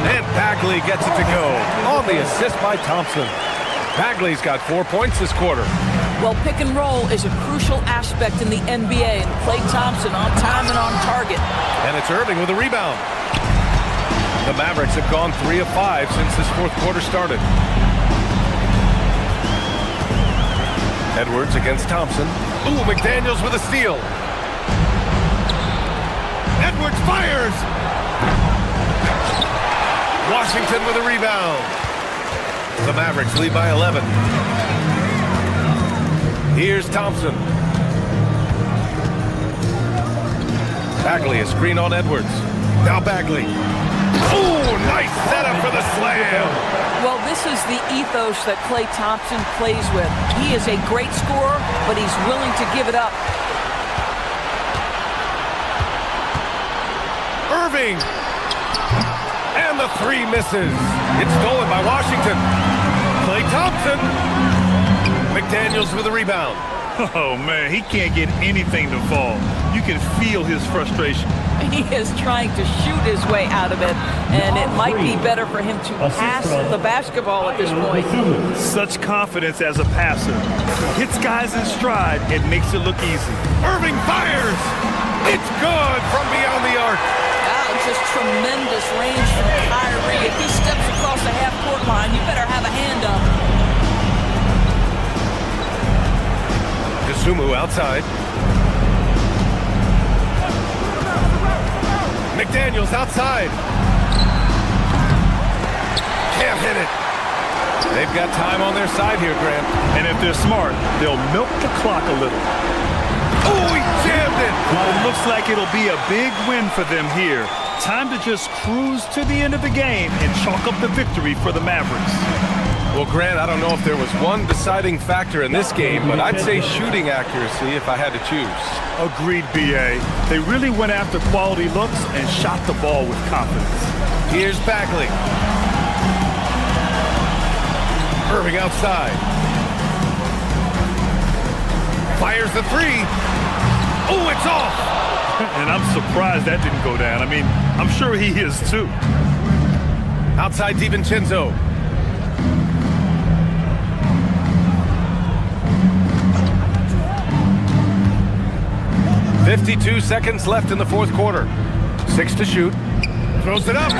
And Bagley gets it to go. On the assist by Thompson. Bagley's got 4 points this quarter. Well, pick and roll is a crucial aspect in the NBA, and Klay Thompson on time and on target. And it's Irving with a rebound. The Mavericks have gone 3 of 5 since this fourth quarter started. Edwards against Thompson. Ooh, McDaniels with a steal. Edwards fires! Washington with a rebound. The Mavericks lead by 11. Here's Thompson. Bagley, a screen on Edwards. Now Bagley. Ooh, nice setup for the slam. Well, this is the ethos that Klay Thompson plays with. He is a great scorer, but he's willing to give it up. Irving. And the 3 misses. It's stolen by Washington. Klay Thompson. McDaniels with a rebound. Oh, man, he can't get anything to fall. You can feel his frustration. He is trying to shoot his way out of it, and it might be better for him to pass the basketball at this point. Such confidence as a passer. Hits guys in stride and makes it look easy. Irving fires! It's good from beyond the arc. Just tremendous range from Kyrie. If he steps across the half-court line, you better have a hand up. DeSumo outside. McDaniels outside. Can't hit it. They've got time on their side here, Grant. And if they're smart, they'll milk the clock a little. Oh, he jammed it. It looks like it'll be a big win for them here. Time to just cruise to the end of the game and chalk up the victory for the Mavericks. Well, Grant, I don't know if there was one deciding factor in this game, but I'd say shooting accuracy if I had to choose. Agreed, B.A. They really went after quality looks and shot the ball with confidence. Here's Bagley. Irving outside. Fires the 3. Oh, it's off! And I'm surprised that didn't go down. I mean, I'm sure he is too. Outside DiVincenzo. .52 seconds left in the fourth quarter. 6 to shoot. Throws it up.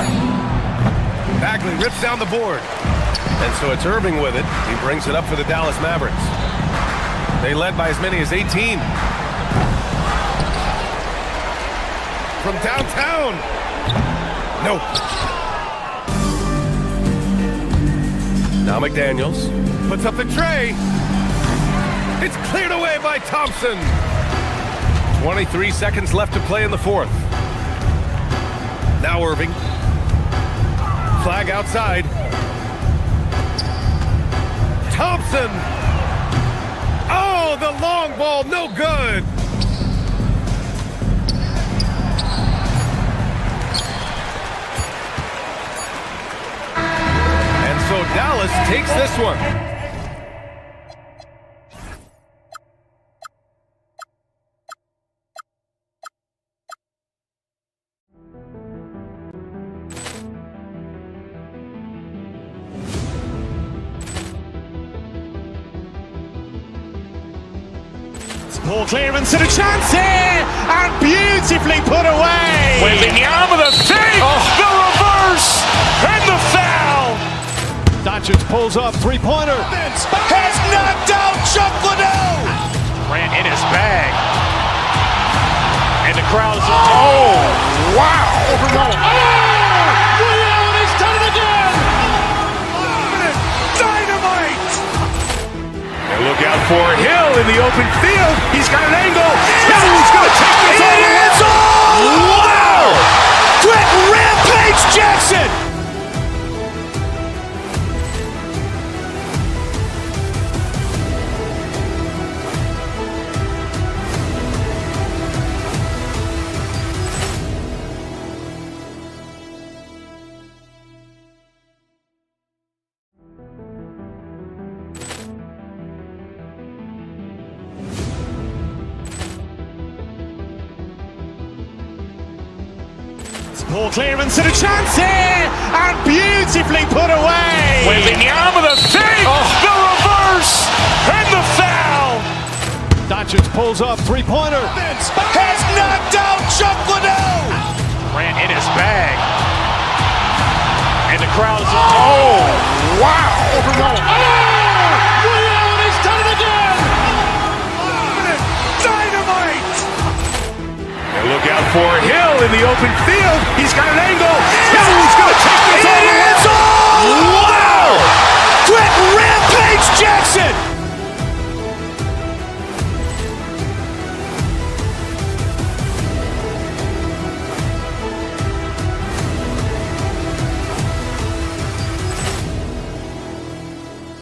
Bagley rips down the board. And so it's Irving with it. He brings it up for the Dallas Mavericks. They led by as many as 18. From downtown. No. Now McDaniels puts up the tray. It's cleared away by Thompson. 23 seconds left to play in the fourth. Now Irving. Flag outside. Thompson. Oh, the long ball, no good. And so Dallas takes this one. Poor clearance and a chance here, and beautifully put away. Wembanyama the save, the reverse, and the foul. Doncic pulls up, three-pointer. Has knocked out Chuck Liddell. Grant in his bag. And the crowd is, oh, wow. He's done it again. Dynamite. And look out for Hill in the open field. He's got an angle. Hill's going to take this all the way. Wow! Quick Rampage Jackson. Poor clearance and a chance here, and beautifully put away. Wembanyama the save, the reverse, and the foul. Doncic pulls up, three-pointer. Has knocked out Chuck Liddell. Grant in his bag. And the crowd is, oh, wow. He's done it again. Dynamite. And look out for Hill in the open field. He's got an angle. Hill's going to take this all the way. Wow! Quick Rampage Jackson.